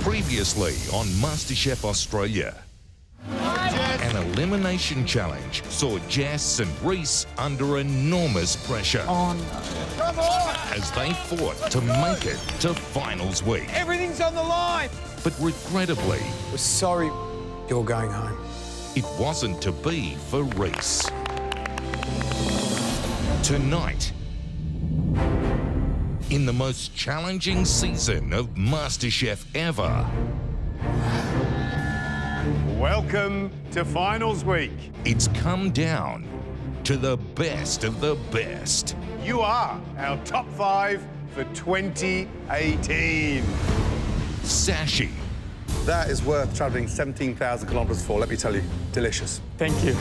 Previously on MasterChef Australia. An elimination challenge saw Jess and Reese under enormous pressure. Oh no. Come on! As they fought to make it to finals week. Everything's on the line! But regrettably, We're sorry you're going home. it wasn't to be for Reese. Tonight, in the most challenging season of MasterChef ever, Welcome to finals week. it's come down to the best of the best. You are our top 5 for 2018. Sashi, That is worth travelling 17,000 kilometres for, let me tell you. Delicious. Thank you.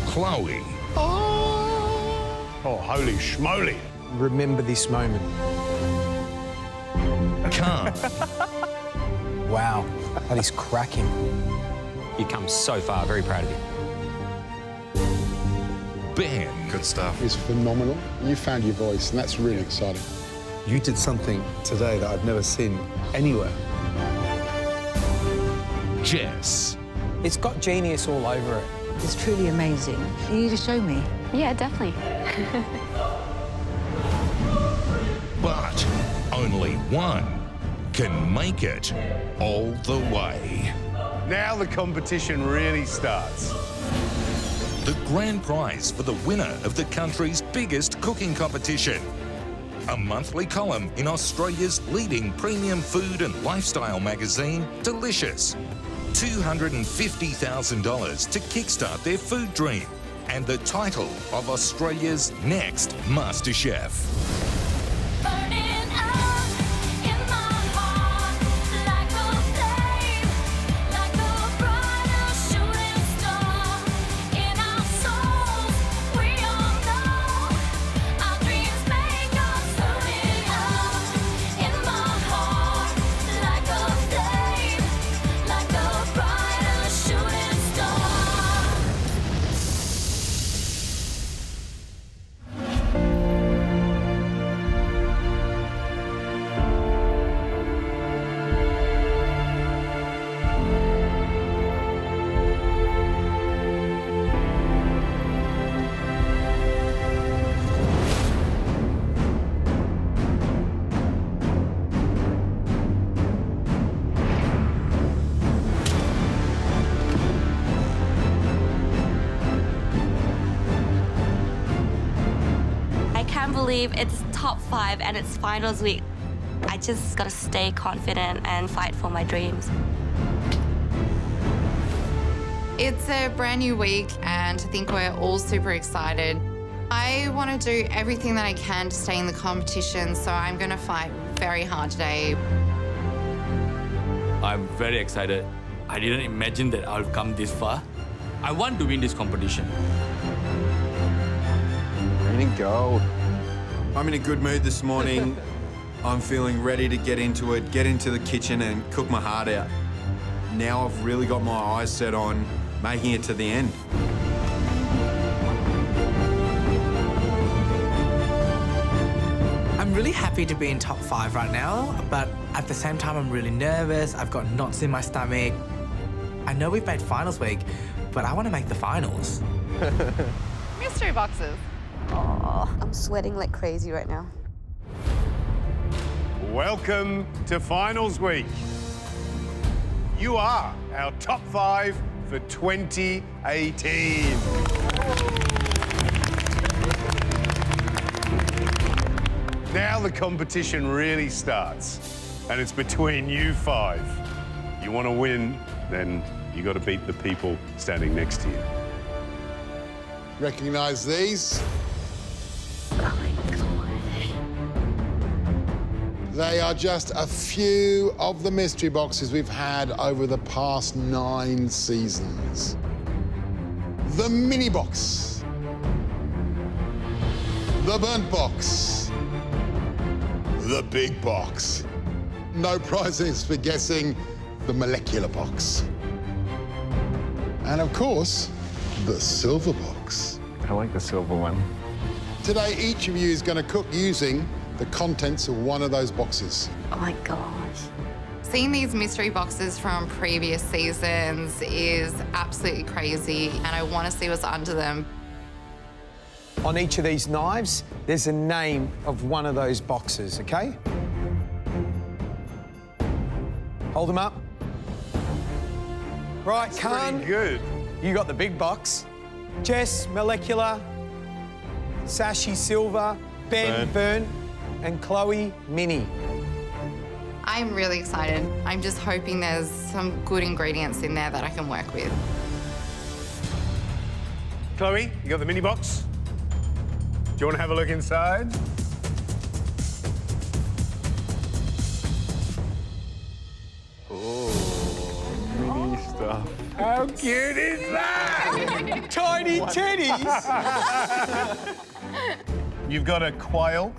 Chloe, Oh, holy schmoly. Remember this moment. Khan, Wow, that is cracking. You've come so far, very proud of you. Ben, Good stuff. Is phenomenal. You found your voice, and that's really exciting. You did something today that I've never seen anywhere. Jess, It's got genius all over it. It's truly amazing. You need to show me. Yeah, definitely. but only one can make it all the way. Now the competition really starts. The grand prize for the winner of the country's biggest cooking competition. A monthly column in Australia's leading premium food and lifestyle magazine, Delicious. $250,000 to kickstart their food dream. And the title of Australia's next MasterChef. Burning up in my heart like a flame, like a brighter shooting star in our souls. We all know our dreams make us. Burning up in my heart like a flame, like a brighter shooting star. I can't believe it's top 5 and it's finals week. I just gotta stay confident and fight for my dreams. It's a brand new week, and I think we're all super excited. I want to do everything that I can to stay in the competition, so I'm going to fight very hard today. I'm very excited. I didn't imagine that I'll come this far. I want to win this competition. Ready to go. I'm in a good mood this morning. I'm feeling ready to get into it, get into the kitchen and cook my heart out. Now I've really got my eyes set on making it to the end. I'm really happy to be in top 5 right now, but at the same time, I'm really nervous. I've got knots in my stomach. I know we've made finals week, but I want to make the finals. Mystery boxes. Oh, I'm sweating like crazy right now. Welcome to finals week. You are our top 5 for 2018. Now the competition really starts, and it's between you 5. You want to win, then you got to beat the people standing next to you. Recognise these. Oh my God. They are just a few of the mystery boxes we've had over the past 9 seasons. The mini box. The burnt box. The big box. No prizes for guessing the molecular box. And of course, the silver box. I like the silver one. Today, each of you is going to cook using the contents of one of those boxes. Oh my gosh. Seeing these mystery boxes from previous seasons is absolutely crazy, and I want to see what's under them. On each of these knives, there's a name of one of those boxes, okay? Hold them up. Right, Khan, Pretty good. you got the big box. Jess, molecular. Sashi, silver. Ben, burnt. And Chloe, mini. I'm really excited. I'm just hoping there's some good ingredients in there that I can work with. Chloe, you got the mini box? Do you want to have a look inside? Oh, mini stuff. How cute is that? Tiny teddies. You've got a quail,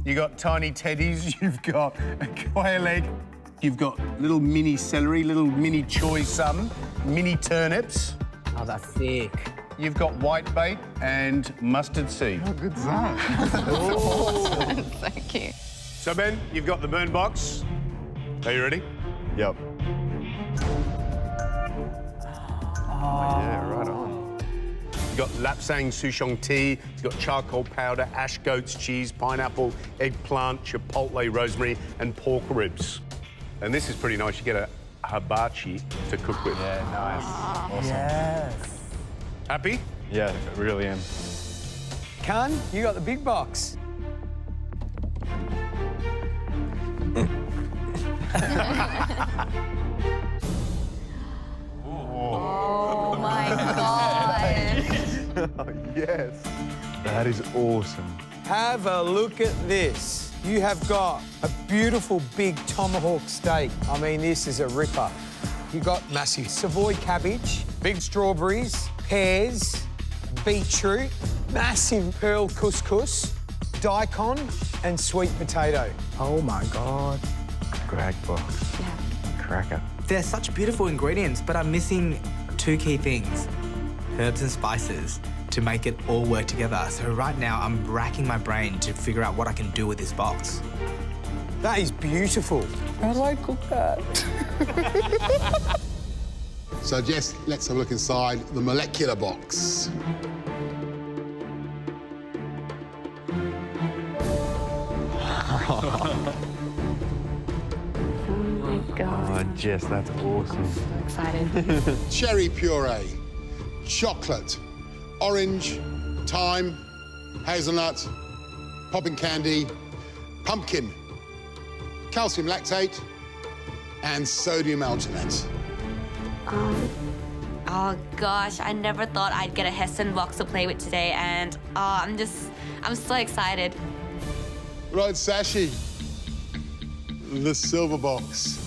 you've got tiny teddies, you've got a quail egg, you've got little mini celery, little mini choy sum, mini turnips. Oh, that's sick. You've got white bait and mustard seed. How good's that? So cute. So, Ben, you've got the burn box. Are you ready? Yep. Oh, yeah, right on. You've got lapsang souchong tea, it's got charcoal powder, ash goat's cheese, pineapple, eggplant, chipotle, rosemary, and pork ribs. And this is pretty nice. You get a hibachi to cook with. Yeah, nice. Awesome. Yes. Happy? Yeah, I really am. Khan, you got the big box. Oh my god. Yes. That is awesome. Have a look at this. You have got a beautiful big tomahawk steak. I mean, this is a ripper. You got massive Savoy cabbage, big strawberries, pears, beetroot, massive pearl couscous, daikon, and sweet potato. Oh my god. Great box. Yeah. Cracker. They're such beautiful ingredients, but I'm missing two key things. Herbs and spices to make it all work together. So right now I'm racking my brain to figure out what I can do with this box. That is beautiful. How do I cook that? So, Jess, let's have a look inside the molecular box. Oh, Jess, that's awesome. Excited. Cherry puree, chocolate, orange, thyme, hazelnut, popping candy, pumpkin, calcium lactate, and sodium alternate. Oh gosh, I never thought I'd get a Heston box to play with today, and I'm so excited. Right, Sashi, the silver box.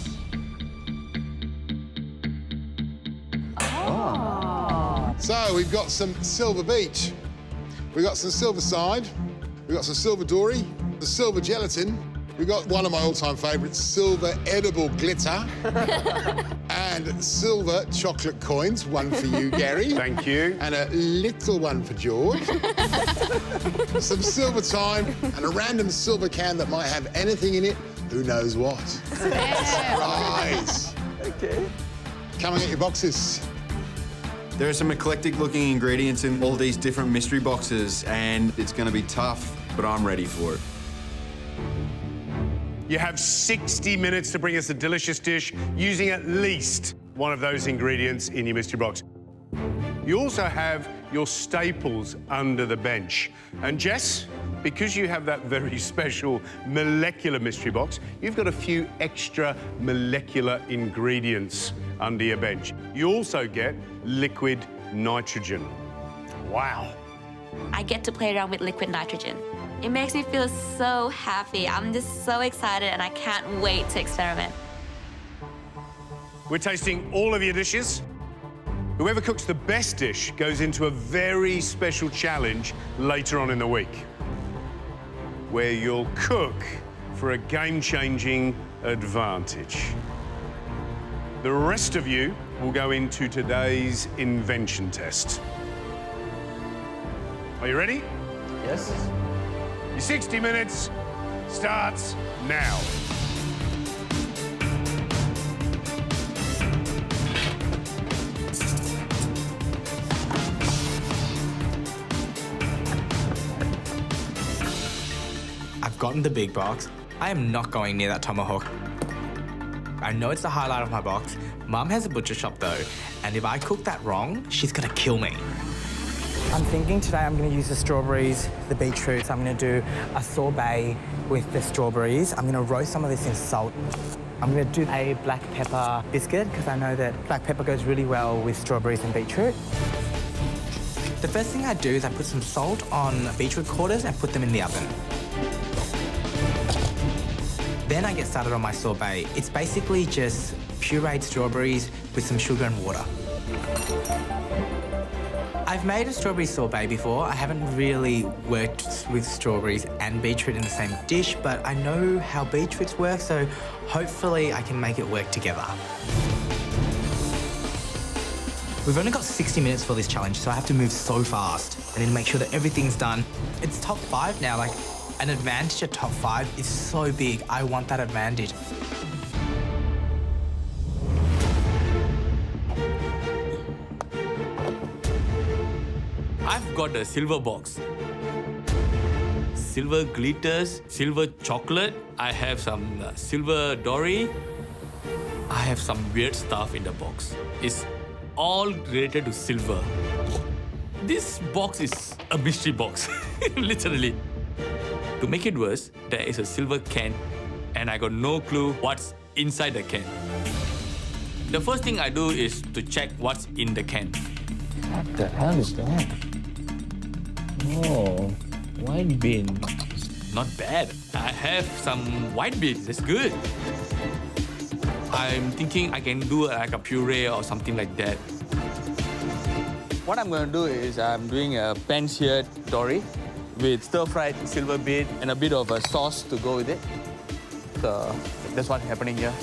So we've got some silver beet, we've got some silver side, we've got some silver dory, the silver gelatin, we've got one of my all-time favourites, silver edible glitter, and silver chocolate coins, one for you, Gary. Thank you. And a little one for George. Some silver thyme and a random silver can that might have anything in it, who knows what. Surprise. Okay. Come and get your boxes. There are some eclectic-looking ingredients in all these different mystery boxes, and it's going to be tough, but I'm ready for it. You have 60 minutes to bring us a delicious dish using at least one of those ingredients in your mystery box. You also have your staples under the bench. And Jess, because you have that very special molecular mystery box, you've got a few extra molecular ingredients under your bench. You also get liquid nitrogen. Wow. I get to play around with liquid nitrogen. It makes me feel so happy. I'm just so excited and I can't wait to experiment. We're tasting all of your dishes. Whoever cooks the best dish goes into a very special challenge later on in the week, where you'll cook for a game-changing advantage. The rest of you will go into today's Invention Test. Are you ready? Yes. Your 60 minutes starts now. I've gotten the big box. I am not going near that tomahawk. I know it's the highlight of my box. Mum has a butcher shop though, and if I cook that wrong, she's gonna kill me. I'm thinking today I'm going to use the strawberries, the beetroots. I'm going to do a sorbet with the strawberries. I'm going to roast some of this in salt. I'm going to do a black pepper biscuit because I know that black pepper goes really well with strawberries and beetroot. The first thing I do is I put some salt on beetroot quarters and put them in the oven. Then I get started on my sorbet. It's basically just pureed strawberries with some sugar and water. I've made a strawberry sorbet before. I haven't really worked with strawberries and beetroot in the same dish, but I know how beetroots work, so hopefully I can make it work together. We've only got 60 minutes for this challenge, so I have to move so fast. I need to make sure that everything's done. It's top 5 now, like an advantage at top 5 is so big. I want that advantage. I've got a silver box. Silver glitters, silver chocolate. I have some silver dory. I have some weird stuff in the box. It's all related to silver. This box is a mystery box, literally. To make it worse, there is a silver can and I got no clue what's inside the can. The first thing I do is to check what's in the can. What the hell is that? Oh, white bean. Not bad. I have some white beans. That's good. I'm thinking I can do like a puree or something like that. What I'm going to do is I'm doing a pan-seared dory with stir-fried silver beet and a bit of a sauce to go with it. So that's what's happening here.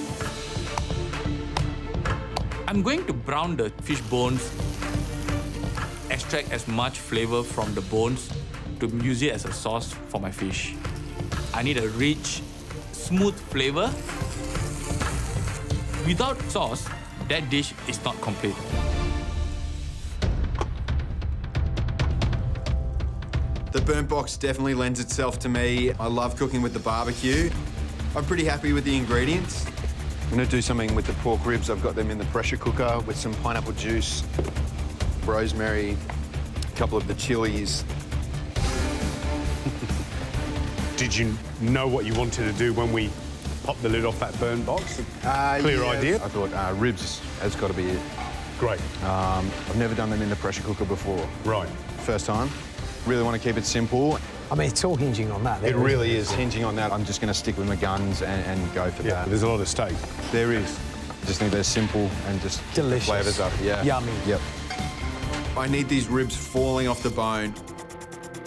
I'm going to brown the fish bones, extract as much flavor from the bones to use it as a sauce for my fish. I need a rich, smooth flavor. Without sauce, that dish is not complete. The burnt box definitely lends itself to me. I love cooking with the barbecue. I'm pretty happy with the ingredients. I'm gonna do something with the pork ribs. I've got them in the pressure cooker with some pineapple juice, rosemary, a couple of the chilies. Did you know what you wanted to do when we popped the lid off that burn box? Clear idea? I thought ribs has got to be it. Great. I've never done them in the pressure cooker before. Right. First time. Really want to keep it simple. I mean, it's all hinging on that. It really is hinging on that. I'm just going to stick with my guns and go for that. There's a lot of steak. There is. Just think they're simple and just delicious. Flavours up. Yeah. Yummy. Yep. I need these ribs falling off the bone.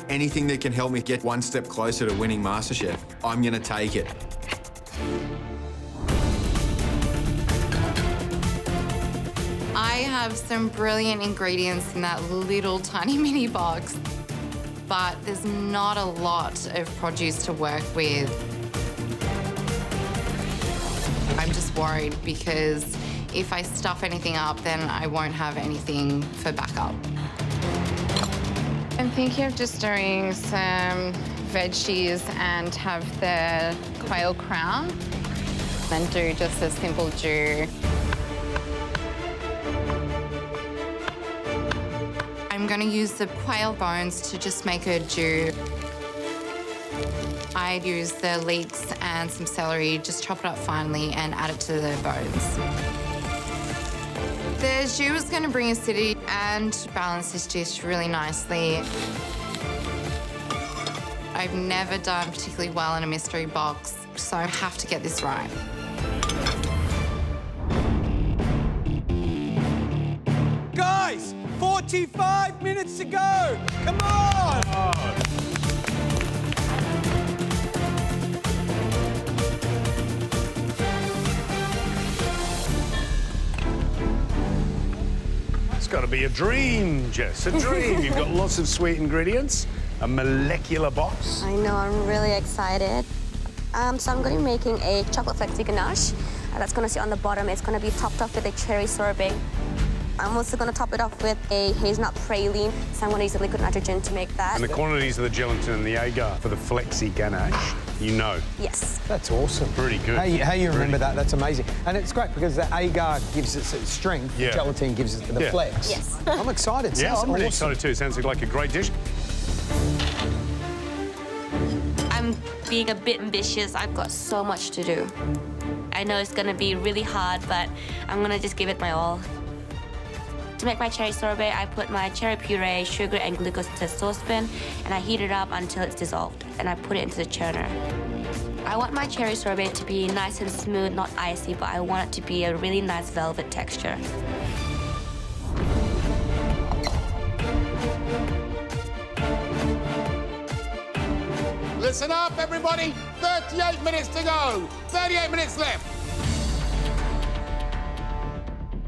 Anything that can help me get one step closer to winning MasterChef, I'm going to take it. I have some brilliant ingredients in that little tiny mini box, but there's not a lot of produce to work with. I'm just worried because if I stuff anything up, then I won't have anything for backup. I'm thinking of just doing some veggies and have the quail crown, and do just a simple jus. I'm going to use the quail bones to just make a jus. I use the leeks and some celery, just chop it up finely and add it to the bones. The jus is going to bring acidity and balance this dish really nicely. I've never done particularly well in a mystery box, so I have to get this right. Guys, 45 minutes to go. Come on. It's got to be a dream, Jess, a dream. You've got lots of sweet ingredients, a molecular box. I know, I'm really excited. So I'm going to be making a chocolate flexi ganache. That's going to sit on the bottom. It's going to be topped off with a cherry sorbet. I'm also going to top it off with a hazelnut praline. So I'm going to use a liquid nitrogen to make that. And the quantities of the gelatin and the agar for the flexi ganache, you know. Yes. That's awesome. Pretty good. How you remember that? That's amazing. And it's great because the agar gives it its strength, Yeah. the gelatin gives it the Yeah. flex. Yes. I'm excited. Yeah, Sounds I'm really awesome. excited too. Sounds like a great dish. I'm being a bit ambitious. I've got so much to do. I know it's going to be really hard, but I'm going to just give it my all. To make my cherry sorbet, I put my cherry puree, sugar, and glucose into a saucepan, and I heat it up until it's dissolved, and I put it into the churner. I want my cherry sorbet to be nice and smooth, not icy, but I want it to be a really nice velvet texture. Listen up, everybody. 38 minutes to go. 38 minutes left.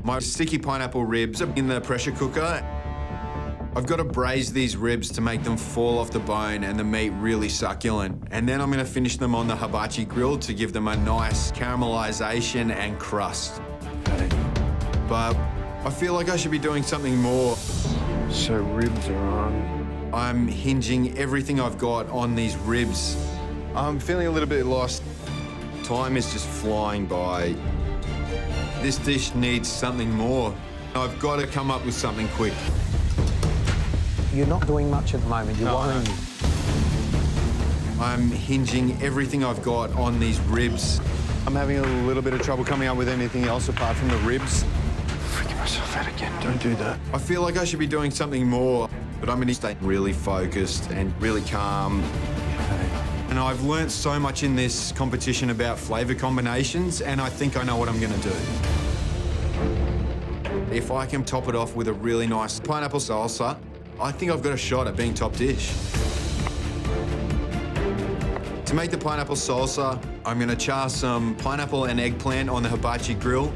My sticky pineapple ribs are in the pressure cooker. I've got to braise these ribs to make them fall off the bone and the meat really succulent. And then I'm going to finish them on the hibachi grill to give them a nice caramelization and crust. But I feel like I should be doing something more. So ribs are on. I'm hinging everything I've got on these ribs. I'm feeling a little bit lost. Time is just flying by. This dish needs something more. I've got to come up with something quick. You're not doing much at the moment. You're worrying me. I'm hinging everything I've got on these ribs. I'm having a little bit of trouble coming up with anything else apart from the ribs. Freaking myself out again. Don't do that. I feel like I should be doing something more, but I'm going to stay really focused and really calm. And I've learnt so much in this competition about flavour combinations, and I think I know what I'm going to do. If I can top it off with a really nice pineapple salsa, I think I've got a shot at being top dish. To make the pineapple salsa, I'm going to char some pineapple and eggplant on the hibachi grill,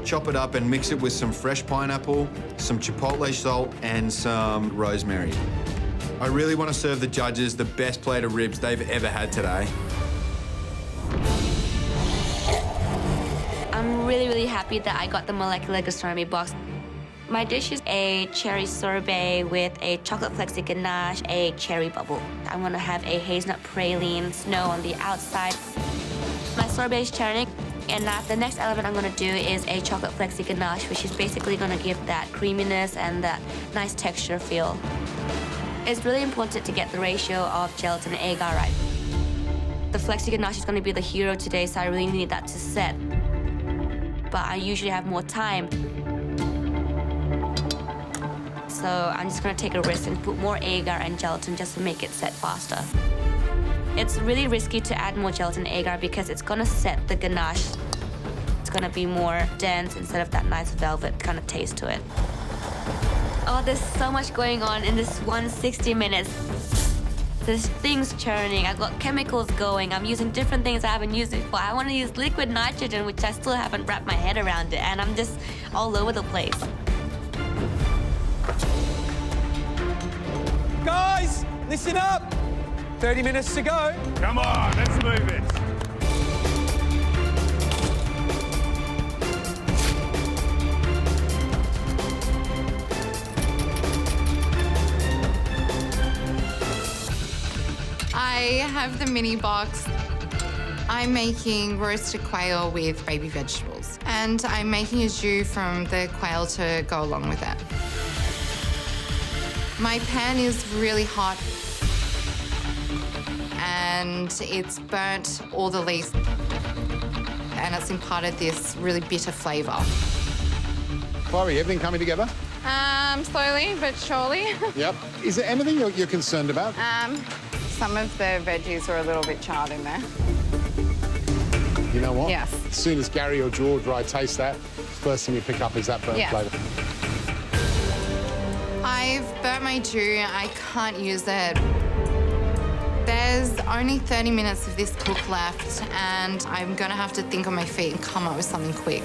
chop it up and mix it with some fresh pineapple, some chipotle salt, and some rosemary. I really want to serve the judges the best plate of ribs they've ever had today. I'm really, really happy that I got the molecular gastronomy box. My dish is a cherry sorbet with a chocolate flexi ganache, a cherry bubble. I'm going to have a hazelnut praline snow on the outside. My sorbet is churning, and the next element I'm going to do is a chocolate flexi ganache, which is basically going to give that creaminess and that nice texture feel. It's really important to get the ratio of gelatin and agar right. The flexi ganache is going to be the hero today, so I really need that to set. But I usually have more time. So I'm just going to take a risk and put more agar and gelatin just to make it set faster. It's really risky to add more gelatin and agar because it's going to set the ganache. It's going to be more dense instead of that nice velvet kind of taste to it. Oh, there's so much going on in this 160 minutes. There's things churning, I've got chemicals going, I'm using different things I haven't used before. I want to use liquid nitrogen, which I still haven't wrapped my head around it, and I'm just all over the place. Guys, listen up. 30 minutes to go. Come on, let's move it. I have the mini box. I'm making roasted quail with baby vegetables. And I'm making a jus from the quail to go along with it. My pan is really hot and it's burnt all the leaves and it's imparted this really bitter flavour. Chloe, everything coming together? Slowly but surely. Yep. Is there anything you're concerned about? Some of the veggies are a little bit charred in there. You know what? Yes. As soon as Gary or George or I taste that, first thing you pick up is that burnt Yes. flavour. I've burnt my jus. I can't use it. There's only 30 minutes of this cook left and I'm going to have to think on my feet and come up with something quick.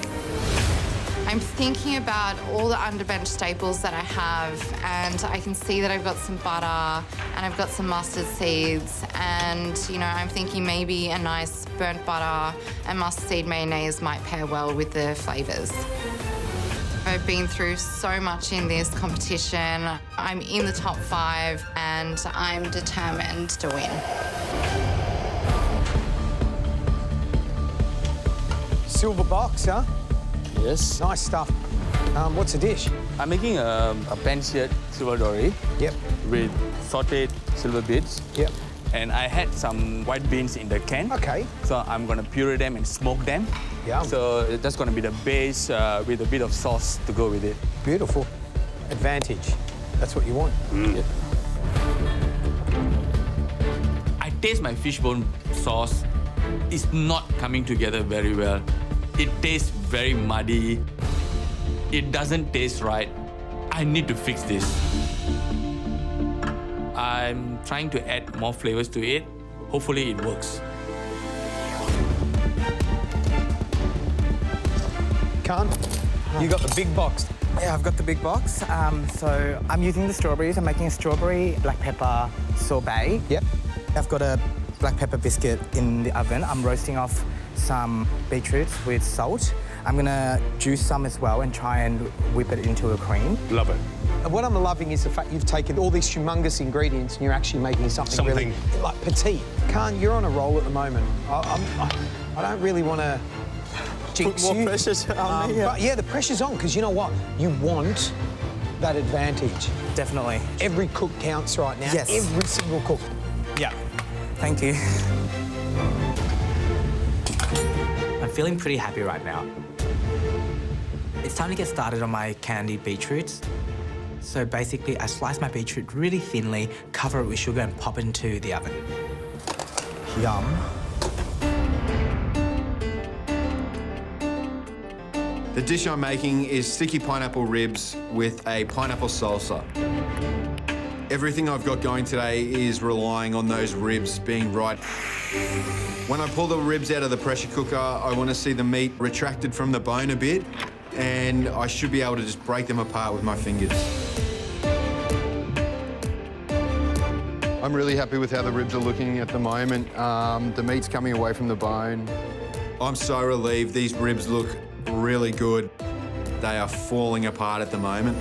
I'm thinking about all the underbench staples that I have, and I can see that I've got some butter and I've got some mustard seeds, and I'm thinking maybe a nice burnt butter and mustard seed mayonnaise might pair well with the flavours. I've been through so much in this competition. I'm in the top 5 and I'm determined to win. Silver box, huh? Yes. Nice stuff. What's the dish? I'm making a pan-seared silver dory. Yep. With sautéed silver beets. Yep. And I had some white beans in the can. Okay. So I'm gonna puree them and smoke them. Yeah. So that's gonna be the base with a bit of sauce to go with it. Beautiful. Advantage. That's what you want. Yep. I taste my fishbone sauce. It's not coming together very well. It tastes very muddy. It doesn't taste right. I need to fix this. I'm trying to add more flavors to it. Hopefully it works. Khan, you got the big box. Yeah, I've got the big box. So I'm using the strawberries. I'm making a strawberry black pepper sorbet. Yep. I've got a black pepper biscuit in the oven. I'm roasting off some beetroots with salt. I'm gonna juice some as well and try and whip it into a cream. Love it. And what I'm loving is the fact you've taken all these humongous ingredients and you're actually making something really like petite. Khan, you're on a roll at the moment. I don't really want to jinx Put more you. pressure on me, yeah. But yeah, the pressure's on because you know what? You want that advantage. Definitely. Every cook counts right now. Yes. Every single cook. Yeah. Thank you. I'm feeling pretty happy right now. It's time to get started on my candied beetroots. So basically, I slice my beetroot really thinly, cover it with sugar and pop it into the oven. Yum. The dish I'm making is sticky pineapple ribs with a pineapple salsa. Everything I've got going today is relying on those ribs being right. When I pull the ribs out of the pressure cooker, I want to see the meat retracted from the bone a bit, and I should be able to just break them apart with my fingers. I'm really happy with how the ribs are looking at the moment. The meat's coming away from the bone. I'm so relieved. These ribs look really good. They are falling apart at the moment.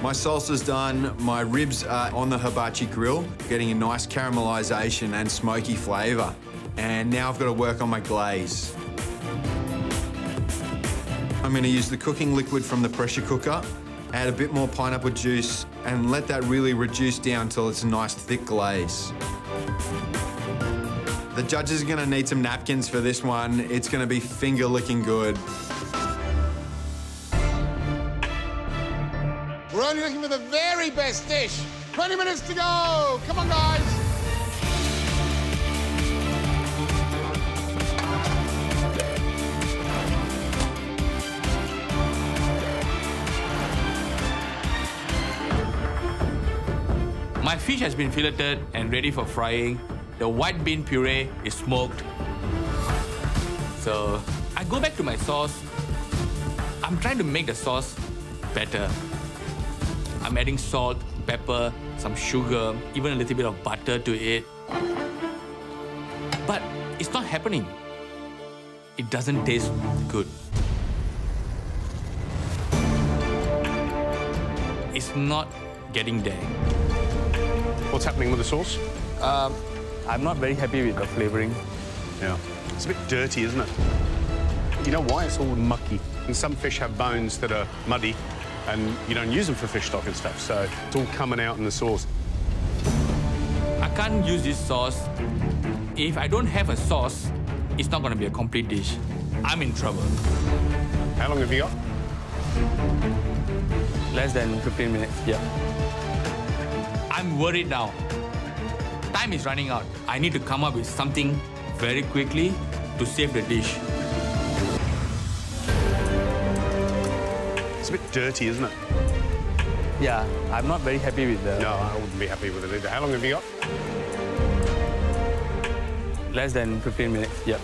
My salsa's done, my ribs are on the hibachi grill, getting a nice caramelization and smoky flavour. And now I've got to work on my glaze. I'm going to use the cooking liquid from the pressure cooker, add a bit more pineapple juice, and let that really reduce down till it's a nice thick glaze. The judges are going to need some napkins for this one. It's going to be finger-licking good. We're only looking for the very best dish. 20 minutes to go. Come on, guys. My fish has been filleted and ready for frying. The white bean puree is smoked. So I go back to my sauce. I'm trying to make the sauce better. I'm adding salt, pepper, some sugar, even a little bit of butter to it. But it's not happening. It doesn't taste good. It's not getting there. What's happening with the sauce? I'm not very happy with the flavouring. Yeah. It's a bit dirty, isn't it? You know why? It's all mucky. And some fish have bones that are muddy, and you don't use them for fish stock and stuff, so it's all coming out in the sauce. I can't use this sauce. If I don't have a sauce, it's not going to be a complete dish. I'm in trouble. How long have you got? Less than 15 minutes, yeah. I'm worried now. Time is running out. I need to come up with something very quickly to save the dish. It's a bit dirty, isn't it? Yeah, I'm not very happy with the... No, I wouldn't be happy with it either. How long have you got? Less than 15 minutes, yeah.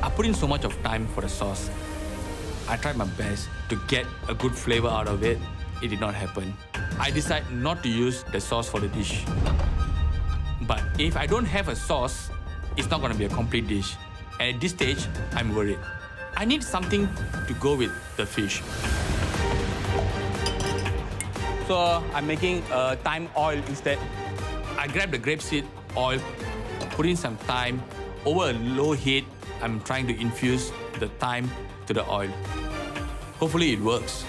I put in so much of time for the sauce. I tried my best to get a good flavor out of it. It did not happen. I decided not to use the sauce for the dish. But if I don't have a sauce, it's not gonna be a complete dish. And at this stage, I'm worried. I need something to go with the fish. So I'm making thyme oil instead. I grabbed the grapeseed oil, put in some thyme. Over a low heat, I'm trying to infuse the thyme to the oil. Hopefully it works.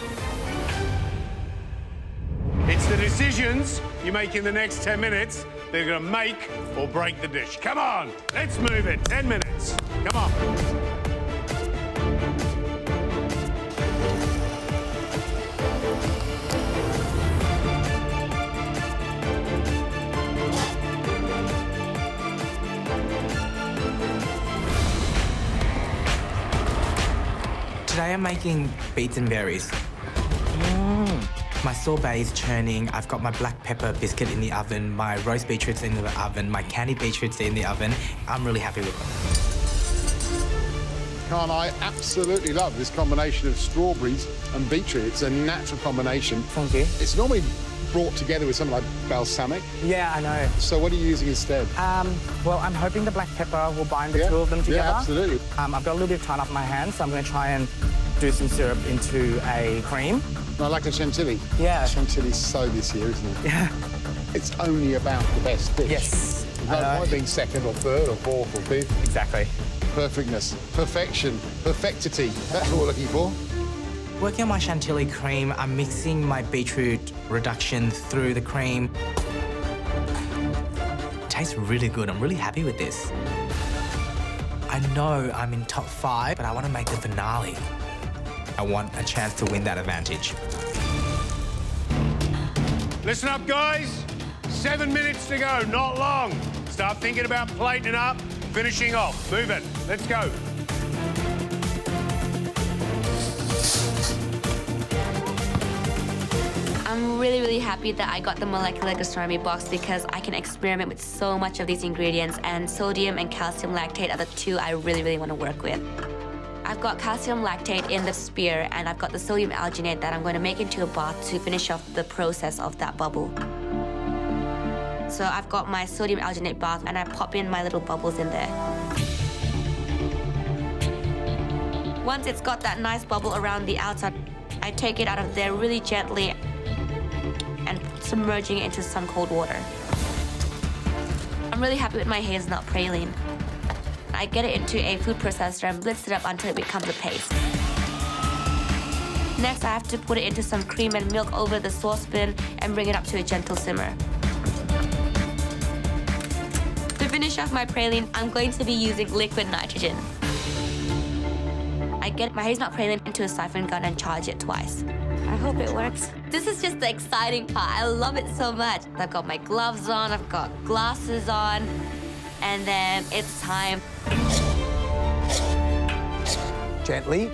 It's the decisions you make in the next 10 minutes that are going to make or break the dish. Come on, let's move it. 10 minutes. Come on. Today I'm making beets and berries. My sorbet is churning. I've got my black pepper biscuit in the oven. My roast beetroot's in the oven. My candied beetroot's in the oven. I'm really happy with them. Khan, I absolutely love this combination of strawberries and beetroot. It's a natural combination. Thank you. It's normally brought together with something like balsamic. Yeah, I know. So what are you using instead? Well, I'm hoping the black pepper will bind the two of them together. Yeah, absolutely. I've got a little bit of time off my hands, so I'm going to try and do some syrup into a cream. I like a chantilly. Yeah. Chantilly's so this year, isn't it? Yeah. It's only about the best dish. Yes. No point being second or third or fourth or fifth. Exactly. Perfectness, perfection, perfectity. That's what we're looking for. Working on my chantilly cream, I'm mixing my beetroot reduction through the cream. It tastes really good. I'm really happy with this. I know I'm in top 5, but I want to make the finale. I want a chance to win that advantage. Listen up, guys. 7 minutes to go, not long. Start thinking about plating up, finishing off. Move it. Let's go. I'm really, really happy that I got the molecular gastronomy box because I can experiment with so much of these ingredients, and sodium and calcium lactate are the two I really, really want to work with. I've got calcium lactate in the spear, and I've got the sodium alginate that I'm going to make into a bath to finish off the process of that bubble. So I've got my sodium alginate bath, and I pop in my little bubbles in there. Once it's got that nice bubble around the outside, I take it out of there really gently and submerging it into some cold water. I'm really happy with my hazelnut praline. I get it into a food processor and blitz it up until it becomes a paste. Next, I have to put it into some cream and milk over the saucepan and bring it up to a gentle simmer. To finish off my praline, I'm going to be using liquid nitrogen. I get my hazelnut praline into a siphon gun and charge it twice. I hope it works. This is just the exciting part. I love it so much. I've got my gloves on, I've got glasses on, and then it's time. Gently.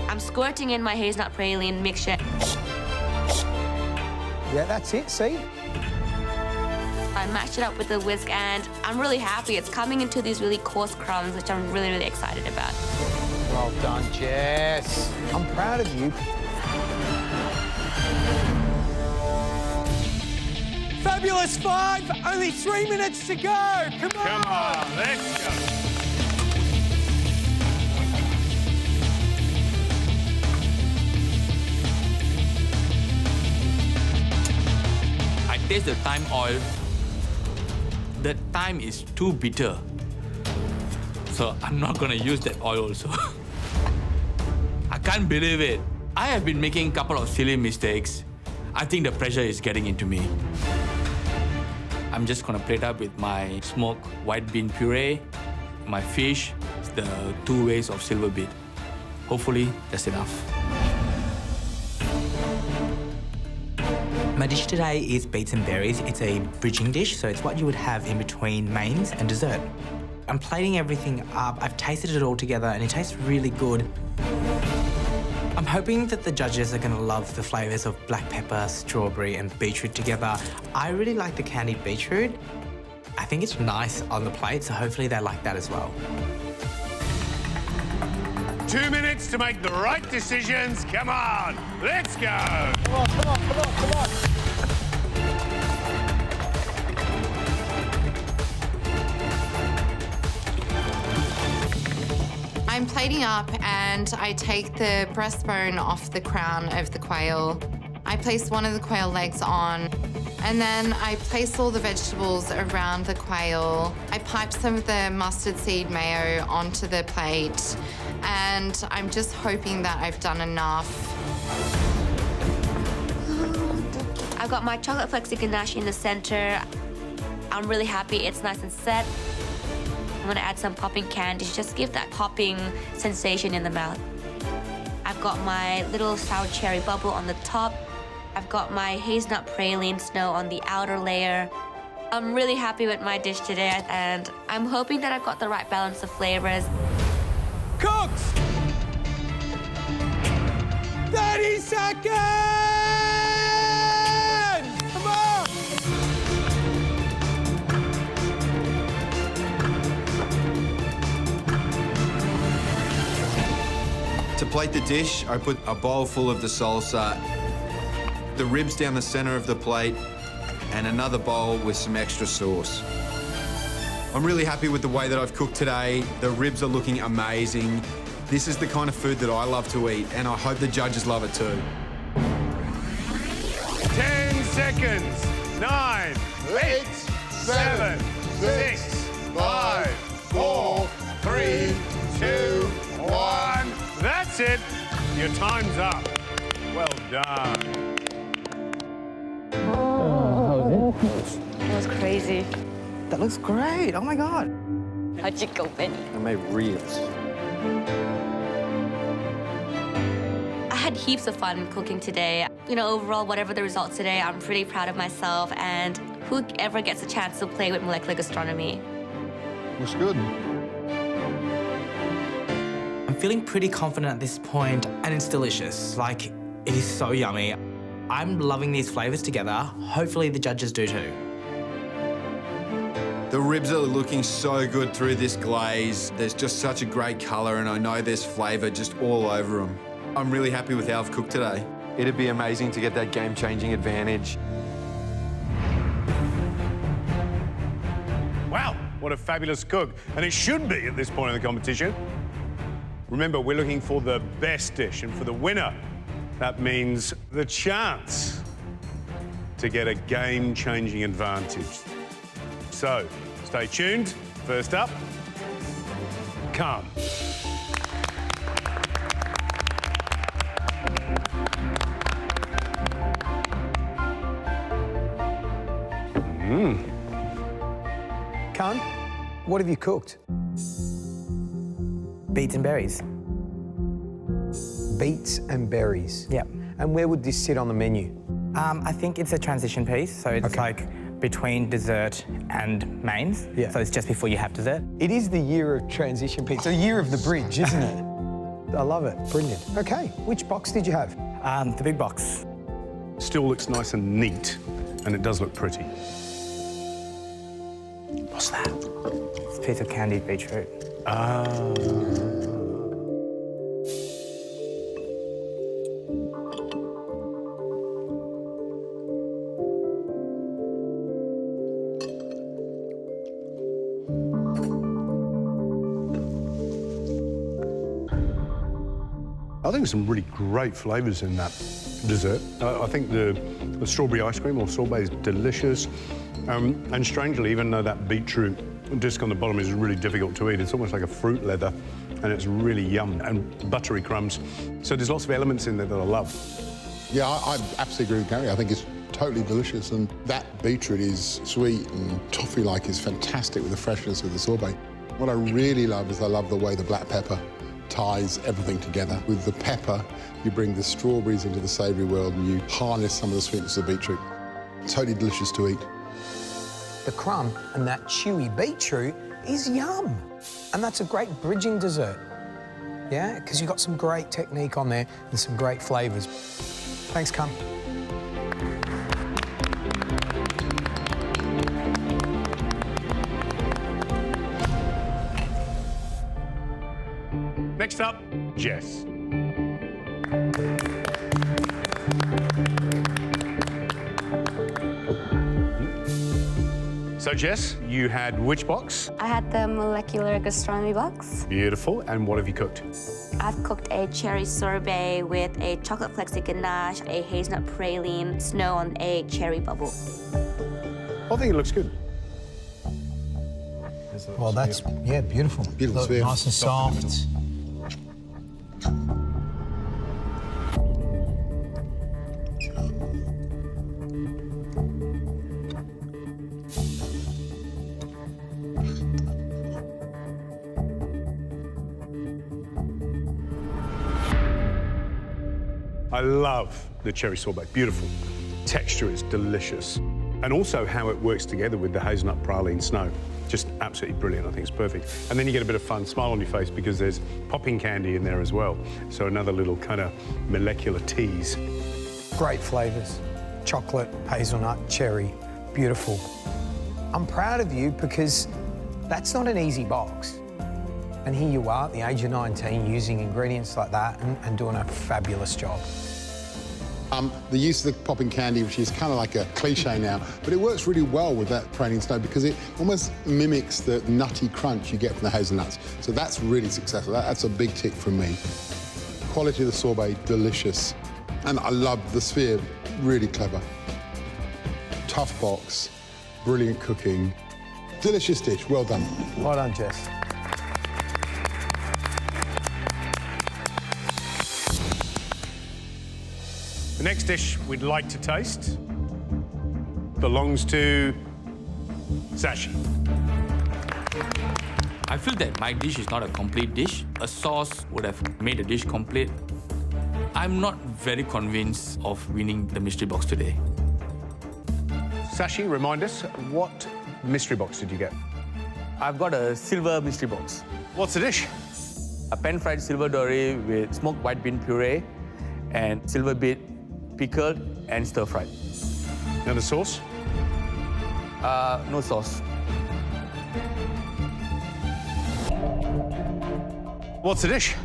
I'm squirting in my hazelnut praline mixture. Yeah, that's it, see? I mashed it up with a whisk, and I'm really happy. It's coming into these really coarse crumbs, which I'm really, really excited about. Well done, Jess. I'm proud of you. Fabulous 5, only 3 minutes to go. Come on. Come on, let's go. I taste the thyme oil. The thyme is too bitter. So I'm not gonna use that oil also. I can't believe it. I have been making a couple of silly mistakes. I think the pressure is getting into me. I'm just gonna plate up with my smoked white bean puree, my fish, the 2 ways of silver beet. Hopefully, that's enough. My dish today is beets and berries. It's a bridging dish, so it's what you would have in between mains and dessert. I'm plating everything up. I've tasted it all together and it tastes really good. I'm hoping that the judges are going to love the flavours of black pepper, strawberry and beetroot together. I really like the candied beetroot. I think it's nice on the plate, so hopefully they like that as well. 2 minutes to make the right decisions. Come on, let's go. Come on, come on, come on, come on. I'm plating up and I take the breastbone off the crown of the quail. I place one of the quail legs on, and then I place all the vegetables around the quail. I pipe some of the mustard seed mayo onto the plate, and I'm just hoping that I've done enough. I've got my chocolate flexi ganache in the center. I'm really happy it's nice and set. I'm gonna add some popping candy to just give that popping sensation in the mouth. I've got my little sour cherry bubble on the top. I've got my hazelnut praline snow on the outer layer. I'm really happy with my dish today, and I'm hoping that I've got the right balance of flavors. Cooked! 30 seconds! Come on! To plate the dish, I put a bowl full of the salsa, the ribs down the center of the plate, and another bowl with some extra sauce. I'm really happy with the way that I've cooked today. The ribs are looking amazing. This is the kind of food that I love to eat, and I hope the judges love it too. 10 seconds. 9, 8, 7, 6, 5, 4, 3, 2, 1. That's it. Your time's up. Well done. That was crazy. That looks great. Oh my God. How'd you go, Benny? I made ribs. I had heaps of fun cooking today. You know, overall, whatever the results today, I'm pretty proud of myself, and whoever gets a chance to play with molecular gastronomy. Looks good. I'm feeling pretty confident at this point, and it's delicious. Like, it is so yummy. I'm loving these flavors together. Hopefully the judges do too. The ribs are looking so good through this glaze. There's just such a great color, and I know there's flavor just all over them. I'm really happy with how I've cooked today. It'd be amazing to get that game-changing advantage. Wow, what a fabulous cook. And it should be at this point in the competition. Remember, we're looking for the best dish, and for the winner, that means the chance to get a game-changing advantage. So, stay tuned. First up, come. Khan, what have you cooked? Beets and berries. Beets and berries. Yeah. And where would this sit on the menu? I think it's a transition piece, so it's like between dessert and mains. Yeah. So it's just before you have dessert. It is the year of transition piece, the year of the bridge, isn't it? I love it. Brilliant. Okay, which box did you have? The big box. Still looks nice and neat, and it does look pretty. What's that? It's a piece of candied beetroot. I think there's some really great flavours in that dessert. I think the strawberry ice cream or sorbet is delicious. And strangely, even though that beetroot disc on the bottom is really difficult to eat, it's almost like a fruit leather, and it's really yum, and buttery crumbs. So there's lots of elements in there that I love. Yeah, I absolutely agree with Gary. I think it's totally delicious, and that beetroot is sweet and toffee-like is fantastic with the freshness of the sorbet. What I really love is I love the way the black pepper ties everything together. With the pepper, you bring the strawberries into the savoury world and you harness some of the sweetness of the beetroot. Totally delicious to eat. The crumb and that chewy beetroot is yum. And that's a great bridging dessert. Yeah, because you've got some great technique on there and some great flavours. Thanks, Cum. Next up, Jess. So, Jess, you had which box? I had the molecular gastronomy box. Beautiful. And what have you cooked? I've cooked a cherry sorbet with a chocolate flexi ganache, a hazelnut praline, snow on a cherry bubble. I think it looks good. Well, that's, yeah, beautiful. Beautiful Look, sphere. nice and soft. I love the cherry sorbet. Beautiful. Texture is delicious. And also how it works together with the hazelnut praline snow. Just absolutely brilliant. I think it's perfect. And then you get a bit of fun smile on your face because there's popping candy in there as well. So another little kind of molecular tease. Great flavours. Chocolate, hazelnut, cherry. Beautiful. I'm proud of you because that's not an easy box. And here you are at the age of 19 using ingredients like that and doing a fabulous job. The use of the popping candy, which is kind of like a cliche now, but it works really well with that praline snow because it almost mimics the nutty crunch you get from the hazelnuts. So that's really successful. That's a big tick from me. Quality of the sorbet, delicious. And I love the sphere, really clever. Tough box, brilliant cooking. Delicious dish, well done. Well done, Jess. The next dish we'd like to taste belongs to Sashi. I feel that my dish is not a complete dish. A sauce would have made the dish complete. I'm not very convinced of winning the mystery box today. Sashi, remind us, what mystery box did you get? I've got a silver mystery box. What's the dish? A pan-fried silver dory with smoked white bean puree and silver beet pickled and stir-fried. And the sauce? No sauce. What's the dish?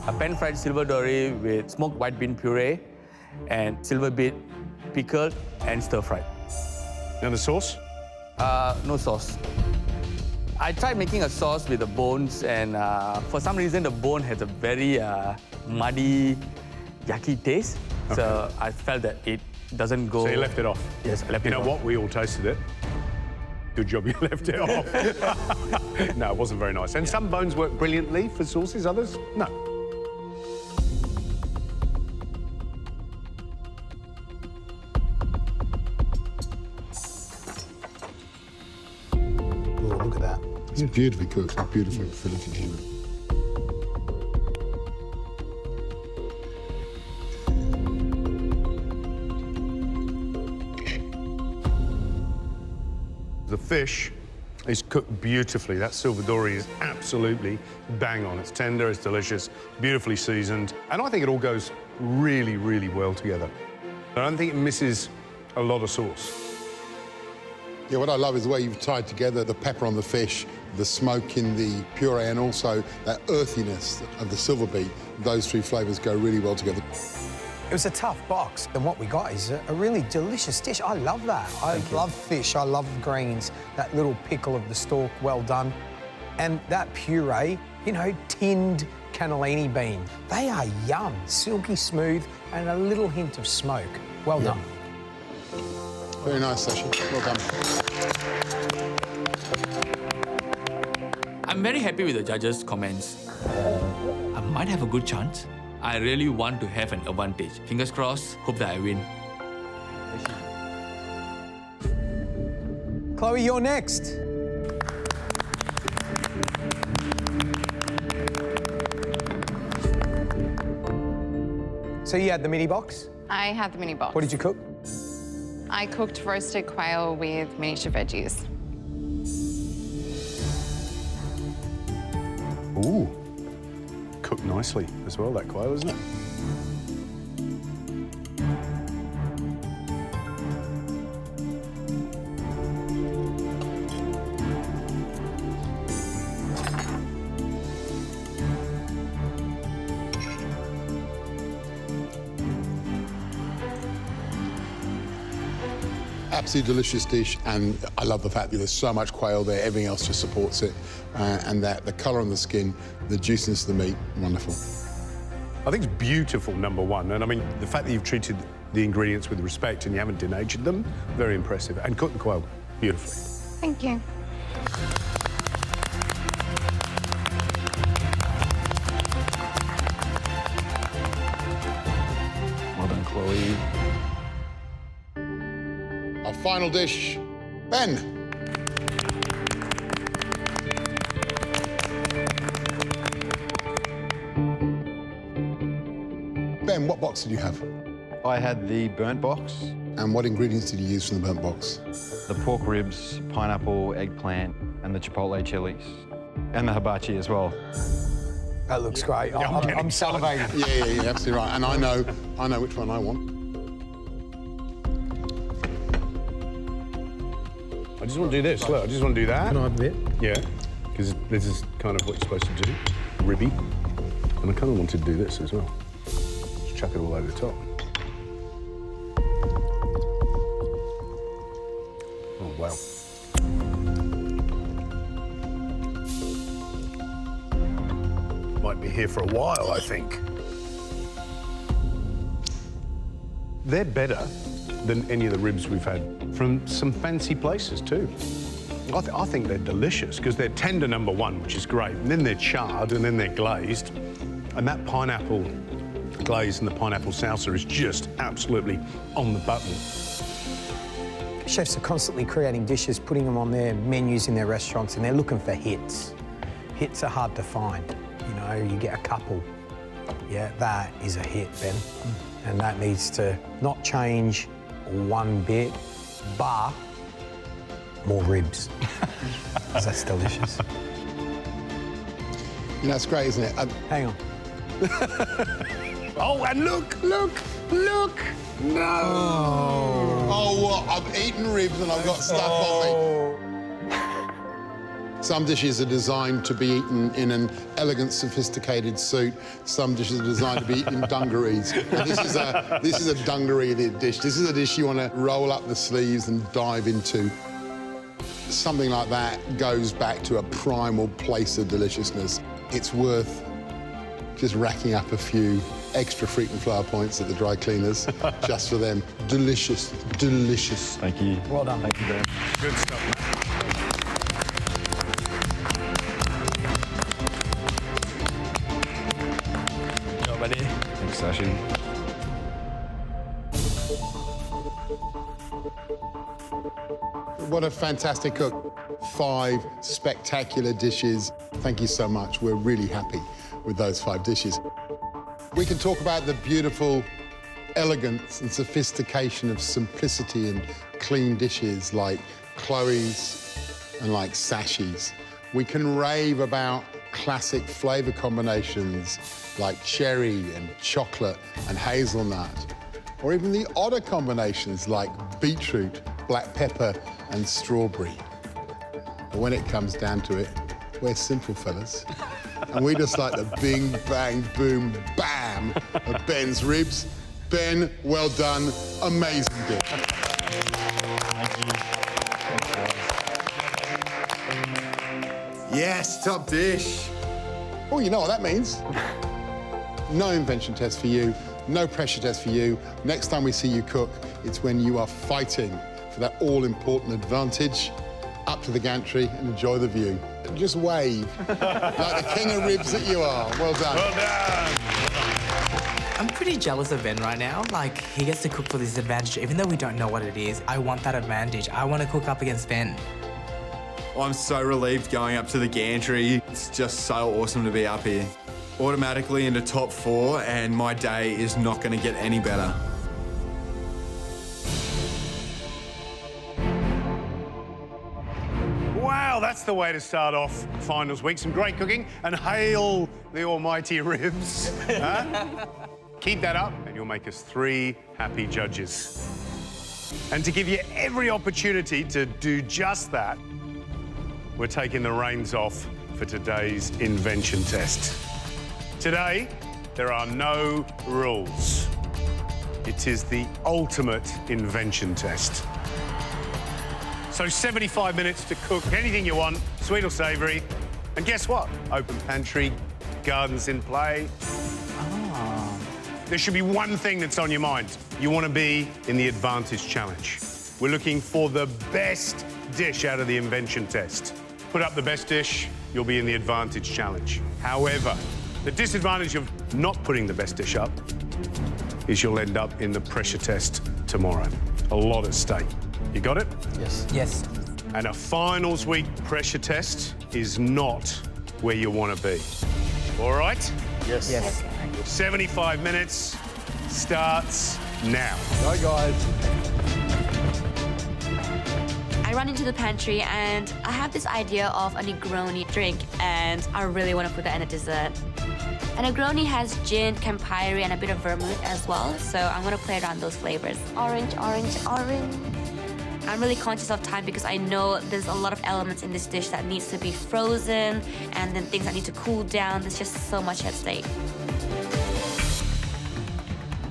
A pan-fried silver dory with smoked white bean puree and silver beet pickled and stir-fried. And the sauce? No sauce. I tried making a sauce with the bones, and for some reason the bone has a very muddy, yucky taste. Okay. So I felt that it doesn't go. So you left it off? Yes, I left it off. You know what? We all tasted it. Good job you left it off. No, it wasn't very nice. And some bones work brilliantly for sauces, others, no. Oh, look at that. It's beautifully cooked, it's beautifully filleted. The fish is cooked beautifully. That silver dory is absolutely bang on. It's tender, it's delicious, beautifully seasoned. And I think it all goes really, really well together. I don't think it misses a lot of sauce. Yeah, what I love is the way you've tied together the pepper on the fish, the smoke in the puree, and also that earthiness of the silver beet. Those three flavours go really well together. It was a tough box, and what we got is a really delicious dish. I love that. I love fish, I love greens, that little pickle of the stalk, well done. And that puree, you know, tinned cannellini bean. They are yum, silky smooth, and a little hint of smoke. Well done. Very nice, Sashi. Well done. I'm very happy with the judges' comments. I might have a good chance. I really want to have an advantage. Fingers crossed, hope that I win. Chloe, you're next. So you had the mini box? I had the mini box. What did you cook? I cooked roasted quail with miniature veggies. Ooh, cooked nicely as well, that quail, isn't it? Absolutely delicious dish, and I love the fact that there's so much quail there, everything else just supports it, and that the colour on the skin, the juiciness of the meat, wonderful. I think it's beautiful, number one. And I mean, the fact that you've treated the ingredients with respect and you haven't denatured them, very impressive. And cooked the quail beautifully. Thank you. Well done, Chloe. Our final dish, Ben. Ben, what box did you have? I had the burnt box. And what ingredients did you use from the burnt box? The pork ribs, pineapple, eggplant, and the chipotle chilies. And the hibachi as well. That looks great. I'm salivating. Yeah, absolutely right. And I know which one I want. I just want to do this. Look, I just want to do that. Can I have a bit? Yeah, because this is kind of what you're supposed to do. Ribby. And I kind of wanted to do this as well. Just chuck it all over the top. Oh, wow. Might be here for a while, I think. They're better than any of the ribs we've had from some fancy places too. I think they're delicious because they're tender, number one, which is great, and then they're charred and then they're glazed, and that pineapple glaze and the pineapple salsa is just absolutely on the button. Chefs are constantly creating dishes, putting them on their menus in their restaurants, and they're looking for hits. Hits are hard to find. You know, you get a couple. Yeah, that is a hit, Ben. And that needs to not change one bit, but more ribs. 'Cause that's delicious. You know, it's great, isn't it? Hang on. Oh, and look! No! Oh, what? I've eaten ribs and I've got stuff on me. Some dishes are designed to be eaten in an elegant, sophisticated suit. Some dishes are designed to be eaten in dungarees. And this is a dungaree dish. This is a dish you want to roll up the sleeves and dive into. Something like that goes back to a primal place of deliciousness. It's worth just racking up a few extra frequent flower points at the dry cleaners just for them. Delicious, delicious. Thank you. Well done. Thank you, Ben. Good stuff. Nobody. Thanks, Sashi. What a fantastic cook. 5 spectacular dishes. Thank you so much. We're really happy with those 5 dishes. We can talk about the beautiful elegance and sophistication of simplicity and clean dishes like Chloe's and like Sashi's. We can rave about classic flavor combinations like cherry and chocolate and hazelnut, or even the odder combinations like beetroot, black pepper, and strawberry. But when it comes down to it, we're simple fellas. And we just like the bing, bang, boom, bam of Ben's ribs. Ben, well done. Amazing dish. Yes, top dish. Oh, you know what that means. No invention test for you, no pressure test for you. Next time we see you cook, it's when you are fighting for that all-important advantage. Up to the gantry and enjoy the view. Just wave, like the king of ribs that you are. Well done. Well done. I'm pretty jealous of Ben right now. Like, he gets to cook for this advantage, even though we don't know what it is. I want that advantage. I want to cook up against Ben. I'm so relieved going up to the gantry. It's just so awesome to be up here. Automatically into top 4, and my day is not going to get any better. Wow, that's the way to start off finals week. Some great cooking, and hail the almighty ribs. Huh? Keep that up, and you'll make us 3 happy judges. And to give you every opportunity to do just that, we're taking the reins off for today's Invention Test. Today, there are no rules. It is the ultimate Invention Test. So 75 minutes to cook anything you want, sweet or savoury. And guess what? Open pantry, gardens in play. There should be one thing that's on your mind. You want to be in the Advantage Challenge. We're looking for the best dish out of the Invention Test. Put up the best dish, you'll be in the Advantage Challenge. However, the disadvantage of not putting the best dish up is you'll end up in the pressure test tomorrow. A lot at stake. You got it? Yes. Yes. And a finals week pressure test is not where you want to be. All right? Yes. Yes. 75 minutes starts now. Go, guys. I run into the pantry and I have this idea of a Negroni drink and I really want to put that in a dessert. A Negroni has gin, Campari and a bit of vermouth as well, so I'm going to play around those flavors. Orange, orange, orange. I'm really conscious of time because I know there's a lot of elements in this dish that needs to be frozen and then things that need to cool down. There's just so much at stake.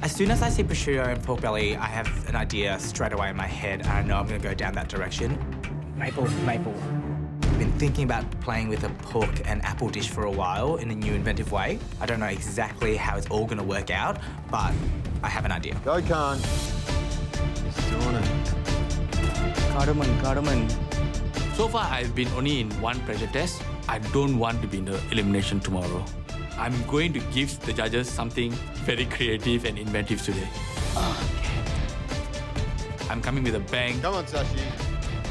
As soon as I see prosciutto and pork belly, I have an idea straight away in my head, and I know I'm going to go down that direction. Maple. I've been thinking about playing with a pork and apple dish for a while in a new inventive way. I don't know exactly how it's all going to work out, but I have an idea. Go, Khan. He's doing it. Cardamom. So far, I've been only in one pressure test. I don't want to be in the elimination tomorrow. I'm going to give the judges something very creative and inventive today. I'm coming with a bang. Come on, Sashi.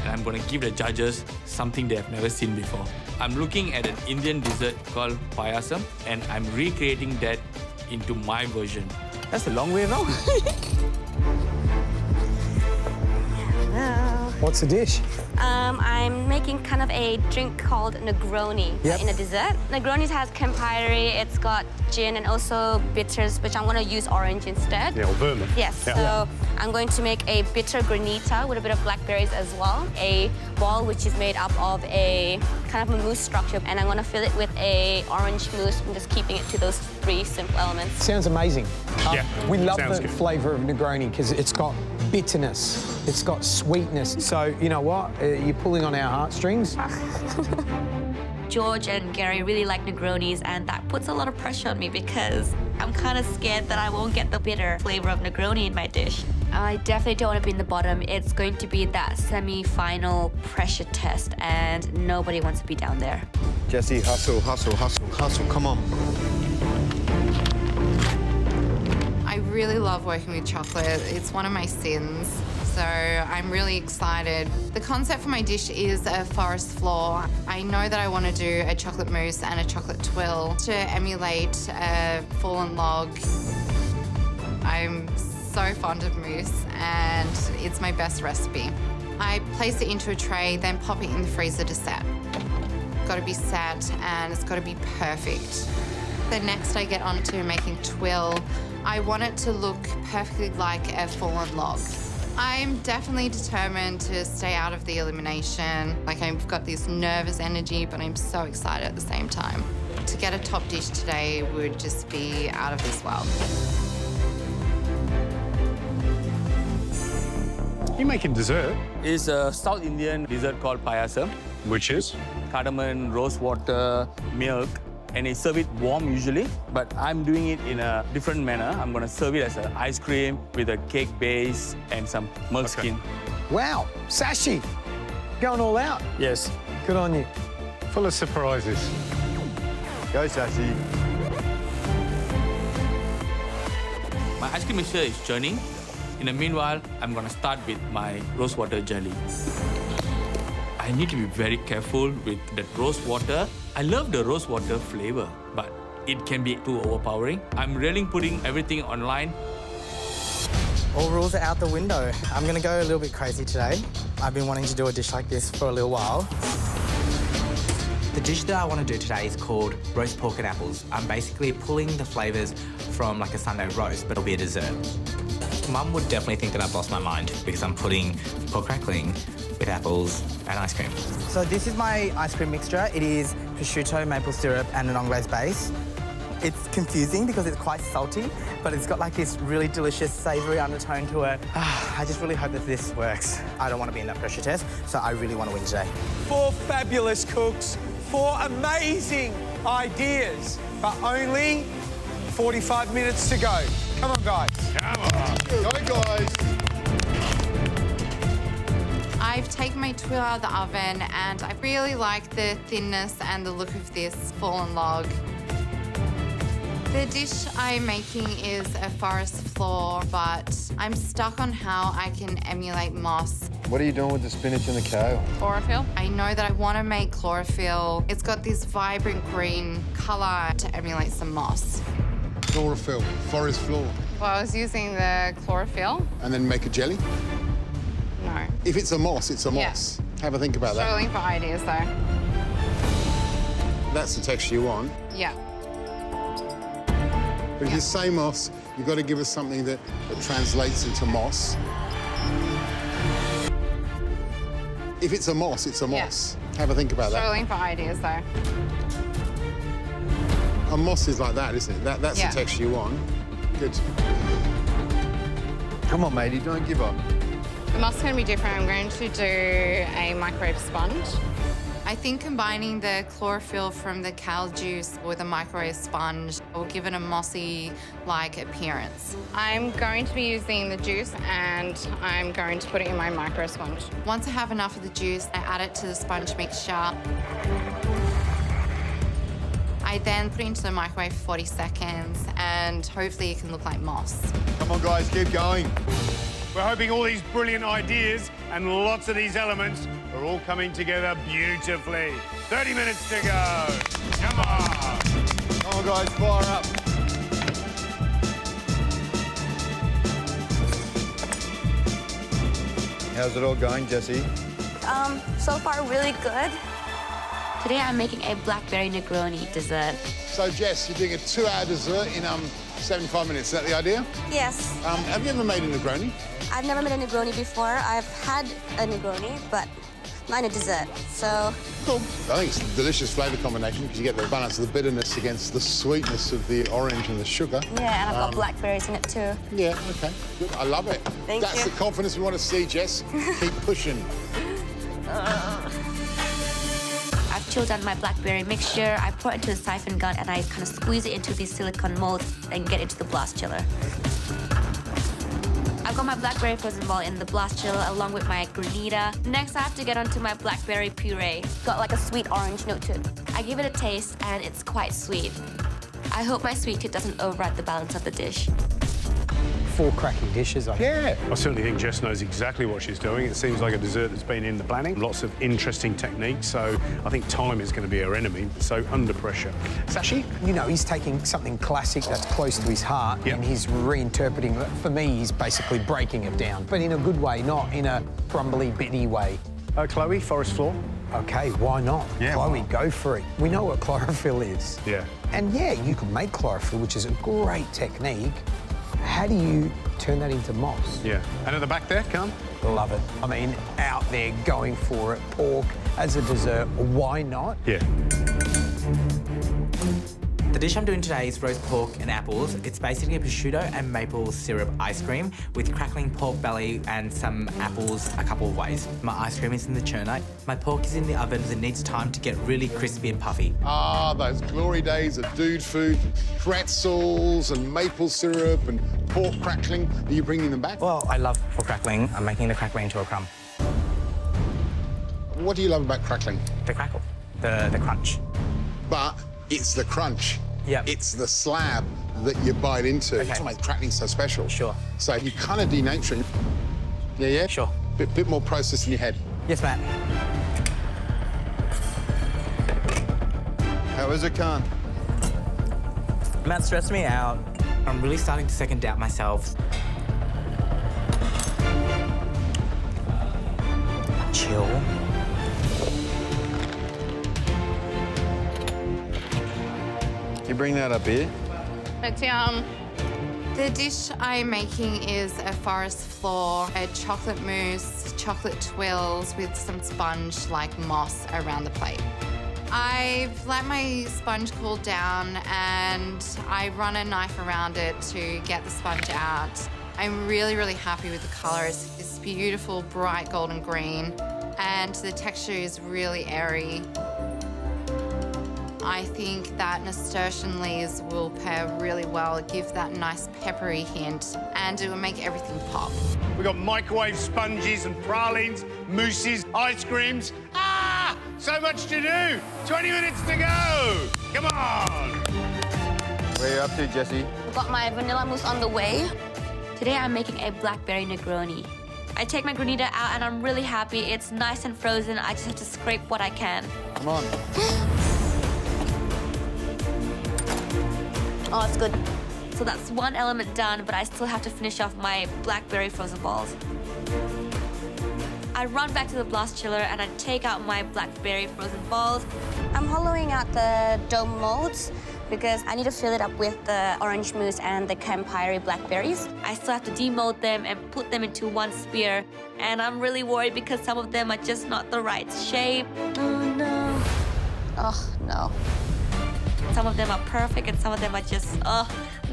And I'm going to give the judges something they have never seen before. I'm looking at an Indian dessert called payasam, and I'm recreating that into my version. That's a long way around. What's the dish? I'm making kind of a drink called Negroni in a dessert. Negroni has Campari, it's got gin and also bitters, which I'm going to use orange instead. Yeah, or vermouth. Yes, so I'm going to make a bitter granita with a bit of blackberries as well. A ball which is made up of a kind of a mousse structure, and I'm going to fill it with a orange mousse and just keeping it to those three simple elements. Sounds amazing. We love sounds the good. flavour of Negroni because it's got bitterness, it's got sweetness. So, you know what? You're pulling on our heartstrings. George and Gary really like Negronis, and that puts a lot of pressure on me because I'm kind of scared that I won't get the bitter flavour of Negroni in my dish. I definitely don't want to be in the bottom. It's going to be that semi-final pressure test, and nobody wants to be down there. Jesse, hustle. Come on. I really love working with chocolate. It's one of my sins. So I'm really excited. The concept for my dish is a forest floor. I know that I want to do a chocolate mousse and a chocolate twill to emulate a fallen log. I'm so fond of mousse and it's my best recipe. I place it into a tray, then pop it in the freezer to set. Got to be set and it's got to be perfect. Then next I get on to making twill. I want it to look perfectly like a fallen log. I'm definitely determined to stay out of the elimination. Like, I've got this nervous energy, but I'm so excited at the same time. To get a top dish today would just be out of this world. You making dessert? It's a South Indian dessert called payasam. Which is? Cardamom, rose water, milk, and they serve it warm usually, but I'm doing it in a different manner. I'm gonna serve it as an ice cream with a cake base and some milk skin. Wow, Sashi, going all out. Yes. Good on you. Full of surprises. Go, Sashi. My ice cream mixture is churning. In the meanwhile, I'm gonna start with my rose water jelly. I need to be very careful with that rose water. I love the rose water flavor, but it can be too overpowering. I'm really putting everything online. All rules are out the window. I'm going to go a little bit crazy today. I've been wanting to do a dish like this for a little while. The dish that I want to do today is called roast pork and apples. I'm basically pulling the flavours from like a Sunday roast, but it'll be a dessert. Mum would definitely think that I've lost my mind because I'm putting pork crackling with apples and ice cream. So this is my ice cream mixture. It is prosciutto, maple syrup and an anglaise base. It's confusing because it's quite salty, but it's got like this really delicious savoury undertone to it. I just really hope that this works. I don't want to be in that pressure test, so I really want to win today. 4 fabulous cooks, 4 amazing ideas, but only 45 minutes to go. Come on, guys. Come on. Go, guys. I've taken my tuile out of the oven and I really like the thinness and the look of this fallen log. The dish I'm making is a forest floor, but I'm stuck on how I can emulate moss. What are you doing with the spinach and the kale? Chlorophyll. I know that I want to make chlorophyll. It's got this vibrant green colour to emulate some moss. Chlorophyll, forest floor. Well, I was using the chlorophyll. And then make a jelly? No. If it's a moss, it's a moss. Have a think about that. Struggling for ideas, though. That's the texture you want. Yeah. But if you say moss, you've got to give us something that translates into moss. If it's a moss, it's a moss. Have a think about that. Struggling for ideas, though. A moss is like that, isn't it? That's the texture you want. Good. Come on, matey, don't give up. The moss is going to be different. I'm going to do a microwave sponge. I think combining the chlorophyll from the kale juice with a microwave sponge will give it a mossy-like appearance. I'm going to be using the juice and I'm going to put it in my micro sponge. Once I have enough of the juice, I add it to the sponge mixture. I then put it into the microwave for 40 seconds and hopefully it can look like moss. Come on, guys, keep going. We're hoping all these brilliant ideas and lots of these elements are all coming together beautifully. 30 minutes to go. Come on. Come on, guys, fire up. How's it all going, Jessie? So far really good. Today I'm making a blackberry Negroni dessert. So, Jess, you're doing a 2-hour dessert in 75 minutes. Is that the idea? Yes. Have you ever made a Negroni? I've never made a Negroni before. I've had a Negroni, but not a dessert, so... Cool. I think it's a delicious flavour combination because you get the balance of the bitterness against the sweetness of the orange and the sugar. Yeah, and I've got blackberries in it too. Yeah, OK. Good. I love it. Thank That's you. the confidence we want to see, Jess. Keep pushing. I've chilled down my blackberry mixture. I pour it into the siphon gun and I kind of squeeze it into these silicone molds and get into the blast chiller. I've got my blackberry frozen ball in the blast chiller along with my granita. Next, I have to get onto my blackberry puree. Got like a sweet orange note to it. I give it a taste and it's quite sweet. I hope my sweet tooth doesn't override the balance of the dish. 4 cracking dishes, I think. Yeah. I certainly think Jess knows exactly what she's doing. It seems like a dessert that's been in the planning. Lots of interesting techniques, so I think time is going to be her enemy, so under pressure. Sashi? You know, he's taking something classic that's close to his heart and he's reinterpreting it. For me, he's basically breaking it down, but in a good way, not in a crumbly, bitty way. Chloe, forest floor? OK, why not? Yeah, Chloe, go for it. We know what chlorophyll is. Yeah. And yeah, you can make chlorophyll, which is a great technique. How do you turn that into moss? Yeah. And at the back there, come. Love it. I mean, out there going for it. Pork as a dessert, why not? Yeah. The dish I'm doing today is roast pork and apples. It's basically a prosciutto and maple syrup ice cream with crackling pork belly and some apples a couple of ways. My ice cream is in the churner. My pork is in the oven as it needs time to get really crispy and puffy. Ah, those glory days of dude food, pretzels and maple syrup and pork crackling. Are you bringing them back? Well, I love pork crackling. I'm making the crackling into a crumb. What do you love about crackling? The crackle, the crunch. But it's the crunch. Yeah. It's the slab that you bite into. Okay. That's what makes crackling so special. Sure. So you kind of denature it. Yeah, yeah? Sure. Bit more process in your head. Yes, Matt. How is it, Khan? Matt stressed me out. I'm really starting to second doubt myself. Chill. Can you bring that up here? It's yum. The dish I'm making is a forest floor, a chocolate mousse, chocolate twirls with some sponge like moss around the plate. I've let my sponge cool down and I run a knife around it to get the sponge out. I'm really, really happy with the colour. It's beautiful, bright golden green, and the texture is really airy. I think that nasturtium leaves will pair really well, give that nice peppery hint, and it will make everything pop. We've got microwave sponges and pralines, mousses, ice creams. Ah! So much to do! 20 minutes to go! Come on! Where are you up to, Jessie? I've got my vanilla mousse on the way. Today I'm making a blackberry Negroni. I take my granita out and I'm really happy. It's nice and frozen. I just have to scrape what I can. Come on. Oh, it's good. So that's one element done, but I still have to finish off my blackberry frozen balls. I run back to the blast chiller and I take out my blackberry frozen balls. I'm hollowing out the dome molds because I need to fill it up with the orange mousse and the Campari blackberries. I still have to demold them and put them into one sphere. And I'm really worried because some of them are just not the right shape. Oh, no. Oh, no. Some of them are perfect and some of them are just,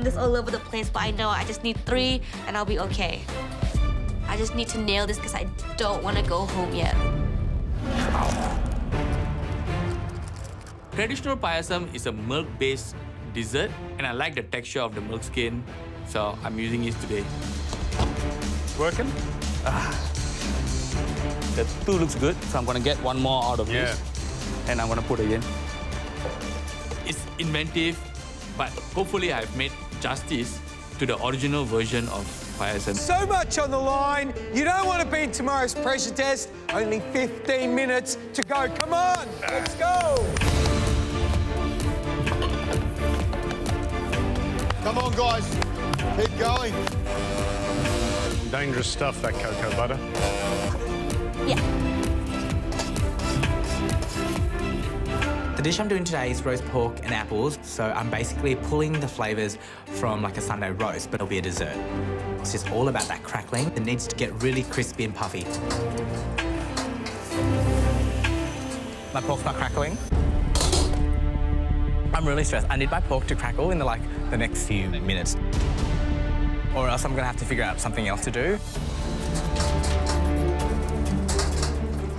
just all over the place. But I know I just need 3 and I'll be okay. I just need to nail this because I don't want to go home yet. Traditional payasam is a milk-based dessert, and I like the texture of the milk skin, so I'm using it today. Working? The 2 looks good, so I'm gonna get one more out of this, and I'm gonna put it in. It's inventive, but hopefully I've made justice to the original version of payasam. So much on the line. You don't want to beat tomorrow's pressure test. Only 15 minutes to go. Come on, let's go. Come on, guys. Keep going. Dangerous stuff, that cocoa butter. Yeah. The dish I'm doing today is roast pork and apples, so I'm basically pulling the flavours from like a Sunday roast, but it'll be a dessert. It's just all about that crackling. It needs to get really crispy and puffy. My pork's not crackling. I'm really stressed. I need my pork to crackle in the next few minutes, or else I'm gonna have to figure out something else to do.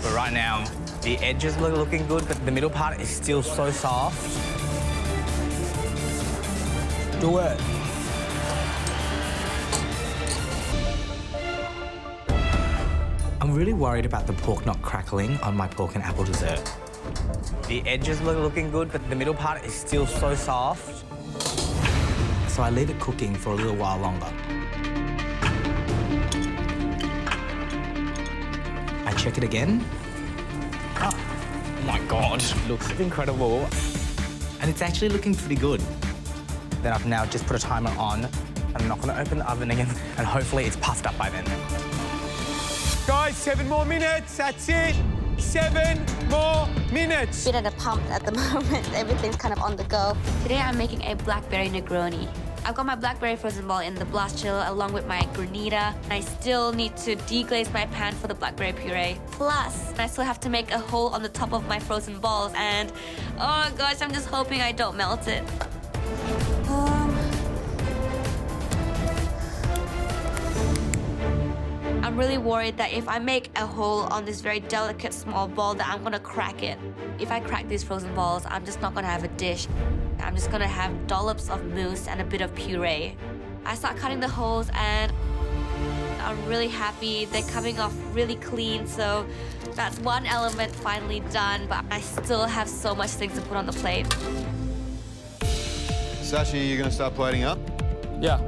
But right now, the edges are looking good, but the middle part is still so soft. Do it. I'm really worried about the pork not crackling on my pork and apple dessert. The edges are looking good, but the middle part is still so soft. So I leave it cooking for a little while longer. I check it again. Oh my God, it looks incredible. And it's actually looking pretty good. Then I've now just put a timer on. I'm not gonna open the oven again, and hopefully it's puffed up by then. Guys, 7 more minutes, that's it. 7 more minutes. Bit at a pump at the moment. Everything's kind of on the go. Today I'm making a blackberry Negroni. I've got my blackberry frozen ball in the blast chiller along with my granita. I still need to deglaze my pan for the blackberry puree. Plus, I still have to make a hole on the top of my frozen balls, and oh gosh, I'm just hoping I don't melt it. I'm really worried that if I make a hole on this very delicate small ball that I'm gonna crack it. If I crack these frozen balls, I'm just not gonna have a dish. I'm just gonna have dollops of mousse and a bit of puree. I start cutting the holes and I'm really happy. They're coming off really clean, so that's one element finally done, but I still have so much things to put on the plate. Sashi, you're going to start plating up? Yeah,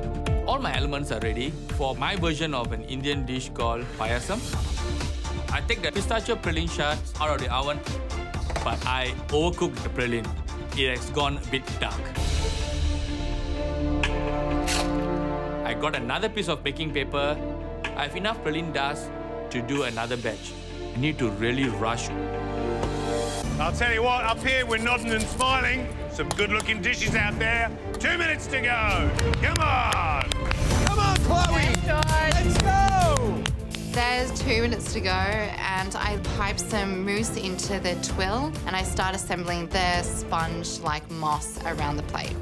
all my elements are ready for my version of an Indian dish called payasam. I take the pistachio praline shards out of the oven, but I overcooked the praline. It has gone a bit dark. I got another piece of baking paper. I have enough praline dust to do another batch. I need to really rush. I'll tell you what, up here we're nodding and smiling. Some good-looking dishes out there. 2 minutes to go. Come on. Come on, Chloe. Let's go. There's 2 minutes to go, and I pipe some mousse into the twill, and I start assembling the sponge like moss around the plate.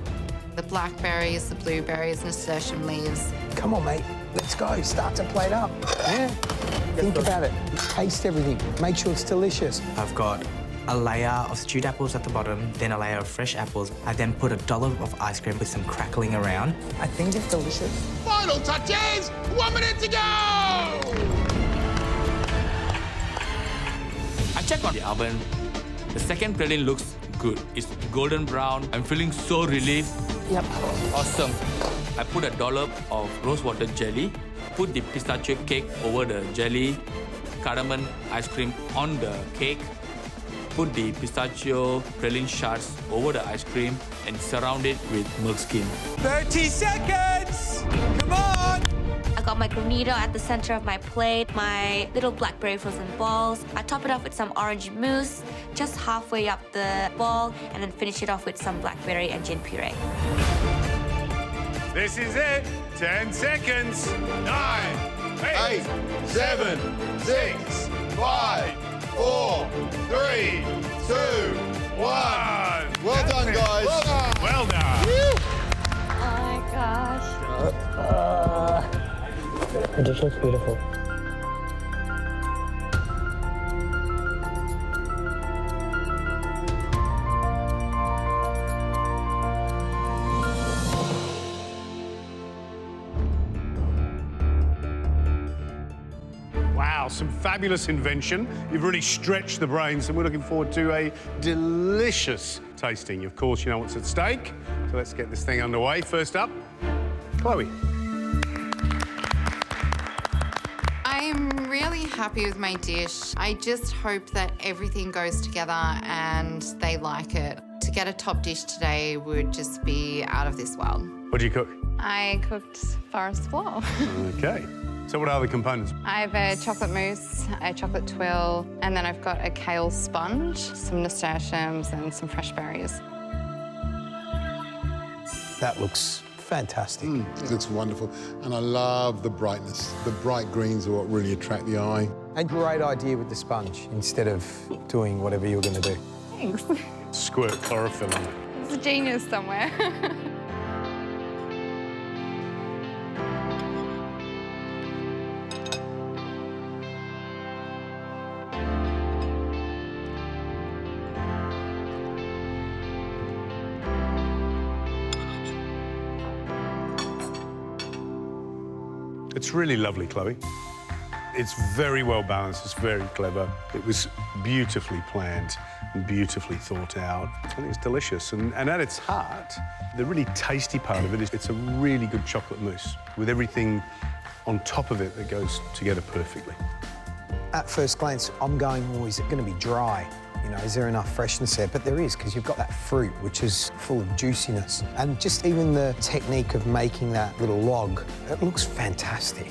The blackberries, the blueberries, nasturtium leaves. Come on, mate. Let's go. Start to plate up. Yeah. Think about it. Taste everything. Make sure it's delicious. I've got a layer of stewed apples at the bottom, then a layer of fresh apples. I then put a dollop of ice cream with some crackling around. I think it's delicious. Final touches! 1 minute to go! I check on the oven. The second praline looks good. It's golden brown. I'm feeling so relieved. Yep. Awesome. I put a dollop of rosewater jelly, put the pistachio cake over the jelly, cardamom ice cream on the cake, put the pistachio praline shards over the ice cream and surround it with milk skin. 30 seconds! Come on! I got my granito at the center of my plate, my little blackberry frozen balls. I top it off with some orange mousse, just halfway up the ball, and then finish it off with some blackberry and gin puree. This is it. 10 seconds. 9, 8, 7, 6, 5, 4, 3, 2, 1. Well done, guys. Well done. Well done. Oh my gosh. It just looks beautiful. Wow, some fabulous invention. You've really stretched the brains, and we're looking forward to a delicious tasting. Of course, you know what's at stake, so let's get this thing underway. First up, Chloe. I'm really happy with my dish. I just hope that everything goes together and they like it. To get a top dish today would just be out of this world. What do you cook? I cooked forest floor. Okay. So what are the components? I have a chocolate mousse, a chocolate twill, and then I've got a kale sponge, some nasturtiums and some fresh berries. That looks fantastic. It looks wonderful. And I love the brightness. The bright greens are what really attract the eye. And great idea with the sponge instead of doing whatever you were going to do. Thanks. Squirt chlorophyll on it. It's a genius somewhere. It's really lovely, Chloe. It's very well balanced, it's very clever. It was beautifully planned and beautifully thought out. I think it's delicious. And at its heart, the really tasty part of it is it's a really good chocolate mousse with everything on top of it that goes together perfectly. At first glance, I'm going, oh, is it going to be dry? You know, is there enough freshness there? But there is, because you've got that fruit, which is full of juiciness. And just even the technique of making that little log, it looks fantastic.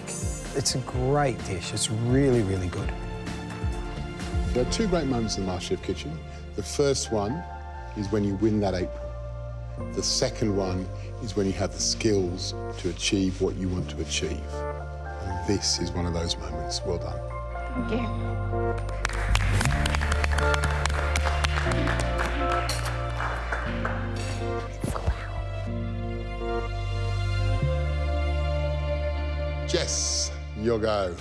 It's a great dish. It's really, really good. There are 2 great moments in the MasterChef kitchen. The first one is when you win that apron. The second one is when you have the skills to achieve what you want to achieve. And this is one of those moments. Well done. Thank you. Jess, your go.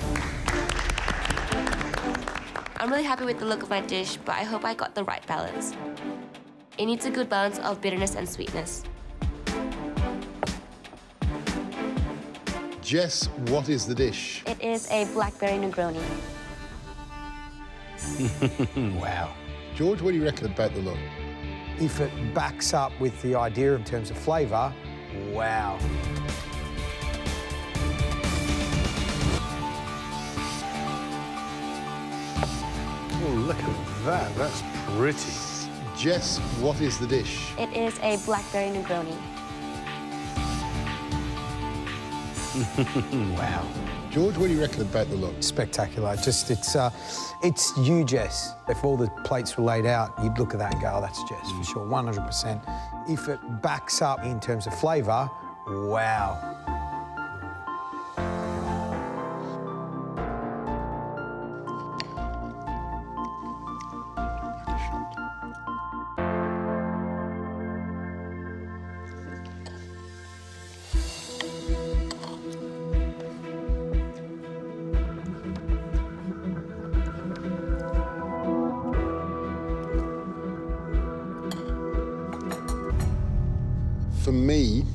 I'm really happy with the look of my dish, but I hope I got the right balance. It needs a good balance of bitterness and sweetness. Jess, what is the dish? It is a blackberry Negroni. Wow. George, what do you reckon about the look? If it backs up with the idea in terms of flavour, wow. Oh, look at that. That's pretty. Jess, what is the dish? It is a blackberry Negroni. Wow. George, what do you reckon about the look? Spectacular. Just, it's you, Jess. If all the plates were laid out, you'd look at that and go, oh, that's Jess, for sure, 100%. If it backs up in terms of flavour, wow. For me,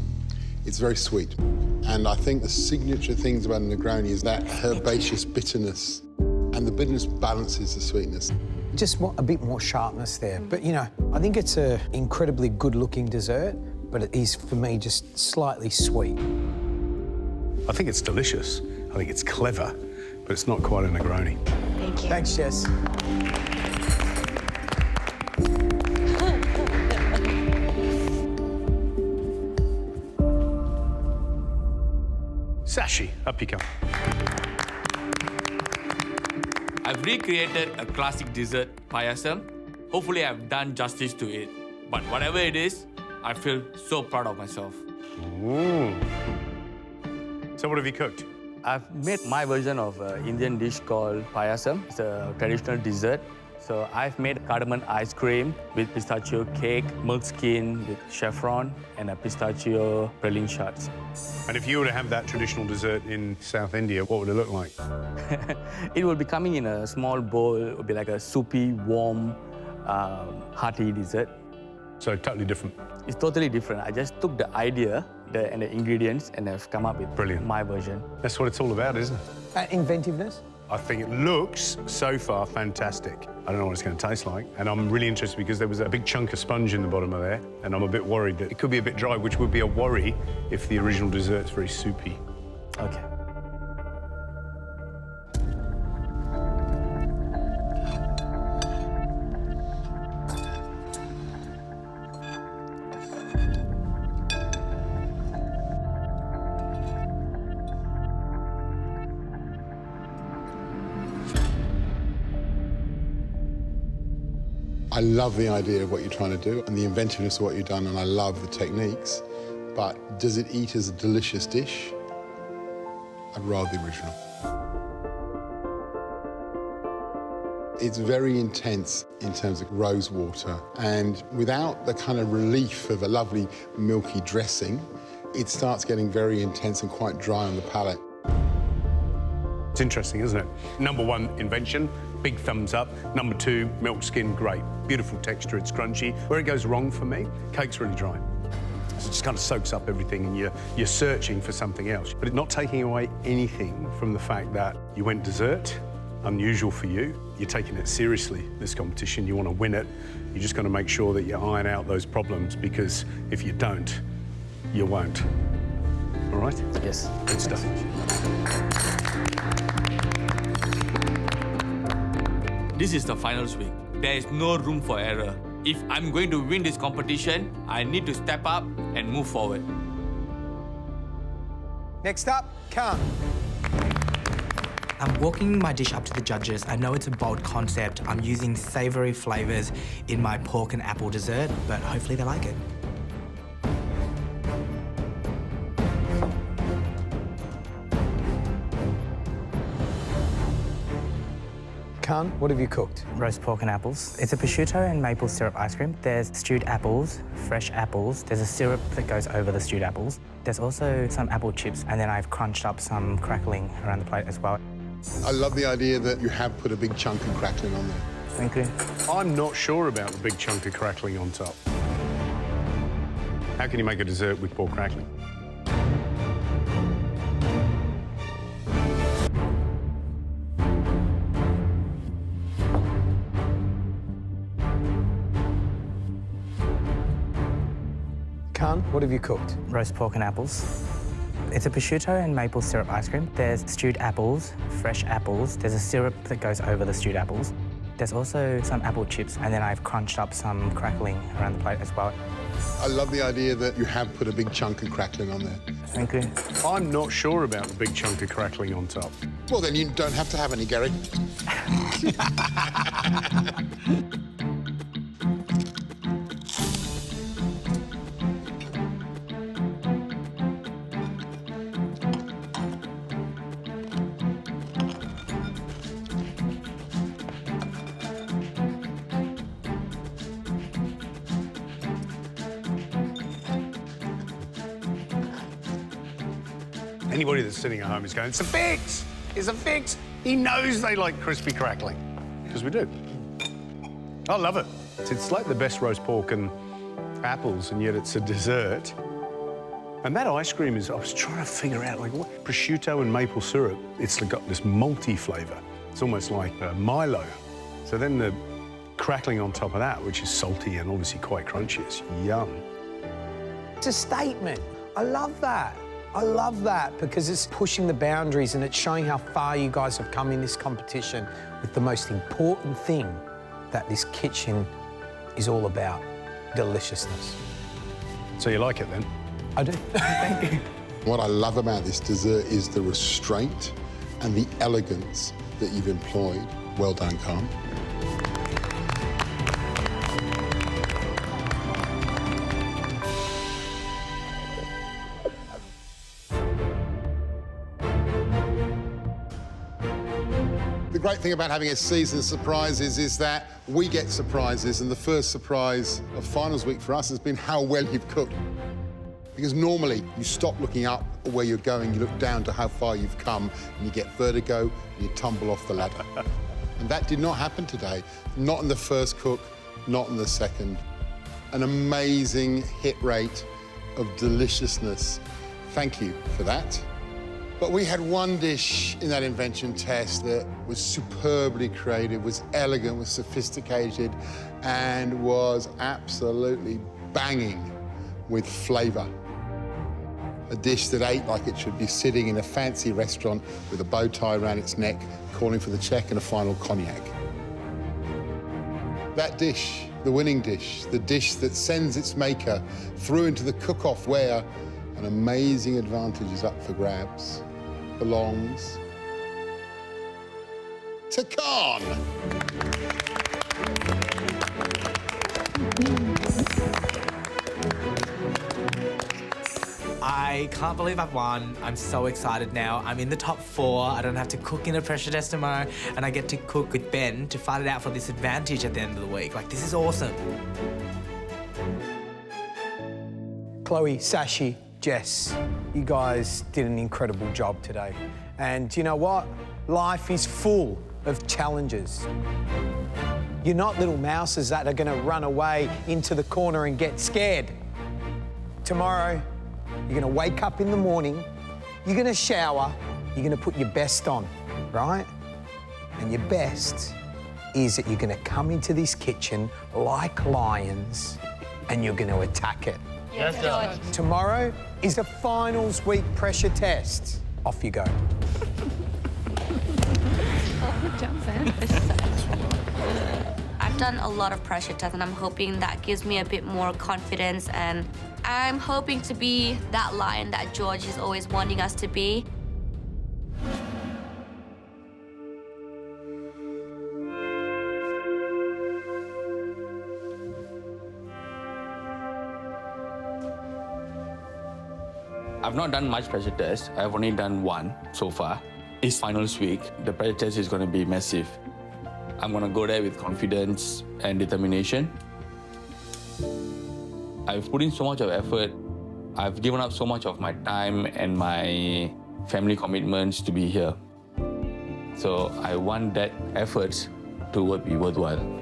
it's very sweet. And I think the signature things about a Negroni is that herbaceous bitterness, and the bitterness balances the sweetness. Just want a bit more sharpness there. But, you know, I think it's an incredibly good-looking dessert, but it is, for me, just slightly sweet. I think it's delicious. I think it's clever, but it's not quite a Negroni. Thank you. Thanks, Jess. Sashi, up you come. I've recreated a classic dessert, payasam. Hopefully I've done justice to it. But whatever it is, I feel so proud of myself. Ooh. So what have you cooked? I've made my version of an Indian dish called payasam. It's a traditional dessert. So I've made cardamom ice cream with pistachio cake, milk skin with saffron, and a pistachio praline shards. And if you were to have that traditional dessert in South India, what would it look like? It will be coming in a small bowl. It will be like a soupy, warm, hearty dessert. So totally different. It's totally different. I just took the idea and the ingredients and I've come up with my version. That's what it's all about, isn't it? Inventiveness? I think it looks, so far, fantastic. I don't know what it's going to taste like. And I'm really interested because there was a big chunk of sponge in the bottom of there, and I'm a bit worried that it could be a bit dry, which would be a worry if the original dessert's very soupy. Okay. I love the idea of what you're trying to do and the inventiveness of what you've done, and I love the techniques. But does it eat as a delicious dish? I'd rather the original. It's very intense in terms of rose water, and without the kind of relief of a lovely milky dressing, it starts getting very intense and quite dry on the palate. It's interesting, isn't it? Number one, invention, big thumbs up. Number two, milk skin, great. Beautiful texture, it's crunchy. Where it goes wrong for me, cake's really dry. So it just kind of soaks up everything and you're searching for something else. But it's not taking away anything from the fact that you went dessert, unusual for you. You're taking it seriously, this competition. You want to win it. You just got to make sure that you iron out those problems, because if you don't, you won't. All right? Yes. Good stuff. This is the finals week. There is no room for error. If I'm going to win this competition, I need to step up and move forward. Next up, Khan. I'm walking my dish up to the judges. I know it's a bold concept. I'm using savoury flavours in my pork and apple dessert, but hopefully they like it. Khan, what have you cooked? Roast pork and apples. It's a prosciutto and maple syrup ice cream. There's stewed apples, fresh apples. There's a syrup that goes over the stewed apples. There's also some apple chips, and then I've crunched up some crackling around the plate as well. I love the idea that you have put a big chunk of crackling on there. Thank you. I'm not sure about the big chunk of crackling on top. How can you make a dessert with pork crackling? Khan, what have you cooked? Roast pork and apples. It's a prosciutto and maple syrup ice cream. There's stewed apples, fresh apples. There's a syrup that goes over the stewed apples. There's also some apple chips, and then I've crunched up some crackling around the plate as well. I love the idea that you have put a big chunk of crackling on there. Thank you. I'm not sure about the big chunk of crackling on top. Well, then you don't have to have any, Gary. Anybody that's sitting at home is going, it's a fix! It's a fix! He knows they like crispy crackling. Because we do. I love it. It's like the best roast pork and apples, and yet it's a dessert. And that ice cream is, I was trying to figure out, like, what? Prosciutto and maple syrup, it's got this malty flavour. It's almost like Milo. So then the crackling on top of that, which is salty and obviously quite crunchy, it's yum. It's a statement. I love that. I love that because it's pushing the boundaries and it's showing how far you guys have come in this competition with the most important thing that this kitchen is all about, deliciousness. So you like it then? I do. Thank you. What I love about this dessert is the restraint and the elegance that you've employed. Well done, Khan. The great thing about having a season of surprises is that we get surprises, and the first surprise of finals week for us has been how well you've cooked. Because normally you stop looking up at where you're going, you look down to how far you've come, and you get vertigo and you tumble off the ladder. And that did not happen today. Not in the first cook, not in the second. An amazing hit rate of deliciousness. Thank you for that. But we had one dish in that invention test that was superbly creative, was elegant, was sophisticated, and was absolutely banging with flavour. A dish that ate like it should be sitting in a fancy restaurant with a bow tie around its neck, calling for the check and a final cognac. That dish, the winning dish, the dish that sends its maker through into the cook-off where an amazing advantage is up for grabs, belongs to Khan. I can't believe I've won. I'm so excited now. I'm in the top 4. I don't have to cook in a pressure test tomorrow, and I get to cook with Ben to fight it out for this advantage at the end of the week. Like, this is awesome. Chloe, Sashi, Jess, you guys did an incredible job today. And you know what? Life is full of challenges. You're not little mouses that are going to run away into the corner and get scared. Tomorrow, you're going to wake up in the morning, you're going to shower, you're going to put your best on, right? And your best is that you're going to come into this kitchen like lions and you're going to attack it. Yes, George. Tomorrow is a finals week pressure test. Off you go. I've done a lot of pressure tests and I'm hoping that gives me a bit more confidence, and I'm hoping to be that lion that George is always wanting us to be. I've not done much pressure tests. I've only done one so far. It's finals week. The pressure test is going to be massive. I'm going to go there with confidence and determination. I've put in so much of effort. I've given up so much of my time and my family commitments to be here. So I want that effort to be worthwhile.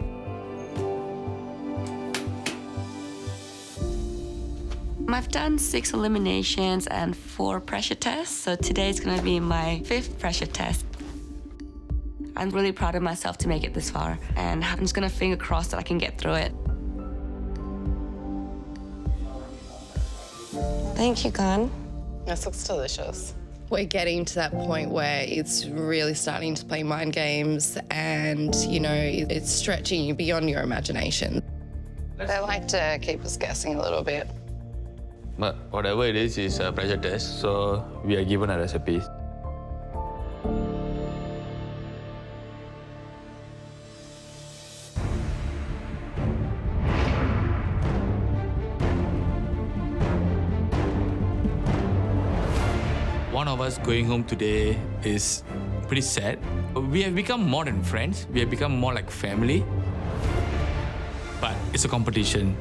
I've done 6 eliminations and 4 pressure tests, so today's gonna be my 5th pressure test. I'm really proud of myself to make it this far, and I'm just gonna finger cross that I can get through it. Thank you, Khan. This looks delicious. We're getting to that point where it's really starting to play mind games and, you know, it's stretching you beyond your imagination. They like to keep us guessing a little bit. But whatever it is a pressure test, so we are given a recipe. One of us going home today is pretty sad. We have become more than friends. We have become more like family. But it's a competition.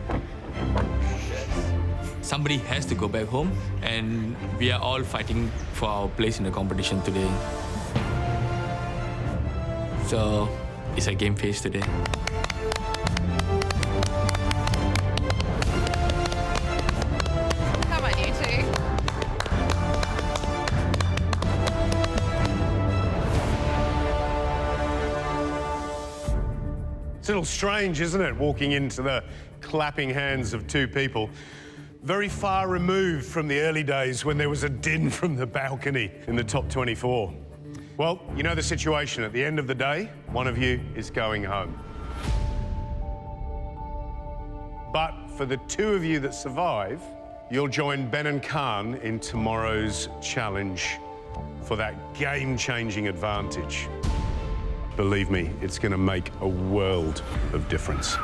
Somebody has to go back home, and we are all fighting for our place in the competition today. So it's a game face today. How about you two? It's a little strange, isn't it, walking into the clapping hands of two people very far removed from the early days when there was a din from the balcony in the top 24. Well, you know the situation. At the end of the day, one of you is going home. But for the two of you that survive, you'll join Ben and Khan in tomorrow's challenge for that game-changing advantage. Believe me, it's going to make a world of difference.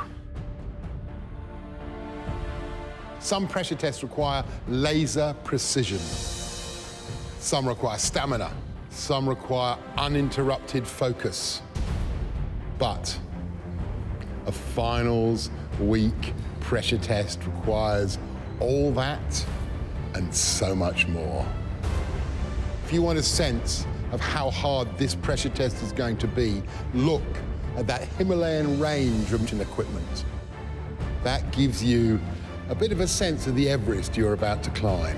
Some pressure tests require laser precision. Some require stamina. Some require uninterrupted focus. But a finals week pressure test requires all that and so much more. If you want a sense of how hard this pressure test is going to be, look at that Himalayan range of equipment. That gives you a bit of a sense of the Everest you're about to climb.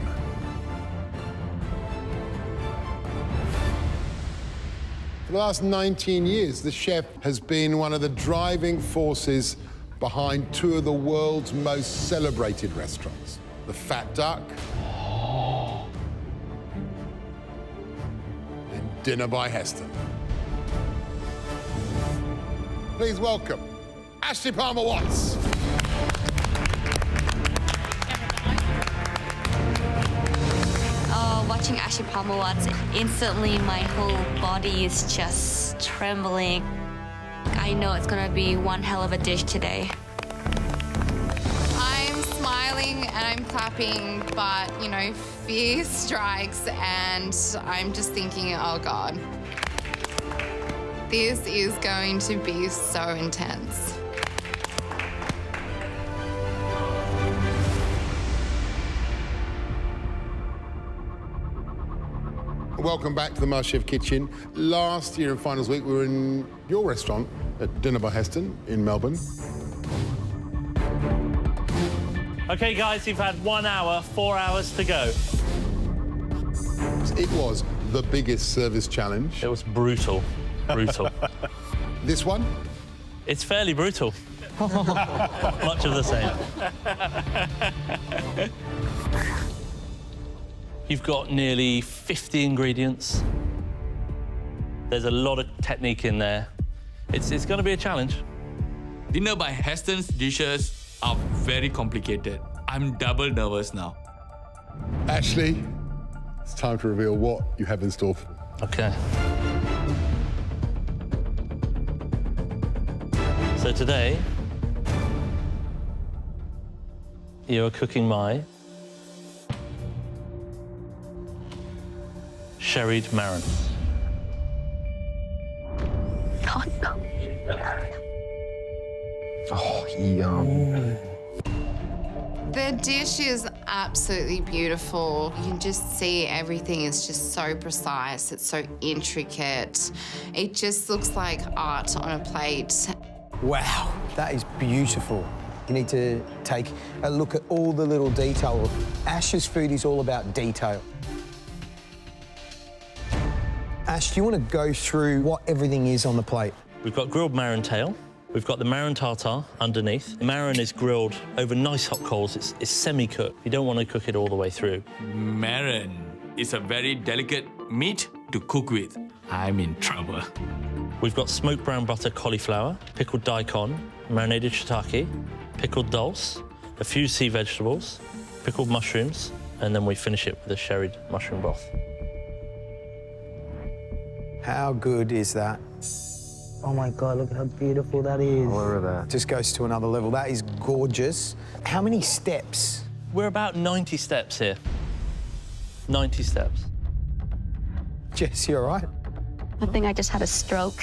For the last 19 years, the chef has been one of the driving forces behind two of the world's most celebrated restaurants, the Fat Duck and Dinner by Heston. Please welcome Ashley Palmer-Watts. Oh, watching Ashley Palmer-Watts, instantly my whole body is just trembling. I know it's gonna be one hell of a dish today. I'm smiling and I'm clapping, but, you know, fear strikes and I'm just thinking, oh God, this is going to be so intense. Welcome back to the MasterChef kitchen. Last year in finals week, we were in your restaurant at Dinner by Heston in Melbourne. OK, guys, you've had 1 hour, 4 hours to go. It was the biggest service challenge. It was brutal, brutal. This one? It's fairly brutal. Much of the same. You've got nearly 50 ingredients. There's a lot of technique in there. It's going to be a challenge. Dinner by Heston's dishes are very complicated. I'm double nervous now. Ashley, it's time to reveal what you have in store for them. OK. So today, you're cooking my sherried marron. Oh, no. Oh, yum. The dish is absolutely beautiful. You can just see everything is just so precise. It's so intricate. It just looks like art on a plate. Wow, that is beautiful. You need to take a look at all the little detail. Ash's food is all about detail. Ash, do you want to go through what everything is on the plate? We've got grilled marron tail. We've got the marron tartare underneath. The marron is grilled over nice hot coals. It's semi-cooked. You don't want to cook it all the way through. Marron is a very delicate meat to cook with. I'm in trouble. We've got smoked brown butter cauliflower, pickled daikon, marinated shiitake, pickled dulse, a few sea vegetables, pickled mushrooms, and then we finish it with a sherried mushroom broth. How good is that? Oh my God, look at how beautiful that is. Look at that. Just goes to another level. That is gorgeous. How many steps? We're about 90 steps here. 90 steps. Jess, you all right? I think I just had a stroke.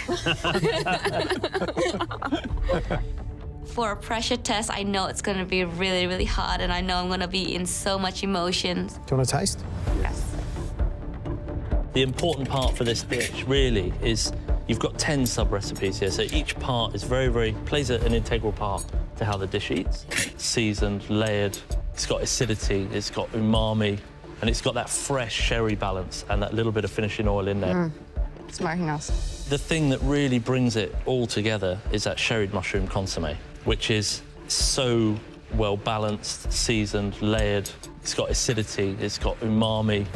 For a pressure test, I know it's gonna be really, really hard, and I know I'm gonna be in so much emotions. Do you want to taste? Yes. The important part for this dish, really, is you've got 10 sub-recipes here, so each part is plays an integral part to how the dish eats. Seasoned, layered, it's got acidity, it's got umami, and it's got that fresh sherry balance and that little bit of finishing oil in there. smoking us. The thing that really brings it all together is that sherried mushroom consomme, which is so well balanced, seasoned, layered. It's got acidity, it's got umami.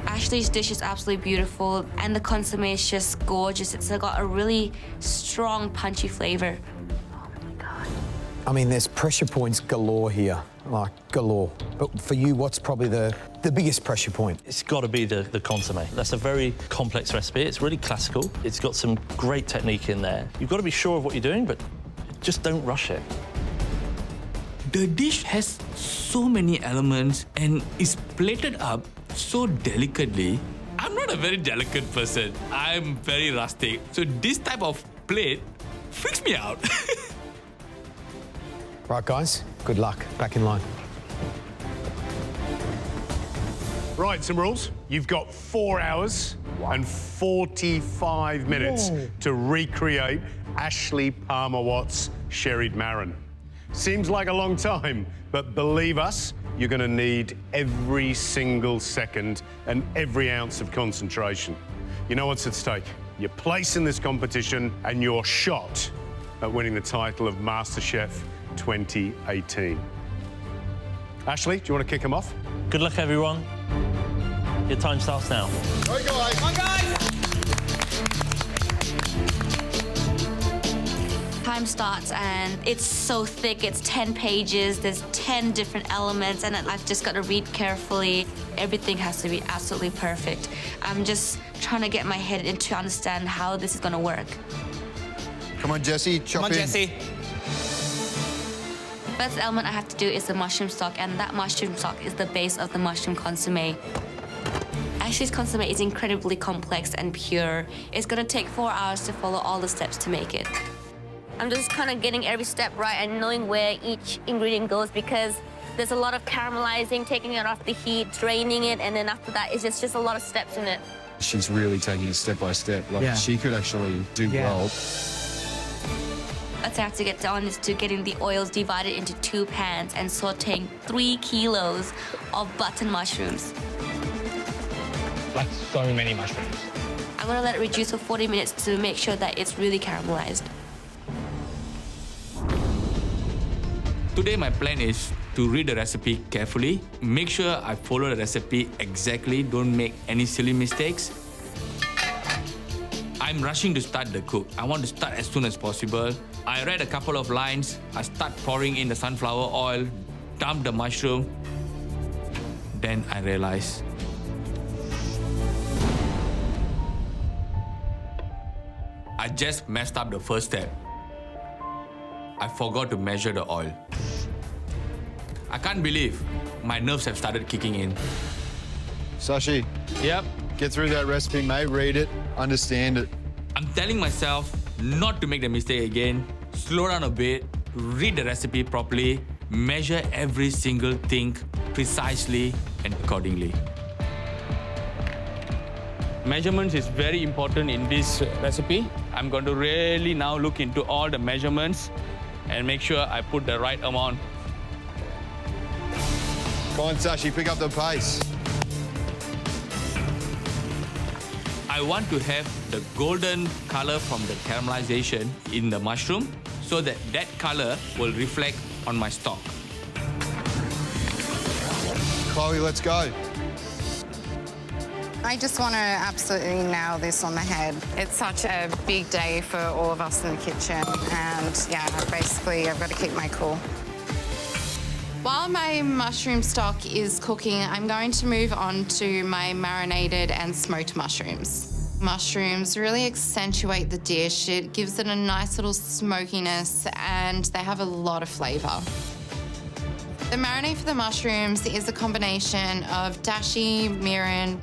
Ashley's dish is absolutely beautiful, and the consomme is just gorgeous. It's got a really strong, punchy flavour. I mean, there's pressure points galore here, like galore. But for you, what's probably the biggest pressure point? It's got to be the consomme. That's a very complex recipe. It's really classical. It's got some great technique in there. You've got to be sure of what you're doing, but just don't rush it. The dish has so many elements and is plated up so delicately. I'm not a very delicate person. I'm very rustic. So this type of plate freaks me out. Right, guys, good luck. Back in line. Right, some rules. You've got 4 hours and 45 minutes to recreate Ashley Palmer-Watt's sherried marron. Seems like a long time, but believe us, you're going to need every single second and every ounce of concentration. You know what's at stake? Your place in this competition and your shot at winning the title of MasterChef 2018. Ashley, do you want to kick him off? Good luck, everyone. Your time starts now. Go, guys. Come on, guys! Time starts, and it's so thick. It's 10 pages. There's 10 different elements, and I've just got to read carefully. Everything has to be absolutely perfect. I'm just trying to get my head into understand how this is going to work. Come on, Jesse, chop in. Come on, Jesse. First element I have to do is the mushroom stock, and that mushroom stock is the base of the mushroom consomme. Ashley's consomme is incredibly complex and pure. It's gonna take 4 hours to follow all the steps to make it. I'm just kind of getting every step right and knowing where each ingredient goes, because there's a lot of caramelizing, taking it off the heat, draining it, and then after that, it's just a lot of steps in it. She's really taking it step by step. Like, she could actually do well. What I have to get down is to getting the oils divided into 2 pans and sauteing 3 kilos of button mushrooms. Like so many mushrooms. I'm gonna let it reduce for 40 minutes to make sure that it's really caramelized. Today my plan is to read the recipe carefully, make sure I follow the recipe exactly, don't make any silly mistakes. I'm rushing to start the cook. I want to start as soon as possible. I read a couple of lines, I start pouring in the sunflower oil, dump the mushroom. Then I realize I just messed up the first step. I forgot to measure the oil. I can't believe my nerves have started kicking in. Sashi. Yep. Get through that recipe, mate. Read it, understand it. I'm telling myself not to make the mistake again, slow down a bit, read the recipe properly, measure every single thing precisely and accordingly. Measurements is very important in this recipe. I'm going to really now look into all the measurements and make sure I put the right amount. Come on, Sashi, pick up the pace. I want to have the golden color from the caramelization in the mushroom so that that color will reflect on my stock. Chloe, let's go. I just want to absolutely nail this on the head. It's such a big day for all of us in the kitchen, and yeah, basically I've got to keep my cool. While my mushroom stock is cooking, I'm going to move on to my marinated and smoked mushrooms. Mushrooms really accentuate the dish. It gives it a nice little smokiness, and they have a lot of flavour. The marinade for the mushrooms is a combination of dashi, mirin,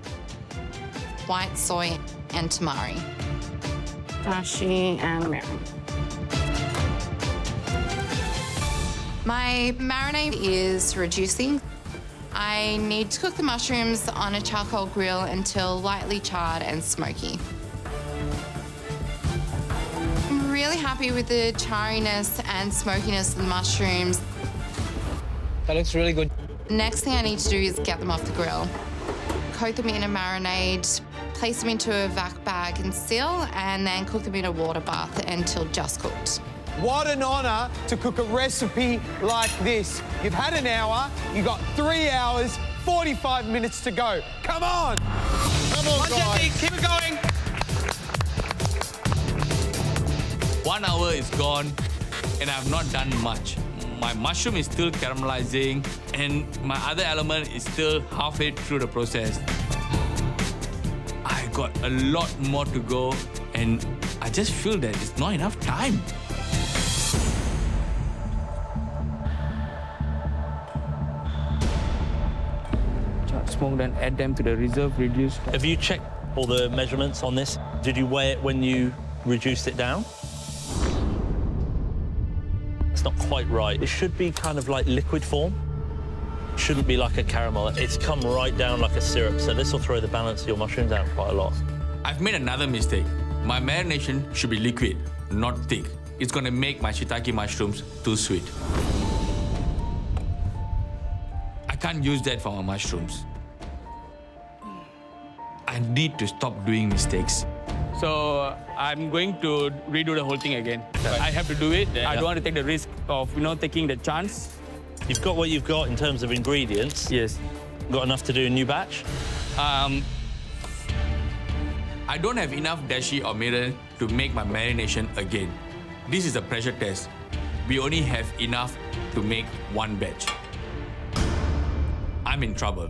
white soy and tamari. Dashi and mirin. My marinade is reducing. I need to cook the mushrooms on a charcoal grill until lightly charred and smoky. I'm really happy with the charriness and smokiness of the mushrooms. That looks really good. The next thing I need to do is get them off the grill. Coat them in a marinade, place them into a vac bag and seal, and then cook them in a water bath until just cooked. What an honour to cook a recipe like this. You've had an hour, you've got 3 hours, 45 minutes to go. Come on! Come on, guys. Keep it going. 1 hour is gone and I've not done much. My mushroom is still caramelizing and my other element is still halfway through the process. I got a lot more to go and I just feel that it's not enough time. Smoke, then add them to the reserve, reduce. Have you checked all the measurements on this? Did you weigh it when you reduced it down? It's not quite right. It should be kind of like liquid form. It shouldn't be like a caramel. It's come right down like a syrup, so this will throw the balance of your mushrooms out quite a lot. I've made another mistake. My marination should be liquid, not thick. It's gonna make my shiitake mushrooms too sweet. I can't use that for my mushrooms. I need to stop doing mistakes. So I'm going to redo the whole thing again. I have to do it. I don't want to take the risk of, taking the chance. You've got what you've got in terms of ingredients. Yes. Got enough to do a new batch? I don't have enough dashi or mirin to make my marination again. This is a pressure test. We only have enough to make one batch. I'm in trouble.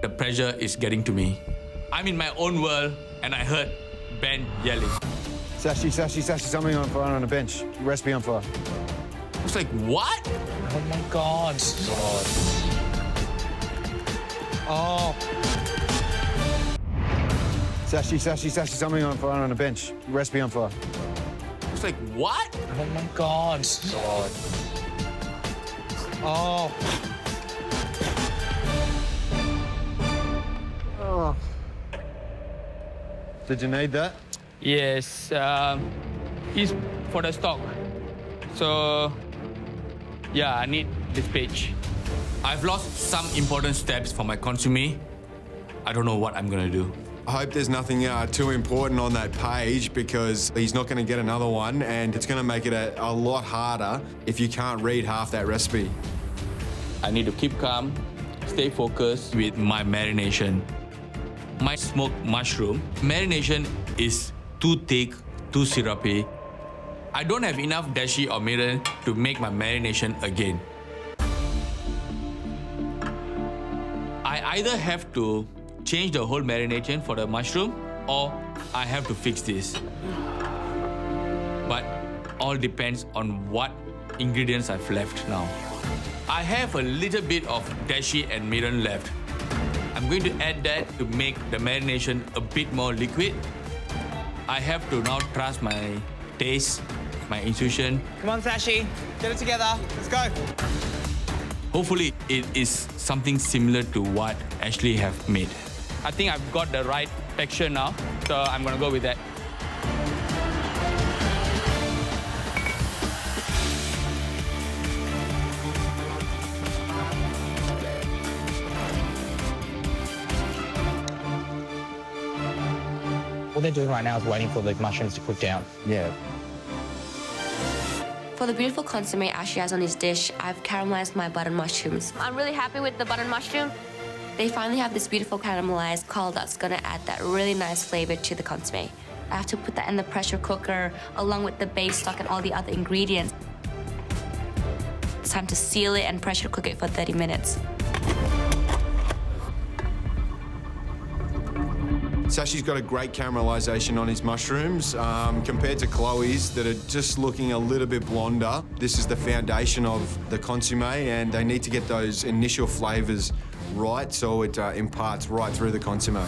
The pressure is getting to me. I'm in my own world and I heard Ben yelling. Sashi, something on fire on a bench. Recipe on fire. I was like, what? Oh my God. Oh. Sashi, something on fire on a bench. Recipe on fire. I was like, what? Oh my God. Oh. Oh. Did you need that? Yes. It's for the stock. So, yeah, I need this page. I've lost some important steps for my consommé. I don't know what I'm gonna do. I hope there's nothing too important on that page because he's not going to get another one and it's going to make it a lot harder if you can't read half that recipe. I need to keep calm, stay focused with my marination. My smoked mushroom marination is too thick, too syrupy. I don't have enough dashi or mirin to make my marination again. I either have to change the whole marination for the mushroom or I have to fix this. But all depends on what ingredients I've left now. I have a little bit of dashi and mirin left. I'm going to add that to make the marination a bit more liquid. I have to now trust my taste, my intuition. Come on, Sashi. Get it together. Let's go. Hopefully it is something similar to what Ashley have made. I think I've got the right texture now, so I'm gonna go with that. What they're doing right now is waiting for the mushrooms to cook down. Yeah. For the beautiful consommé Ashley has on his dish, I've caramelized my button mushrooms. I'm really happy with the button mushroom. They finally have this beautiful caramelized color that's gonna add that really nice flavor to the consommé. I have to put that in the pressure cooker along with the base stock and all the other ingredients. It's time to seal it and pressure cook it for 30 minutes. Sashi's got a great caramelization on his mushrooms compared to Chloe's that are just looking a little bit blonder. This is the foundation of the consommé and they need to get those initial flavors right so it imparts right through the consommé.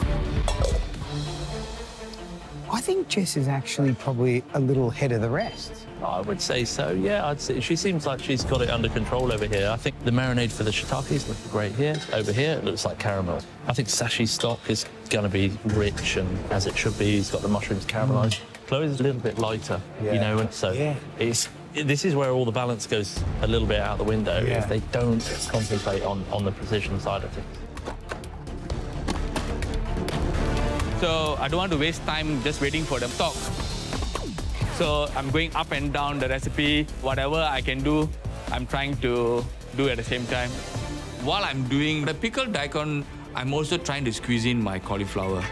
I think Jess is actually probably a little ahead of the rest. I would say so, yeah. I'd say she seems like she's got it under control over here. I think the marinade for the shiitake is looking great here. Over here, it looks like caramel. I think Sashi's stock is going to be rich and as it should be. He's got the mushrooms caramelized. Chloe's a little bit lighter, you know, and so this is where all the balance goes a little bit out the window if they don't concentrate on the precision side of things. So I don't want to waste time just waiting for the stock. So I'm going up and down the recipe. Whatever I can do, I'm trying to do at the same time. While I'm doing the pickled daikon, I'm also trying to squeeze in my cauliflower.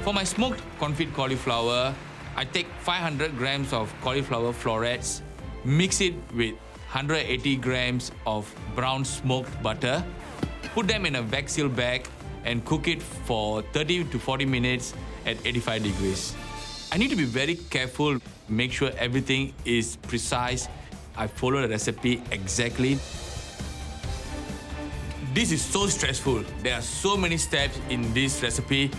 For my smoked confit cauliflower, I take 500 grams of cauliflower florets, mix it with 180 grams of brown smoked butter, put them in a vac seal bag and cook it for 30 to 40 minutes at 85 degrees. I need to be very careful, make sure everything is precise. I follow the recipe exactly. This is so stressful. There are so many steps in this recipe.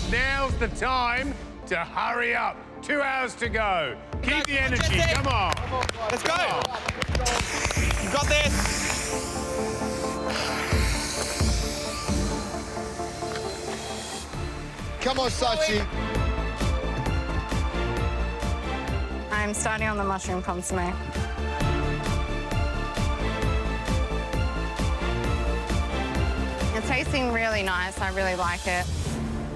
Now's the time to hurry up. 2 hours to go. Keep the energy, come on. Let's go. You got this. Come on, Sachi. I'm starting on the mushroom consomme. It's tasting really nice. I really like it.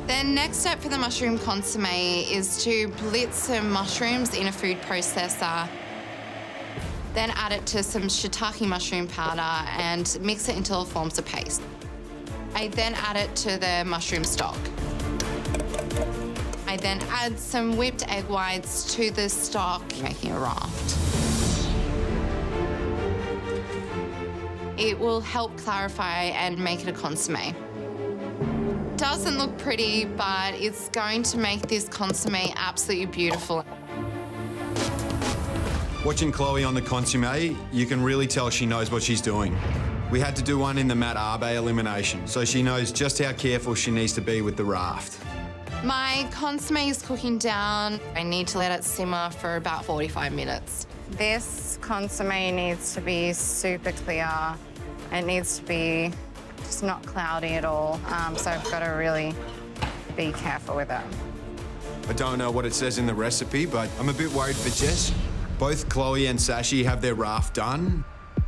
The next step for the mushroom consomme is to blitz some mushrooms in a food processor, then add it to some shiitake mushroom powder and mix it until it forms a paste. I then add it to the mushroom stock. I then add some whipped egg whites to the stock, making a raft. It will help clarify and make it a consomme. Doesn't look pretty, but it's going to make this consomme absolutely beautiful. Watching Chloe on the consomme, you can really tell she knows what she's doing. We had to do one in the Matt Arbe elimination, so she knows just how careful she needs to be with the raft. My consomme is cooking down. I need to let it simmer for about 45 minutes. This consomme needs to be super clear. It needs to be just not cloudy at all. So I've got to really be careful with it. I don't know what it says in the recipe, but I'm a bit worried for Jess. Both Chloe and Sashi have their raft done,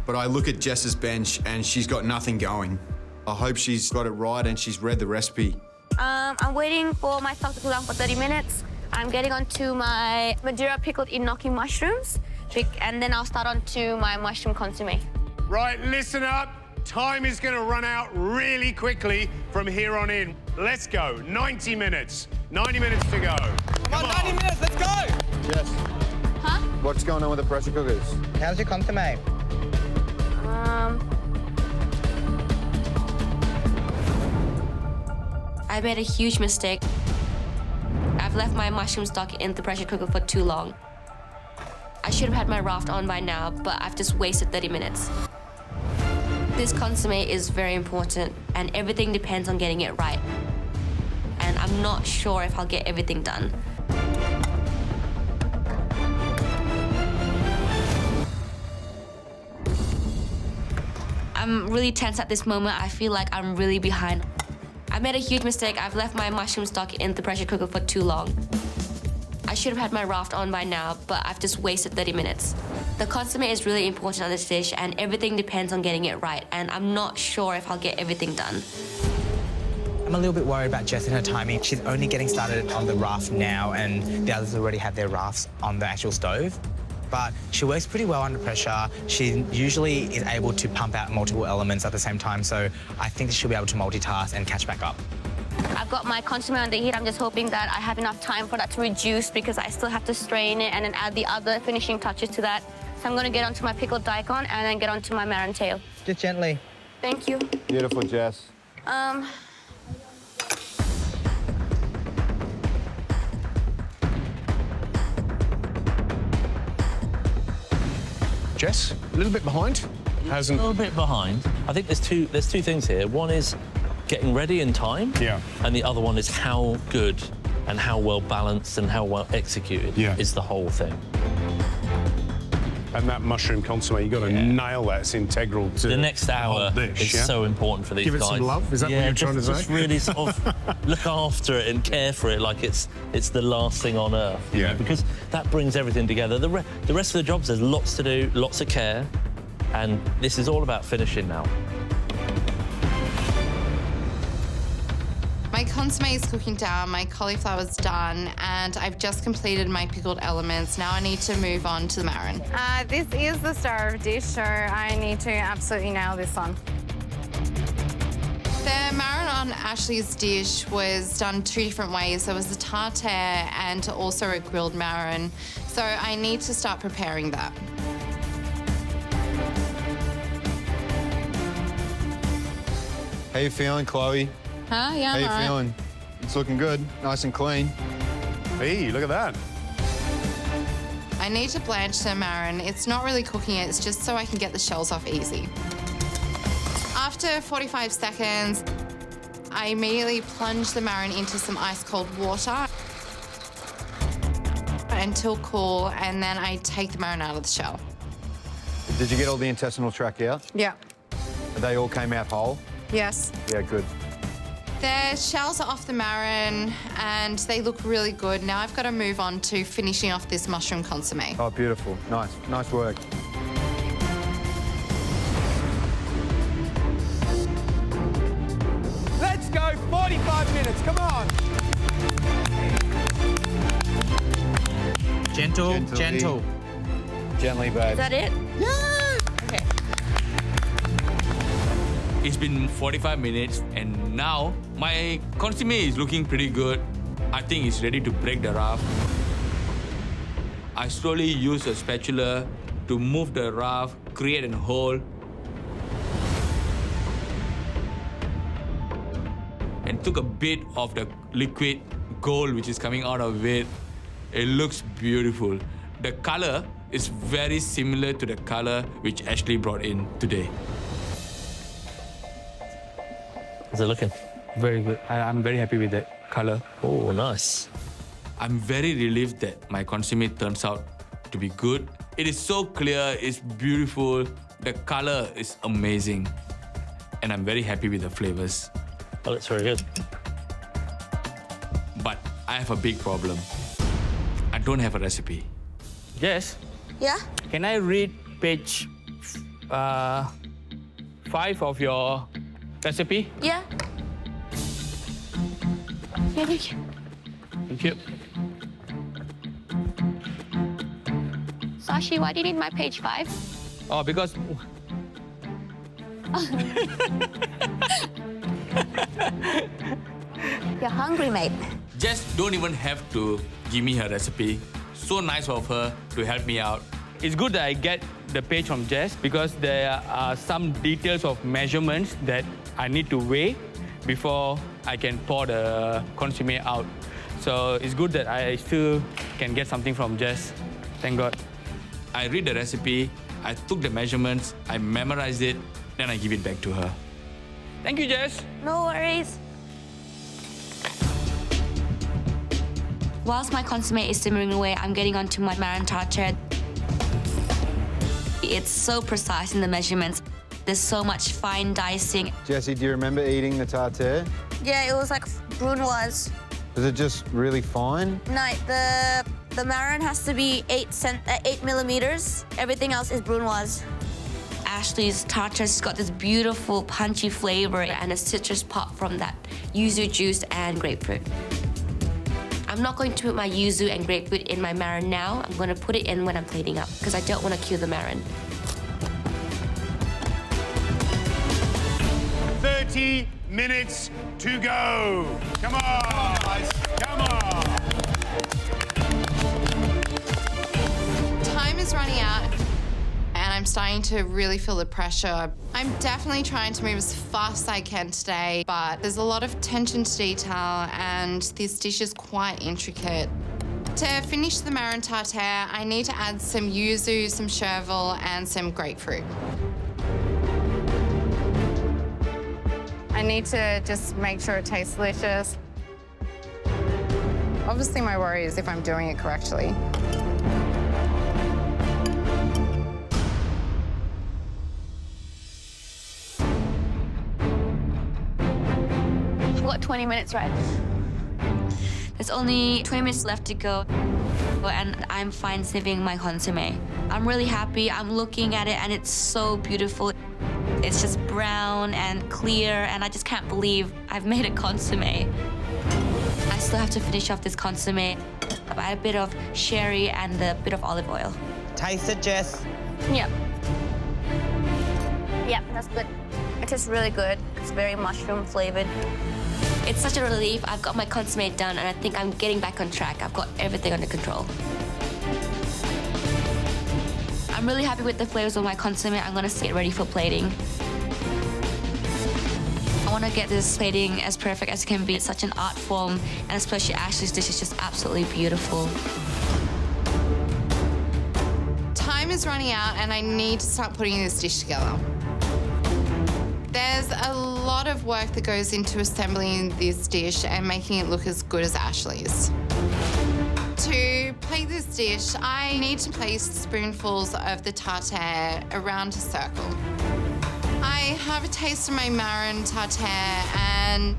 but I look at Jess's bench and she's got nothing going. I hope she's got it right and she's read the recipe. I'm waiting for my stock to cool down for 30 minutes. I'm getting onto my Madeira pickled enoki mushrooms, and then I'll start onto my mushroom consomme. Right, listen up. Time is going to run out really quickly from here on in. Let's go. 90 minutes. 90 minutes to go. Come on, 90 minutes, let's go! Jess. Huh? What's going on with the pressure cookers? How's your consomme? I made a huge mistake. I've left my mushroom stock in the pressure cooker for too long. I should have had my raft on by now, but I've just wasted 30 minutes. This consomme is very important, and everything depends on getting it right. And I'm not sure if I'll get everything done. I'm really tense at this moment. I feel like I'm really behind. I made a huge mistake. I've left my mushroom stock in the pressure cooker for too long. I should have had my raft on by now, but I've just wasted 30 minutes. The consomme is really important on this dish, and everything depends on getting it right, and I'm not sure if I'll get everything done. I'm a little bit worried about Jess and her timing. She's only getting started on the raft now, and the others already have their rafts on the actual stove. But she works pretty well under pressure. She usually is able to pump out multiple elements at the same time, so I think that she'll be able to multitask and catch back up. I've got my consomme on the heat. I'm just hoping that I have enough time for that to reduce because I still have to strain it and then add the other finishing touches to that. So I'm going to get onto my pickled daikon and then get onto my marron tail. Just gently. Thank you. Beautiful, Jess. Jess, a little bit behind. A little bit behind. I think there's two things here. One is getting ready in time. Yeah. And the other one is how good and how well balanced and how well executed is the whole thing. And that mushroom consomme, you've got to nail that. It's integral to the next hour dish, is so important for these guys. Give it some love? Is that what you're trying to say? Just really sort of look after it and care for it like it's the last thing on earth. You know, because that brings everything together. The rest of the jobs, there's lots to do, lots of care, and this is all about finishing now. My consommé is cooking down, my cauliflower's done, and I've just completed my pickled elements. Now I need to move on to the marin. This is the star of dish, so I need to absolutely nail this one. The marin on Ashley's dish was done 2 different ways. There was a tartare and also a grilled marin. So I need to start preparing that. How you feeling, Chloe? Huh? Yeah, How you I'm all right. feeling? It's looking good, nice and clean. Hey, look at that. I need to blanch the marin. It's not really cooking it, it's just so I can get the shells off easy. After 45 seconds, I immediately plunge the marin into some ice-cold water until cool, and then I take the marin out of the shell. Did you get all the intestinal tract out? Yeah. They all came out whole? Yes. Yeah, good. The shells are off the marin and they look really good. Now I've got to move on to finishing off this mushroom consommé. Oh, beautiful. Nice. Nice work. Let's go, 45 minutes, come on. Gentle, gentle. Gently, babe. Is that it? Okay. It's been 45 minutes and now my consommé is looking pretty good. I think it's ready to break the rough. I slowly use a spatula to move the rough, create a hole. And took a bit of the liquid gold which is coming out of it. It looks beautiful. The color is very similar to the color which Ashley brought in today. How's it looking? Very good. I'm very happy with the color. Oh, nice. I'm very relieved that my consommé turns out to be good. It is so clear, it's beautiful, the color is amazing, and I'm very happy with the flavors. Oh, it's very good. But I have a big problem. I don't have a recipe. Yes. Yeah? Can I read page 5 of your recipe? Yeah. Thank you. Sashi, why do you need my page 5? Oh, because You're hungry, mate. Just don't even have to give me her recipe. So nice of her to help me out. it's good that I get the page from Jess because there are some details of measurements that I need to weigh before I can pour the consommé out. So it's good that I still can get something from Jess. Thank God. I read the recipe, I took the measurements, I memorized it, then I give it back to her. Thank you, Jess. No worries. Whilst my consommé is simmering away, I'm getting onto my marin tartare. It's so precise in the measurements. There's so much fine dicing. Jessie, do you remember eating the tartare? Yeah, it was like brunoise. Was it just really fine? No, the marin has to be 8 millimeters. Everything else is brunoise. Ashley's tartare's got this beautiful punchy flavor and a citrus pop from that yuzu juice and grapefruit. I'm not going to put my yuzu and grapefruit in my marin now. I'm going to put it in when I'm plating up because I don't want to cue the marin. 30 minutes to go. Come on, guys. Come on. Time is running out and I'm starting to really feel the pressure. I'm definitely trying to move as fast as I can today, but there's a lot of attention to detail and this dish is quite intricate. To finish the marin tartare, I need to add some yuzu, some chervil, and some grapefruit. I need to just make sure it tastes delicious. Obviously, my worry is if I'm doing it correctly. I've got 20 minutes, right? There's only 20 minutes left to go, and I'm fine sieving my consommé. I'm really happy. I'm looking at it, and it's so beautiful. It's just brown and clear, and I just can't believe I've made a consommé. I still have to finish off this consommé. I add a bit of sherry and a bit of olive oil. Taste it, Jess. Yep. Yep, that's good. It tastes really good. It's very mushroom flavored. It's such a relief. I've got my consommé done, and I think I'm getting back on track. I've got everything under control. I'm really happy with the flavors of my consommé. I'm gonna get ready for plating. I want to get this plating as perfect as it can be. It's such an art form, and especially Ashley's dish is just absolutely beautiful. Time is running out and I need to start putting this dish together. There's a lot of work that goes into assembling this dish and making it look as good as Ashley's. To plate this dish, I need to place spoonfuls of the tartare around a circle. I have a taste of my marin tartare and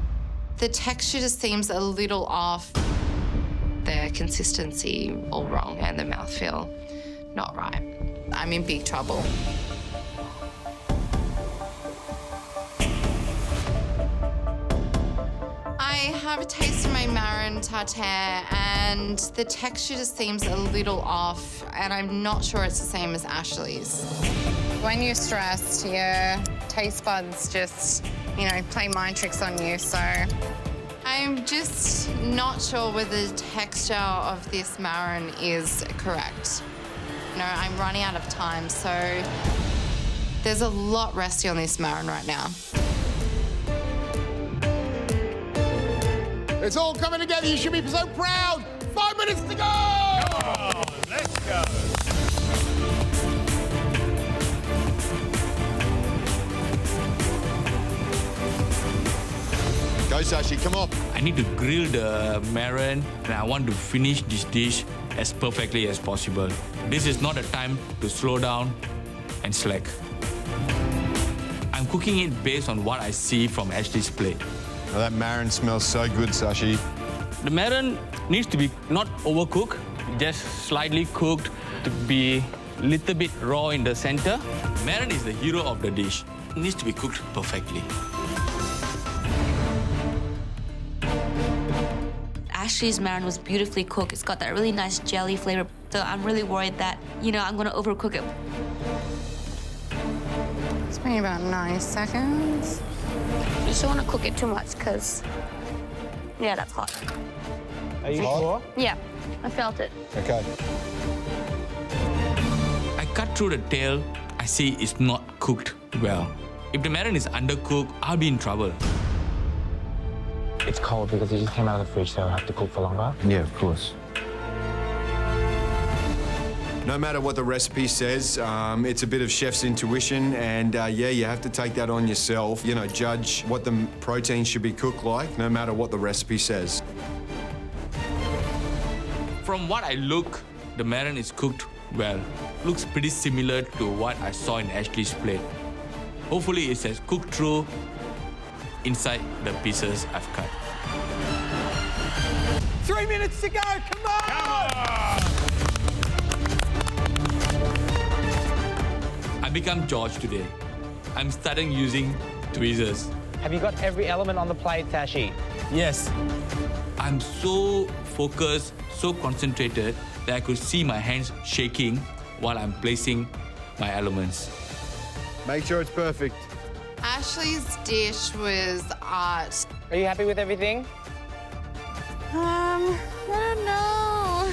the texture just seems a little off. The consistency all wrong and the mouthfeel not right. I'm in big trouble. I have a taste of my marin tartare and the texture just seems a little off and I'm not sure it's the same as Ashley's. When you're stressed, your taste buds just, you know, play mind tricks on you, so. I'm just not sure whether the texture of this marin is correct. No, I'm running out of time, so there's a lot resty on this marin right now. It's all coming together. You should be so proud. 5 minutes to go. Come on, let's go. Go, Sashi, come on. I need to grill the marin, and I want to finish this dish as perfectly as possible. This is not a time to slow down and slack. I'm cooking it based on what I see from Ashley's plate. Oh, that marin smells so good, Sashi. The marin needs to be not overcooked, just slightly cooked to be a little bit raw in the center. Marin is the hero of the dish. It needs to be cooked perfectly. Ashley's marin was beautifully cooked. It's got that really nice jelly flavor. So I'm really worried that, you know, I'm gonna overcook it. It's been about 9 seconds. You just don't want to cook it too much because, yeah, that's hot. Are you sure? Yeah, I felt it. Okay. I cut through the tail. I see it's not cooked well. If the marin is undercooked, I'll be in trouble. It's cold because it just came out of the fridge, so it'll have to cook for longer. Yeah, of course. No matter what the recipe says, it's a bit of chef's intuition, and yeah, you have to take that on yourself. You know, judge what the protein should be cooked like, no matter what the recipe says. From what I look, the marin is cooked well. Looks pretty similar to what I saw in Ashley's plate. Hopefully it says cooked through inside the pieces I've cut. 3 minutes to go, come on! I become George today. I'm starting using tweezers. Have you got every element on the plate, Sashi? Yes. I'm so focused, so concentrated that I could see my hands shaking while I'm placing my elements. Make sure it's perfect. Ashley's dish was art. Are you happy with everything? I don't know.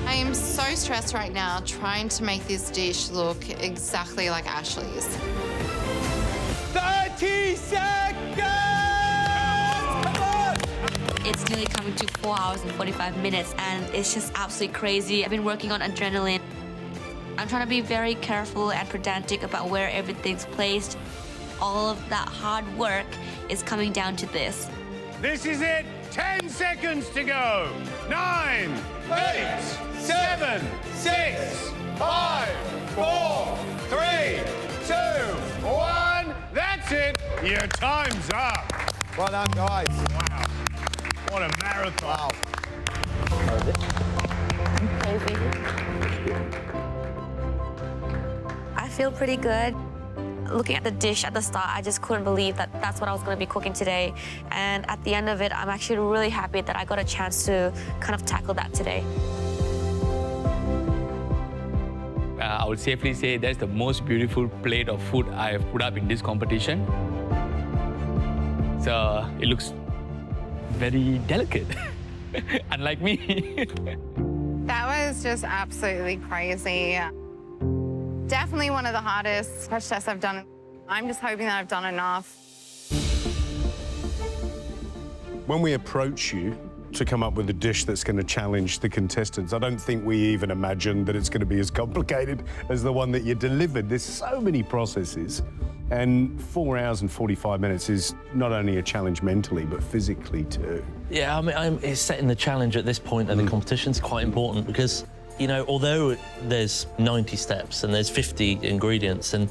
I am so stressed right now trying to make this dish look exactly like Ashley's. 30 seconds! Come on! It's nearly coming to 4 hours and 45 minutes, and it's just absolutely crazy. I've been working on adrenaline. I'm trying to be very careful and pedantic about where everything's placed. All of that hard work is coming down to this. This is it. 10 seconds to go. 9, 8, 7, 6, 5, 4, 3, 2, 1. That's it. Your time's up. Well done, guys. Wow. What a marathon. Crazy. I feel pretty good. Looking at the dish at the start, I just couldn't believe that that's what I was going to be cooking today. And at the end of it, I'm actually really happy that I got a chance to kind of tackle that today. I would safely say that's the most beautiful plate of food I have put up in this competition. So it looks very delicate, unlike me. That was just absolutely crazy. Definitely one of the hardest crash tests I've done. I'm just hoping that I've done enough. When we approach you to come up with a dish that's going to challenge the contestants, I don't think we even imagined that it's going to be as complicated as the one that you delivered. There's so many processes, and 4 hours and 45 minutes is not only a challenge mentally, but physically too. Yeah, I mean, it's setting the challenge at this point of the competition is quite important because, you know, although there's 90 steps and there's 50 ingredients, and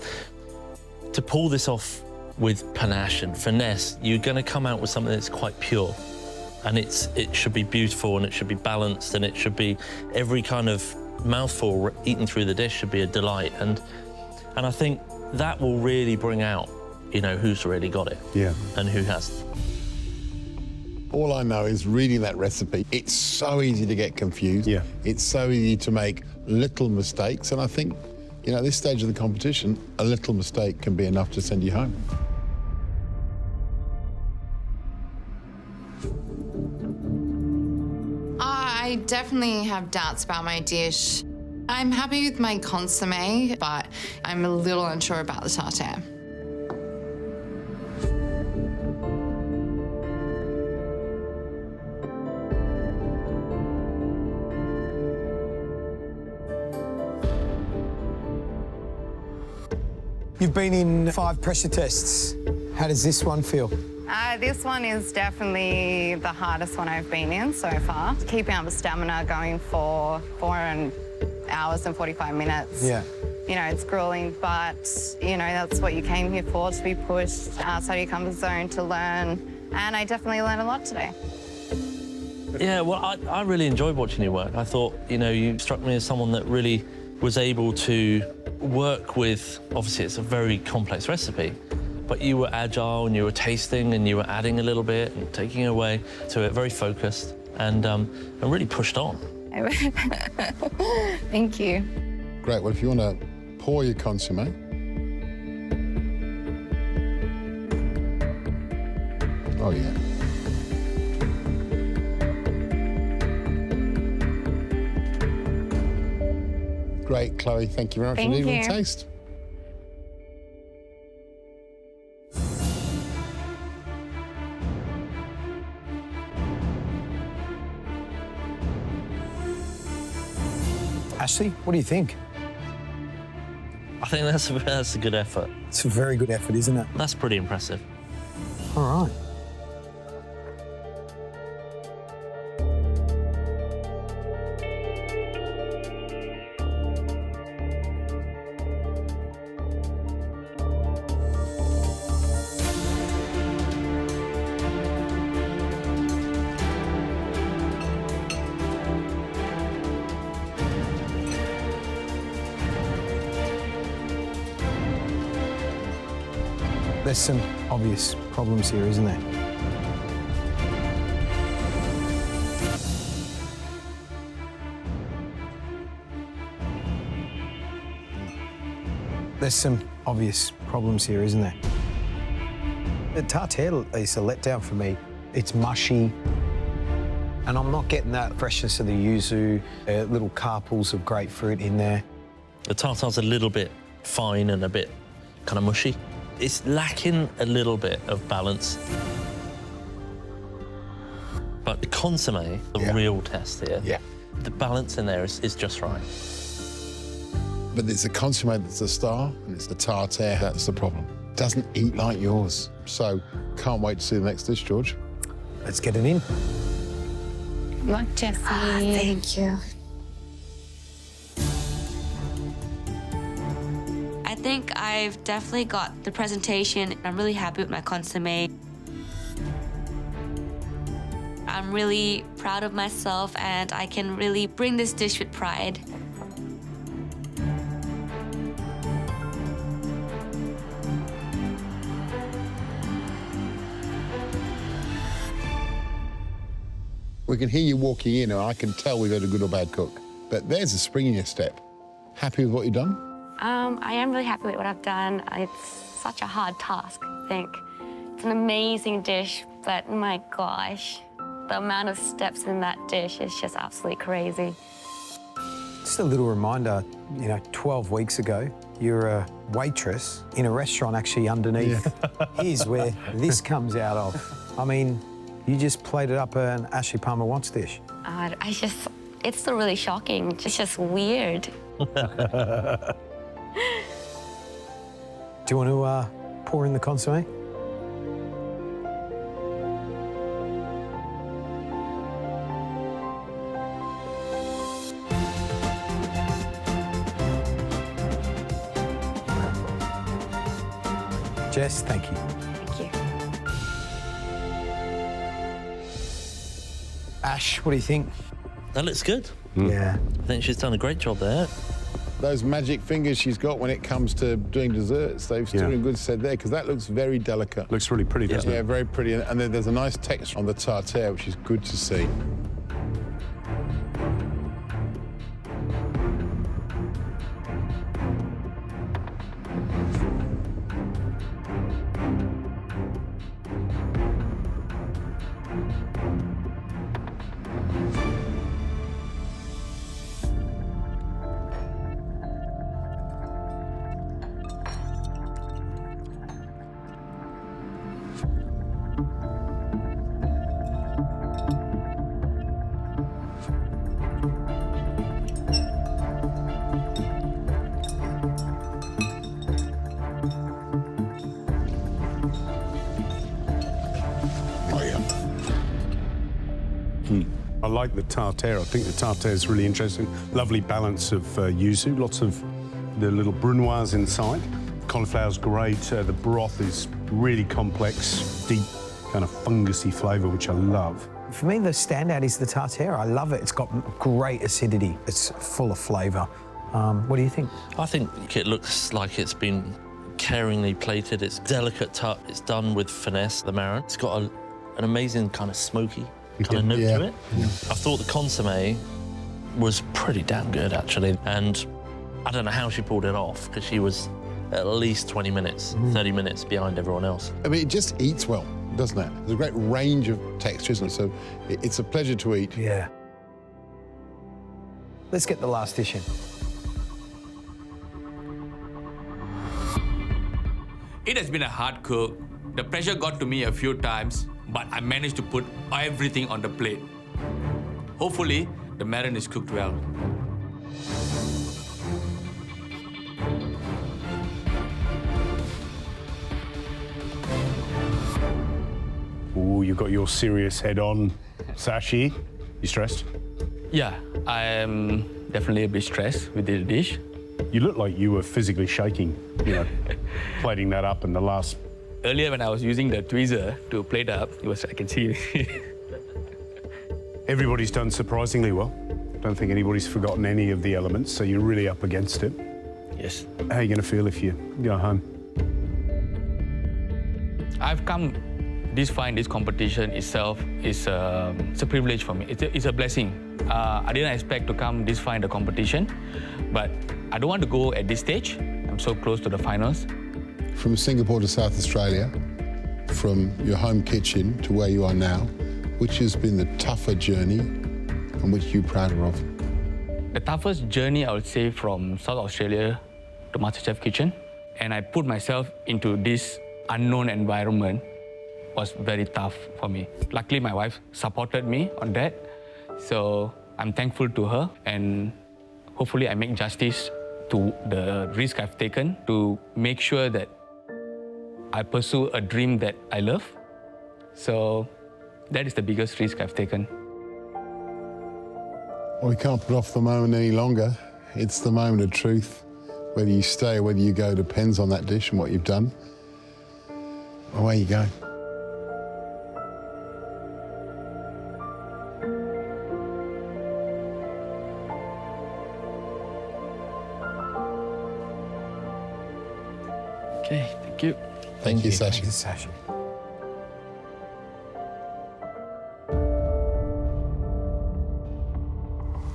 to pull this off with panache and finesse, you're going to come out with something that's quite pure. And it should be beautiful, and it should be balanced, and it should be every kind of mouthful eaten through the dish should be a delight. And I think that will really bring out, you know, who's really got it, and who hasn't. All I know is reading that recipe, it's so easy to get confused. Yeah. It's so easy to make little mistakes, and I think, you know, at this stage of the competition, a little mistake can be enough to send you home. I definitely have doubts about my dish. I'm happy with my consommé, but I'm a little unsure about the tartare. You've been in 5 pressure tests. How does this one feel? This one is definitely the hardest one I've been in so far. Keeping up the stamina going for 4 hours and 45 minutes. Yeah. You know, it's grueling, but, you know, that's what you came here for, to be pushed outside your comfort zone, to learn. And I definitely learned a lot today. Yeah, well, I really enjoyed watching you work. I thought, you know, you struck me as someone that really was able to work with, obviously it's a very complex recipe, but you were agile and you were tasting and you were adding a little bit and taking away to it, very focused and really pushed on. Thank you. Great, well, if you want to pour your consommé. Oh, yeah. Great, Chloe, thank you very much. Thank for leaving you. a taste. Ashley, what do you think? I think that's a good effort. It's a very good effort, isn't it? That's pretty impressive. All right. There's some obvious problems here, isn't there? There's some obvious problems here, isn't there? The tartare is a letdown for me. It's mushy, and I'm not getting that freshness of the yuzu, little carpels of grapefruit in there. The tartare's a little bit fine and a bit kind of mushy. It's lacking a little bit of balance. But the consommé, the real test here, the balance in there is just right. But it's the consommé that's the star, and it's the tartare that's the problem. Doesn't eat like yours. So, can't wait to see the next dish, George. Let's get it in. Good luck, Jessie. Thank you. I think I've definitely got the presentation. I'm really happy with my consommé. I'm really proud of myself, and I can really bring this dish with pride. We can hear you walking in, and I can tell we've had a good or bad cook. But there's a spring in your step. Happy with what you've done? I am really happy with what I've done. It's such a hard task, I think. It's an amazing dish, but my gosh, the amount of steps in that dish is just absolutely crazy. Just a little reminder, 12 weeks ago, you're a waitress in a restaurant actually underneath. Here's where this comes out of. I mean, you just plated up an Ashley Palmer Wants dish. It's still really shocking. It's just weird. Do you want to pour in the consommé? Jess, thank you. Thank you. Ash, what do you think? That looks good. Yeah. I think she's done a great job there. Those magic fingers she's got when it comes to doing desserts, they've stood in good stead there, because that looks very delicate. Looks really pretty, doesn't it? Yeah, very pretty. And then there's a nice texture on the tartare, which is good to see. I like the tartare. I think the tartare is really interesting. Lovely balance of yuzu, lots of the little brunoise inside. Cauliflower's great. The broth is really complex, deep, kind of fungusy flavour, which I love. For me, the standout is the tartare. I love it. It's got great acidity. It's full of flavour. What do you think? I think it looks like it's been caringly plated. It's delicate touch. It's done with finesse, the marin. It's got an amazing kind of smoky kind of note to it. Yeah. I thought the consommé was pretty damn good, actually. And I don't know how she pulled it off, because she was at least 20 minutes, 30 minutes behind everyone else. I mean, it just eats well, doesn't it? There's a great range of textures, and so it's a pleasure to eat. Yeah. Let's get the last dish in. It has been a hard cook. The pressure got to me a few times, but I managed to put everything on the plate. Hopefully, the marin is cooked well. Ooh, you've got your serious head on. Sashi, you stressed? Yeah, I am definitely a bit stressed with this dish. You look like you were physically shaking, plating that up in the last... Earlier, when I was using the tweezer to plate up, I can see Everybody's done surprisingly well. Don't think anybody's forgotten any of the elements, so you're really up against it. Yes. How are you going to feel if you go home? I've come this far in this competition itself is a privilege for me. It's a blessing. I didn't expect to come this far in the competition, but I don't want to go at this stage. I'm so close to the finals. From Singapore to South Australia, from your home kitchen to where you are now, which has been the tougher journey and which you're prouder of? The toughest journey, I would say, from South Australia to MasterChef Kitchen. And I put myself into this unknown environment. Was very tough for me. Luckily, my wife supported me on that. So I'm thankful to her, and hopefully I make justice to the risk I've taken to make sure that I pursue a dream that I love. So that is the biggest risk I've taken. Well, we can't put off the moment any longer. It's the moment of truth. Whether you stay or whether you go depends on that dish and what you've done. Away you go. Okay, thank you. Thank you, Sashi. Thank you, Sashi.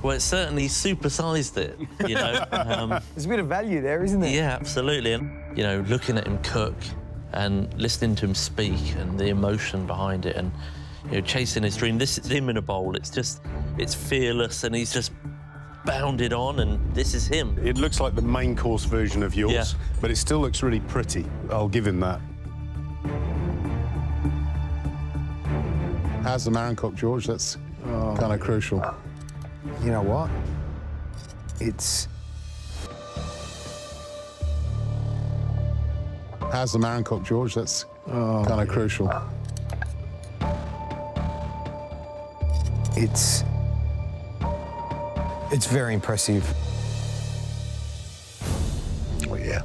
Well, it certainly supersized it, you know. There's a bit of value there, isn't there? Yeah, absolutely. And, you know, looking at him cook and listening to him speak and the emotion behind it and, you know, chasing his dream. This is him in a bowl. It's fearless and he's just bounded on and this is him. It looks like the main course version of yours, but it still looks really pretty. I'll give him that. How's the marron cooked, George? That's kind of crucial. You know what? It's... How's the marron cooked, George? That's kind of crucial. It's very impressive. Oh, yeah.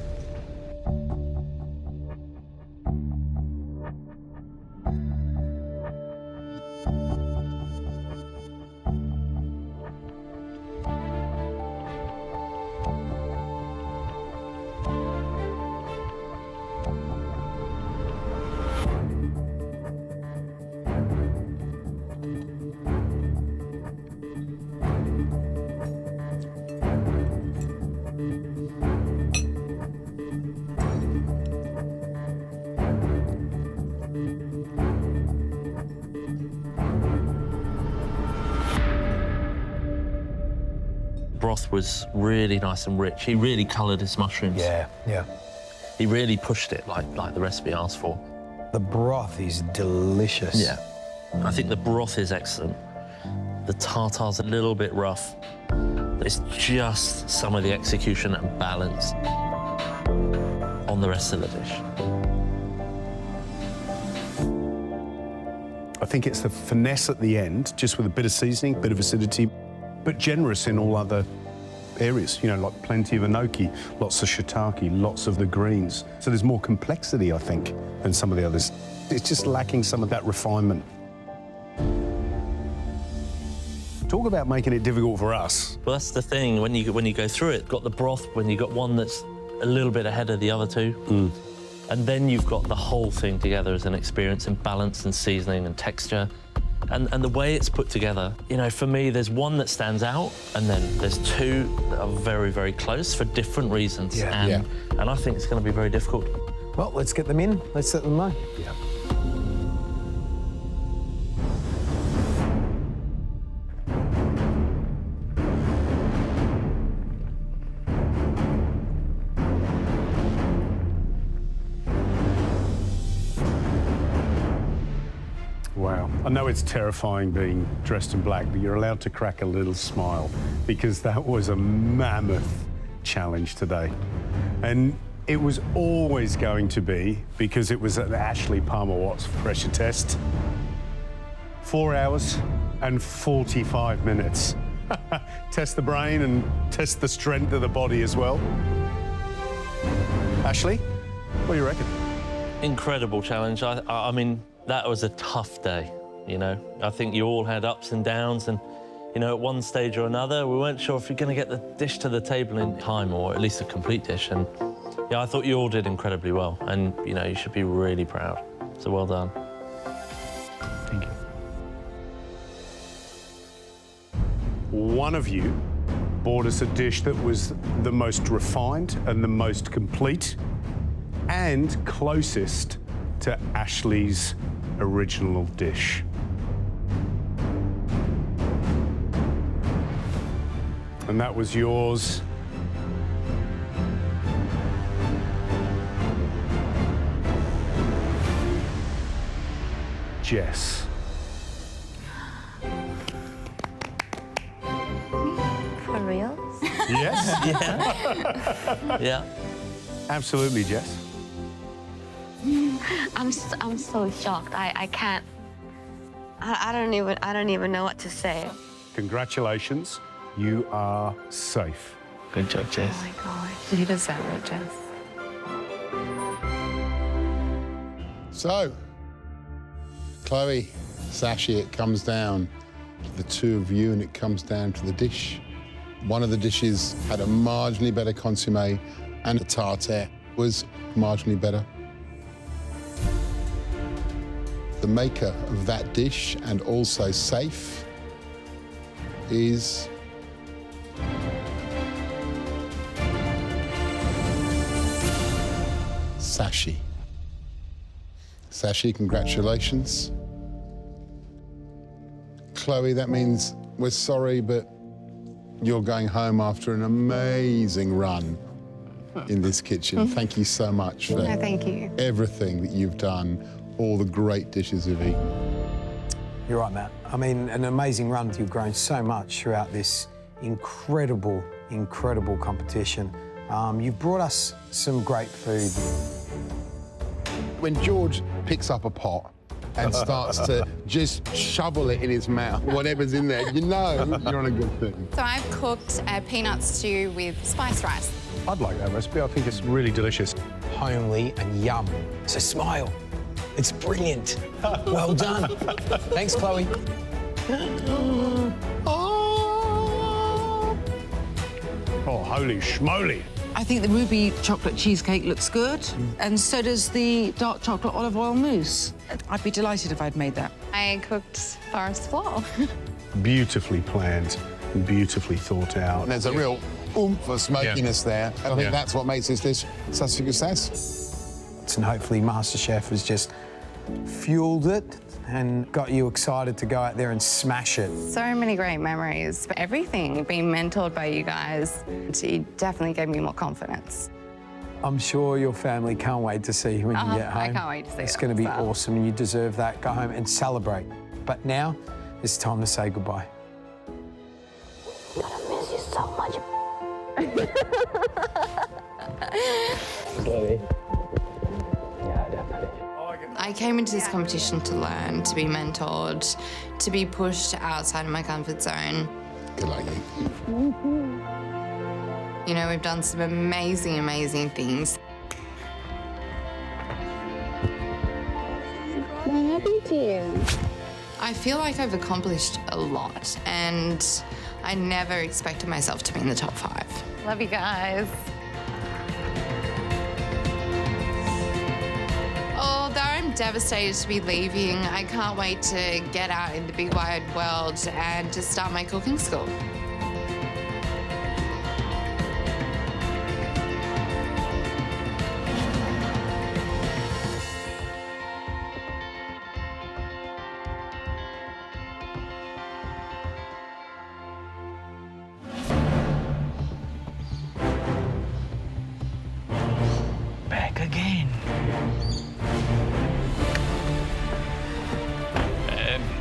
Broth was really nice and rich. He really coloured his mushrooms. Yeah, yeah. He really pushed it like the recipe asked for. The broth is delicious. Yeah. I think the broth is excellent. The tartare's a little bit rough. It's just some of the execution and balance on the rest of the dish. I think it's the finesse at the end, just with a bit of seasoning, bit of acidity, but generous in all other areas, you know, like plenty of enoki, lots of shiitake, lots of the greens. So there's more complexity, I think, than some of the others. It's just lacking some of that refinement. Talk about making it difficult for us. Well, that's the thing, when you go through it, got the broth, when you got one that's a little bit ahead of the other two, and then you've got the whole thing together as an experience in balance and seasoning and texture. And the way it's put together, you know, for me, there's one that stands out, and then there's two that are very, very close for different reasons. Yeah. And I think it's going to be very difficult. Well, let's get them in. Let's let them know. Yeah. Wow. I know it's terrifying being dressed in black, but you're allowed to crack a little smile because that was a mammoth challenge today. And it was always going to be, because it was an Ashley Palmer-Watts pressure test, 4 hours and 45 minutes. Test the brain and test the strength of the body as well. Ashley, what do you reckon? Incredible challenge. I mean, that was a tough day, you know. I think you all had ups and downs, and, you know, at one stage or another, we weren't sure if you're going to get the dish to the table in time, or at least a complete dish. And, yeah, I thought you all did incredibly well, and, you know, you should be really proud. So well done. Thank you. One of you brought us a dish that was the most refined and the most complete and closest to Ashley's original dish. And that was yours. Jess. For real? Yes? Yeah. Yeah. Absolutely, Jess. I'm so shocked. I can't. I don't even know what to say. Congratulations, you are safe. Good job, Jess. Oh my gosh, you deserve it, Jess. So, Chloe, Sashi, it comes down to the two of you and it comes down to the dish. One of the dishes had a marginally better consommé and the tartare was marginally better. The maker of that dish, and also safe, is Sashi. Sashi, congratulations. Chloe, that means we're sorry, but you're going home after an amazing run in this kitchen. Thank you so much for No, thank you. everything that you've done, all the great dishes you've eaten. You're right, Matt. I mean, an amazing run. You've grown so much throughout this incredible, incredible competition. You've brought us some great food. When George picks up a pot and starts to just shovel it in his mouth, whatever's in there, you know you're on a good thing. So I've cooked a peanut stew with spiced rice. I'd like that recipe. I think it's really delicious. Homely and yum. So smile. It's brilliant. Well done. Thanks, Chloe. Oh, holy schmoly. I think the ruby chocolate cheesecake looks good, and so does the dark chocolate olive oil mousse. I'd be delighted if I'd made that. I cooked forest floor. Beautifully planned and beautifully thought out. There's a real oomph of smokiness there. I think that's what makes this dish such a success. And hopefully MasterChef has just fueled it and got you excited to go out there and smash it. So many great memories. Everything, being mentored by you guys, it definitely gave me more confidence. I'm sure your family can't wait to see you when you get home. I can't wait to see It's it going to be as well. awesome, and you deserve that. Go home and celebrate. But now, it's time to say goodbye. I'm gonna miss you so much. I came into this competition to learn, to be mentored, to be pushed outside of my comfort zone. Good luck, you. You know, we've done some amazing, amazing things. My happy tears. I feel like I've accomplished a lot, and I never expected myself to be in the top 5. Love you guys. Although I'm devastated to be leaving, I can't wait to get out in the big wide world and to start my cooking school. Back again.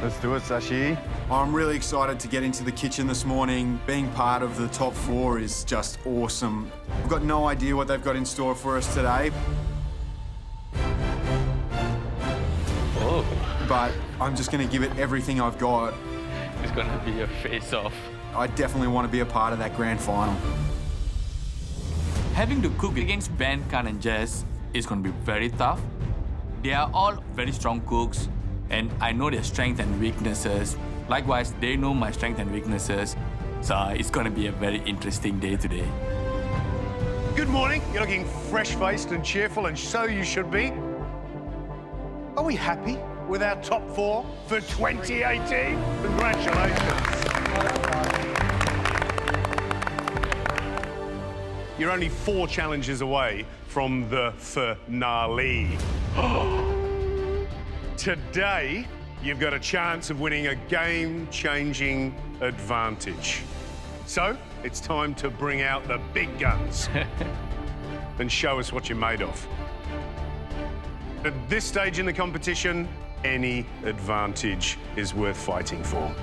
Let's do it, Sashi. I'm really excited to get into the kitchen this morning. Being part of the top 4 is just awesome. I've got no idea what they've got in store for us today. Oh, But I'm just going to give it everything I've got. it's gonna be a face-off. I definitely want to be a part of that grand final. Having to cook against Ben, Khan, and Jess is going to be very tough. They are all very strong cooks, and I know their strengths and weaknesses. Likewise, they know my strengths and weaknesses. So it's going to be a very interesting day today. Good morning. You're looking fresh-faced and cheerful, and so you should be. Are we happy with our top 4 for 2018? Congratulations. You're only 4 challenges away from the finale. Today, you've got a chance of winning a game-changing advantage. So, it's time to bring out the big guns and show us what you're made of. At this stage in the competition, any advantage is worth fighting for.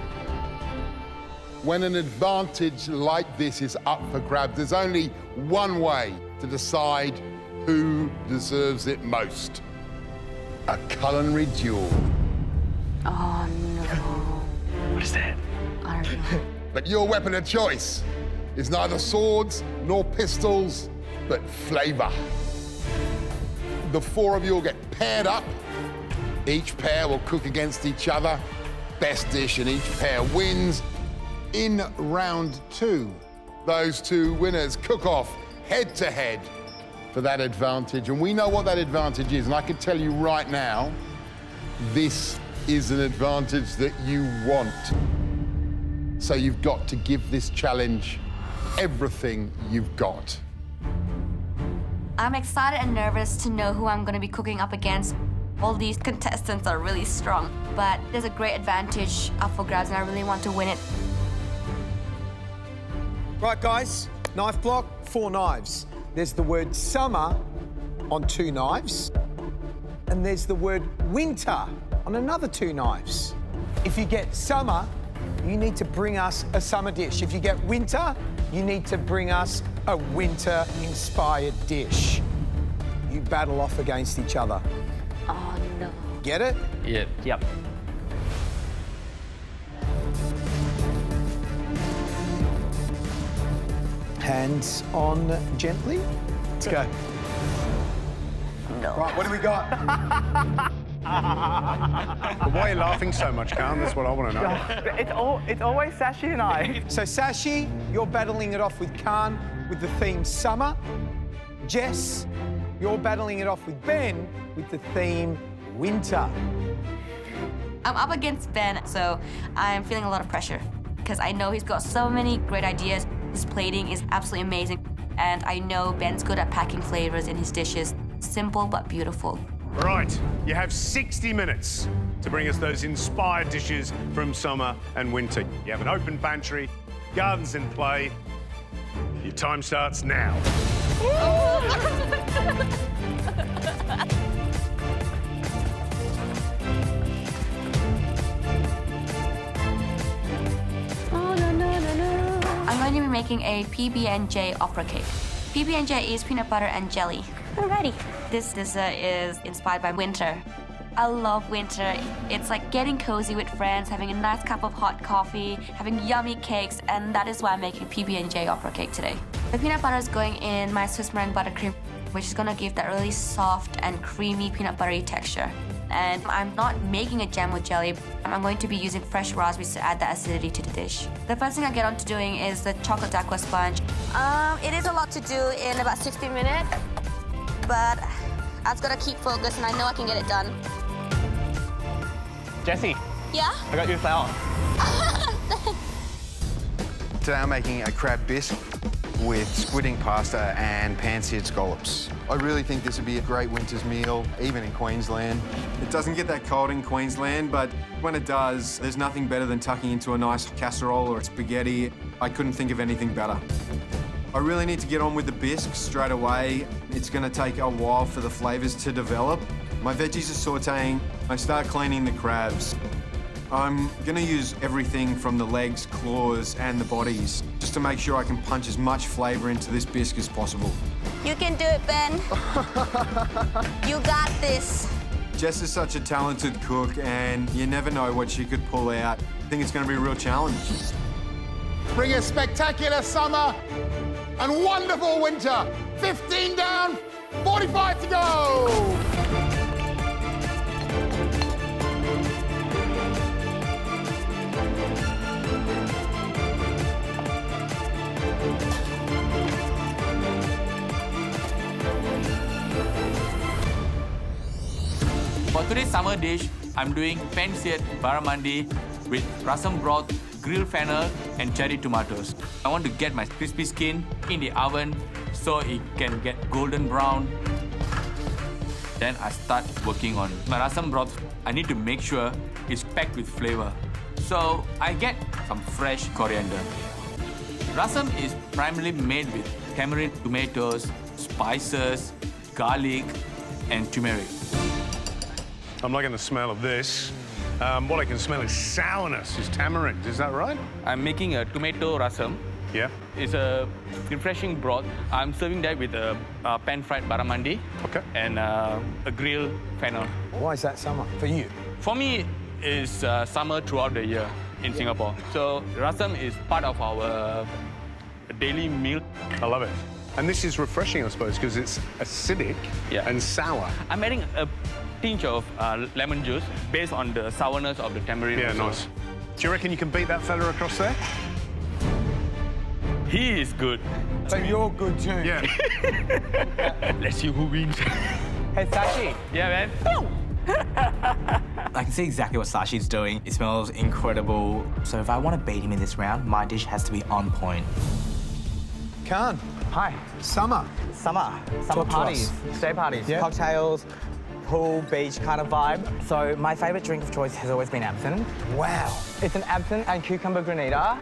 When an advantage like this is up for grabs, there's only one way to decide who deserves it most. A culinary duel. Oh, no. What is that? I don't know. But your weapon of choice is neither swords nor pistols, but flavour. The 4 of you will get paired up. Each pair will cook against each other. Best dish in each pair wins. In round 2, those 2 winners cook off head-to-head for that advantage. And we know what that advantage is. And I can tell you right now, this is an advantage that you want. So you've got to give this challenge everything you've got. I'm excited and nervous to know who I'm going to be cooking up against. All these contestants are really strong, but there's a great advantage up for grabs and I really want to win it. Right, guys, knife block, 4 knives. There's the word summer on 2 knives, and there's the word winter on another 2 knives. If you get summer, you need to bring us a summer dish. If you get winter, you need to bring us a winter-inspired dish. You battle off against each other. Oh, no. Get it? Yep. Yep. Hands on gently. Let's go. No. Right, what do we got? Why are you laughing so much, Khan? That's what I want to know. It's always Sashi and I. So, Sashi, you're battling it off with Khan with the theme summer. Jess, you're battling it off with Ben with the theme winter. I'm up against Ben, so I'm feeling a lot of pressure because I know he's got so many great ideas. His plating is absolutely amazing, and I know Ben's good at packing flavors in his dishes. Simple but beautiful. Right, you have 60 minutes to bring us those inspired dishes from summer and winter. You have an open pantry, gardens in play. Your time starts now. I'm going to be making a PB&J opera cake. PB&J is peanut butter and jelly. Alrighty. This dessert is inspired by winter. I love winter. It's like getting cozy with friends, having a nice cup of hot coffee, having yummy cakes, and that is why I'm making PB&J opera cake today. The peanut butter is going in my Swiss meringue buttercream, which is gonna give that really soft and creamy peanut buttery texture. And I'm not making a jam with jelly. I'm going to be using fresh raspberries to add the acidity to the dish. The first thing I get on to doing is the chocolate dacqua sponge. It is a lot to do in about 60 minutes, but I just gotta keep focused and I know I can get it done. Jessie. Yeah? I got your flour. Today I'm making a crab bisque with squidding pasta and pan-seared scallops. I really think this would be a great winter's meal, even in Queensland. It doesn't get that cold in Queensland, but when it does, there's nothing better than tucking into a nice casserole or spaghetti. I couldn't think of anything better. I really need to get on with the bisque straight away. It's gonna take a while for the flavors to develop. My veggies are sauteing. I start cleaning the crabs. I'm gonna use everything from the legs, claws, and the bodies, just to make sure I can punch as much flavor into this bisque as possible. You can do it, Ben. You got this. Jess is such a talented cook, and you never know what she could pull out. I think it's gonna be a real challenge. Bring a spectacular summer and wonderful winter. 15 down, 45 to go. For today's summer dish, I'm doing pan-seared barramundi with rasam broth, grilled fennel, and cherry tomatoes. I want to get my crispy skin in the oven so it can get golden brown. Then I start working on my rasam broth. I need to make sure it's packed with flavor. So I get some fresh coriander. Rasam is primarily made with tamarind tomatoes, spices, garlic, and turmeric. I'm liking the smell of this. What I can smell is sourness, is tamarind, is that right? I'm making a tomato rasam. Yeah. It's a refreshing broth. I'm serving that with a pan-fried barramundi. Okay. And a grilled fennel. Why is that summer for you? For me, it's summer throughout the year in Singapore. So rasam is part of our daily meal. I love it. And this is refreshing, I suppose, because it's acidic and sour. I'm adding a tinge of lemon juice based on the sourness of the tamarind. Yeah, nice. Do you reckon you can beat that fella across there? He is good. So you're good too? Yeah. Let's see who wins. Hey, Sashi. Yeah, man. I can see exactly what Sashi's doing. It smells incredible. So if I want to beat him in this round, my dish has to be on point. Khan, Hi. Summer. Summer Talk to parties, us. day parties, Yeah. cocktails, pool, beach kind of vibe. So my favourite drink of choice has always been absinthe. Wow. It's an absinthe and cucumber granita.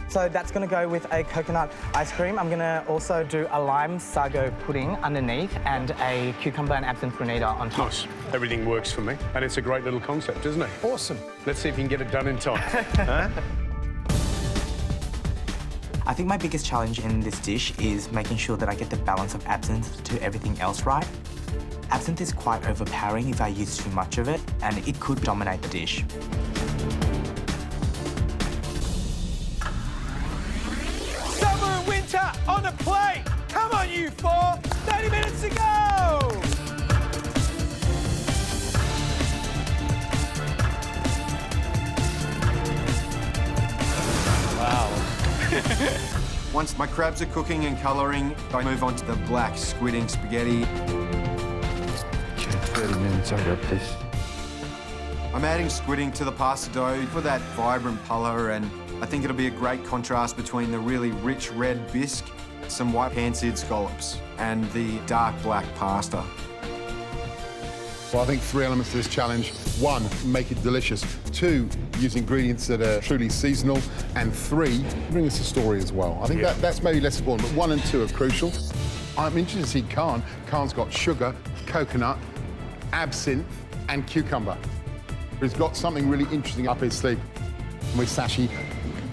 So that's going to go with a coconut ice cream. I'm going to also do a lime sago pudding underneath and a cucumber and absinthe granita on top. Nice. Everything works for me. And it's a great little concept, isn't it? Awesome. Let's see if you can get it done in time. Huh? I think my biggest challenge in this dish is making sure that I get the balance of absinthe to everything else right. Absinthe is quite overpowering if I use too much of it, and it could dominate the dish. Summer and winter on a plate. Come on, you four. 30 minutes to go. Once my crabs are cooking and colouring, I move on to the black squidding spaghetti. 30 minutes, I got this. I'm adding squidding to the pasta dough for that vibrant colour, and I think it'll be a great contrast between the really rich red bisque, some white pan-seared scallops, and the dark black pasta. Well, I think 3 elements to this challenge. 1, make it delicious. 2, use ingredients that are truly seasonal. And 3, bring us a story as well. I think that's maybe less important, but 1 and 2 are crucial. I'm interested to see Khan. Khan's got sugar, coconut, absinthe, and cucumber. He's got something really interesting up his sleeve. With Sashi,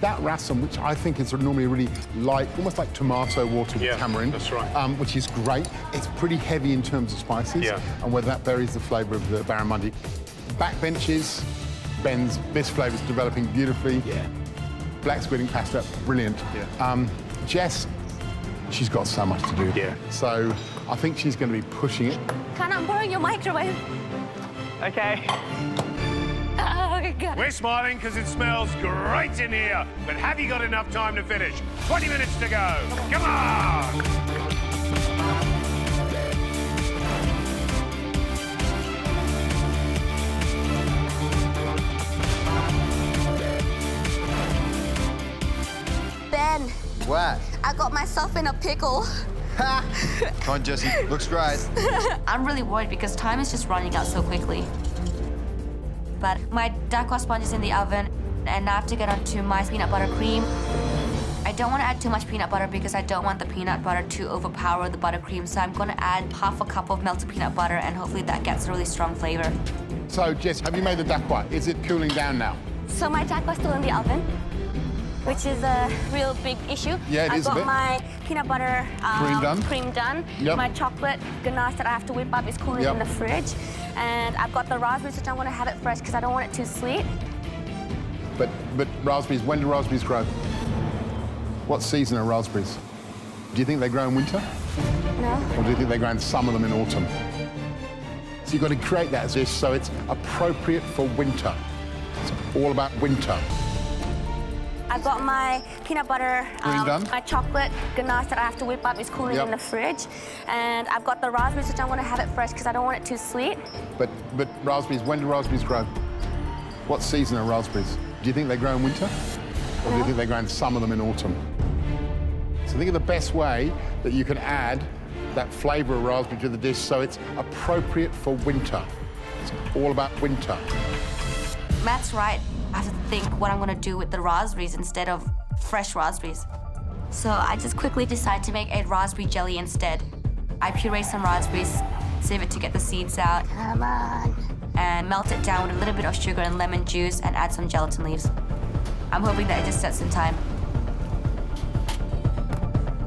that rasam, which I think is normally really light, almost like tomato water with tamarind. That's right. Which is great. It's pretty heavy in terms of spices. Yeah. And whether that varies the flavour of the barramundi. Backbenches, Ben's bisque flavour's developing beautifully. Yeah. Black squidding pasta, brilliant. Yeah. Jess, she's got so much to do. Yeah. So I think she's going to be pushing it. Can I borrow your microwave? Okay. Oh, God. We're smiling because it smells great in here. But have you got enough time to finish? 20 minutes to go. Come on! Ben, What? I got myself in a pickle. Come on, Jessie. Looks great. I'm really worried because time is just running out so quickly. But my daikwa sponge is in the oven, and now I have to get onto my peanut butter cream. I don't want to add too much peanut butter because I don't want the peanut butter to overpower the buttercream, so I'm going to add half a cup of melted peanut butter, and hopefully that gets a really strong flavor. So, Jess, have you made the dakwa? Is it cooling down now? So my daikwa's still in the oven, which is a real big issue. Yeah, it is a bit. I've got my peanut butter Cream done. Yep. My chocolate ganache that I have to whip up is cooling in the fridge. And I've got the raspberries, which I want to have it fresh because I don't want it too sweet. But raspberries, when do raspberries grow? What season are raspberries? Do you think they grow in winter? No. Or do you think they grow in some of them in autumn? So you've got to create that dish so it's appropriate for winter. It's all about winter. I've got my peanut butter, done. my chocolate ganache that I have to whip up is cooling in the fridge. And I've got the raspberries, which I want to have it fresh because I don't want it too sweet. But raspberries, when do raspberries grow? What season are raspberries? Do you think they grow in winter? Or do you think they grow in some of them in autumn? So think of the best way that you can add that flavour of raspberry to the dish so it's appropriate for winter. It's all about winter. Matt's right. I have to think what I'm going to do with the raspberries instead of fresh raspberries. So I just quickly decide to make a raspberry jelly instead. I puree some raspberries, save it to get the seeds out. Come on. And melt it down with a little bit of sugar and lemon juice and add some gelatin leaves. I'm hoping that it just sets in time.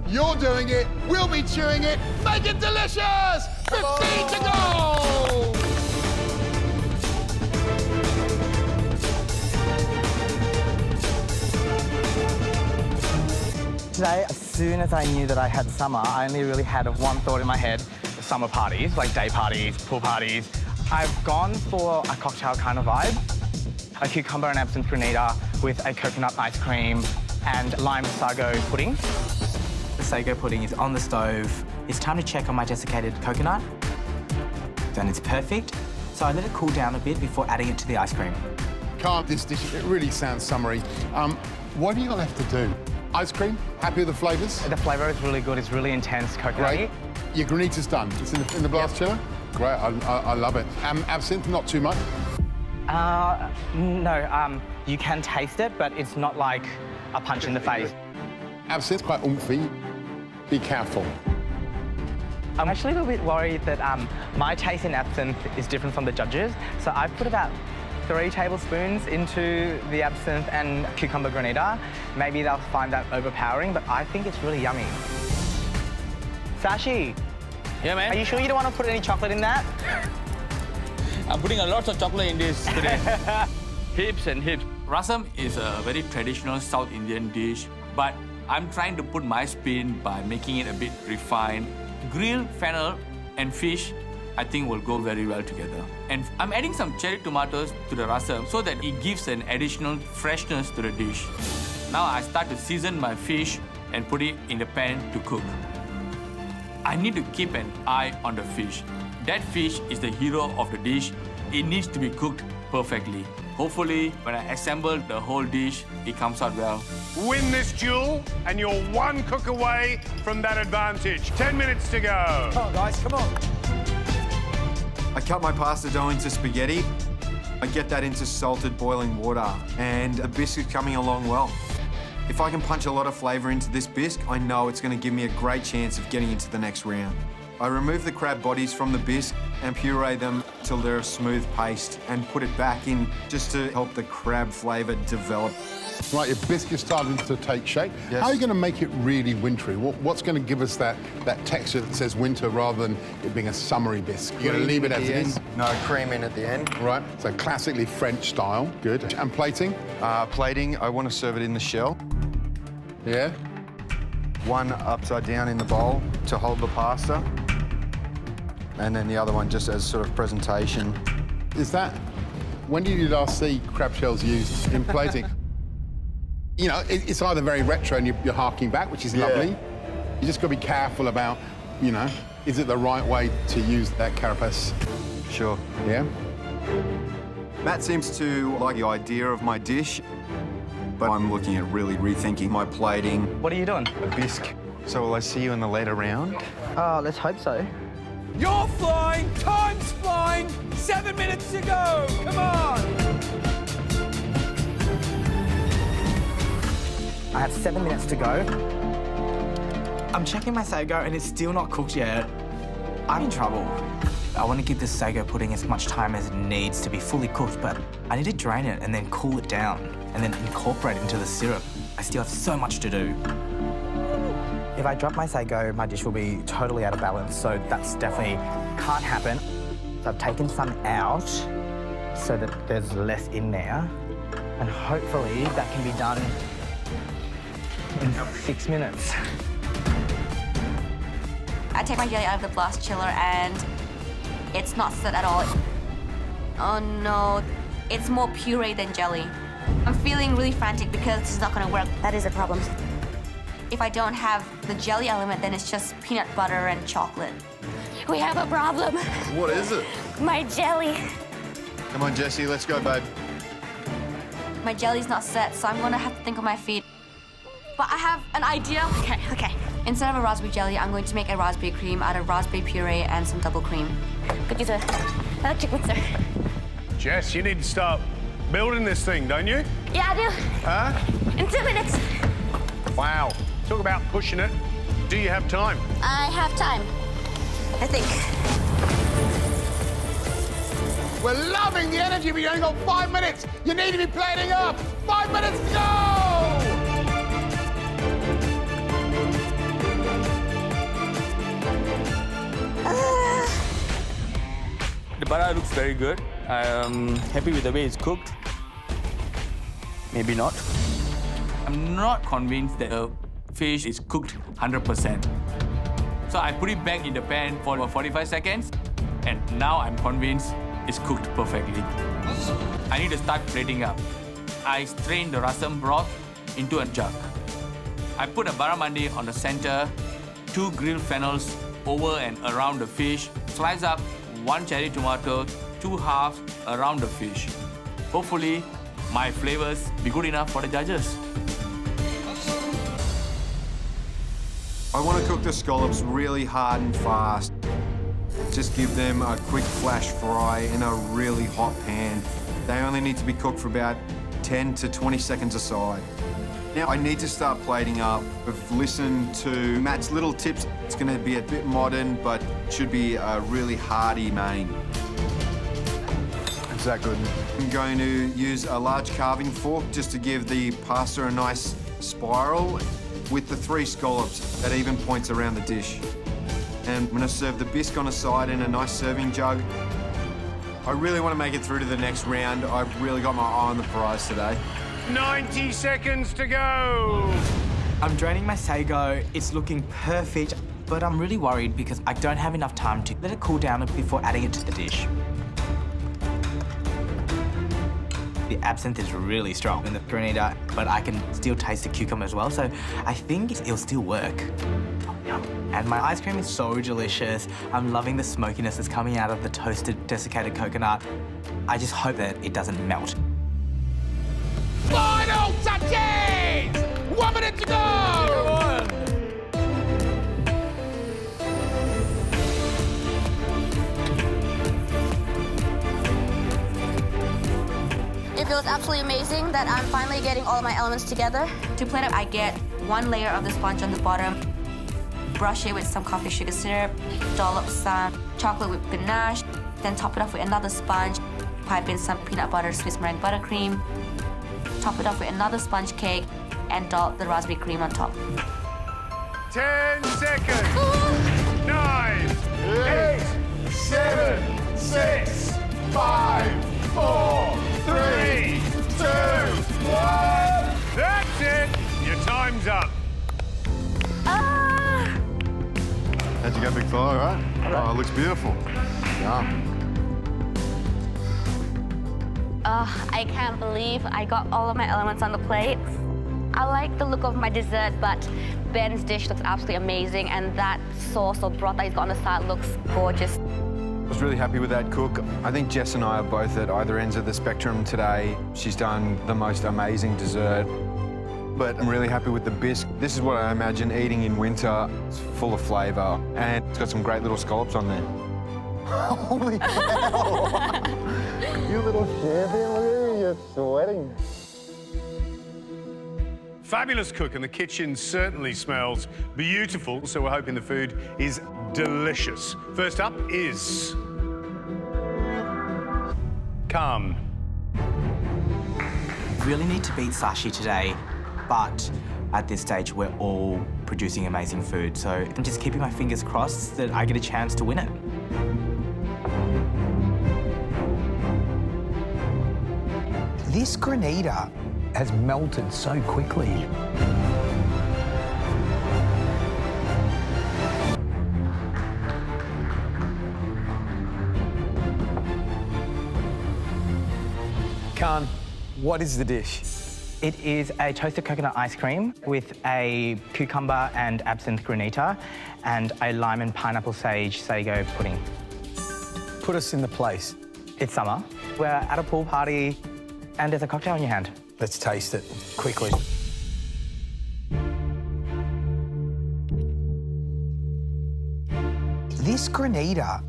You're doing it, we'll be chewing it. Make it delicious! 15 to go! Today, as soon as I knew that I had summer, I only really had one thought in my head: summer parties, like day parties, pool parties. I've gone for a cocktail kind of vibe. A cucumber and absinthe granita with a coconut ice cream and lime sago pudding. The sago pudding is on the stove. It's time to check on my desiccated coconut. Then it's perfect. So I let it cool down a bit before adding it to the ice cream. Can't this dish, it really sounds summery. What have you got left to do? Ice cream, happy with the flavours? The flavour is really good. It's really intense, coconutty. Great. Your granita's done. It's in the blast chiller? Great, I love it. Absinthe, not too much? No, you can taste it, but it's not like a punch in the face. Absinthe, quite oomphy. Be careful. I'm actually a little bit worried that my taste in absinthe is different from the judges. So I've put about 3 tablespoons into the absinthe and cucumber granita. Maybe they'll find that overpowering, but I think it's really yummy. Sashi. Yeah, man? Are you sure you don't want to put any chocolate in that? I'm putting a lot of chocolate in this today. Hips and hips. Rasam is a very traditional South Indian dish, but I'm trying to put my spin by making it a bit refined. Grilled fennel and fish, I think, will go very well together. And I'm adding some cherry tomatoes to the rasam so that it gives an additional freshness to the dish. Now I start to season my fish and put it in the pan to cook. I need to keep an eye on the fish. That fish is the hero of the dish. It needs to be cooked perfectly. Hopefully, when I assemble the whole dish, it comes out well. Win this duel, and you're 1 cook away from that advantage. 10 minutes to go. Come on, guys, come on. I cut my pasta dough into spaghetti. I get that into salted boiling water, and the bisque is coming along well. If I can punch a lot of flavour into this bisque, I know it's going to give me a great chance of getting into the next round. I remove the crab bodies from the bisque and puree them till they're a smooth paste and put it back in just to help the crab flavour develop. Right, your bisque is starting to take shape. Yes. How are you going to make it really wintry? What's going to give us that texture that says winter rather than it being a summery bisque? You're going to leave it as it is? No, cream in at the end. Right, so classically French style. Good. And plating? Plating, I want to serve it in the shell. Yeah. One upside down in the bowl to hold the pasta. And then the other one just as sort of presentation. Is that... When did you last see crab shells used in plating? You know, it's either very retro and you're harking back, which is lovely. You just got to be careful about, you know, is it the right way to use that carapace? Sure. Yeah? Matt seems to like the idea of my dish, but I'm looking at really rethinking my plating. What are you doing? A bisque. So will I see you in the later round? Let's hope so. You're flying, time's flying, 7 minutes to go, come on! I have 7 minutes to go. I'm checking my sago and it's still not cooked yet. I'm in trouble. I want to give this sago pudding as much time as it needs to be fully cooked, but I need to drain it and then cool it down and then incorporate it into the syrup. I still have so much to do. If I drop my sago, my dish will be totally out of balance, so that's definitely can't happen. So I've taken some out so that there's less in there, and hopefully that can be done in 6 minutes. I take my jelly out of the blast chiller and it's not set at all. Oh no, it's more puree than jelly. I'm feeling really frantic because this is not gonna work. That is a problem. If I don't have the jelly element, then it's just peanut butter and chocolate. We have a problem. What is it? My jelly. Come on, Jessie, let's go, babe. My jelly's not set, so I'm gonna have to think on my feet. But I have an idea. Okay. Instead of a raspberry jelly, I'm going to make a raspberry cream out of raspberry puree and some double cream. Could use a electric mixer. Jess, you need to start building this thing, don't you? Yeah, I do. Huh? In 2 minutes. Wow. Talk about pushing it. Do you have time? I have time, I think. We're loving the energy, but you only got 5 minutes. You need to be plating up. 5 minutes to go! The butter looks very good. I'm happy with the way it's cooked. Maybe not. I'm not convinced that the fish is cooked 100%. So I put it back in the pan for about 45 seconds, and now I'm convinced it's cooked perfectly. I need to start plating up. I strain the rasam broth into a jug. I put a barramundi on the center, 2 grilled fennels over and around the fish, slice up 1 cherry tomato, 2 halves around the fish. Hopefully, my flavors be good enough for the judges. I want to cook the scallops really hard and fast. Just give them a quick flash fry in a really hot pan. They only need to be cooked for about 10 to 20 seconds aside. Now I need to start plating up. I've listened to Matt's little tips. It's going to be a bit modern, but should be a really hearty main. Is that good? I'm going to use a large carving fork just to give the pasta a nice spiral with the 3 scallops at even points around the dish. And I'm going to serve the bisque on a side in a nice serving jug. I really want to make it through to the next round. I've really got my eye on the prize today. 90 seconds to go. I'm draining my sago. It's looking perfect, but I'm really worried because I don't have enough time to let it cool down before adding it to the dish. The absinthe is really strong in the granita, but I can still taste the cucumber as well, so I think it'll still work. And my ice cream is so delicious. I'm loving the smokiness that's coming out of the toasted, desiccated coconut. I just hope that it doesn't melt. Final touches! 1 minute to go! It feels absolutely amazing that I'm finally getting all of my elements together. To plate up, I get 1 layer of the sponge on the bottom, brush it with some coffee sugar syrup, dollop some chocolate whipped ganache, then top it off with another sponge, pipe in some peanut butter Swiss meringue buttercream, top it off with another sponge cake, and dollop the raspberry cream on top. 10 seconds. 9, 8, 7, 6, 5, 4, 3, 2, 1. That's it. Your time's up. How'd you go, big fella, all right? Oh, it looks beautiful. Yeah. I can't believe I got all of my elements on the plate. I like the look of my dessert, but Ben's dish looks absolutely amazing, and that sauce or broth that he's got on the side looks gorgeous. I was really happy with that cook. I think Jess and I are both at either ends of the spectrum today. She's done the most amazing dessert. But I'm really happy with the bisque. This is what I imagine eating in winter. It's full of flavour, and it's got some great little scallops on there. Holy cow! You little champion, look at you, you're sweating. Fabulous cook, and the kitchen certainly smells beautiful, so we're hoping the food is delicious. First up is Calm. Really need to beat Sashi today, but at this stage we're all producing amazing food, so I'm just keeping my fingers crossed that I get a chance to win it. This granita has melted so quickly. Khan, what is the dish? It is a toasted coconut ice cream with a cucumber and absinthe granita and a lime and pineapple sage sago pudding. Put us in the place. It's summer. We're at a pool party and there's a cocktail in your hand. Let's taste it quickly. This granita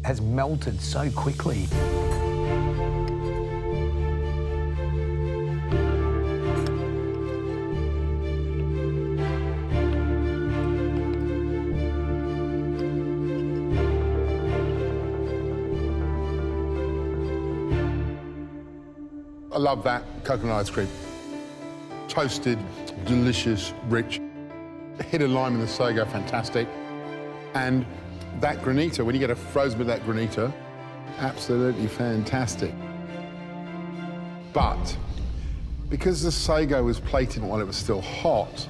has melted so quickly. I love that coconut ice cream. Toasted, delicious, rich. Hit of lime in the sago, fantastic. And that granita, when you get a frozen bit of that granita, absolutely fantastic. But because the sago was plated while it was still hot,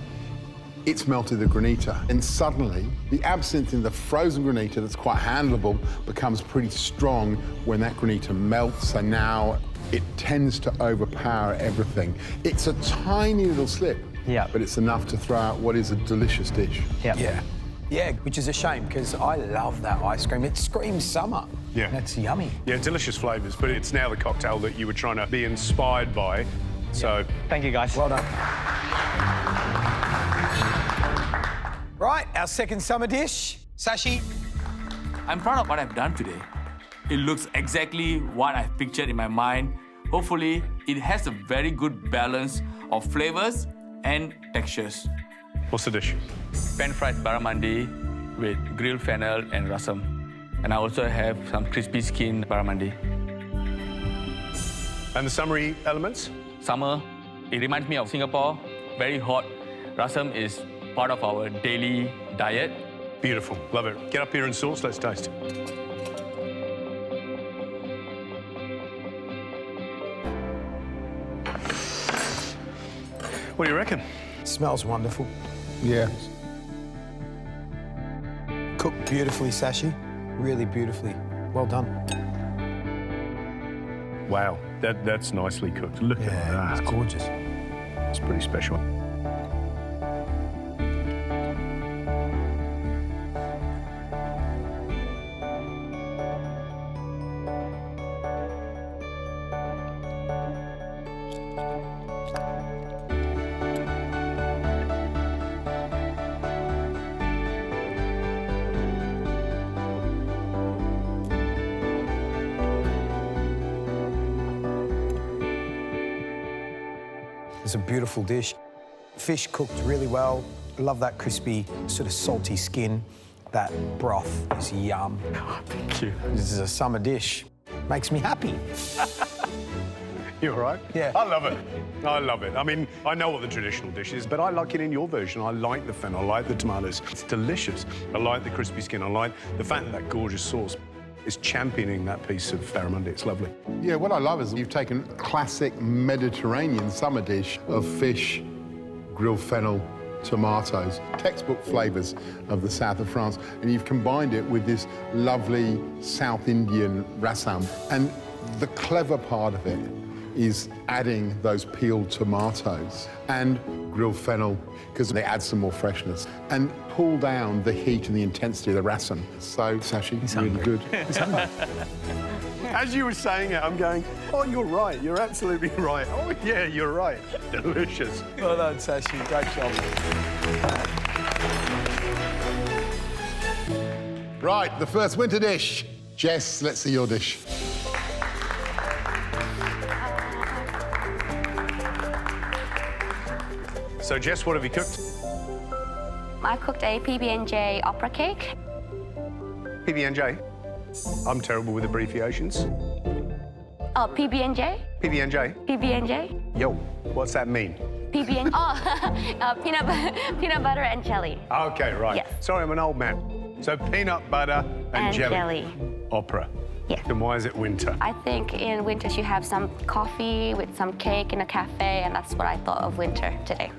it's melted the granita. And suddenly, the absinthe in the frozen granita that's quite handleable becomes pretty strong when that granita melts. So now it tends to overpower everything. It's a tiny little slip, but it's enough to throw out what is a delicious dish. Yeah, which is a shame because I love that ice cream. It screams summer. Yeah. That's yummy. Yeah, delicious flavours, but it's now the cocktail that you were trying to be inspired by. So thank you, guys. Well done. Right, our second summer dish, Sashi. I'm proud of what I've done today. It looks exactly what I've pictured in my mind. Hopefully, it has a very good balance of flavors and textures. What's the dish? Pan-fried barramundi with grilled fennel and rasam. And I also have some crispy skin barramundi. And the summary elements? Summer, it reminds me of Singapore, very hot. Rasam is part of our daily diet. Beautiful, love it. Get up here and sauce, let's taste. What do you reckon? Smells wonderful. Yeah. Cooked beautifully, Sashi. Really beautifully. Well done. Wow, that's nicely cooked. Look at that. It's gorgeous. It's pretty special. It's a beautiful dish. Fish cooked really well. I love that crispy, sort of salty skin. That broth is yum. Thank you. This is a summer dish. Makes me happy. You all right? Yeah. I love it. I love it. I mean, I know what the traditional dish is, but I like it in your version. I like the fennel, I like the tomatoes. It's delicious. I like the crispy skin. I like the fact that that gorgeous sauce is championing that piece of barramundi. It's lovely. Yeah, what I love is you've taken a classic Mediterranean summer dish of fish, grilled fennel, tomatoes, textbook flavours of the south of France, and you've combined it with this lovely South Indian rasam. And the clever part of it is adding those peeled tomatoes and grilled fennel, because they add some more freshness, and pull down the heat and the intensity of the rasam. So, Sashi, it's really good. It's hungry. As you were saying it, I'm going, oh, you're right. You're absolutely right. Oh, yeah, you're right. Delicious. Well done, Sashi. Great job. Right, the first winter dish. Jess, let's see your dish. So, Jess, what have you cooked? I cooked a PB&J opera cake. PB&J? I'm terrible with abbreviations. Oh, PB&J? PB&J? PB&J? Yo, what's that mean? PB&J? Oh, peanut butter and jelly. Okay, right. Yes. Sorry, I'm an old man. So peanut butter and jelly. Opera. Yes. And why is it winter? I think in winter you have some coffee with some cake in a cafe, and that's what I thought of winter today.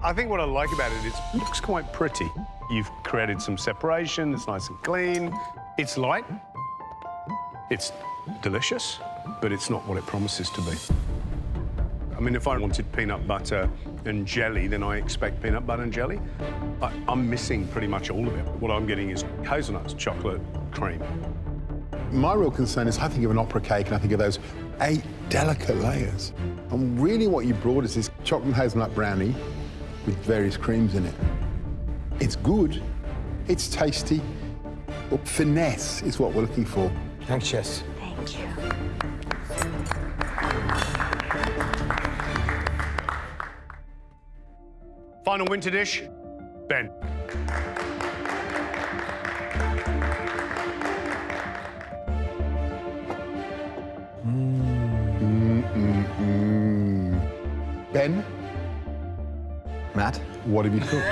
I think what I like about it is it looks quite pretty. You've created some separation, it's nice and clean. It's light, it's delicious, but it's not what it promises to be. I mean, if I wanted peanut butter and jelly, then I expect peanut butter and jelly. I'm missing pretty much all of it. What I'm getting is hazelnuts, chocolate, cream. My real concern is I think of an opera cake and I think of those 8 delicate layers. And really what you brought is this chocolate and hazelnut brownie with various creams in it. It's good, it's tasty, but finesse is what we're looking for. Thanks, Jess. Thank you. Final winter dish, Ben. Ben? Matt? What have you cooked?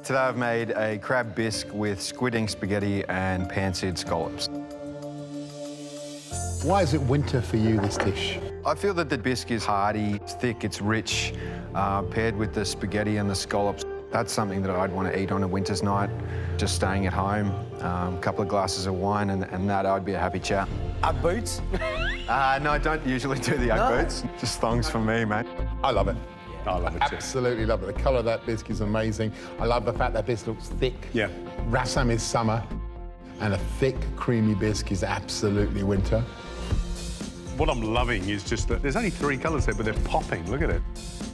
Today I've made a crab bisque with squid ink spaghetti and pan-seared scallops. Why is it winter for you, this dish? I feel that the bisque is hearty, it's thick, it's rich, paired with the spaghetti and the scallops. That's something that I'd want to eat on a winter's night, just staying at home, a couple of glasses of wine, and that I'd be a happy chap. Ugg boots? No, I don't usually do the Ugg boots. Just thongs for me, mate. I love it. I love it too. Absolutely love it. The colour of that bisque is amazing. I love the fact that bisque looks thick. Yeah. Rassam is summer, and a thick, creamy bisque is absolutely winter. What I'm loving is just that there's only 3 colours there, but they're popping. Look at it.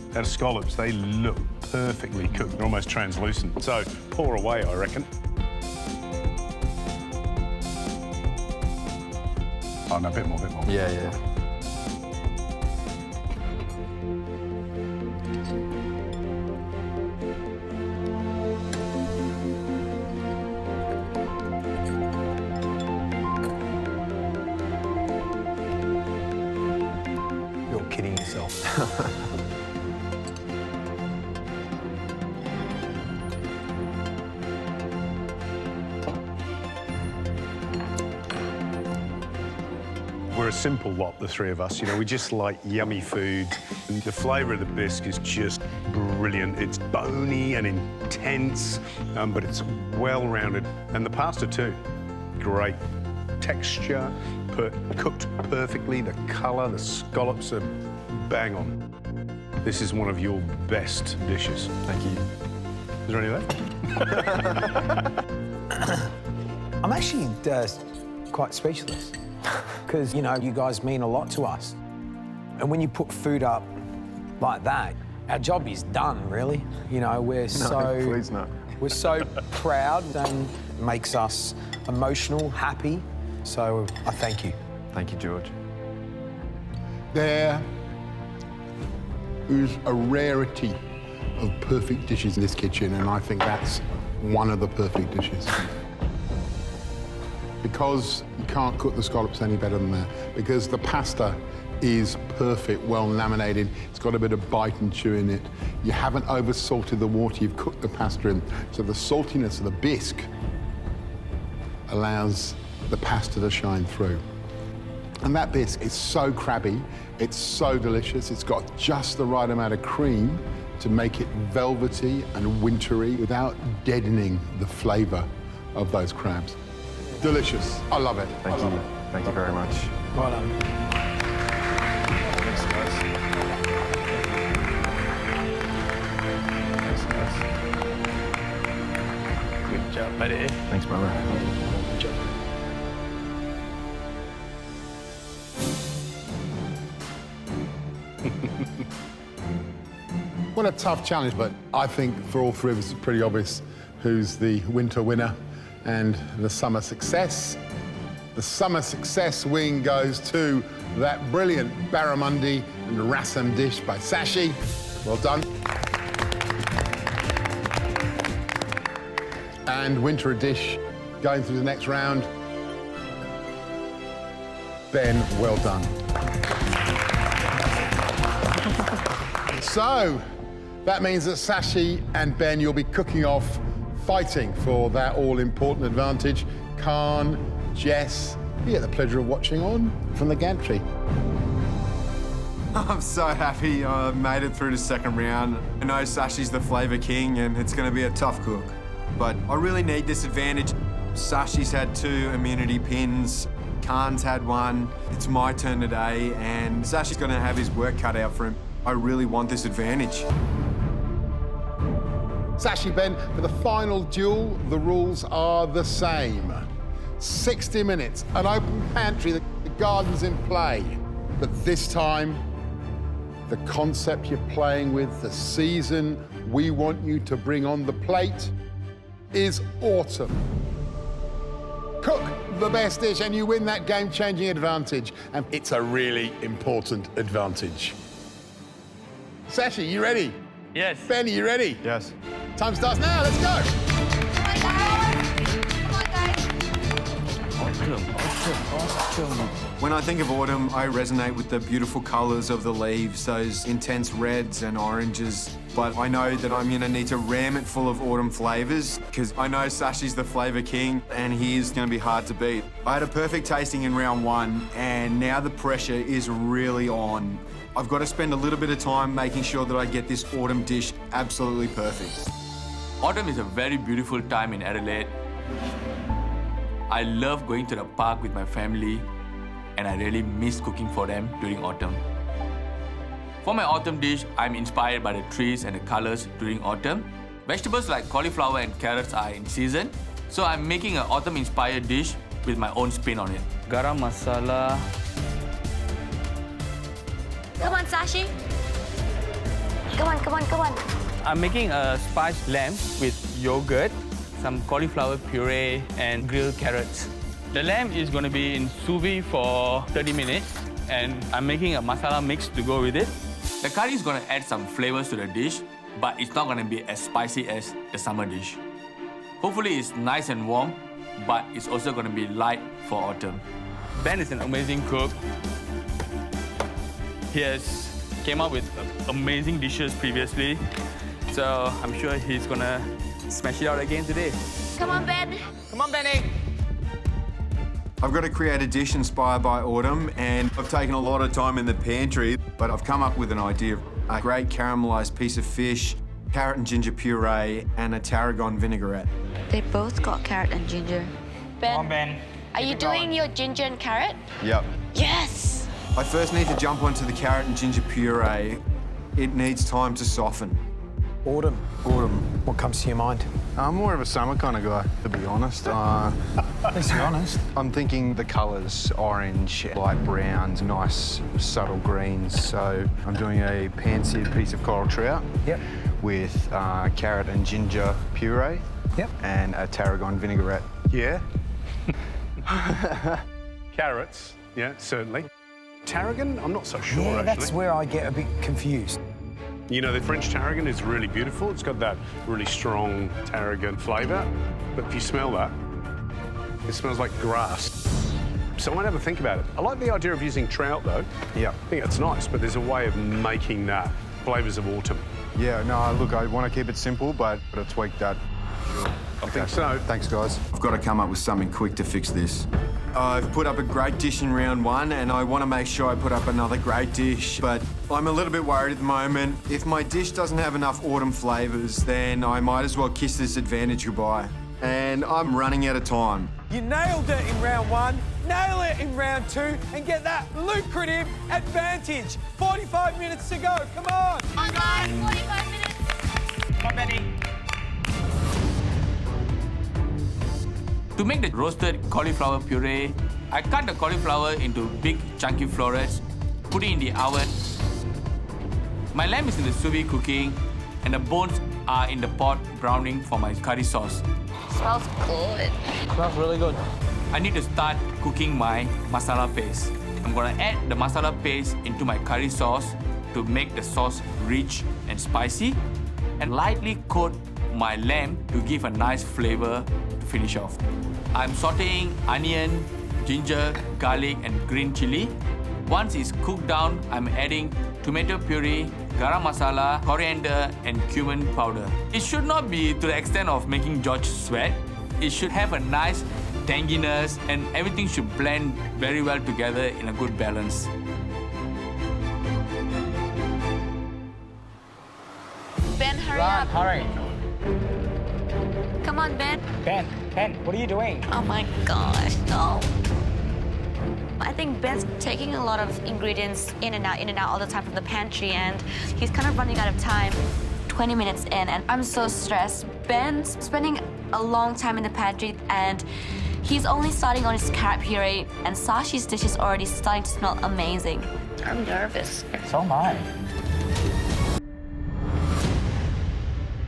They're scallops. They look perfectly cooked. They're almost translucent. So pour away, I reckon. Oh, no, a bit more, a bit more. Yeah, yeah. You're kidding yourself. We're a simple lot, the 3 of us. You know, we just like yummy food. And the flavour of the bisque is just brilliant. It's bony and intense, but it's well-rounded. And the pasta too, great texture, cooked perfectly. The colour, the scallops are bang on. This is one of your best dishes. Thank you. Is there any left? I'm actually quite speechless because, you know, you guys mean a lot to us. And when you put food up like that, our job is done, really. You know, we're please no. We're so proud and it makes us emotional, happy. So I thank you. Thank you, George. There is a rarity of perfect dishes in this kitchen, and I think that's one of the perfect dishes. Because you can't cook the scallops any better than that, because the pasta is perfect, well laminated, it's got a bit of bite and chew in it. You haven't over-salted the water you've cooked the pasta in, so the saltiness of the bisque allows the pasta to shine through. And that bisque is so crabby, it's so delicious, it's got just the right amount of cream to make it velvety and wintry without deadening the flavour of those crabs. Delicious. I love it. Thank you. Thank you very much. Well done. Thanks, guys. Thanks, guys. Good job, buddy. Thanks, brother. Good job. What a tough challenge, but I think for all 3 of us it's pretty obvious who's the winter winner and the summer success. The summer success wing goes to that brilliant barramundi and rassam dish by Sashi. Well done. And winter dish going through the next round. Ben, well done. So, that means that Sashi and Ben, you'll be cooking off, fighting for that all-important advantage. Khan, Jess, you get the pleasure of watching on from the gantry. I'm so happy I made it through the 2nd round. I know Sashi's the flavour king and it's going to be a tough cook, but I really need this advantage. Sashi's had 2 immunity pins, Khan's had 1. It's my turn today and Sashi's going to have his work cut out for him. I really want this advantage. Sashi, Ben, for the final duel, the rules are the same. 60 minutes, an open pantry, the garden's in play. But this time, the concept you're playing with, the season we want you to bring on the plate is autumn. Cook the best dish and you win that game-changing advantage. And it's a really important advantage. Sashi, you ready? Yes. Ben, are you ready? Yes. Time starts now, let's go! When I think of autumn, I resonate with the beautiful colours of the leaves, those intense reds and oranges. But I know that I'm going to need to ram it full of autumn flavours because I know Sashi's the flavour king and he is going to be hard to beat. I had a perfect tasting in round 1 and now the pressure is really on. I've got to spend a little bit of time making sure that I get this autumn dish absolutely perfect. Autumn is a very beautiful time in Adelaide. I love going to the park with my family, and I really miss cooking for them during autumn. For my autumn dish, I'm inspired by the trees and the colors during autumn. Vegetables like cauliflower and carrots are in season, so I'm making an autumn-inspired dish with my own spin on it. Garam masala. Come on, Sashi. Come on, come on, come on. I'm making a spiced lamb with yogurt, some cauliflower puree, and grilled carrots. The lamb is going to be in sous vide for 30 minutes, and I'm making a masala mix to go with it. The curry is going to add some flavors to the dish, but it's not going to be as spicy as the summer dish. Hopefully it's nice and warm, but it's also going to be light for autumn. Ben is an amazing cook. He has came up with amazing dishes previously, so I'm sure he's going to smash it out again today. Come on, Ben. Come on, Benny. I've got to create a dish inspired by autumn, and I've taken a lot of time in the pantry, but I've come up with an idea. A great caramelised piece of fish, carrot and ginger puree, and a tarragon vinaigrette. They both got carrot and ginger. Ben, Come on, Ben. Are you doing your ginger and carrot? Yep. Yes! I first need to jump onto the carrot and ginger puree. It needs time to soften. Autumn. Autumn. What comes to your mind? I'm more of a summer kind of guy, to be honest. Let's be honest. I'm thinking the colours, orange, light browns, nice subtle greens. So I'm doing a pan-seared piece of coral trout with carrot and ginger puree and a tarragon vinaigrette. Yeah. Carrots, yeah, certainly. Tarragon, I'm not so sure, Yeah, actually. that's where I get a bit confused. You know, the French tarragon is really beautiful. It's got that really strong tarragon flavour. But if you smell that, it smells like grass. So I might have a think about it. I like the idea of using trout, though. Yeah. I think that's nice, but there's a way of making that flavours of autumn. Yeah, no, look, I want to keep it simple, but I'll tweak that. I think so. Thanks, guys. I've got to come up with something quick to fix this. I've put up a great dish in round one, and I want to make sure I put up another great dish, but I'm a little bit worried at the moment. If my dish doesn't have enough autumn flavours, then I might as well kiss this advantage goodbye. And I'm running out of time. You nailed it in round one, nail it in round two, and get that lucrative advantage. 45 minutes to go, come on. Come on, guys, 45 minutes. Come on, Benny. To make the roasted cauliflower puree, I cut the cauliflower into big chunky florets, put it in the oven. My lamb is in the sous vide cooking, and the bones are in the pot browning for my curry sauce. Smells good. Smells really good. I need to start cooking my masala paste. I'm gonna add the masala paste into my curry sauce to make the sauce rich and spicy, and lightly coat my lamb to give a nice flavor to finish off. I'm sauteing onion, ginger, garlic, and green chili. Once it's cooked down, I'm adding tomato puree, garam masala, coriander, and cumin powder. It should not be to the extent of making George sweat. It should have a nice tanginess, and everything should blend very well together in a good balance. Ben, hurry Run, up. hurry. Come on, Ben. Ben, what are you doing? Oh my gosh, no. I think Ben's taking a lot of ingredients in and out all the time from the pantry, and he's kind of running out of time. 20 minutes in, and I'm so stressed. Ben's spending a long time in the pantry, and he's only starting on his carrot puree, and Sashi's dish is already starting to smell amazing. I'm nervous. So am I.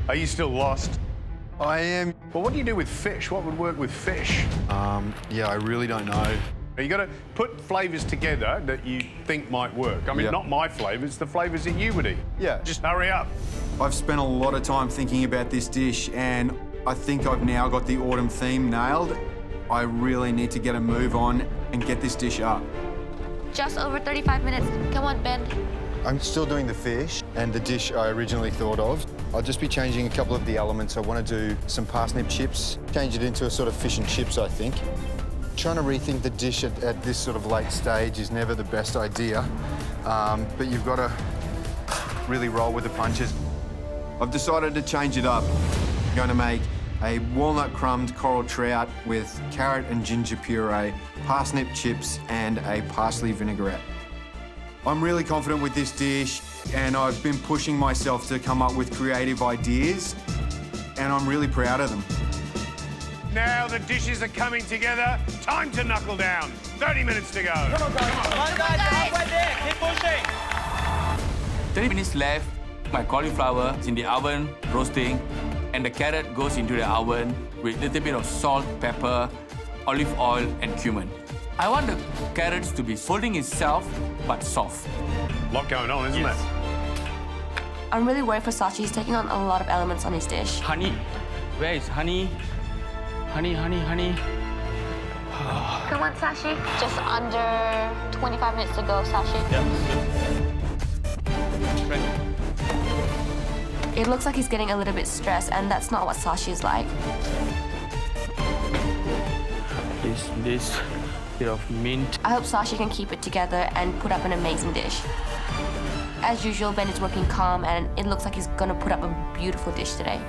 Are you still lost? I am. Well, what do you do with fish? What would work with fish? Yeah, I really don't know. You got to put flavours together that you think might work. I mean, not my flavours, the flavours that you would eat. Yeah. Just hurry up. I've spent a lot of time thinking about this dish, and I think I've now got the autumn theme nailed. I really need to get a move on and get this dish up. Just over 35 minutes. Come on, Ben. I'm still doing the fish and the dish I originally thought of. I'll just be changing a couple of the elements. I want to do some parsnip chips, change it into a sort of fish and chips, I think. Trying to rethink the dish at this sort of late stage is never the best idea, but you've got to really roll with the punches. I've decided to change it up. I'm going to make a walnut crumbed coral trout with carrot and ginger puree, parsnip chips, and a parsley vinaigrette. I'm really confident with this dish, and I've been pushing myself to come up with creative ideas, and I'm really proud of them. Now the dishes are coming together. Time to knuckle down. 30 minutes to go. Come on, guys. Come on, guys. Halfway there. Keep pushing. 30 minutes left. My cauliflower is in the oven roasting, and the carrot goes into the oven with a little bit of salt, pepper, olive oil, and cumin. I want the carrots to be folding itself, but soft. A lot going on, isn't it? I'm really worried for Sashi. He's taking on a lot of elements on his dish. Honey. Where is honey? Honey, honey, honey. Come on, Sashi. Just under 25 minutes to go, Sashi. It looks like he's getting a little bit stressed, and that's not what Sashi is like. This bit of mint. I hope Sashi can keep it together and put up an amazing dish. As usual, Ben is working calm, and it looks like he's gonna put up a beautiful dish today.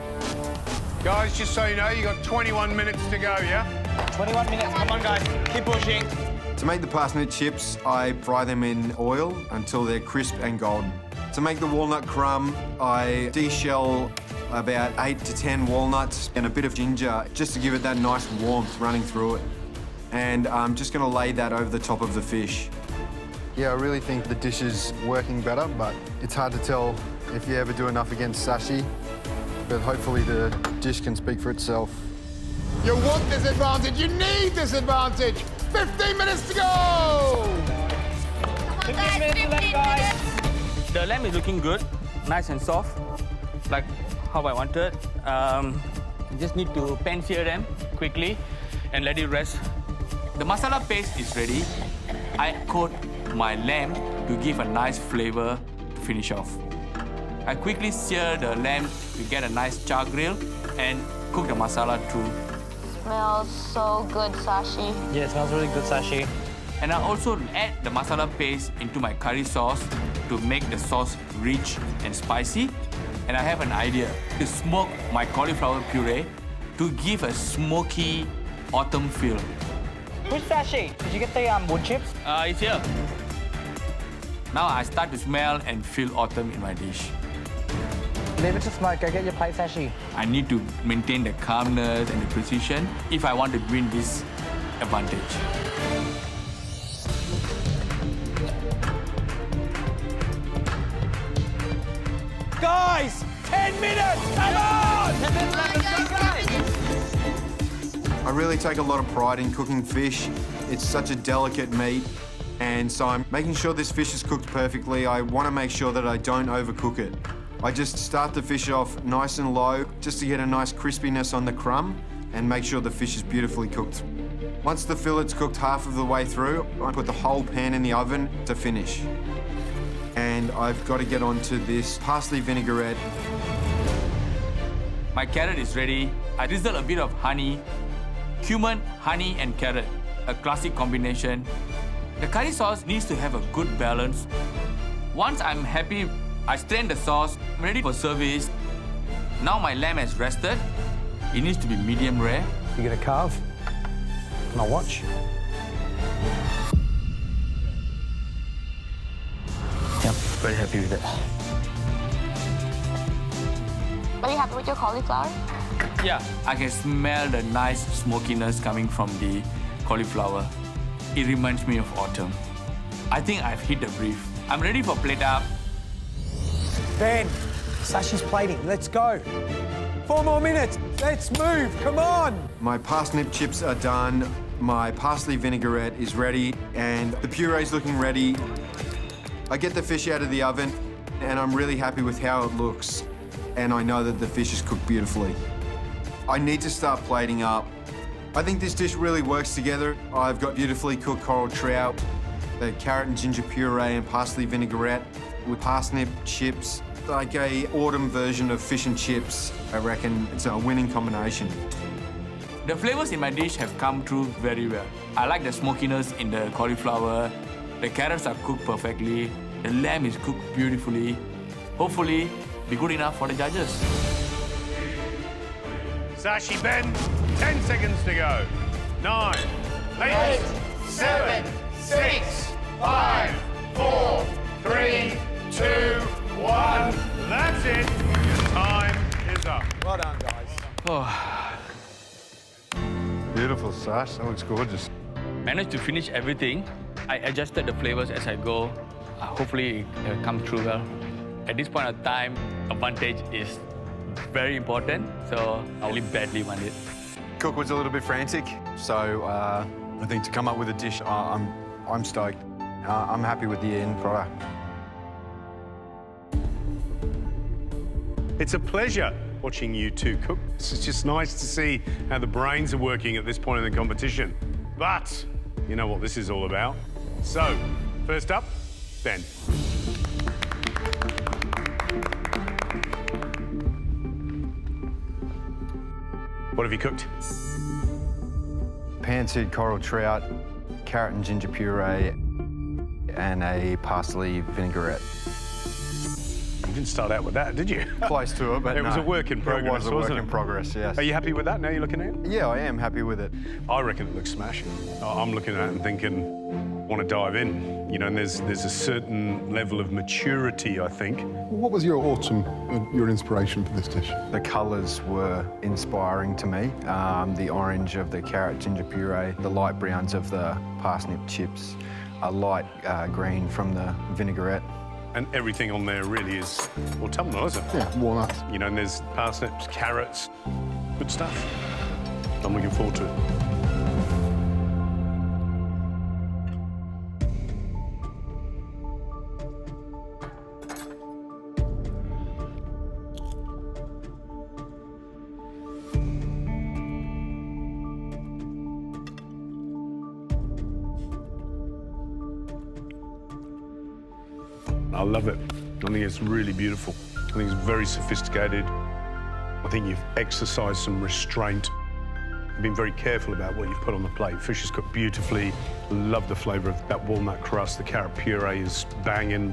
Guys, just so you know, you got 21 minutes to go, yeah? 21 minutes. Come on, guys. Keep pushing. To make the parsnip chips, I fry them in oil until they're crisp and golden. To make the walnut crumb, I deshell about 8 to 10 walnuts and a bit of ginger just to give it that nice warmth running through it. And I'm just going to lay that over the top of the fish. Yeah, I really think the dish is working better, but it's hard to tell if you ever do enough against Sashi. But hopefully the dish can speak for itself. You want this advantage, you need this advantage. 15 minutes to go! 15 minutes left, guys. The lamb is looking good, nice and soft, like how I wanted. You just need to pan sear them quickly and let it rest. The masala paste is ready. I coat my lamb to give a nice flavor to finish off. I quickly sear the lamb to get a nice char grill and cook the masala through. Smells so good, Sashi. Yeah, it smells really good, Sashi. And I also add the masala paste into my curry sauce to make the sauce rich and spicy. And I have an idea to smoke my cauliflower puree to give a smoky autumn feel. Where's Sashi? Did you get the wood chips? It's here. Now I start to smell and feel autumn in my dish. Leave it to smoke. Go get your plate, Sashi. I need to maintain the calmness and the precision if I want to win this advantage. Guys, 10 minutes! Come on! 10 minutes left. I really take a lot of pride in cooking fish. It's such a delicate meat, and so I'm making sure this fish is cooked perfectly. I want to make sure that I don't overcook it. I just start the fish off nice and low just to get a nice crispiness on the crumb and make sure the fish is beautifully cooked. Once the fillet's cooked half of the way through, I put the whole pan in the oven to finish. And I've got to get onto this parsley vinaigrette. My carrot is ready. I drizzle a bit of honey, cumin, honey and carrot, a classic combination. The curry sauce needs to have a good balance. Once I'm happy, I strain the sauce, I'm ready for service. Now my lamb has rested. It needs to be medium rare. You gonna carve? Can I watch? Yep, very happy with it. Are you happy with your cauliflower? Yeah, I can smell the nice smokiness coming from the cauliflower. It reminds me of autumn. I think I've hit the brief. I'm ready for plate up. Ben, Sashi's plating. Let's go. 4 more minutes. Let's move. Come on. My parsnip chips are done. My parsley vinaigrette is ready, and the puree's looking ready. I get the fish out of the oven, and I'm really happy with how it looks. And I know that the fish is cooked beautifully. I need to start plating up. I think this dish really works together. I've got beautifully cooked coral trout, the carrot and ginger puree and parsley vinaigrette with parsnip chips, like a autumn version of fish and chips. I reckon it's a winning combination. The flavors in my dish have come through very well. I like the smokiness in the cauliflower. The carrots are cooked perfectly. The lamb is cooked beautifully. Hopefully, be good enough for the judges. Sashi, Ben, 10 seconds to go. 9, 8, 7, 6, 5, 4, 3, 2, 1. That's it. Your time is up. Well done, guys. Oh. Beautiful, Sash. That looks gorgeous. Managed to finish everything. I adjusted the flavors as I go. Hopefully it will come through well. At this point of time, advantage is very important, so I really badly want it. Cook was a little bit frantic, so I think to come up with a dish, I'm stoked. I'm happy with the end product. It's a pleasure watching you two cook. It's just nice to see how the brains are working at this point in the competition. But you know what this is all about. So, first up, Ben. What have you cooked? Pan-seared coral trout, carrot and ginger puree, and a parsley vinaigrette. You didn't start out with that, did you? Close to it, but it was no. a work in progress, It was a work wasn't in it? progress, yes. Are you happy with that now you're looking at it? Yeah, I am happy with it. I reckon it looks smashing. I'm looking at it and thinking, want to dive in. You know, and there's a certain level of maturity, I think. What was your your inspiration for this dish? The colours were inspiring to me. The orange of the carrot ginger puree, the light browns of the parsnip chips, a light green from the vinaigrette. And everything on there really is autumnal, isn't it? Yeah, walnuts. You know, and there's parsnips, carrots, good stuff. I'm looking forward to it. I love it. I think it's really beautiful. I think it's very sophisticated. I think you've exercised some restraint. You've been very careful about what you've put on the plate. Fish is cooked beautifully. Love the flavour of that walnut crust. The carrot puree is banging.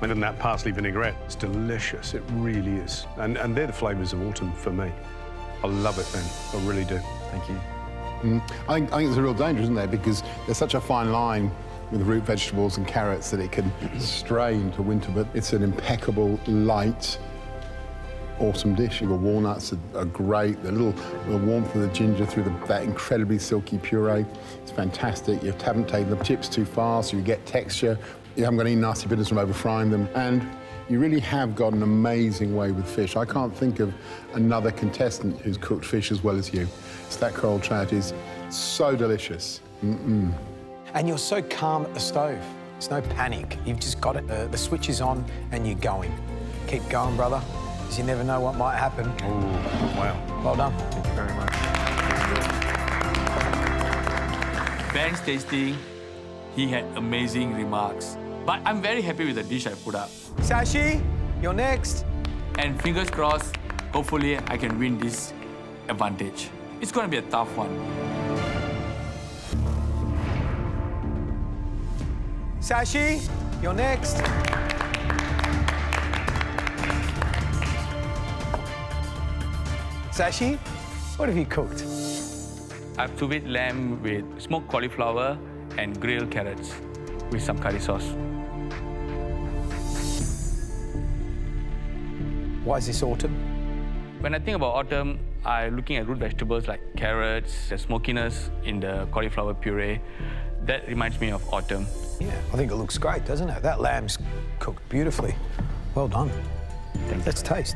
And then that parsley vinaigrette, it's delicious. It really is. And they're the flavours of autumn for me. I love it, Ben. I really do. Thank you. I think there's a real danger, isn't there? Because there's such a fine line with root vegetables and carrots that it can stray into winter, but it's an impeccable, light autumn dish. The walnuts are great, the warmth of the ginger through that incredibly silky puree. It's fantastic. You haven't taken the chips too far, so you get texture. You haven't got any nasty bitterness from over-frying them. And you really have got an amazing way with fish. I can't think of another contestant who's cooked fish as well as you. So that coral trout is so delicious. Mm-mm. And you're so calm at the stove. There's no panic. You've just got it. The switch is on and you're going. Keep going, brother, because you never know what might happen. Oh, wow. Well done. Thank you very much. Ben's tasting, he had amazing remarks. But I'm very happy with the dish I put up. Sashi, you're next. And fingers crossed, hopefully I can win this advantage. It's going to be a tough one. Sashi, you're next. Sashi, what have you cooked? I've sous vide lamb with smoked cauliflower and grilled carrots with some curry sauce. Why is this autumn? When I think about autumn, I'm looking at root vegetables like carrots, the smokiness in the cauliflower puree. That reminds me of autumn. Yeah, I think it looks great, doesn't it? That lamb's cooked beautifully. Well done. Let's taste.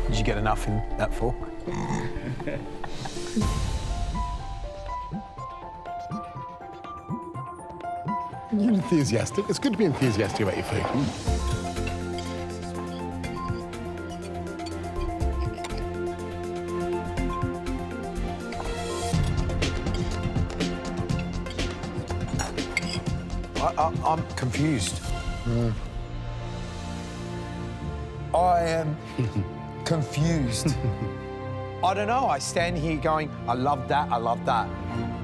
Did you get enough in that fork? You're enthusiastic. It's good to be enthusiastic about your food. I'm confused. I am confused. I don't know. I stand here going, I love that, I love that.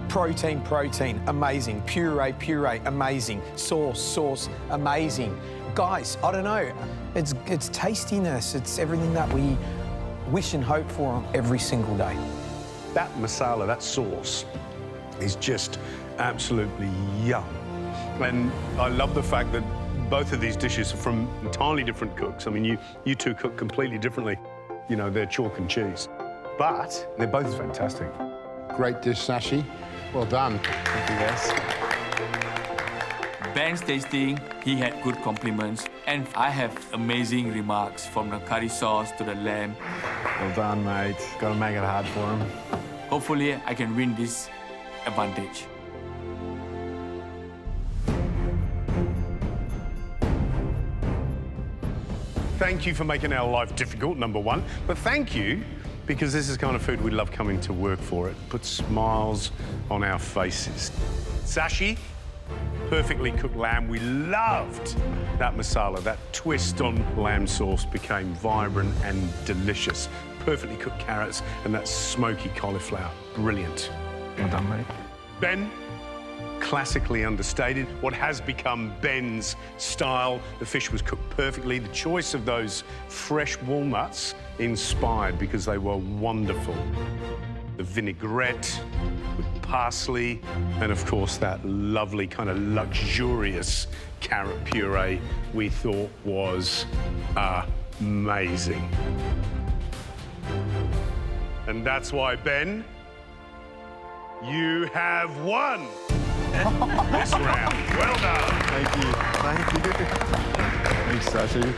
Protein, protein, amazing. Puree, puree, amazing. Sauce, sauce, amazing. Guys, I don't know, it's tastiness, it's everything that we wish and hope for on every single day. That masala, that sauce, is just absolutely yum. And I love the fact that both of these dishes are from entirely different cooks. I mean, you two cook completely differently. You know, they're chalk and cheese. But they're both fantastic. Great dish, Sashi. Well done. Thank you, guys. Ben's tasting, he had good compliments, and I have amazing remarks from the curry sauce to the lamb. Well done, mate. Got to make it hard for him. Hopefully, I can win this advantage. Thank you for making our life difficult, number one. But thank you, because this is the kind of food we love coming to work for. It puts smiles on our faces. Sashi, perfectly cooked lamb. We loved that masala. That twist on lamb sauce became vibrant and delicious. Perfectly cooked carrots and that smoky cauliflower. Brilliant. Well done, mate. Ben, classically understated. What has become Ben's style. The fish was cooked perfectly. The choice of those fresh walnuts inspired because they were wonderful. The vinaigrette with parsley, and of course that lovely kind of luxurious carrot puree we thought was amazing. And that's why, Ben, you have won this round. Well done. Thank you. Thank you. Thanks, Sashi.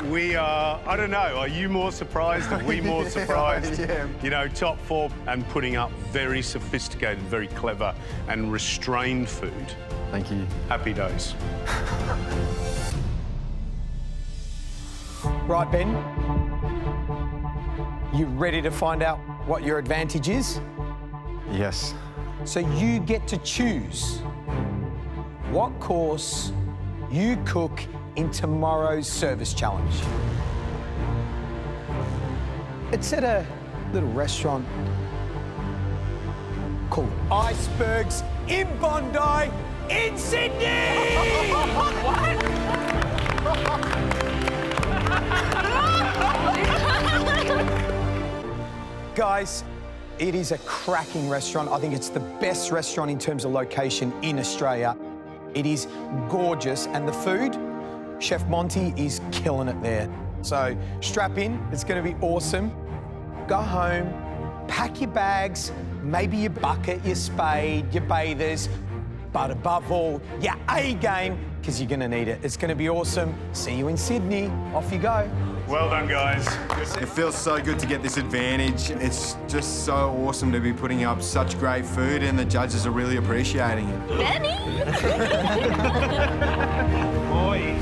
We are, I don't know, are you more surprised? Are we more surprised? Yeah. You know, top four and putting up very sophisticated, very clever and restrained food. Thank you. Happy days. Right, Ben? You ready to find out what your advantage is? Yes. So you get to choose what course you cook in tomorrow's service challenge. It's at a little restaurant called Icebergs in Bondi in Sydney! Guys, it is a cracking restaurant. I think it's the best restaurant in terms of location in Australia. It is gorgeous, and the food, Chef Monty is killing it there. So strap in, it's gonna be awesome. Go home, pack your bags, maybe your bucket, your spade, your bathers, but above all, your A game, because you're gonna need it. It's gonna be awesome. See you in Sydney. Off you go. Well done, guys. It feels so good to get this advantage. It's just so awesome to be putting up such great food, and the judges are really appreciating it. Benny! Boy.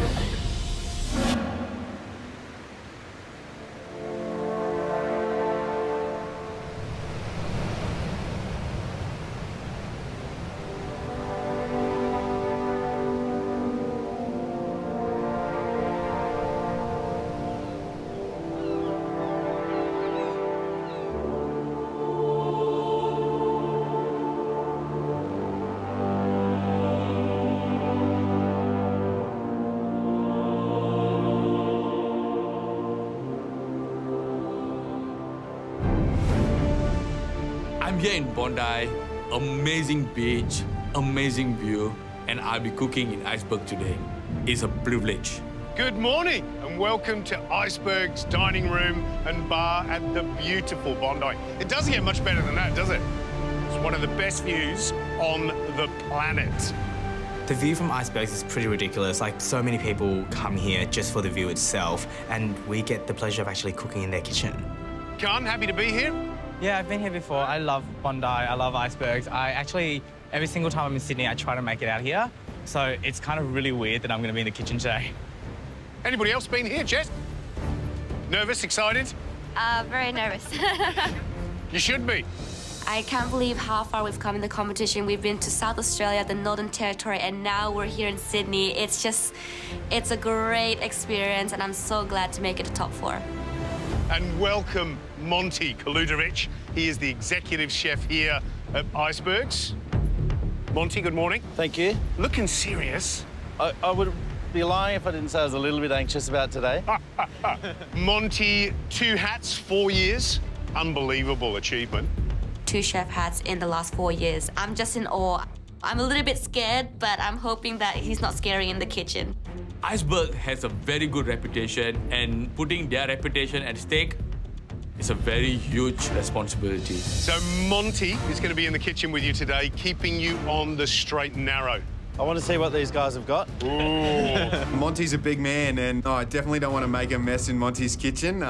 I'm here in Bondi, amazing beach, amazing view, and I'll be cooking in Iceberg today. It's a privilege. Good morning and welcome to Icebergs Dining Room and Bar at the beautiful Bondi. It doesn't get much better than that, does it? It's one of the best views on the planet. The view from Icebergs is pretty ridiculous. Like, so many people come here just for the view itself, and we get the pleasure of actually cooking in their kitchen. Khan, happy to be here? Yeah, I've been here before. I love Bondi, I love Icebergs. I actually, every single time I'm in Sydney, I try to make it out here. So it's kind of really weird that I'm going to be in the kitchen today. Anybody else been here, Jess? Nervous, excited? Very nervous. You should be. I can't believe how far we've come in the competition. We've been to South Australia, the Northern Territory, and now we're here in Sydney. It's a great experience, and I'm so glad to make it to top four. And welcome Monty Kaludovic. He is the executive chef here at Icebergs. Monty, good morning. Thank you. Looking serious. I would be lying if I didn't say I was a little bit anxious about today. Monty, 2 hats, 4 years. Unbelievable achievement. 2 chef hats in the last 4 years. I'm just in awe. I'm a little bit scared, but I'm hoping that he's not scary in the kitchen. Iceberg has a very good reputation, and putting their reputation at stake is a very huge responsibility. So Monty is going to be in the kitchen with you today, keeping you on the straight and narrow. I want to see what these guys have got. Monty's a big man, and I definitely don't want to make a mess in Monty's kitchen.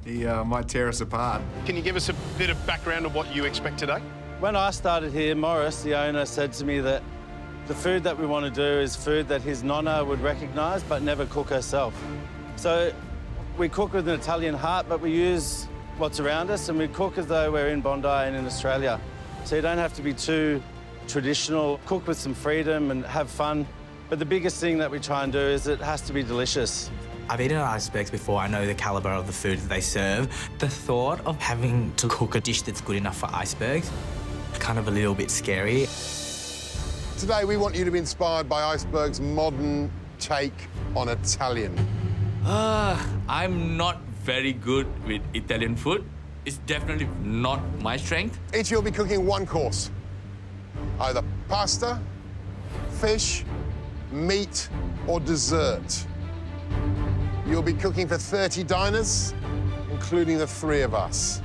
He might tear us apart. Can you give us a bit of background of what you expect today? When I started here, Morris, the owner, said to me that the food that we want to do is food that his nonna would recognise but never cook herself. So we cook with an Italian heart, but we use what's around us, and we cook as though we're in Bondi and in Australia. So you don't have to be too traditional, cook with some freedom and have fun. But the biggest thing that we try and do is it has to be delicious. I've eaten at Icebergs before. I know the calibre of the food that they serve. The thought of having to cook a dish that's good enough for Icebergs, kind of a little bit scary. Today, we want you to be inspired by Iceberg's modern take on Italian. I'm not very good with Italian food. It's definitely not my strength. Each of you will be cooking 1 course. Either pasta, fish, meat, or dessert. You'll be cooking for 30 diners, including the 3 of us.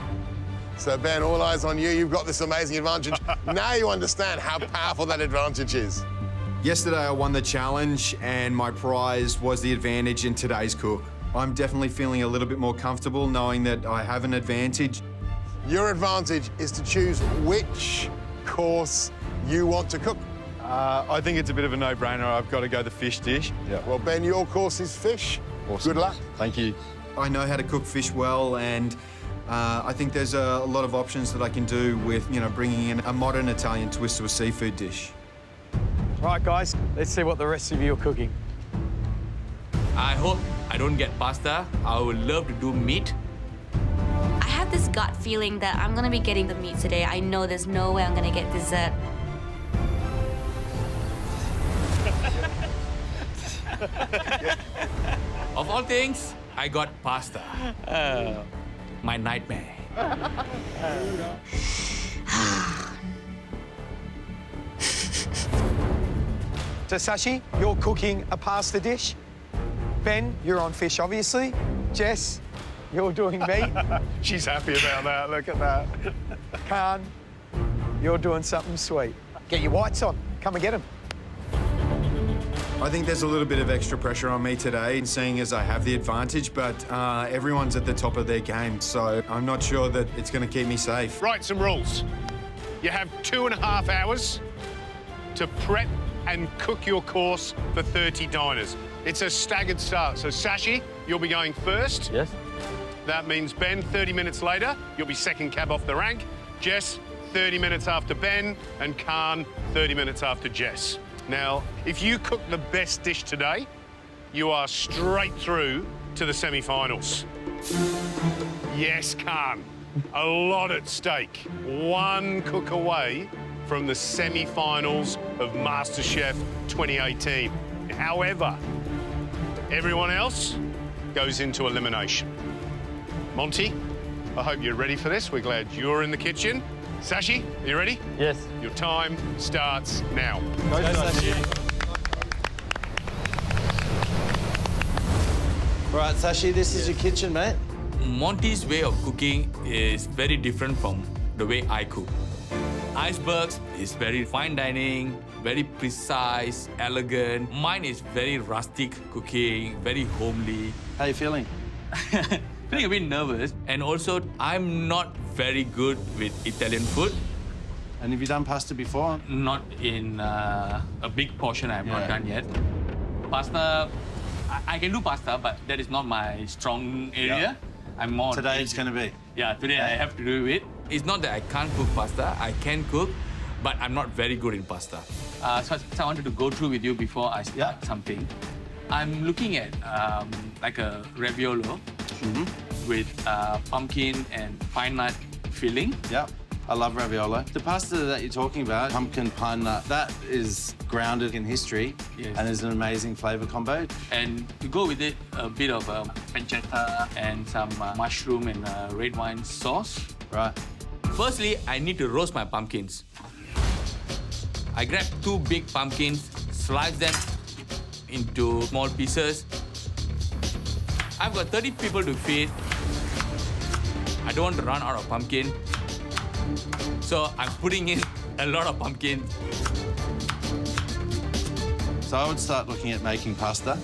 So, Ben, all eyes on you. You've got this amazing advantage. Now you understand how powerful that advantage is. Yesterday, I won the challenge, and my prize was the advantage in today's cook. I'm definitely feeling a little bit more comfortable knowing that I have an advantage. Your advantage is to choose which course you want to cook. I think it's a bit of a no-brainer. I've got to go the fish dish. Yeah. Well, Ben, your course is fish. Awesome. Good luck. Thank you. I know how to cook fish well, and I think there's a lot of options that I can do with, bringing in a modern Italian twist to a seafood dish. Right, guys, let's see what the rest of you are cooking. I hope I don't get pasta. I would love to do meat. I have this gut feeling that I'm gonna be getting the meat today. I know there's no way I'm gonna get dessert. Of all things, I got pasta. My nightmare. So, Sashi, you're cooking a pasta dish. Ben, you're on fish, obviously. Jess, you're doing meat. She's happy about that. Look at that. Khan, you're doing something sweet. Get your whites on. Come and get them. I think there's a little bit of extra pressure on me today, seeing as I have the advantage, but everyone's at the top of their game, so I'm not sure that it's going to keep me safe. Right, some rules. You have 2.5 hours to prep and cook your course for 30 diners. It's a staggered start. So, Sashi, you'll be going first. Yes. That means, Ben, 30 minutes later, you'll be second cab off the rank. Jess, 30 minutes after Ben, and Khan, 30 minutes after Jess. Now, if you cook the best dish today, you are straight through to the semi-finals. Yes, Khan, a lot at stake. 1 cook away from the semi-finals of MasterChef 2018. However, everyone else goes into elimination. Monty, I hope you're ready for this. We're glad you're in the kitchen. Sashi, are you ready? Yes. Your time starts now. Go, Sashi. Right, Sashi, this is your kitchen, mate. Monty's way of cooking is very different from the way I cook. Icebergs is very fine dining, very precise, elegant. Mine is very rustic cooking, very homely. How are you feeling? Feeling a bit nervous. And also, I'm not very good with Italian food. And have you done pasta before? Not in a big portion I have not done yet. Pasta, I can do pasta, but that is not my strong area. I'm more... Today it's going to be. Yeah, today I have to do it. It's not that I can't cook pasta. I can cook, but I'm not very good in pasta. So I wanted to go through with you before I start something. I'm looking at like a raviolo with pumpkin and pine nut filling. Yeah. I love raviolo. The pasta that you're talking about, pumpkin pine nut, that is grounded in history and is an amazing flavour combo. And to go with it, a bit of pancetta and some mushroom and red wine sauce. Right. Firstly, I need to roast my pumpkins. I grab 2 big pumpkins, slice them into small pieces. I've got 30 people to feed. I don't want to run out of pumpkin. So I'm putting in a lot of pumpkin. So I would start looking at making pasta.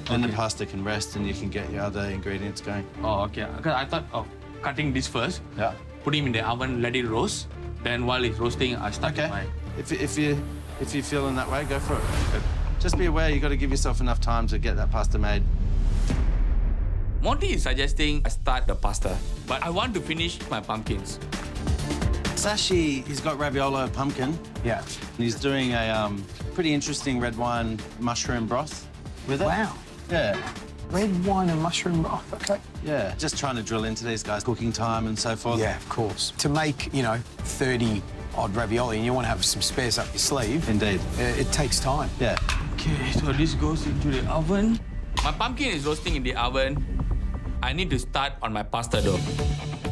Then the pasta can rest and you can get your other ingredients going. Oh, okay. Because I thought of cutting this first. Yeah. Put him in the oven, let it roast. Then while it's roasting, I start with my... If you're feeling that way, go for it. Just be aware you've got to give yourself enough time to get that pasta made. Monty is suggesting I start the pasta, but I want to finish my pumpkins. Sashi, he's got raviolo pumpkin. Yeah. And he's doing a pretty interesting red wine mushroom broth with it. Wow. Yeah. Red wine and mushroom broth, okay. Yeah, just trying to drill into these guys' cooking time and so forth. Yeah, of course. To make, 30 odd ravioli and you want to have some spares up your sleeve. Indeed. It takes time. Yeah. Okay, so this goes into the oven. My pumpkin is roasting in the oven. I need to start on my pasta dough.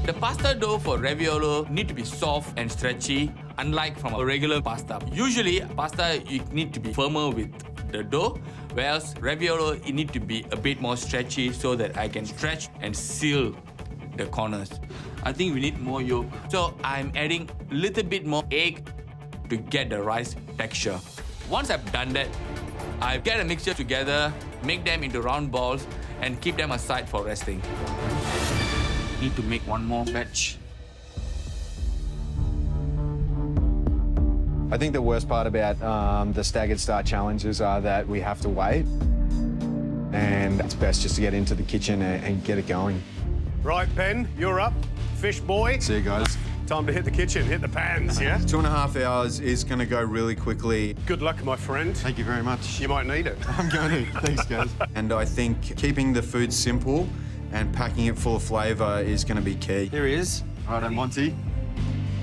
The pasta dough for raviolo need to be soft and stretchy, unlike from a regular pasta. Usually, pasta, you need to be firmer with the dough, whereas raviolo, it need to be a bit more stretchy so that I can stretch and seal the corners. I think we need more yolk. So I'm adding a little bit more egg to get the rice texture. Once I've done that, I get a mixture together, make them into round balls, and keep them aside for resting. Need to make one more batch. I think the worst part about the staggered start challenges are that we have to wait. And it's best just to get into the kitchen and get it going. Right, Ben, you're up. Fish boy. See you guys. Time to hit the kitchen, hit the pans, yeah? 2.5 hours is going to go really quickly. Good luck, my friend. Thank you very much. You might need it. I'm going to. Thanks, guys. And I think keeping the food simple and packing it full of flavour is going to be key. Here he is. Righto, Monty.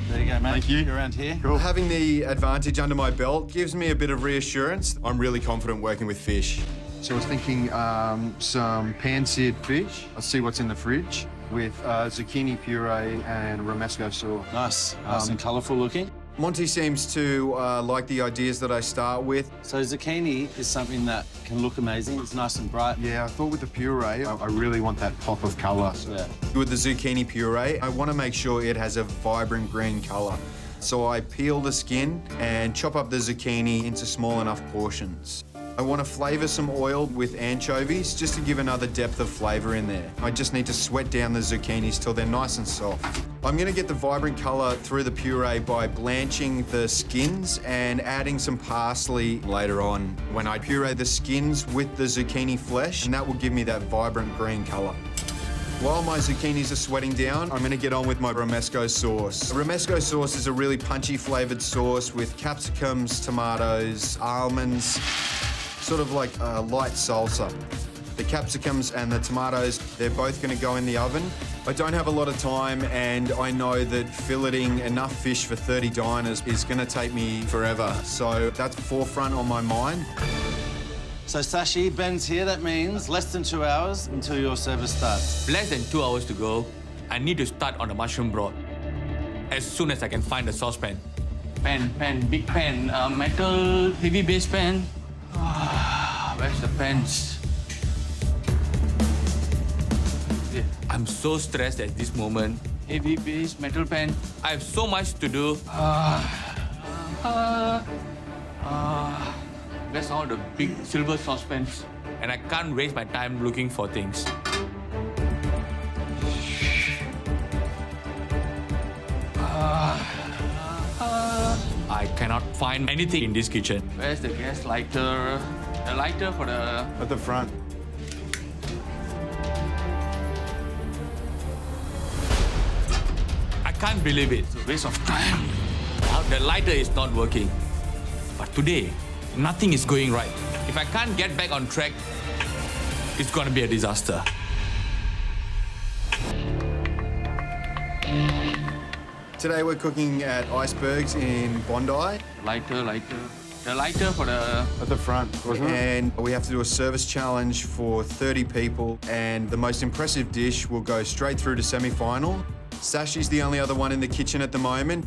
There you go, mate. Thank you. You're around here. Cool. Having the advantage under my belt gives me a bit of reassurance. I'm really confident working with fish. So I was thinking some pan-seared fish. I'll see what's in the fridge with zucchini puree and romesco sauce. Nice. Nice and colourful looking. Monty seems to like the ideas that I start with. So zucchini is something that can look amazing. It's nice and bright. Yeah, I thought with the puree, I really want that pop of colour. Yeah. With the zucchini puree, I want to make sure it has a vibrant green colour. So I peel the skin and chop up the zucchini into small enough portions. I want to flavour some oil with anchovies just to give another depth of flavour in there. I just need to sweat down the zucchinis till they're nice and soft. I'm going to get the vibrant colour through the puree by blanching the skins and adding some parsley later on when I puree the skins with the zucchini flesh, and that will give me that vibrant green colour. While my zucchinis are sweating down, I'm going to get on with my romesco sauce. Romesco sauce is a really punchy flavoured sauce with capsicums, tomatoes, almonds, sort of like a light salsa. The capsicums and the tomatoes, they're both going to go in the oven. I don't have a lot of time, and I know that filleting enough fish for 30 diners is going to take me forever. So that's forefront on my mind. So Sashi, Ben's here. That means less than 2 hours until your service starts. Less than 2 hours to go. I need to start on the mushroom broth as soon as I can find the saucepan. Big pan, metal, heavy base pan. Where's the pans? Yeah. I'm so stressed at this moment. Heavy base, metal pan. I have so much to do. Where's all the big silver saucepans? And I can't waste my time looking for things. I cannot find anything in this kitchen. Where's the gas lighter? The lighter for the... At the front. I can't believe it. It's a waste of time. Now the lighter is not working. But today, nothing is going right. If I can't get back on track, it's gonna be a disaster. Today we're cooking at Icebergs in Bondi. Lighter. The lighter for the... At the front, wasn't it? And we have to do a service challenge for 30 people, and the most impressive dish will go straight through to semi-final. Sashi's the only other one in the kitchen at the moment.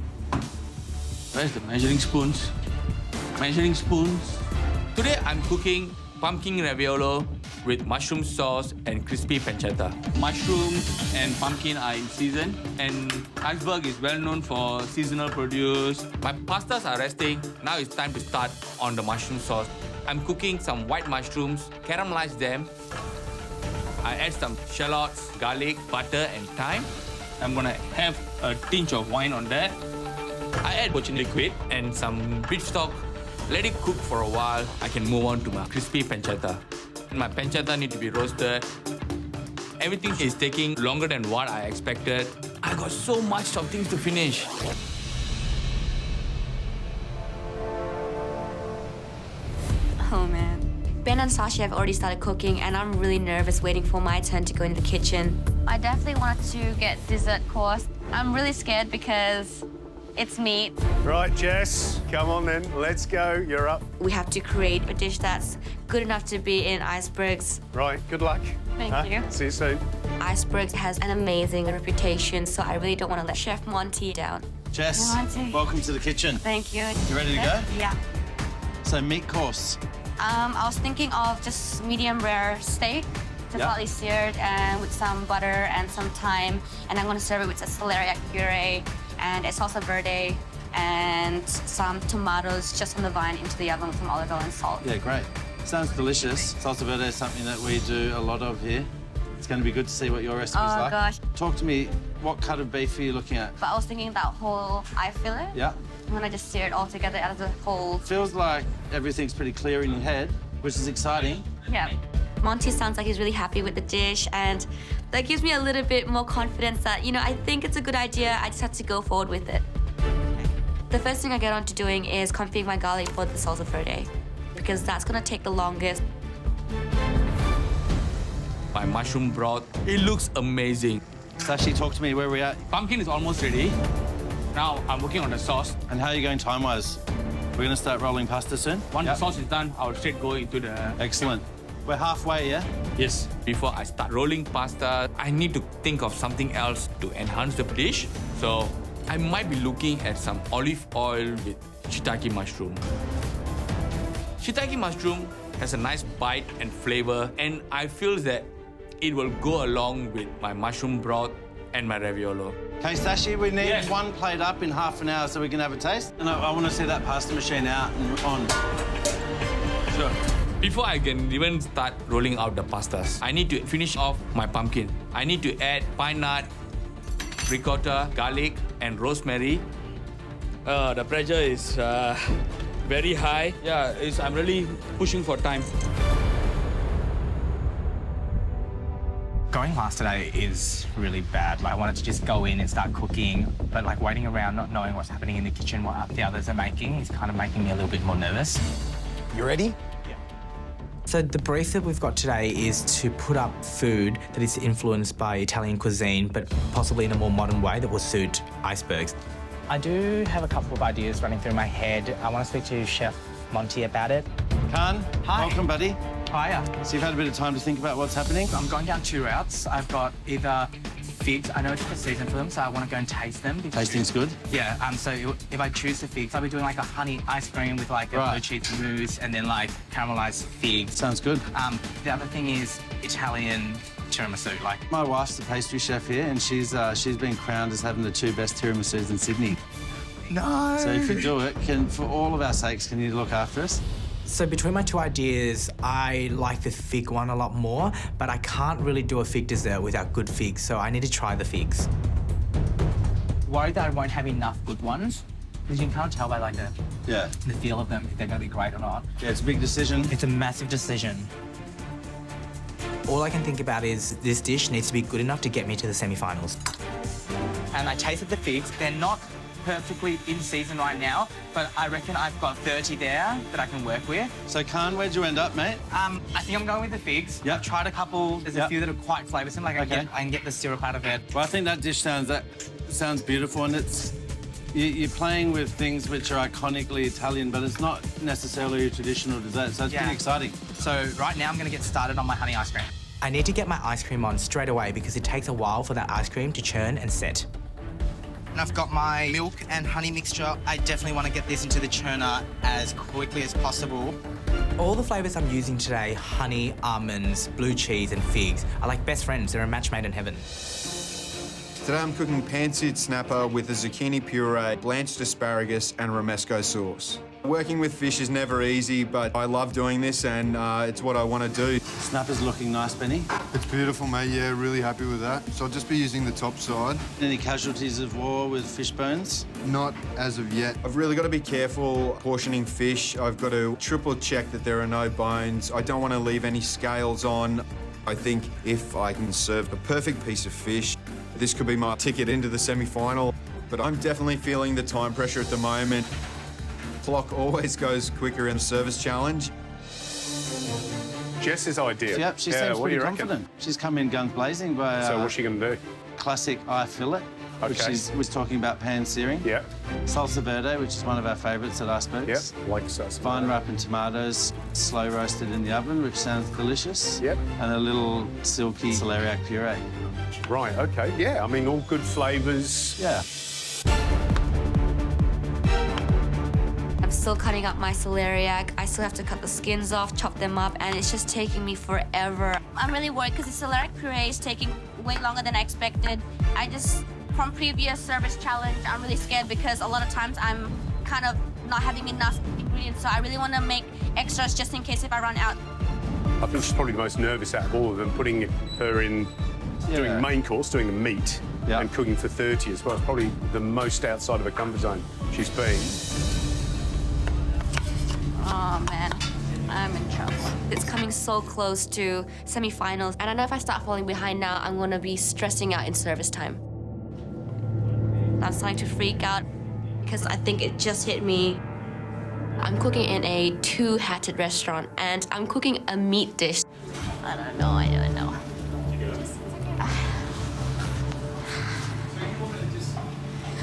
Where's the measuring spoons? Today I'm cooking pumpkin raviolo with mushroom sauce and crispy pancetta. Mushrooms and pumpkin are in season, and Iceberg is well known for seasonal produce. My pastas are resting. Now it's time to start on the mushroom sauce. I'm cooking some white mushrooms, caramelize them. I add some shallots, garlic, butter, and thyme. I'm gonna have a tinge of wine on that. I add poached liquid and some beef stock. Let it cook for a while. I can move on to my crispy pancetta. My pancetta need to be roasted. Everything is taking longer than what I expected. I got so much of things to finish. Oh man. Ben and Sashi have already started cooking and I'm really nervous waiting for my turn to go into the kitchen. I definitely want to get dessert course. I'm really scared because it's meat. Right, Jess, come on then. Let's go. You're up. We have to create a dish that's good enough to be in Icebergs. Right, good luck. Thank you. See you soon. Icebergs has an amazing reputation, so I really don't want to let Chef Monty down. Jess, Hey, Monty. welcome to the kitchen. Thank you. You ready to go? Yeah. So meat course. I was thinking of just medium rare steak, just Yeah. lightly seared and with some butter and some thyme. And I'm going to serve it with a celeriac puree and a salsa verde and some tomatoes just on the vine into the oven with some olive oil and salt. Yeah, great. Sounds delicious. Salsa verde is something that we do a lot of here. It's going to be good to see what your recipe's Oh, like. gosh. Talk to me, what cut of beef are you looking at? But I was thinking that whole eye fillet. Yeah. I'm going to just sear it all together out of the whole. Feels like everything's pretty clear in your head, which is exciting. Yeah. Monty sounds like he's really happy with the dish, and that gives me a little bit more confidence that, you know, I think it's a good idea. I just have to go forward with it. The first thing I get on to doing is configuring my garlic for the salsa verde, because that's gonna take the longest. My mushroom broth, it looks amazing. Sashi, talk to me, where are we at? Pumpkin is almost ready. Now I'm working on the sauce. And how are you going time-wise? We're going to start rolling pasta soon? Once the sauce is done, I'll straight go into the... Excellent. We're halfway, yeah? Yes. Before I start rolling pasta, I need to think of something else to enhance the dish. So I might be looking at some olive oil with shiitake mushroom. Shiitake mushroom has a nice bite and flavor, and I feel that it will go along with my mushroom broth and my raviolo. Okay, Sashi, we need one plate up in half an hour so we can have a taste. And I want to see that pasta machine out and on. Sure. Before I can even start rolling out the pastas, I need to finish off my pumpkin. I need to add pine nut, ricotta, garlic, and rosemary. The pressure is very high. Yeah, I'm really pushing for time. Going last today is really bad. Like, I wanted to just go in and start cooking, but like waiting around, not knowing what's happening in the kitchen, what the others are making, is kind of making me a little bit more nervous. You ready? So the brief that we've got today is to put up food that is influenced by Italian cuisine, but possibly in a more modern way that will suit Icebergs. I do have a couple of ideas running through my head. I want to speak to Chef Monty about it. Khan, Hi. welcome, buddy. Hiya. So you've had a bit of time to think about what's happening? I'm going down two routes. I've got either figs. I know it's the season for them, so I want to go and taste them. Tasting's good? Yeah, so if I choose the figs, I'll be doing like a honey ice cream with like a blue cheese mousse and then like caramelized figs. Sounds good. The other thing is Italian tiramisu. Like, my wife's the pastry chef here, and she's been crowned as having the 2 best tiramisus in Sydney. No! So if you do it, for all of our sakes, can you look after us? So between my two ideas, I like the fig one a lot more, but I can't really do a fig dessert without good figs, so I need to try the figs. worried that I won't have enough good ones, because you can kind of tell by like the feel of them if they're going to be great or not. Yeah, it's a big decision. It's a massive decision. All I can think about is this dish needs to be good enough to get me to the semi-finals. And I tasted the figs. They're not perfectly in season right now, but I reckon I've got 30 there that I can work with. So, Khan, where'd you end up, mate? I think I'm going with the figs. I've tried a couple. There's a few that are quite flavoursome. Like I can get the syrup out of it. Well, I think that dish sounds beautiful, and it's You're playing with things which are iconically Italian, but it's not necessarily a traditional dessert, so it's pretty exciting. So right now I'm going to get started on my honey ice cream. I need to get my ice cream on straight away because it takes a while for that ice cream to churn and set. And I've got my milk and honey mixture. I definitely want to get this into the churner as quickly as possible. All the flavours I'm using today, honey, almonds, blue cheese and figs, are like best friends. They're a match made in heaven. Today I'm cooking pan-seared snapper with a zucchini puree, blanched asparagus and romesco sauce. Working with fish is never easy, but I love doing this and it's what I want to do. Snapper's looking nice, Benny. It's beautiful, mate. Yeah, really happy with that. So I'll just be using the top side. Any casualties of war with fish bones? Not as of yet. I've really got to be careful portioning fish. I've got to triple check that there are no bones. I don't want to leave any scales on. I think if I can serve a perfect piece of fish, this could be my ticket into the semi-final. But I'm definitely feeling the time pressure at the moment. Clock always goes quicker in a service challenge. Jess's idea. Yep, she seems pretty confident. She's come in guns blazing by So what's she going to do? Classic eye fillet, which she was talking about pan-searing. Yeah. Salsa verde, which is one of our favourites at Icebergs. Yep, like salsa. Vine wrapping tomatoes, slow roasted in the oven, which sounds delicious. Yep. And a little silky celeriac puree. Right, OK. Yeah, I mean, all good flavours. Yeah. I'm still cutting up my celeriac. I still have to cut the skins off, chop them up, and it's just taking me forever. I'm really worried because the celeriac puree is taking way longer than I expected. From previous service challenge, I'm really scared because a lot of times I'm kind of not having enough ingredients, so I really want to make extras just in case if I run out. I think she's probably the most nervous out of all of them, putting her in doing the main course, doing the meat, and cooking for 30 as well. It's probably the most outside of her comfort zone she's been. Oh, man, I'm in trouble. It's coming so close to semi-finals, and I know if I start falling behind now, I'm going to be stressing out in service time. I'm starting to freak out because I think it just hit me. I'm cooking in a two-hatted restaurant, and I'm cooking a meat dish. I don't know.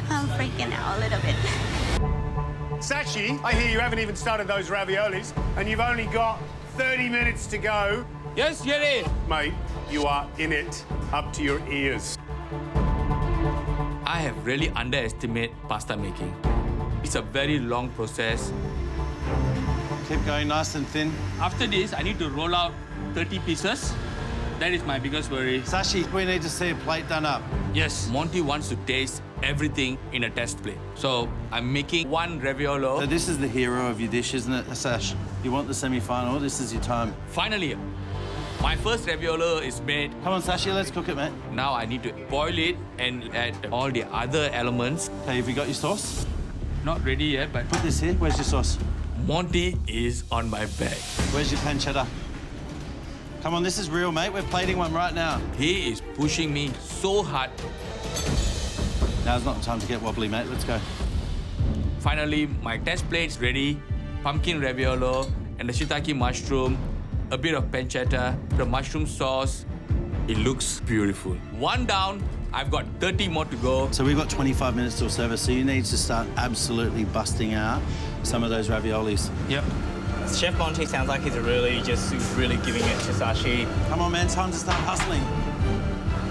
I'm freaking out a little bit. Sachi, I hear you haven't even started those raviolis, and you've only got 30 minutes to go. Yes, Jerry. Mate, you are in it up to your ears. I have really underestimated pasta making. It's a very long process. Keep going nice and thin. After this, I need to roll out 30 pieces. That is my biggest worry. Sashi, we need to see a plate done up. Yes, Monty wants to taste everything in a test plate. So I'm making one raviolo. So this is the hero of your dish, isn't it, Sash? You want the semi-final, this is your time. Finally, my first raviolo is made. Come on, Sashi, let's cook it, mate. Now I need to boil it and add all the other elements. Hey, have you got your sauce? Not ready yet, but... Put this here. Where's your sauce? Monty is on my back. Where's your pancetta? Come on, this is real, mate. We're plating one right now. He is pushing me so hard. Now's not the time to get wobbly, mate. Let's go. Finally, my test plate's ready. Pumpkin raviolo and the shiitake mushroom, a bit of pancetta, the mushroom sauce. It looks beautiful. One down. I've got 30 more to go. So we've got 25 minutes till service, so you need to start absolutely busting out some of those raviolis. Yep. Chef Monty sounds like he's really giving it to Sashi. Come on, man, time to start hustling.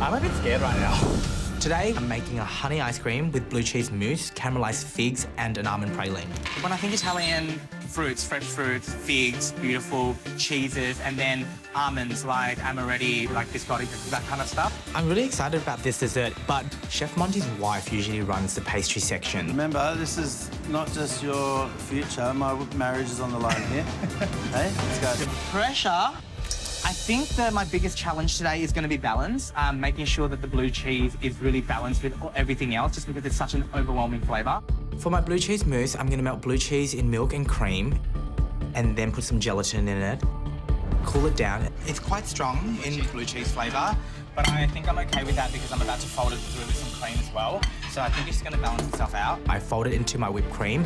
I'm a bit scared right now. Today, I'm making a honey ice cream with blue cheese mousse, caramelized figs, and an almond praline. When I think Italian fruits, fresh fruits, figs, beautiful cheeses, and then almonds like amaretti, like biscotti, that kind of stuff. I'm really excited about this dessert, but Chef Monty's wife usually runs the pastry section. Remember, this is not just your future. My marriage is on the line here. Hey, let's go. The pressure. I think that my biggest challenge today is going to be balance, making sure that the blue cheese is really balanced with everything else, just because it's such an overwhelming flavour. For my blue cheese mousse, I'm going to melt blue cheese in milk and cream, and then put some gelatin in it. Cool it down. It's quite strong in blue cheese flavour, but I think I'm okay with that because I'm about to fold it through with some cream as well. So I think it's going to balance itself out. I fold it into my whipped cream.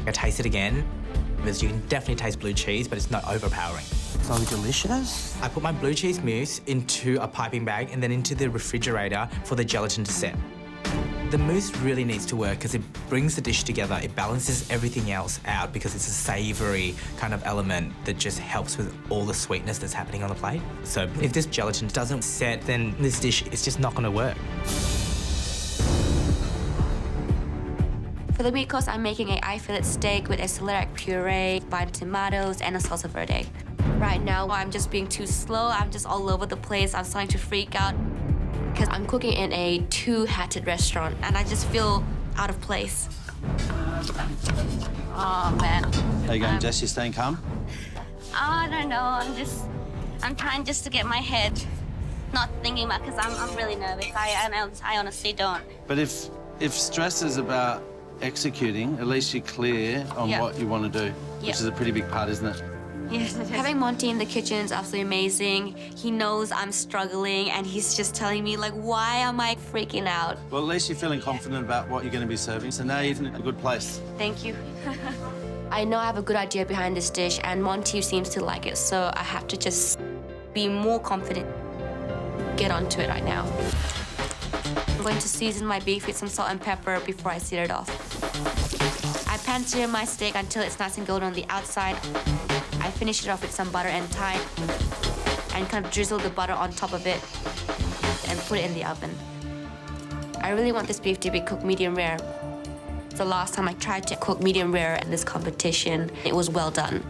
I taste it again. Because you can definitely taste blue cheese, but it's not overpowering. So delicious. I put my blue cheese mousse into a piping bag and then into the refrigerator for the gelatin to set. The mousse really needs to work because it brings the dish together. It balances everything else out because it's a savoury kind of element that just helps with all the sweetness that's happening on the plate. So if this gelatin doesn't set, then this dish is just not going to work. For the meat course, I'm making an eye fillet steak with a celery puree, vine tomatoes, and a salsa verde. Right now, I'm just being too slow. I'm just all over the place. I'm starting to freak out because I'm cooking in a two-hatted restaurant, and I just feel out of place. Oh, man. How you going, Jess? You staying calm? I don't know. I'm trying just to get my head not thinking about because I'm really nervous. I honestly don't. But if stress is about executing, at least you're clear on what you want to do, which is a pretty big part, isn't it? Yes, having Monty in the kitchen is absolutely amazing. He knows I'm struggling, and he's just telling me, like, why am I freaking out? Well, at least you're feeling confident about what you're going to be serving, so now you're in a good place. Thank you. I know I have a good idea behind this dish, and Monty seems to like it, so I have to just be more confident. Get onto it right now. I'm going to season my beef with some salt and pepper before I sear it off. I pan-sear my steak until it's nice and golden on the outside. I finish it off with some butter and thyme and kind of drizzle the butter on top of it and put it in the oven. I really want this beef to be cooked medium rare. The last time I tried to cook medium rare in this competition, it was well done.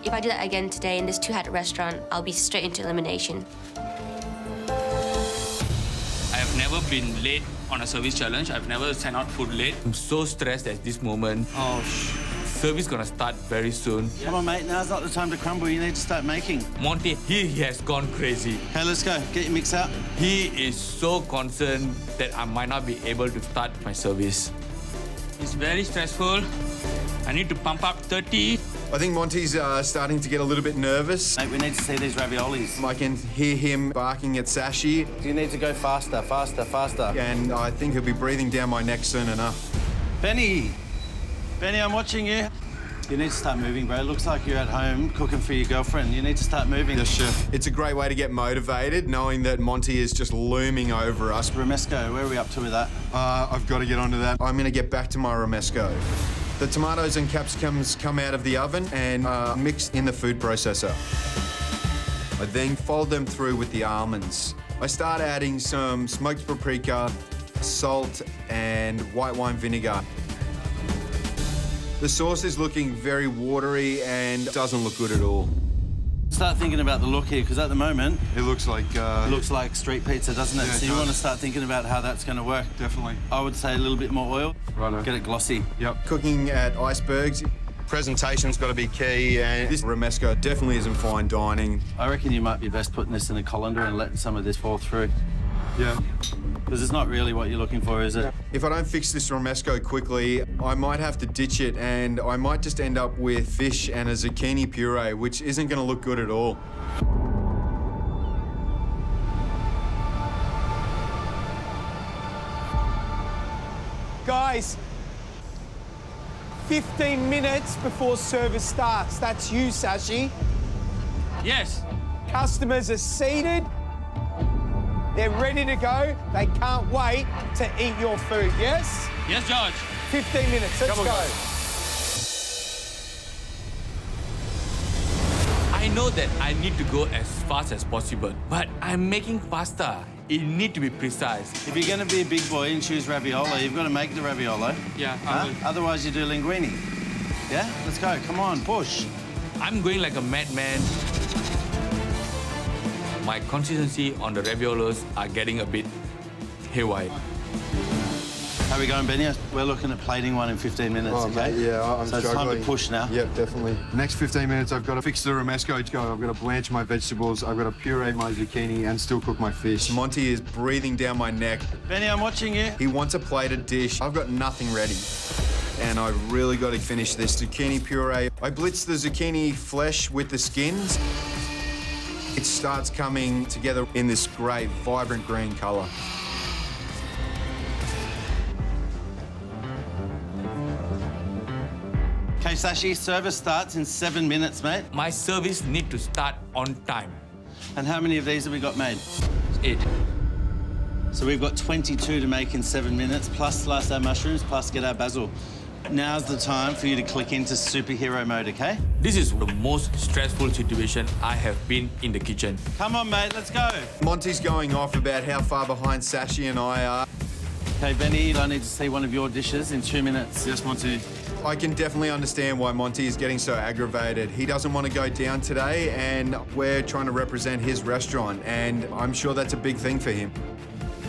If I do that again today in this two-hat restaurant, I'll be straight into elimination. I have never been late on a service challenge. I've never sent out food late. I'm so stressed at this moment. Oh, service gonna start very soon. Come on, mate. Now's not the time to crumble. You need to start making. Monty, he has gone crazy. Okay, let's go. Get your mix out. He is so concerned that I might not be able to start my service. It's very stressful. I need to pump up 30. I think Monty's starting to get a little bit nervous. Mate, we need to see these raviolis. I can hear him barking at Sashi. You need to go faster, faster, faster. And I think he'll be breathing down my neck soon enough. Benny! Benny, I'm watching you. You need to start moving, bro. It looks like you're at home cooking for your girlfriend. You need to start moving. Yes, chef. It's a great way to get motivated, knowing that Monty is just looming over us. Romesco, where are we up to with that? I've got to get onto that. I'm going to get back to my Romesco. The tomatoes and capsicums come out of the oven and are mixed in the food processor. I then fold them through with the almonds. I start adding some smoked paprika, salt, and white wine vinegar. The sauce is looking very watery and doesn't look good at all. Start thinking about the look here, because at the moment... It looks like... It looks like street pizza, doesn't it? Yeah, so you want to start thinking about how that's going to work. Definitely. I would say a little bit more oil. Righto. Get it glossy. Yep. Cooking at Icebergs, presentation's got to be key, and this Romesco definitely isn't fine dining. I reckon you might be best putting this in a colander and letting some of this fall through. Yeah. Because it's not really what you're looking for, is it? If I don't fix this Romesco quickly, I might have to ditch it, and I might just end up with fish and a zucchini puree, which isn't going to look good at all. Guys, 15 minutes before service starts. That's you, Sashi. Yes. Customers are seated. They're ready to go. They can't wait to eat your food, yes? Yes, George. 15 minutes, let's go. I know that I need to go as fast as possible, but I'm making pasta. It needs to be precise. If you're going to be a big boy and choose raviolo, you've got to make the raviolo. Yeah. Otherwise, you do linguine. Yeah? Let's go. Come on, push. I'm going like a madman. My consistency on the raviolos are getting a bit haywire. How are we going, Benny? We're looking at plating one in 15 minutes, okay? Mate, yeah, I'm so struggling. it's time to push now. Yep, definitely. Next 15 minutes, I've got to fix the Romesco to go. I've got to blanch my vegetables. I've got to puree my zucchini and still cook my fish. Monty is breathing down my neck. Benny, I'm watching you. He wants a plated dish. I've got nothing ready. And I've really got to finish this zucchini puree. I blitz the zucchini flesh with the skins. It starts coming together in this great, vibrant green colour. Okay, Sashi, service starts in 7 minutes, mate. My service need to start on time. And how many of these have we got made? 8. So we've got 22 to make in 7 minutes, plus slice our mushrooms, plus get our basil. Now's the time for you to click into superhero mode, OK? This is the most stressful situation I have been in the kitchen. Come on, mate, let's go. Monty's going off about how far behind Sashi and I are. OK, Benny, I need to see one of your dishes in 2 minutes. Yes, Monty. I can definitely understand why Monty is getting so aggravated. He doesn't want to go down today, and we're trying to represent his restaurant, and I'm sure that's a big thing for him.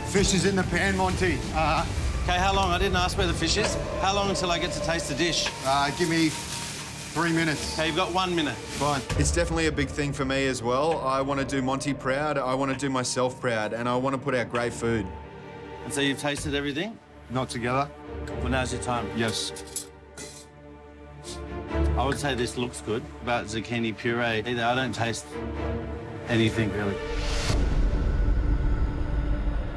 Fish is in the pan, Monty. OK, how long? I didn't ask where the fish is. How long until I get to taste the dish? Give me 3 minutes. OK, you've got 1 minute. Fine. It's definitely a big thing for me as well. I want to do Monty proud, I want to do myself proud, and I want to put out great food. And so you've tasted everything? Not together. Well, now's your time. Yes. I would say this looks good. About zucchini puree, either I don't taste anything, really.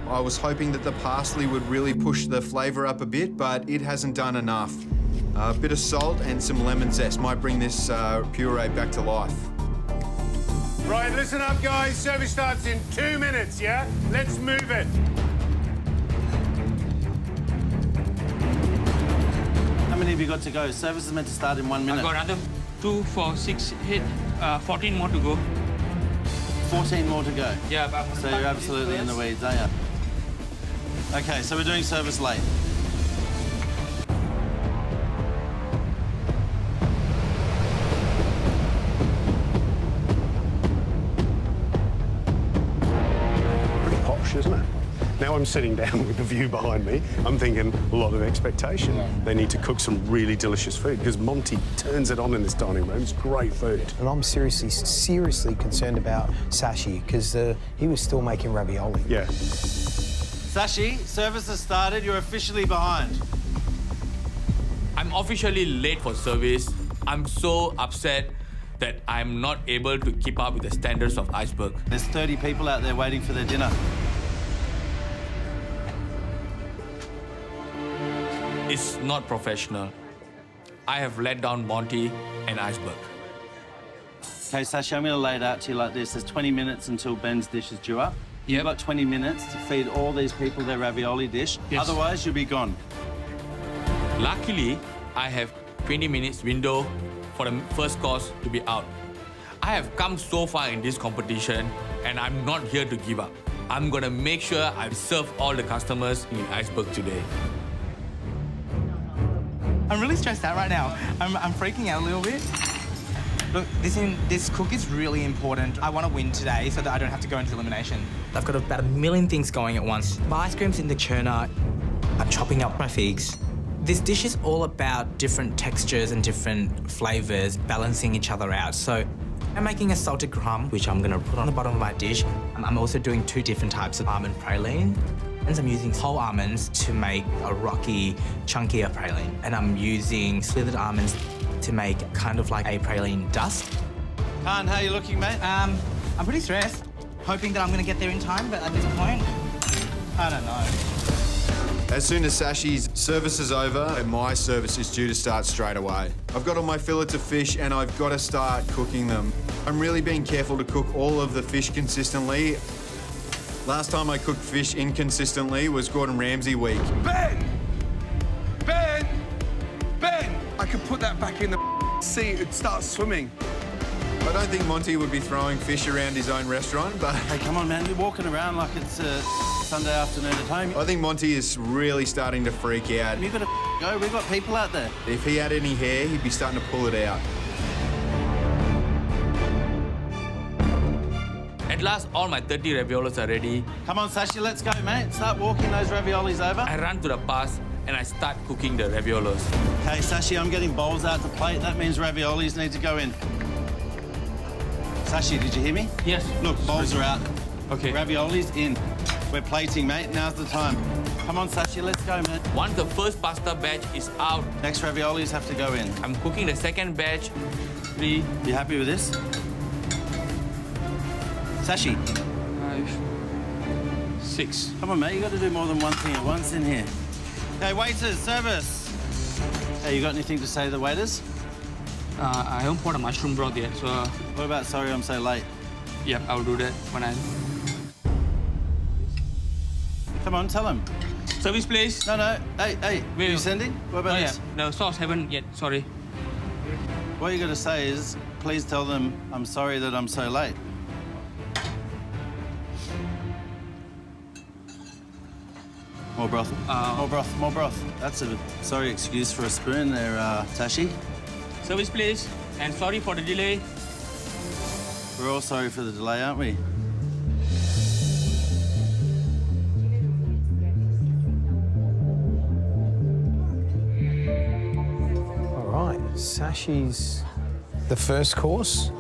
I was hoping that the parsley would really push the flavour up a bit, but it hasn't done enough. A bit of salt and some lemon zest might bring this puree back to life. Right, listen up, guys. Service starts in 2 minutes, yeah? Let's move it. How many have you got to go? Service is meant to start in 1 minute. I've got another 2, 4, 6 hit, 14 more to go. 14 more to go? Yeah, but so you're absolutely in the weeds, are you? OK, so we're doing service late. Pretty posh, isn't it? Now I'm sitting down with the view behind me. I'm thinking a lot of expectation. Yeah. They need to cook some really delicious food because Monty turns it on in this dining room. It's great food. And I'm seriously concerned about Sashi because he was still making ravioli. Yeah. Sashi, service has started. You're officially behind. I'm officially late for service. I'm so upset that I'm not able to keep up with the standards of Iceberg. There's 30 people out there waiting for their dinner. It's not professional. I have let down Monty and Iceberg. OK, Sashi, I'm going to lay it out to you like this. There's 20 minutes until Ben's dish is due up. Yep. You've got 20 minutes to feed all these people their ravioli dish. Yes. Otherwise, you'll be gone. Luckily, I have 20 minutes window for the first course to be out. I have come so far in this competition, and I'm not here to give up. I'm going to make sure I serve all the customers in Iceberg today. I'm really stressed out right now. I'm freaking out a little bit. Look, this cook is really important. I want to win today so that I don't have to go into elimination. I've got about a million things going at once. My ice cream's in the churner. I'm chopping up my figs. This dish is all about different textures and different flavours balancing each other out. So I'm making a salted crumb, which I'm going to put on the bottom of my dish. I'm also doing 2 different types of almond praline. And I'm using whole almonds to make a rocky, chunkier praline. And I'm using slithered almonds to make kind of like a praline dust. Khan, how are you looking, mate? I'm pretty stressed. Hoping that I'm going to get there in time, but at this point, I don't know. As soon as Sashi's service is over, and my service is due to start straight away. I've got all my fillets of fish and I've got to start cooking them. I'm really being careful to cook all of the fish consistently. Last time I cooked fish inconsistently was Gordon Ramsay week. Ben! I could put that back in the sea and start swimming. I don't think Monty would be throwing fish around his own restaurant, but... Hey, come on, man. You're walking around like it's a Sunday afternoon at home. I think Monty is really starting to freak out. You've got to go. We've got people out there. If he had any hair, he'd be starting to pull it out. At last, all my 30 raviolis are ready. Come on, Sashi, let's go, mate. Start walking those raviolis over. I run to the pass and I start cooking the raviolis. Okay, Sashi, I'm getting bowls out to plate. That means raviolis need to go in. Sashi, did you hear me? Yes. Look, bowls are out. Okay. Raviolis in. We're plating, mate. Now's the time. Come on, Sashi, let's go, mate. Once the first pasta batch is out, next raviolis have to go in. I'm cooking the second batch. 3. You happy with this? Sashi. 5, 6. Come on, mate. You got to do more than one thing at once in here. Hey, waiters, service. Hey, you got anything to say to the waiters? I haven't poured a mushroom broth yet, so... What about sorry I'm so late? Yep, I'll do that when I... Come on, tell him. Service, please. No. Hey, are you sending? What about this? No, sauce haven't yet, sorry. What you got to say is, please tell them I'm sorry that I'm so late. More broth. More broth. That's a sorry excuse for a spoon there, Tashi. Service, please. And sorry for the delay. We're all sorry for the delay, aren't we? All right, sashi's the first course.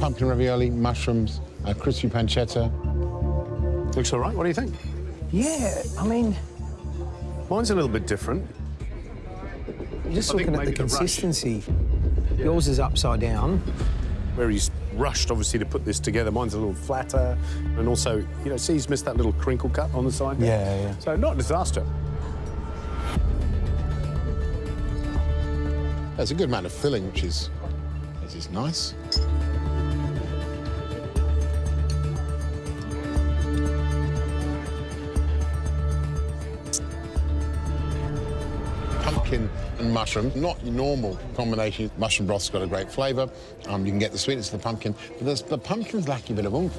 Pumpkin ravioli, mushrooms, crispy pancetta. Looks all right. What do you think? Yeah, I mean, Mine's a little bit different. just I think looking at the maybe the rush. consistency. Yours is upside down. Where he's rushed, obviously, to put this together. Mine's a little flatter. And also, you know, see, he's missed that little crinkle cut on the side there. Yeah. So, not a disaster. There's a good amount of filling, which is nice. Pumpkin and mushroom, not your normal combination. Mushroom broth's got a great flavour. You can get the sweetness of the pumpkin, but the pumpkin's lacking a bit of oomph.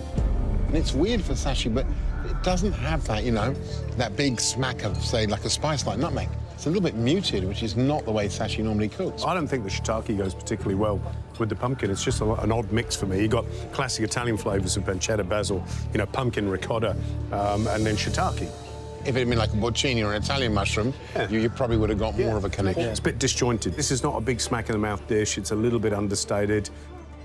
And it's weird for sashi, but it doesn't have that, you know, that big smack of, say, like a spice like nutmeg. It's a little bit muted, which is not the way sashi normally cooks. I don't think the shiitake goes particularly well with the pumpkin. It's just an odd mix for me. You got classic Italian flavours of pancetta, basil, you know, pumpkin, ricotta, and then shiitake. If it had been like a porcini or an Italian mushroom, you probably would have got more of a connection. It's a bit disjointed. This is not a big smack-in-the-mouth dish. It's a little bit understated.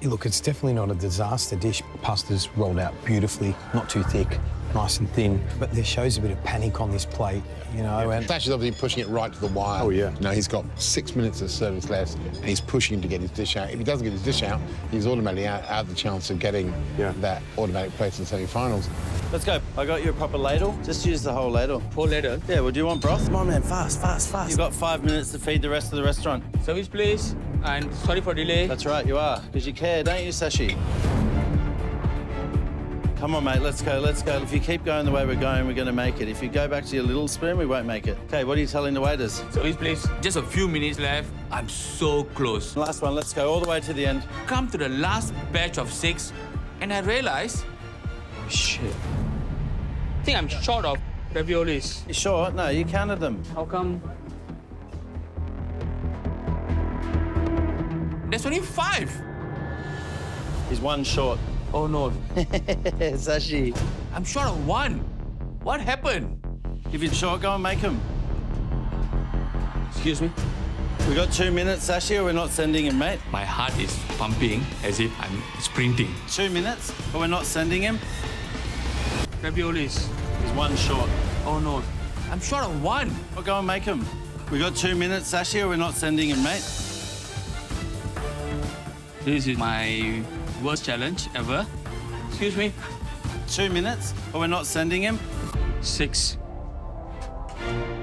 Look, it's definitely not a disaster dish. Pasta's rolled out beautifully, not too thick, nice and thin. But there shows a bit of panic on this plate, you know. And Sashi's obviously pushing it right to the wire. Oh, yeah. You know, he's got 6 minutes of service left, and he's pushing to get his dish out. If he doesn't get his dish out, he's automatically out the chance of getting that automatic place in the semi-finals. Let's go. I got you a proper ladle. Just use the whole ladle. Whole ladle? Yeah, well, do you want broth? Come on, man, fast. You've got 5 minutes to feed the rest of the restaurant. Service, please. And sorry for delay. That's right, you are. Because you care, don't you, Sashi? Come on, mate, let's go. If you keep going the way we're going, we're going to make it. If you go back to your little spoon, we won't make it. Okay, what are you telling the waiters? Service, please. Just a few minutes left. I'm so close. Last one, let's go all the way to the end. Come to the last batch of 6, and I realize, shit. I think I'm short of raviolis. You sure? No, you counted them. How come? There's only 5. He's 1 short. Oh, no. Sashi. I'm short of 1. What happened? If you're short, go and make him. Excuse me? We got 2 minutes, Sashi, or we're not sending him, mate? My heart is pumping as if I'm sprinting. 2 minutes, or we're not sending him? Raviolis. He's 1 short. Oh, no. I'm short of 1. Well, go and make him. We got 2 minutes, Sashi, or we're not sending him, mate? This is my worst challenge ever. Excuse me? 2 minutes, or we're not sending him? 6.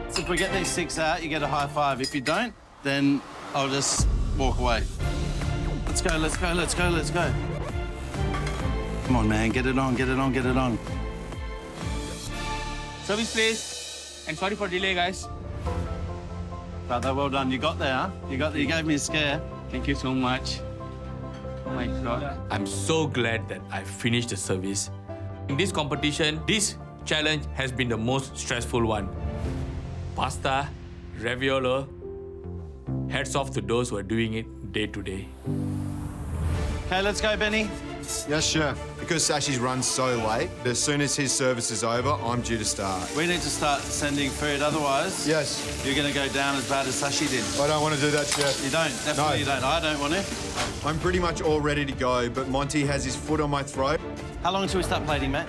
So if we get these 6 out, you get a high five. If you don't, then I'll just walk away. Let's go. Come on, man, get it on. Service, please. And sorry for delay, guys. Brother, well done. You got there, huh? You gave me a scare. Thank you so much. Oh my God. I'm so glad that I finished the service. In this competition, this challenge has been the most stressful one. Pasta, raviolo, hats off to those who are doing it day to day. Okay, let's go, Benny. Yes, chef. Because Sashi's run so late, as soon as his service is over, I'm due to start. We need to start sending food, otherwise... Yes. You're going to go down as bad as Sashi did. I don't want to do that, chef. You don't. Definitely you don't. I don't want to. I'm pretty much all ready to go, but Monty has his foot on my throat. How long until we start plating, Matt?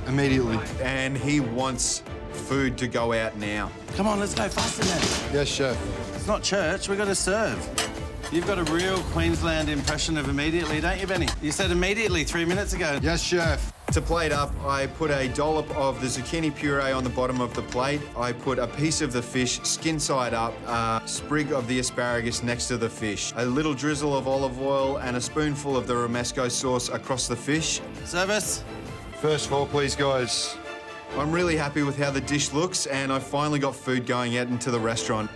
Immediately. And he wants food to go out now. Come on, let's go faster then. Yes, chef. It's not church, we've got to serve. You've got a real Queensland impression of immediately, don't you, Benny? You said immediately 3 minutes ago. Yes, chef. To plate up, I put a dollop of the zucchini puree on the bottom of the plate. I put a piece of the fish skin side up, a sprig of the asparagus next to the fish, a little drizzle of olive oil and a spoonful of the romesco sauce across the fish. Service. First 4, please, guys. I'm really happy with how the dish looks, and I finally got food going out into the restaurant.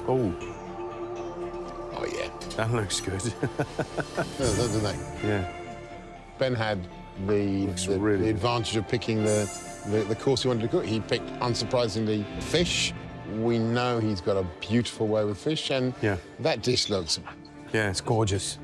Oh. Oh, yeah. That looks good. Doesn't they? Yeah. Ben had the advantage of picking the course he wanted to cook. He picked, unsurprisingly, fish. We know he's got a beautiful way with fish, and that dish looks... Yeah, it's gorgeous.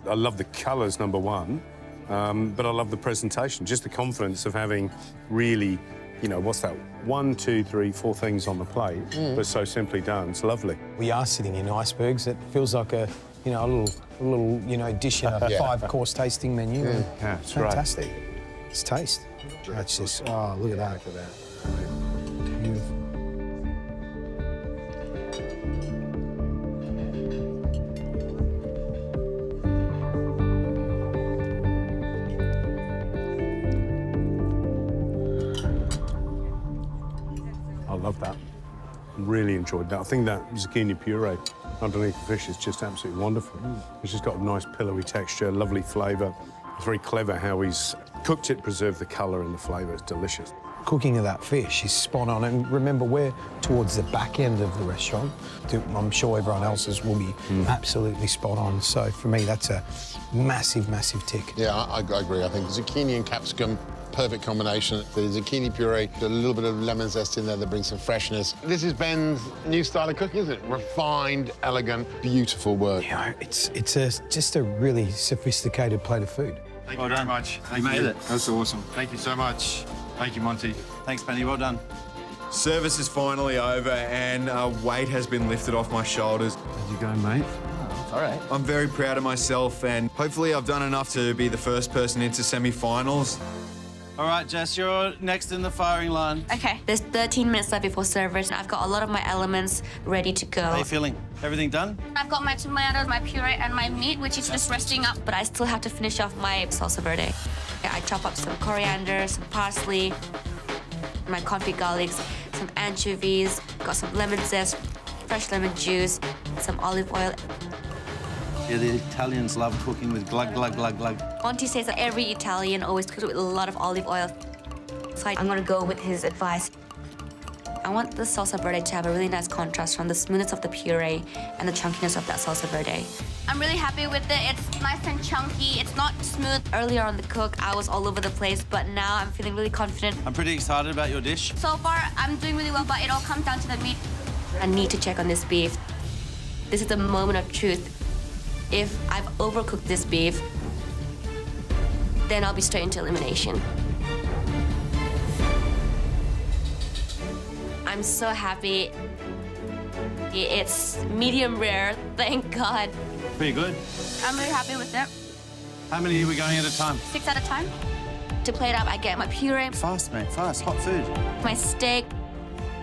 I love the colours, number one, but I love the presentation, just the confidence of having really, you know, what's that, 1, 2, 3, 4 things on the plate, but so simply done. It's lovely. We are sitting in Icebergs. It feels like a, you know, a little, you know, dish in a 5-course tasting menu. Yeah, it's great. Fantastic. It's taste. That's just, oh, look at that. Beautiful. I love that. Really enjoyed that. I think that zucchini puree underneath the fish is just absolutely wonderful. It's just got a nice pillowy texture, lovely flavour. It's very clever how he's cooked it, preserved the colour and the flavour. It's delicious. Cooking of that fish is spot on. And remember, we're towards the back end of the restaurant. I'm sure everyone else's will be absolutely spot on. So for me, that's a massive, massive tick. Yeah, I agree. I think zucchini and capsicum, perfect combination. The zucchini puree, a little bit of lemon zest in there that brings some freshness. This is Ben's new style of cooking, isn't it? Refined, elegant, beautiful work. Yeah, it's just a really sophisticated plate of food. Thank you very much. You made it. That's awesome. Thank you so much. Thank you, Monty. Thanks, Penny. Well done. Service is finally over, and a weight has been lifted off my shoulders. How'd you go, mate? All right. I'm very proud of myself, and hopefully I've done enough to be the first person into semi-finals. All right, Jess, you're next in the firing line. Okay. There's 13 minutes left before service, and I've got a lot of my elements ready to go. How are you feeling? Everything done? I've got my tomatoes, my puree, and my meat, which is just resting up, but I still have to finish off my salsa verde. I chop up some coriander, some parsley, my confit garlics, some anchovies, got some lemon zest, fresh lemon juice, some olive oil. Yeah, the Italians love cooking with glug, glug, glug, glug. Monty says that every Italian always cooks with a lot of olive oil. So I'm gonna go with his advice. I want the salsa verde to have a really nice contrast from the smoothness of the puree and the chunkiness of that salsa verde. I'm really happy with it. It's nice and chunky. It's not smooth. Earlier on the cook, I was all over the place, but now I'm feeling really confident. I'm pretty excited about your dish. So far, I'm doing really well, but it all comes down to the meat. I need to check on this beef. This is the moment of truth. If I've overcooked this beef, then I'll be straight into elimination. I'm so happy. It's medium rare, thank God. Pretty good. I'm really happy with it. How many are we going at a time? 6 at a time. To plate up, I get my puree. Fast, mate, fast. Hot food. My steak,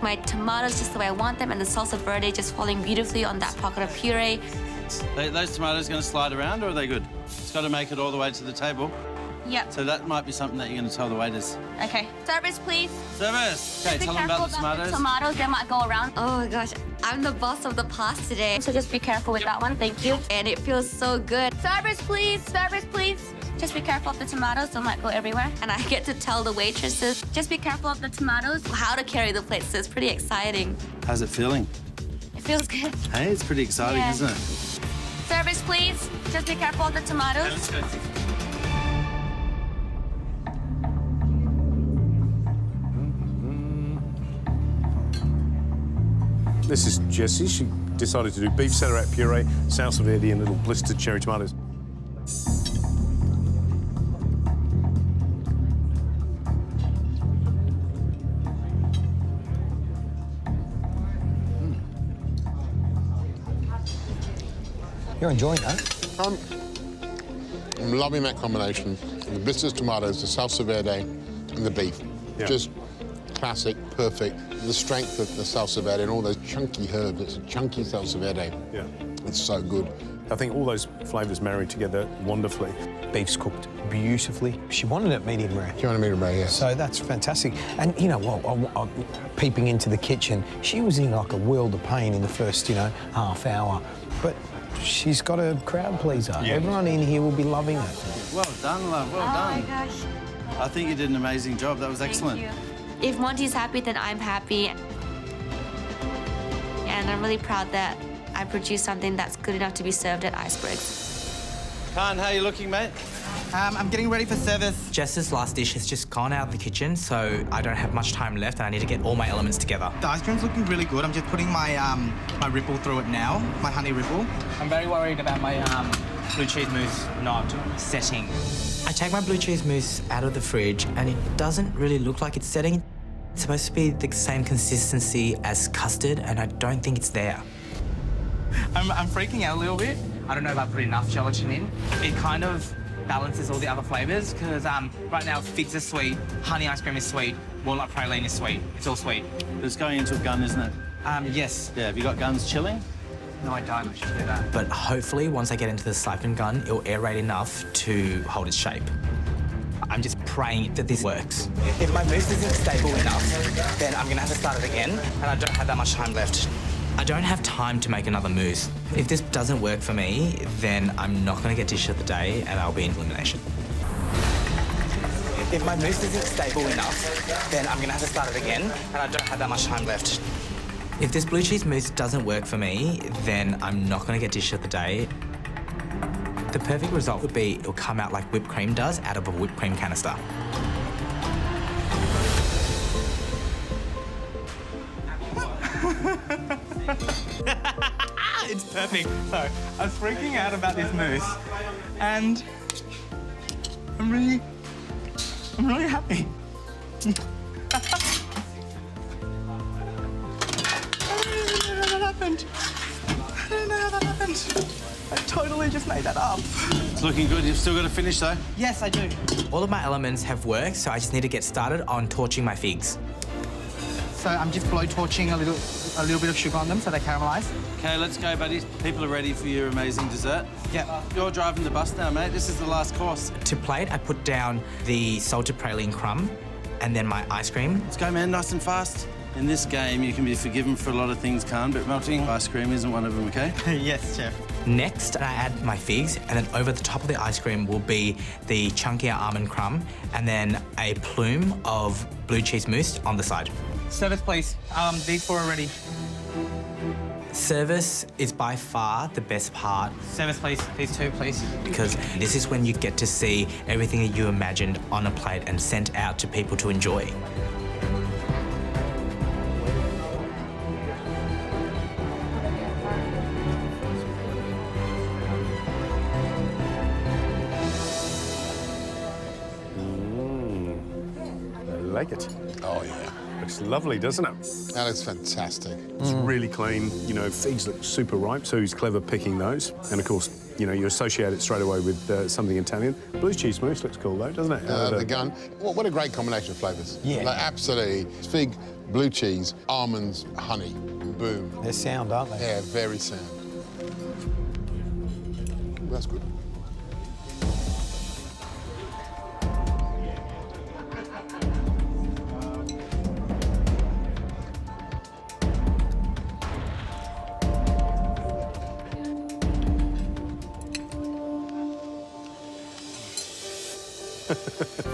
my tomatoes just the way I want them, and the salsa verde just falling beautifully on that pocket of puree. Those tomatoes going to slide around, or are they good? It's got to make it all the way to the table. Yep. So that might be something that you're going to tell the waiters. Okay. Service, please. Service. Okay, Be tell them about the careful tomatoes. The tomatoes, they might go around. Oh my gosh, I'm the boss of the pasta today. So just be careful with that one, thank you. And it feels so good. Service, please. Service, please. Just be careful of the tomatoes, they might go everywhere. And I get to tell the waitresses, just be careful of the tomatoes, how to carry the plate. So it's pretty exciting. How's it feeling? It feels good. Hey, it's pretty exciting, Yeah. isn't it? Service, please. Just be careful of the tomatoes. Let's go. This is Jessie. She decided to do beef celery puree, salsa verde, and little blistered cherry tomatoes. You're enjoying that? I'm loving that combination. The blistered tomatoes, the salsa verde, and the beef. Yeah. Just classic, perfect. The strength of the salsa verde and all those chunky herbs. It's a chunky salsa verde. Yeah. It's so good. I think all those flavours marry together wonderfully. Beef's cooked beautifully. She wanted it medium rare. She wanted medium rare, yes. So that's fantastic. And you know what? Peeping into the kitchen, she was in like a world of pain in the first, half hour. But She's got a crowd pleaser. Yeah. Everyone in here will be loving it. Well done, love. Well done. Oh my gosh. I think you did an amazing job. That was excellent. Thank you. If Monty's happy, then I'm happy. And I'm really proud that I produced something that's good enough to be served at Icebergs. Khan, how are you looking, mate? I'm getting ready for service. Jess's last dish has just gone out of the kitchen, so I don't have much time left and I need to get all my elements together. The ice cream's looking really good. I'm just putting my my ripple through it now, my honey ripple. I'm very worried about my blue cheese mousse not setting. I take my blue cheese mousse out of the fridge and it doesn't really look like it's setting. It's supposed to be the same consistency as custard and I don't think it's there. I'm freaking out a little bit. I don't know if I put enough gelatin in. It kind of balances all the other flavours because right now figs are sweet, honey ice cream is sweet, walnut praline is sweet. It's all sweet. It's going into a gun, isn't it? Yes. Yeah, have you got guns chilling? No, I don't. I should do that. But hopefully once I get into the siphon gun, it'll aerate enough to hold its shape. I'm just praying that this works. If my mousse isn't stable enough, then I'm going to have to start it again, and I don't have that much time left. I don't have time to make another mousse. If this doesn't work for me, then I'm not going to get dish of the day and I'll be in elimination. If my mousse isn't stable enough, then I'm going to have to start it again, and I don't have that much time left. If this blue cheese mousse doesn't work for me, then I'm not going to get dish of the day. The perfect result would be it'll come out like whipped cream does out of a whipped cream canister. It's perfect. So, I was freaking out about this mousse, and I'm really happy. I don't know how that happened. I don't know how that happened. I totally just made that up. It's looking good. You've still got to finish, though? Yes, I do. All of my elements have worked, so I just need to get started on torching my figs. So I'm just blow torching a little bit of sugar on them so they caramelise. Okay, let's go, buddies. People are ready for your amazing dessert. Yeah. You're driving the bus now, mate. This is the last course. To plate, I put down the salted praline crumb and then my ice cream. Let's go, man, nice and fast. In this game, you can be forgiven for a lot of things, Khan, but melting ice cream isn't one of them, okay? Yes, Chef. Next, I add my figs, and then over the top of the ice cream will be the chunkier almond crumb, and then a plume of blue cheese mousse on the side. Service, please. These four are ready. Service is by far the best part. Service, please. These two, please. Because this is when you get to see everything that you imagined on a plate and sent out to people to enjoy. I like it. Oh, yeah. Looks lovely, doesn't it? That looks fantastic. It's really clean. You know, figs look super ripe, so he's clever picking those. And of course, you know, you associate it straight away with something Italian. Blue cheese mousse looks cool though, doesn't it? The gun. What a great combination of flavours. Yeah. Like, absolutely. Fig, blue cheese, almonds, honey. Boom. They're sound, aren't they? Yeah, very sound. That's good.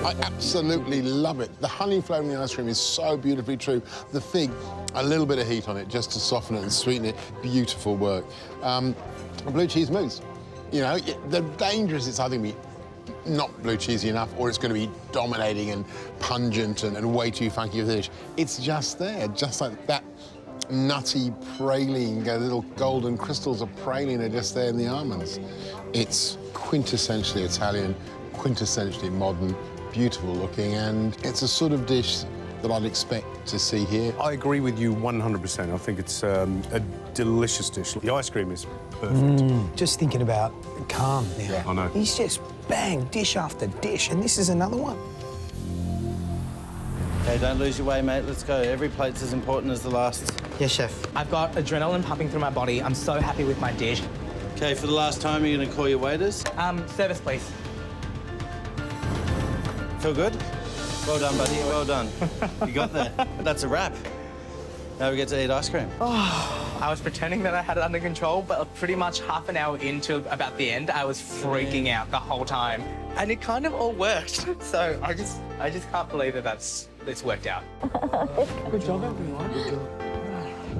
I absolutely love it. The honey flavour in the ice cream is so beautifully true. The fig, a little bit of heat on it just to soften it and sweeten it. Beautiful work. Blue cheese mousse. You know, the danger is it's either going to be not blue cheesy enough or it's going to be dominating and pungent and way too funky with the dish. It's just there, just like that nutty praline, the little golden crystals of praline are just there in the almonds. It's quintessentially Italian, quintessentially modern, beautiful looking, and it's a sort of dish that I'd expect to see here. I agree with you 100%. I think it's a delicious dish. The ice cream is perfect. Just thinking about Khan now. Yeah, I know. He's just bang, dish after dish, and this is another one. Okay, don't lose your way, mate. Let's go. Every plate's as important as the last. Yes, Chef. I've got adrenaline pumping through my body. I'm so happy with my dish. Okay, for the last time, you're going to call your waiters. Service, please. Feel good? Well done, buddy. Well done. You got there. That's a wrap. Now we get to eat ice cream. Oh, I was pretending that I had it under control, but pretty much half an hour into about the end, I was freaking out the whole time. And it kind of all worked. So I just can't believe that it's worked out. Good job, everyone. Good job.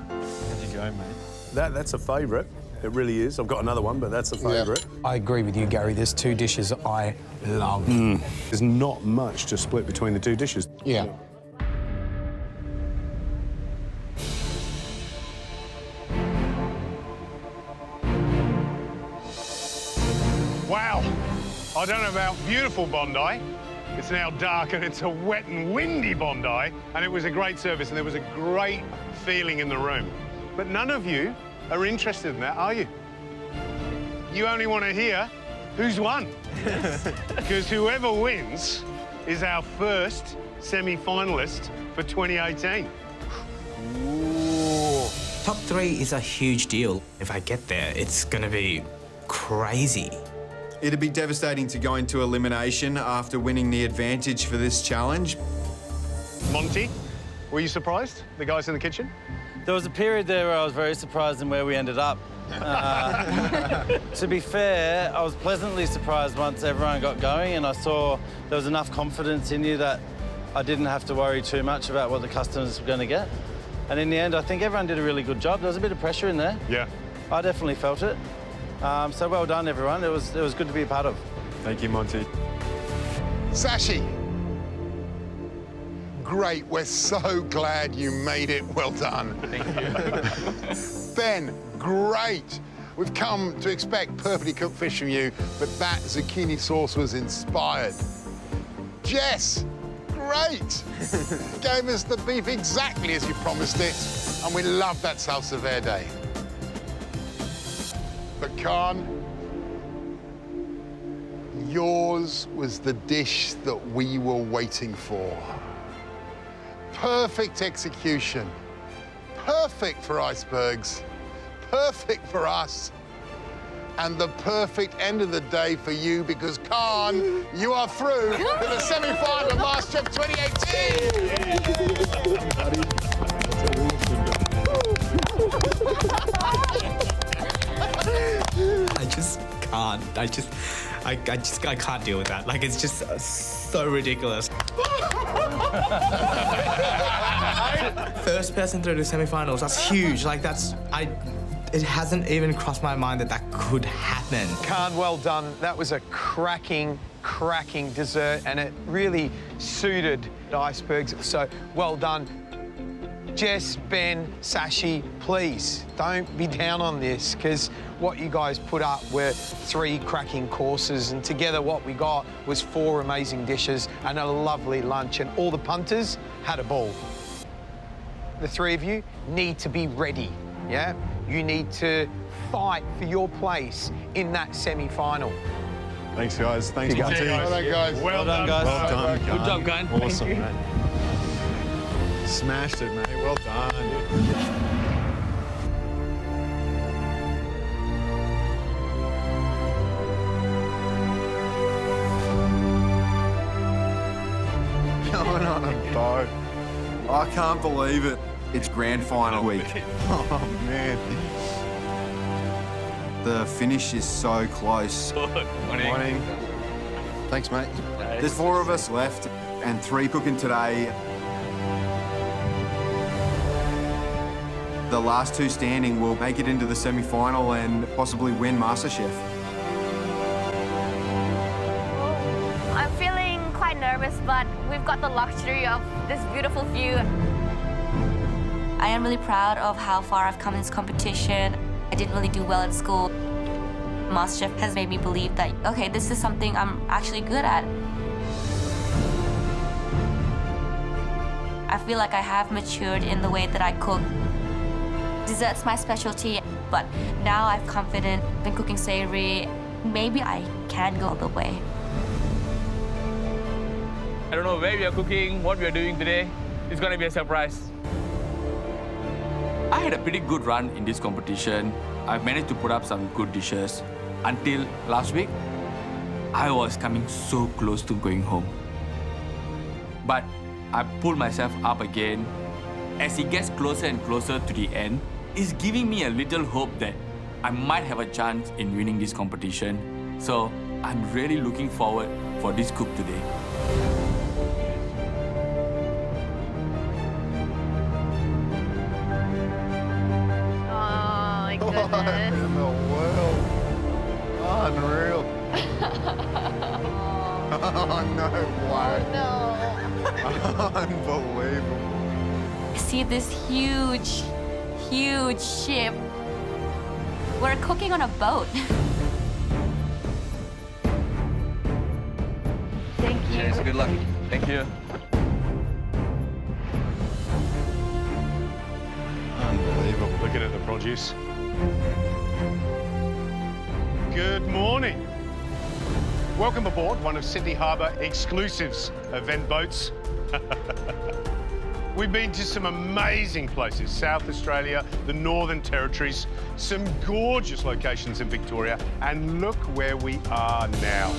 How'd you go, mate? That's a favourite. It really is. I've got another one, but that's a favourite. I agree with you, Gary. There's two dishes I love. There's not much to split between the two dishes. Yeah. Wow. I don't know about beautiful Bondi. It's now dark and it's a wet and windy Bondi. And it was a great service and there was a great feeling in the room. But none of you are interested in that, are you? You only want to hear who's won. Because whoever wins is our first semi-finalist for 2018. Ooh. Top 3 is a huge deal. If I get there, it's going to be crazy. It'd be devastating to go into elimination after winning the advantage for this challenge. Monty, were you surprised? The guys in the kitchen? There was a period there where I was very surprised in where we ended up. To be fair, I was pleasantly surprised once everyone got going and I saw there was enough confidence in you that I didn't have to worry too much about what the customers were going to get. And in the end, I think everyone did a really good job. There was a bit of pressure in there. Yeah. I definitely felt it. So well done, everyone. It was good to be a part of. Thank you, Monty. Sashi. Great. We're so glad you made it. Well done. Thank you. Ben, great. We've come to expect perfectly cooked fish from you, but that zucchini sauce was inspired. Jess, great. Gave us the beef exactly as you promised it, and we love that salsa verde. But Khan, yours was the dish that we were waiting for. Perfect execution. Perfect for Icebergs. Perfect for us. And the perfect end of the day for you because, Khan, you are through to the semi-final of MasterChef 2018. I just can't. I can't deal with that. Like, it's just so ridiculous. First person through to semi-finals, that's huge. Like, it hasn't even crossed my mind that that could happen. Khan, well done. That was a cracking dessert, and it really suited the Icebergs. So, well done. Jess, Ben, Sashi, please don't be down on this, because what you guys put up were 3 cracking courses, and together what we got was 4 amazing dishes and a lovely lunch, and all the punters had a ball. The 3 of you need to be ready, yeah? You need to fight for your place in that semi-final. Thanks, guys. Thanks, Well Monty. done, guys. Well done, guys. Well done. Good job, Khan. Awesome, mate. Smashed it, mate. Well done. Going on a boat. I can't believe it. It's grand final week. Oh, man. The finish is so close. Morning. Thanks, mate. There's 4 of us left and 3 cooking today. The last 2 standing will make it into the semi-final and possibly win MasterChef. I'm feeling quite nervous, but we've got the luxury of this beautiful view. I am really proud of how far I've come in this competition. I didn't really do well in school. MasterChef has made me believe that, okay, this is something I'm actually good at. I feel like I have matured in the way that I cook. Dessert's my specialty, but now I'm confident in cooking savory. Maybe I can go all the way. I don't know where we are cooking, what we are doing today. It's going to be a surprise. I had a pretty good run in this competition. I've managed to put up some good dishes. Until last week, I was coming so close to going home. But I pulled myself up again as it gets closer and closer to the end, it's giving me a little hope that I might have a chance in winning this competition. So I'm really looking forward for this cook today. Oh my goodness. What in the world? Unreal. Oh, no way. Oh, no. Unbelievable. See this huge, huge ship. We're cooking on a boat. Thank you. Cheers, good luck. Thank you. Unbelievable. Looking at the produce. Good morning. Welcome aboard one of Sydney Harbour Exclusive's event boats. We've been to some amazing places, South Australia, the Northern Territories, some gorgeous locations in Victoria, and look where we are now.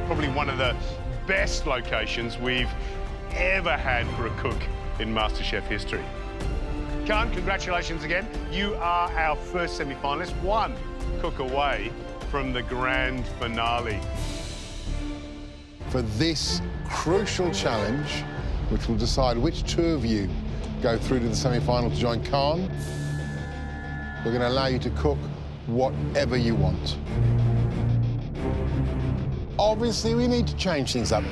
Probably one of the best locations we've ever had for a cook in MasterChef history. Khan, congratulations again. You are our first semi-finalist, one cook away from the grand finale. For this crucial challenge, which will decide which two of you go through to the semi-final to join Khan, we're going to allow you to cook whatever you want. Obviously, we need to change things up.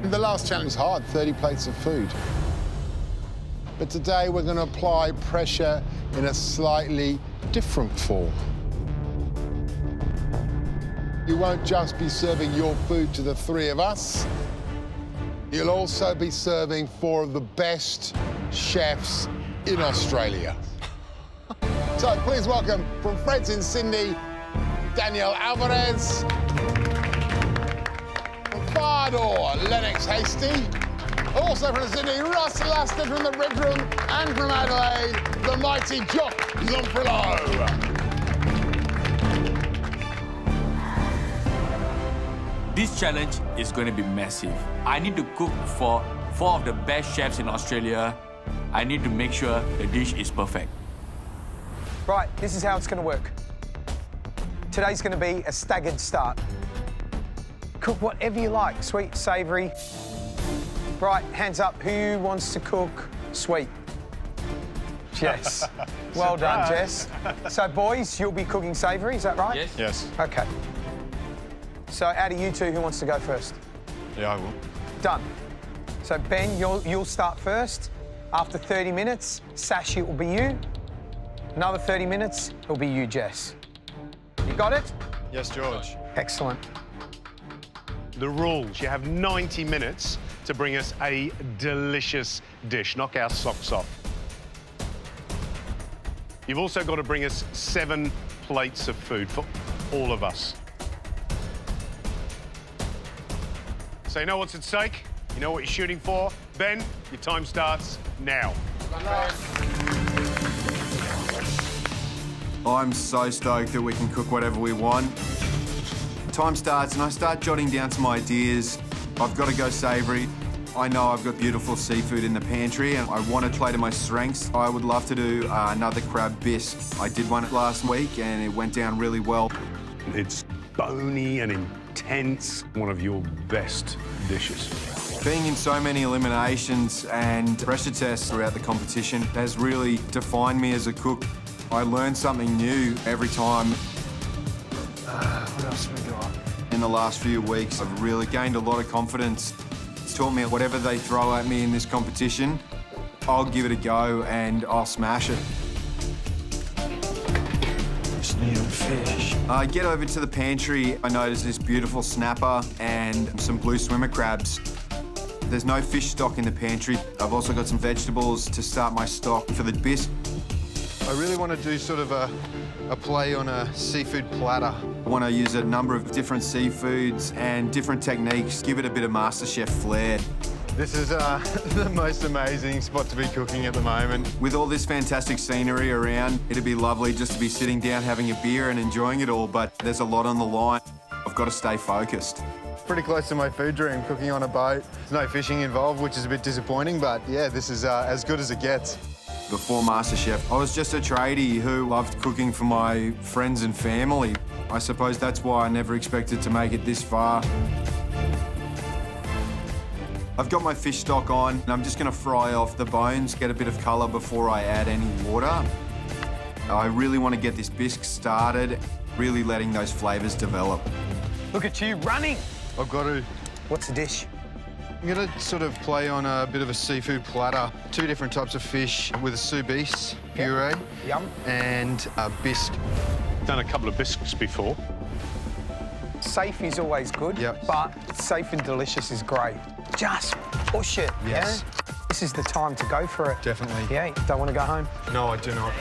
The last challenge is hard, 30 plates of food. But today, we're going to apply pressure in a slightly different form. You won't just be serving your food to the three of us. You'll also be serving four of the best chefs in Australia. So please welcome from Fred's in Sydney, Daniel Alvarez. From Fardor, Lennox Hasty. Also from Sydney, Russ Laster from the Red Room. And from Adelaide, the mighty Jock Zonfrillo. This challenge is going to be massive. I need to cook for 4 of the best chefs in Australia. I need to make sure the dish is perfect. Right, this is how it's going to work. Today's going to be a staggered start. Cook whatever you like, sweet, savoury. Right, hands up. Who wants to cook sweet? Jess. Well done, Jess. So, boys, you'll be cooking savoury, is that right? Yes. Yes. OK. So, out of you two, who wants to go first? Yeah, I will. Done. So, Ben, you'll start first. After 30 minutes, Sash, it will be you. Another 30 minutes, it'll be you, Jess. You got it? Yes, George. Excellent. The rules, you have 90 minutes to bring us a delicious dish. Knock our socks off. You've also got to bring us 7 plates of food for all of us. So you know what's at stake? You know what you're shooting for? Ben, your time starts now. I'm so stoked that we can cook whatever we want. Time starts and I start jotting down some ideas. I've got to go savoury. I know I've got beautiful seafood in the pantry and I want to play to my strengths. I would love to do another crab bisque. I did one last week and it went down really well. It's bony and intense. One of your best dishes. Being in so many eliminations and pressure tests throughout the competition has really defined me as a cook. I learn something new every time. What else have we got? In the last few weeks, I've really gained a lot of confidence. It's taught me whatever they throw at me in this competition, I'll give it a go and I'll smash it. Fish. I get over to the pantry, I notice this beautiful snapper and some blue swimmer crabs. There's no fish stock in the pantry. I've also got some vegetables to start my stock for the bisque. I really want to do sort of a play on a seafood platter. I want to use a number of different seafoods and different techniques, give it a bit of MasterChef flair. This is the most amazing spot to be cooking at the moment. With all this fantastic scenery around, it'd be lovely just to be sitting down having a beer and enjoying it all, but there's a lot on the line. I've got to stay focused. Pretty close to my food dream, cooking on a boat. There's no fishing involved, which is a bit disappointing, but yeah, this is as good as it gets. Before MasterChef, I was just a tradie who loved cooking for my friends and family. I suppose that's why I never expected to make it this far. I've got my fish stock on, and I'm just going to fry off the bones, get a bit of colour before I add any water. I really want to get this bisque started, really letting those flavours develop. Look at you running. I've got to. What's the dish? I'm going to sort of play on a bit of a seafood platter. 2 different types of fish with a sous vide puree Yum. and a bisque. Done a couple of bisques before. Safe is always good, but safe and delicious is great. Just push it, Yes. yeah? This is the time to go for it. Definitely. Yeah, don't want to go home? No, I do not.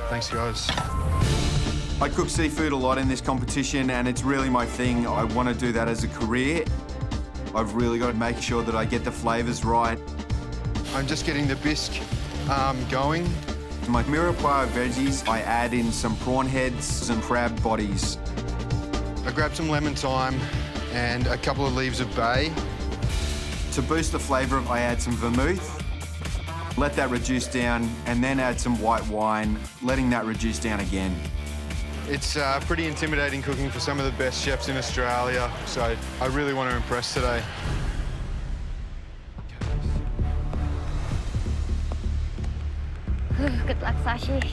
Thanks, guys. I cook seafood a lot in this competition, and it's really my thing. I want to do that as a career. I've really got to make sure that I get the flavours right. I'm just getting the bisque going. My mirepoix veggies, I add in some prawn heads and crab bodies. I grabbed some lemon thyme and a couple of leaves of bay. To boost the flavour, I add some vermouth, let that reduce down, and then add some white wine, letting that reduce down again. It's pretty intimidating cooking for some of the best chefs in Australia, so I really want to impress today. Good luck, Sashi.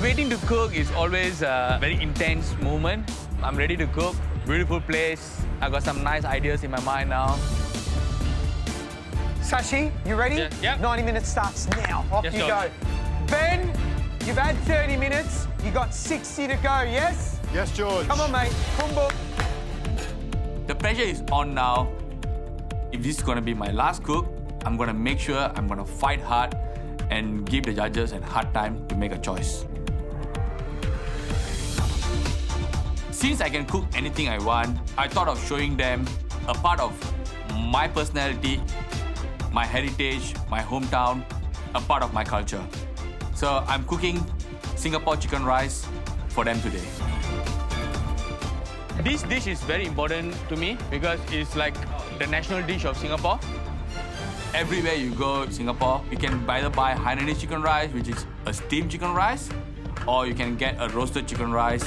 Waiting to cook is always a very intense moment. I'm ready to cook. Beautiful place. I got some nice ideas in my mind now. Sashi, you ready? Yeah. 90 minutes starts now. Off Yes, you George. go. Ben, you've had 30 minutes. You got 60 to go, yes? Yes, George. Come on, mate. Kumbo. The pressure is on now. If this is gonna be my last cook, I'm gonna make sure I'm gonna fight hard and give the judges a hard time to make a choice. Since I can cook anything I want, I thought of showing them a part of my personality, my heritage, my hometown, a part of my culture. So I'm cooking Singapore chicken rice for them today. This dish is very important to me because it's like the national dish of Singapore. Everywhere you go in Singapore, you can either buy Hainanese chicken rice, which is a steamed chicken rice, or you can get a roasted chicken rice.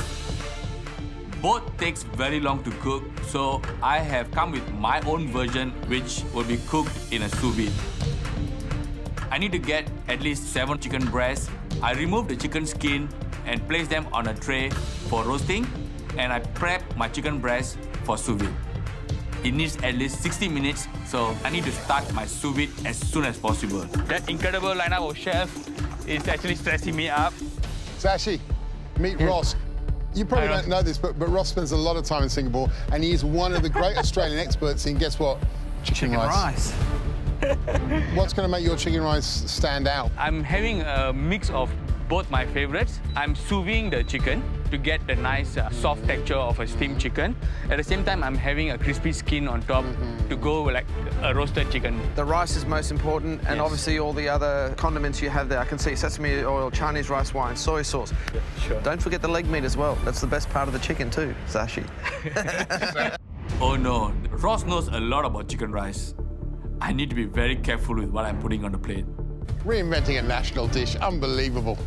Both takes very long to cook, so I have come with my own version, which will be cooked in a sous vide. I need to get at least 7 chicken breasts. I remove the chicken skin and place them on a tray for roasting, and I prep my chicken breast for sous vide. It needs at least 60 minutes, so I need to start my sous vide as soon as possible. That incredible lineup of chefs is actually stressing me up. Sashi, meet Ross. You probably don't know this, but Ross spends a lot of time in Singapore, and he is one of the great Australian experts in, guess what? Chicken rice. What's going to make your chicken rice stand out? I'm having a mix of both my favorites. I'm sous videing the chicken to get the nice soft texture of a steamed chicken. At the same time, I'm having a crispy skin on top to go like a roasted chicken. The rice is most important, and obviously all the other condiments you have there. I can see sesame oil, Chinese rice wine, soy sauce. Yeah, sure. Don't forget the leg meat as well. That's the best part of the chicken too, Sashi. Oh no, Ross knows a lot about chicken rice. I need to be very careful with what I'm putting on the plate. Reinventing a national dish, unbelievable.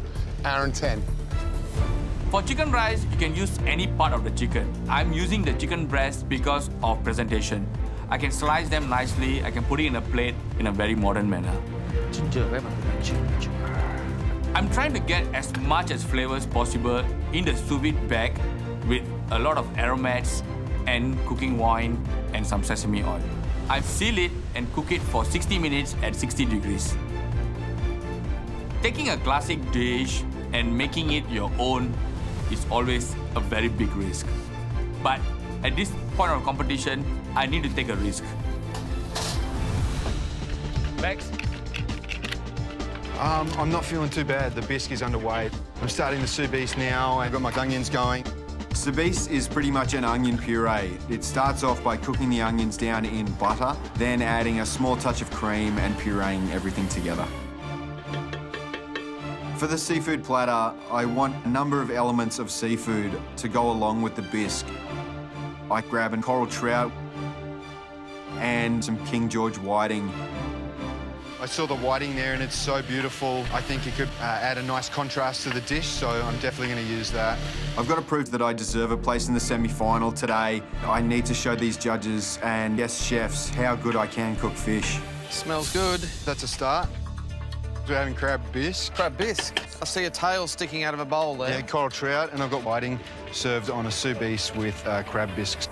Hour and 10. For chicken rice, you can use any part of the chicken. I'm using the chicken breast because of presentation. I can slice them nicely, I can put it in a plate in a very modern manner. I'm trying to get as much as flavors possible in the sous vide bag with a lot of aromats and cooking wine and some sesame oil. I seal it and cook it for 60 minutes at 60 degrees. Taking a classic dish and making it your own is always a very big risk. But at this point of competition, I need to take a risk. Max? I'm not feeling too bad. The bisque is underway. I'm starting the sous vide now. I've got my onions going. Sous vide is pretty much an onion puree. It starts off by cooking the onions down in butter, then adding a small touch of cream and pureeing everything together. For the seafood platter, I want a number of elements of seafood to go along with the bisque. I grab a coral trout and some King George whiting. I saw the whiting there and it's so beautiful. I think it could add a nice contrast to the dish, so I'm definitely going to use that. I've got to prove that I deserve a place in the semi-final today. I need to show these judges and guest chefs how good I can cook fish. Smells good. That's a start. We're having crab bisque. Crab bisque. I see a tail sticking out of a bowl there. Yeah, coral trout, and I've got whiting served on a sous vide with crab bisques.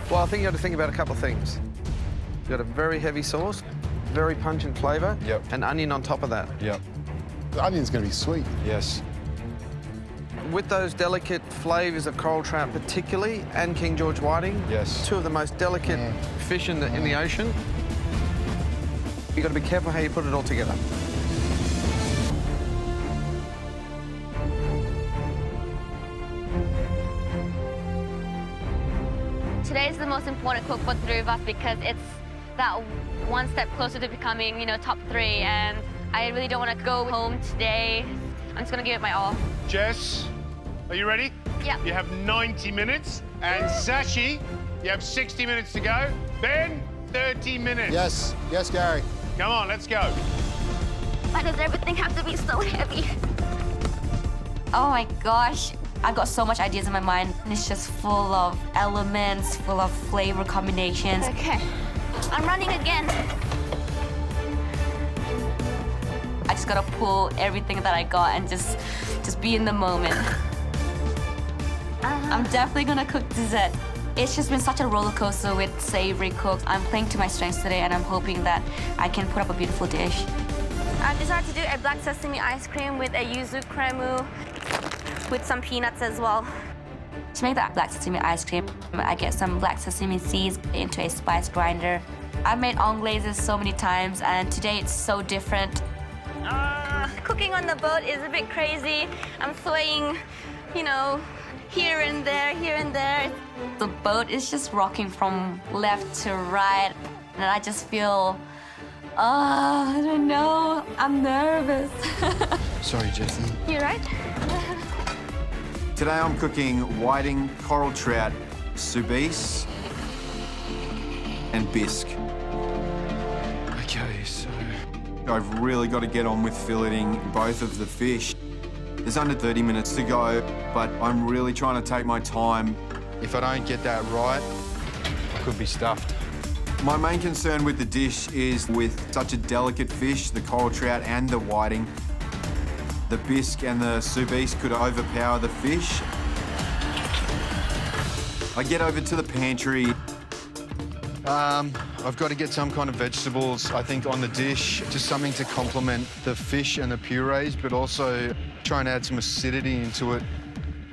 Well, I think you have to think about a couple of things. You've got a very heavy sauce, very pungent flavour, and onion on top of that. Yep. The onion's going to be sweet. Yes. With those delicate flavours of coral trout particularly, and King George whiting, yes, two of the most delicate fish in the ocean, you've got to be careful how you put it all together. Today is the most important cook for the three of us because it's that one step closer to becoming, you know, top 3, and I really don't want to go home today. I'm just going to give it my all. Jess, are you ready? Yeah. You have 90 minutes. And Sashi, you have 60 minutes to go. Ben, 30 minutes. Yes, yes, Gary. Come on, let's go. Why does everything have to be so heavy? Oh my gosh. I've got so much ideas in my mind, and it's just full of elements, full of flavor combinations. Okay, I'm running again. I just gotta pull everything that I got and just be in the moment. I'm definitely gonna cook dessert. It's just been such a roller coaster with savory cooks. I'm playing to my strengths today, and I'm hoping that I can put up a beautiful dish. I've decided to do a black sesame ice cream with a yuzu cremu, with some peanuts as well. To make that black sesame ice cream, I get some black sesame seeds into a spice grinder. I've made anglaises so many times, and today it's so different. Cooking on the boat is a bit crazy. I'm swaying, you know, here and there, here and there. The boat is just rocking from left to right, and I just feel, I don't know, I'm nervous. Sorry, Jessie. You right? Today I'm cooking whiting, coral trout, sous vide, and bisque. Okay, so I've really got to get on with filleting both of the fish. There's under 30 minutes to go, but I'm really trying to take my time. If I don't get that right, I could be stuffed. My main concern with the dish is with such a delicate fish, the coral trout and the whiting, the bisque and the sous vide could overpower the fish. I get over to the pantry. I've got to get some kind of vegetables, I think, on the dish. Just something to complement the fish and the purees, but also try and add some acidity into it.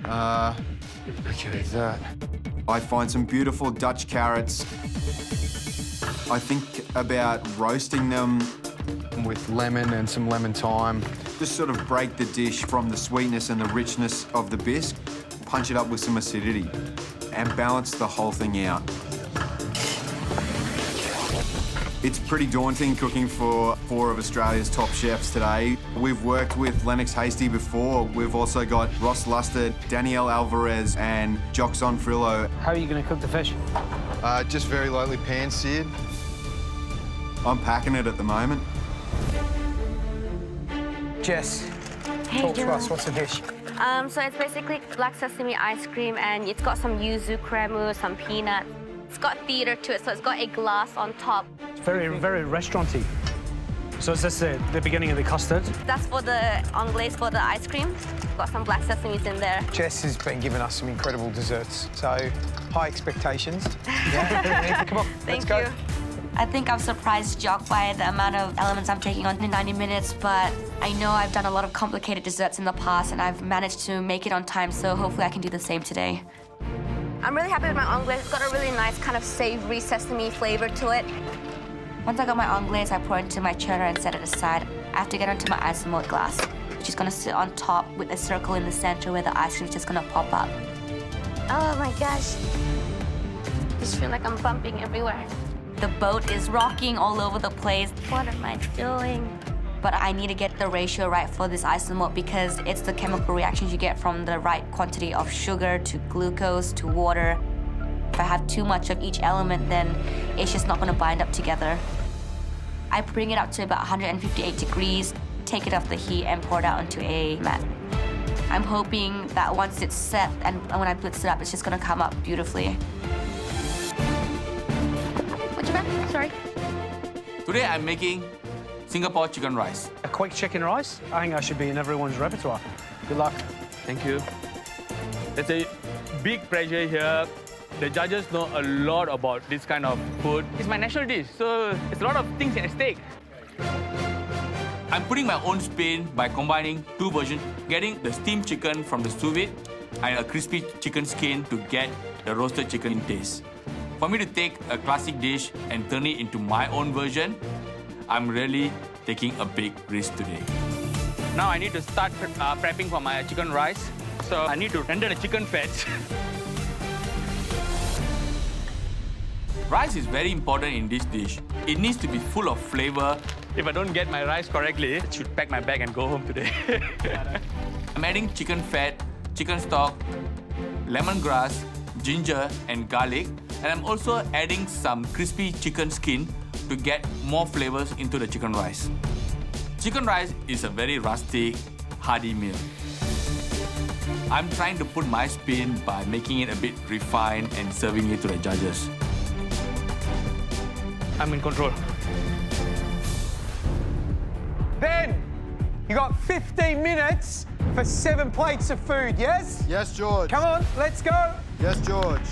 Okay, that. I find some beautiful Dutch carrots. I think about roasting them with lemon and some lemon thyme. Just sort of break the dish from the sweetness and the richness of the bisque, punch it up with some acidity, and balance the whole thing out. It's pretty daunting cooking for 4 of Australia's top chefs today. We've worked with Lennox Hasty before. We've also got Ross Luster, Danielle Alvarez, and Joxon Frillo. How are you going to cook the fish? Just very lightly pan-seared. I'm packing it at the moment. Jess, talk to us. What's the dish? So it's basically black sesame ice cream, and it's got some yuzu cremu, some peanuts. It's got theatre to it, so it's got a glass on top. It's very, very restaurant-y. So is this the beginning of the custard? That's for the anglaise for the ice cream. Got some black sesames in there. Jess has been giving us some incredible desserts, so high expectations. Yeah. Come on, Thank let's go. you. I think I'm surprised, Jock, by the amount of elements I'm taking on in 90 minutes, but I know I've done a lot of complicated desserts in the past, and I've managed to make it on time, so hopefully I can do the same today. I'm really happy with my anglaise. It's got a really nice kind of savory sesame flavor to it. Once I got my anglaise, I pour it into my cheddar and set it aside. I have to get onto my isomalt glass, which is gonna sit on top with a circle in the center where the ice cream is just gonna pop up. Oh my gosh. I just feel like I'm bumping everywhere. The boat is rocking all over the place. What am I doing? but I need to get the ratio right for this isomalt because it's the chemical reactions you get from the right quantity of sugar to glucose to water. If I have too much of each element, then it's just not going to bind up together. I bring it up to about 158 degrees, take it off the heat and pour it out onto a mat. I'm hoping that once it's set and when I blitz it up, it's just going to come up beautifully. What's your bag? Sorry. Today I'm making Singapore chicken rice. A quick chicken rice? I think that should be in everyone's repertoire. Good luck. Thank you. There's a big pressure here. The judges know a lot about this kind of food. It's my national dish, so there's a lot of things at stake. I'm putting my own spin by combining two versions, getting the steamed chicken from the sous vide and a crispy chicken skin to get the roasted chicken taste. For me to take a classic dish and turn it into my own version, I'm really taking a big risk today. Now I need to start prepping for my chicken rice. So I need to render the chicken fat. Rice is very important in this dish. It needs to be full of flavor. If I don't get my rice correctly, I should pack my bag and go home today. I'm adding chicken fat, chicken stock, lemongrass, ginger and garlic. And I'm also adding some crispy chicken skin to get more flavors into the chicken rice. Chicken rice is a very rustic, hearty meal. I'm trying to put my spin by making it a bit refined and serving it to the judges. I'm in control. Ben, you got 15 minutes for 7 plates of food, yes? Yes, George. Come on, let's go. Yes, George.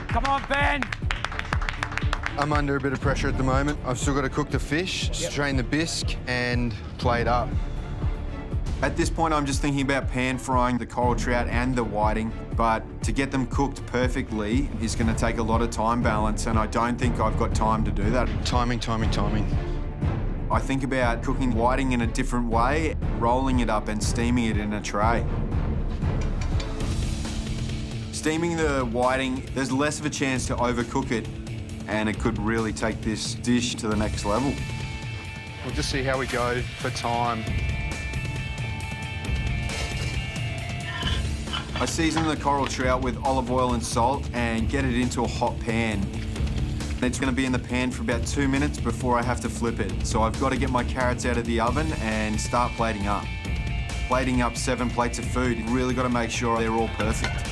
Come on, Ben. I'm under a bit of pressure at the moment. I've still got to cook the fish, strain the bisque, and plate up. At this point, I'm just thinking about pan frying the coral trout and the whiting, but to get them cooked perfectly is going to take a lot of time balance, and I don't think I've got time to do that. Timing, timing, timing. I think about cooking whiting in a different way, rolling it up and steaming it in a tray. Steaming the whiting, there's less of a chance to overcook it, and it could really take this dish to the next level. We'll just see how we go for time. I season the coral trout with olive oil and salt and get it into a hot pan. It's going to be in the pan for about 2 minutes before I have to flip it. So I've got to get my carrots out of the oven and start plating up. Plating up 7 plates of food, you've really got to make sure they're all perfect.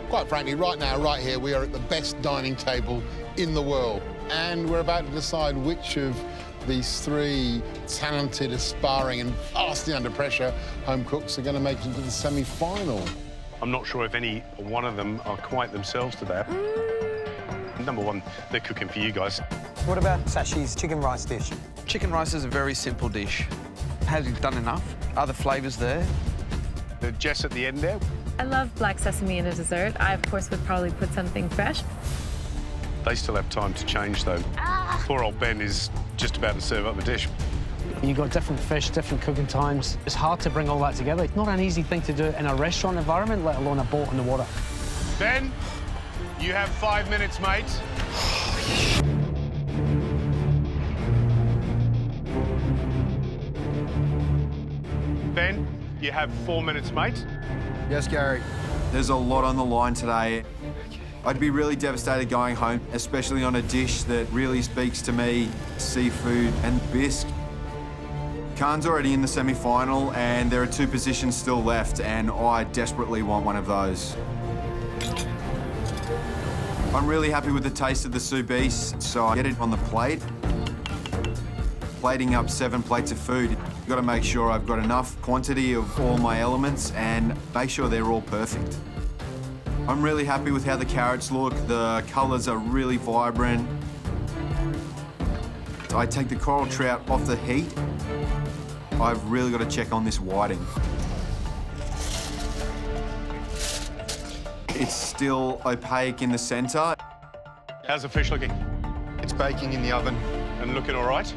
Quite frankly, right now, right here, we are at the best dining table in the world. And we're about to decide which of these 3 talented, aspiring and vastly under pressure home cooks are going to make it into the semi-final. I'm not sure if any one of them are quite themselves today. Number one, they're cooking for you guys. What about Sashi's chicken rice dish? Chicken rice is a very simple dish. Has it done enough? Are the flavours there? The Jess at the end there. I love black sesame in a dessert. I, of course, would probably put something fresh. They still have time to change, though. Poor old Ben is just about to serve up the dish. You've got different fish, different cooking times. It's hard to bring all that together. It's not an easy thing to do in a restaurant environment, let alone a boat in the water. Ben, you have 5 minutes, mate. Ben, you have 4 minutes, mate. Yes, Gary. There's a lot on the line today. I'd be really devastated going home, especially on a dish that really speaks to me, seafood and bisque. Khan's already in the semi-final and there are 2 positions still left and I desperately want one of those. I'm really happy with the taste of the sous vide, so I get it on the plate. Plating up 7 plates of food. You've got to make sure I've got enough quantity of all my elements and make sure they're all perfect. I'm really happy with how the carrots look. The colours are really vibrant. I take the coral trout off the heat. I've really got to check on this whiting. It's still opaque in the centre. How's the fish looking? It's baking in the oven. And looking all right?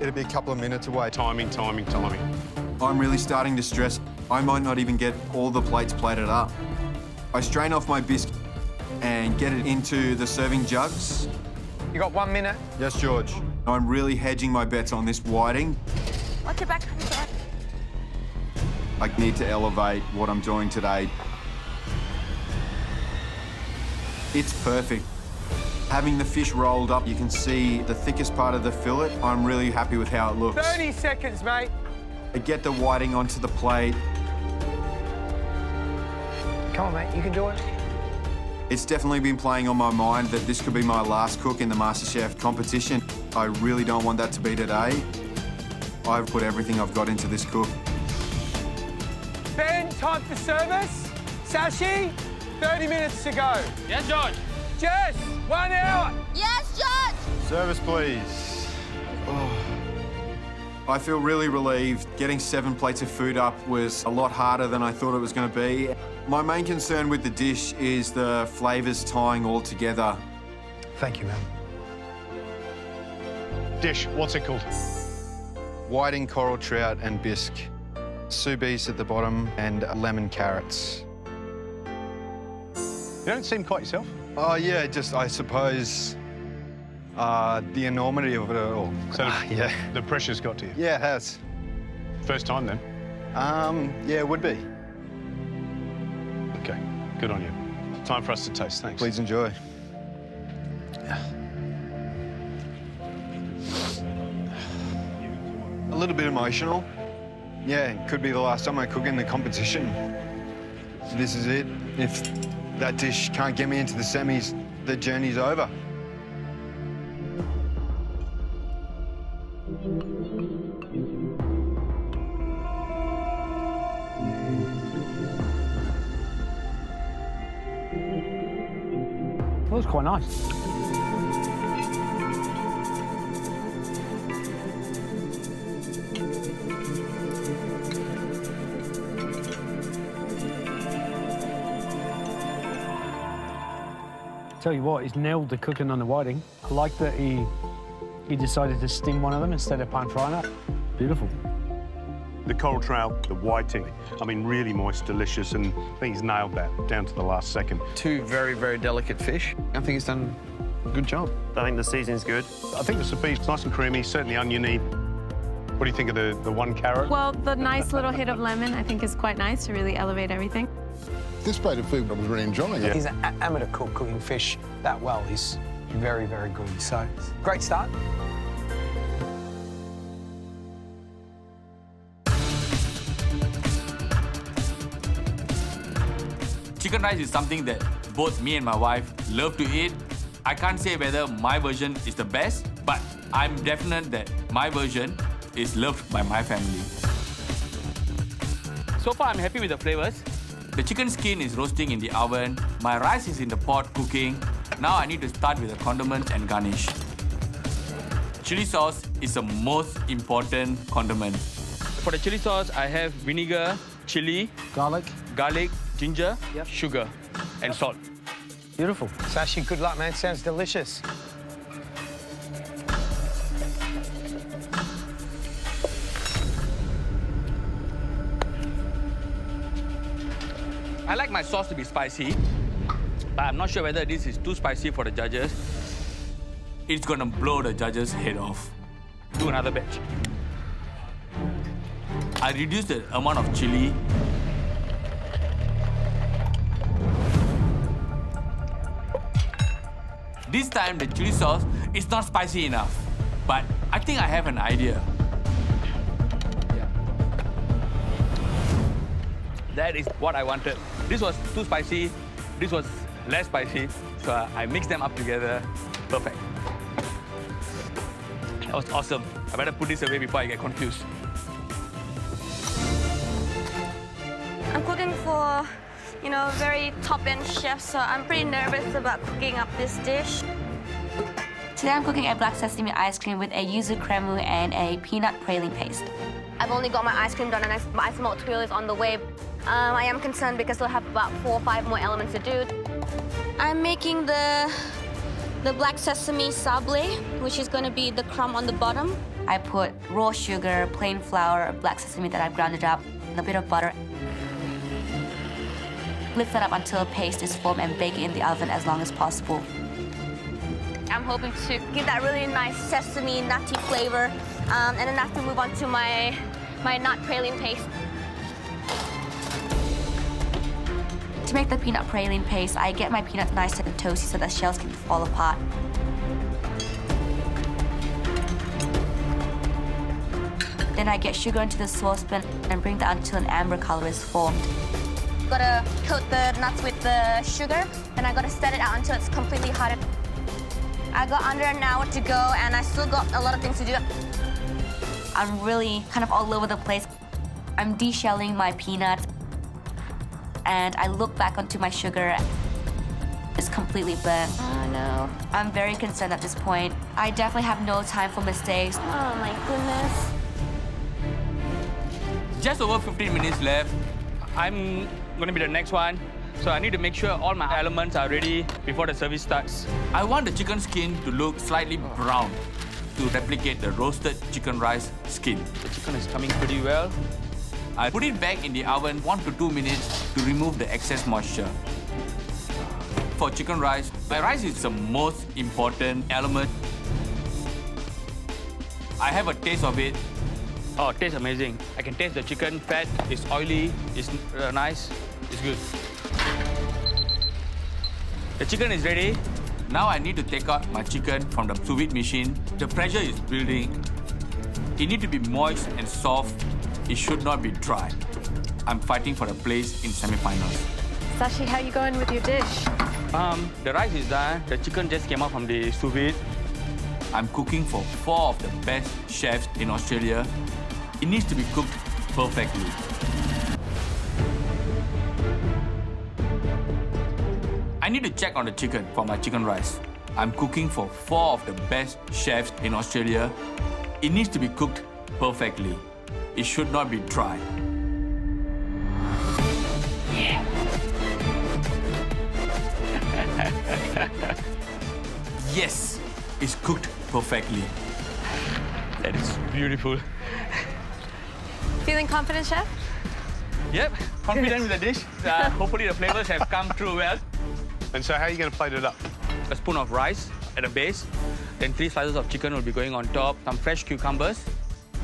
It'll be a couple of minutes away. Timing, timing, timing. I'm really starting to stress. I might not even get all the plates plated up. I strain off my bisque and get it into the serving jugs. You got 1 minute. Yes, George. I'm really hedging my bets on this whiting. What's your back? I need to elevate what I'm doing today. It's perfect. Having the fish rolled up, you can see the thickest part of the fillet. I'm really happy with how it looks. 30 seconds, mate. I get the whiting onto the plate. Come on, mate, you can do it. It's definitely been playing on my mind that this could be my last cook in the MasterChef competition. I really don't want that to be today. I've put everything I've got into this cook. Ben, time for service. Sashi, 30 minutes to go. Yes, George. Jess, 1 hour. Yes, George! Service, please. I feel really relieved. Getting 7 plates of food up was a lot harder than I thought it was going to be. My main concern with the dish is the flavours tying all together. Thank you, man. Dish, what's it called? Whiting, coral trout and bisque. Sous beef at the bottom and lemon carrots. You don't seem quite yourself. Oh, yeah, just, I suppose, the enormity of it all. So yeah. The pressure's got to you. Yeah, it has. First time, then? Yeah, it would be. OK, good on you. Time for us to taste, thanks. Please enjoy. A little bit emotional. Yeah, it could be the last time I cook in the competition. This is it. If that dish can't get me into the semis, the journey's over. That was quite nice. Tell you what, he's nailed the cooking on the whiting. I like that he decided to steam one of them instead of pan frying it. Beautiful. The coral trout, the whiting, I mean, really moist, delicious, and I think he's nailed that down to the last second. 2 very, very delicate fish. I think he's done a good job. I think the seasoning's good. I think the sous beef's nice and creamy, certainly oniony. What do you think of the 1 carrot? Well, the nice little hit of lemon, I think, is quite nice to really elevate everything. This plate of food I was really enjoying. He's an amateur cook cooking fish that well. He's very, very good. So, great start. Chicken rice is something that both me and my wife love to eat. I can't say whether my version is the best, but I'm definite that my version is loved by my family. So far, I'm happy with the flavors. The chicken skin is roasting in the oven. My rice is in the pot cooking. Now I need to start with the condiments and garnish. Chili sauce is the most important condiment. For the chili sauce, I have vinegar, chili, garlic, ginger, sugar, and salt. Beautiful. Sashi, good luck, man. Sounds delicious. I like my sauce to be spicy, but I'm not sure whether this is too spicy for the judges. It's gonna blow the judges' head off. Do another batch. I reduced the amount of chili. This time the chili sauce is not spicy enough, but I think I have an idea. That is what I wanted. This was too spicy, this was less spicy, so I mixed them up together. Perfect. That was awesome. I better put this away before I get confused. I'm cooking for, very top-end chefs, so I'm pretty nervous about cooking up this dish. Today I'm cooking a black sesame ice cream with a yuzu cremu and a peanut praline paste. I've only got my ice cream done and my ice melt twirl is on the way. I am concerned because we'll have about 4 or 5 more elements to do. I'm making the black sesame sablé, which is going to be the crumb on the bottom. I put raw sugar, plain flour, black sesame that I've grounded up, and a bit of butter. Lift that up until a paste is formed and bake it in the oven as long as possible. I'm hoping to give that really nice sesame, nutty flavor. And then after move on to my nut praline paste. To make the peanut praline paste, I get my peanuts nice and toasty so the shells can fall apart. Then I get sugar into the saucepan and bring that until an amber color is formed. Gotta coat the nuts with the sugar, and I gotta set it out until it's completely hardened. I got under an hour to go, and I still got a lot of things to do. I'm really kind of all over the place. I'm de-shelling my peanuts, and I look back onto my sugar. It's completely burnt. Oh no. I'm very concerned at this point. I definitely have no time for mistakes. Oh my goodness. Just over 15 minutes left. I'm gonna be the next one. So I need to make sure all my elements are ready before the service starts. I want the chicken skin to look slightly brown to replicate the roasted chicken rice skin. The chicken is coming pretty well. I put it back in the oven 1 to 2 minutes to remove the excess moisture. For chicken rice, my rice is the most important element. I have a taste of it. Oh, it tastes amazing. I can taste the chicken fat. It's oily, it's nice, it's good. The chicken is ready. Now I need to take out my chicken from the sous vide machine. The pressure is building. It needs to be moist and soft. It should not be dry. I'm fighting for a place in semi-finals. Sashi, how are you going with your dish? The rice is done. The chicken just came out from the sous vide. I'm cooking for 4 of the best chefs in Australia. It needs to be cooked perfectly. I need to check on the chicken for my chicken rice. I'm cooking for 4 of the best chefs in Australia. It needs to be cooked perfectly. It should not be dry. Yeah. Yes, it's cooked perfectly. That is beautiful. Feeling confident, Chef? Yep, confident with the dish. Hopefully the flavors have come through well. And so how are you going to plate it up? A spoon of rice at the base, then 3 slices of chicken will be going on top, some fresh cucumbers,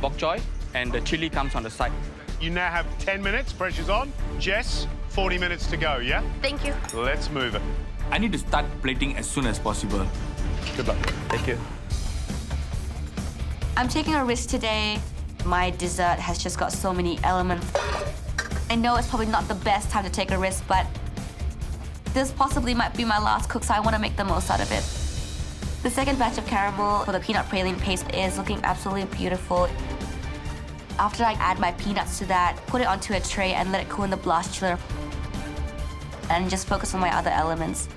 bok choy, and the chili comes on the side. You now have 10 minutes, pressure's on. Jess, 40 minutes to go, yeah? Thank you. Let's move it. I need to start plating as soon as possible. Good luck. Thank you. I'm taking a risk today. My dessert has just got so many elements. I know it's probably not the best time to take a risk, but this possibly might be my last cook, so I want to make the most out of it. The second batch of caramel for the peanut praline paste is looking absolutely beautiful. After I add my peanuts to that, put it onto a tray and let it cool in the blast chiller. And just focus on my other elements.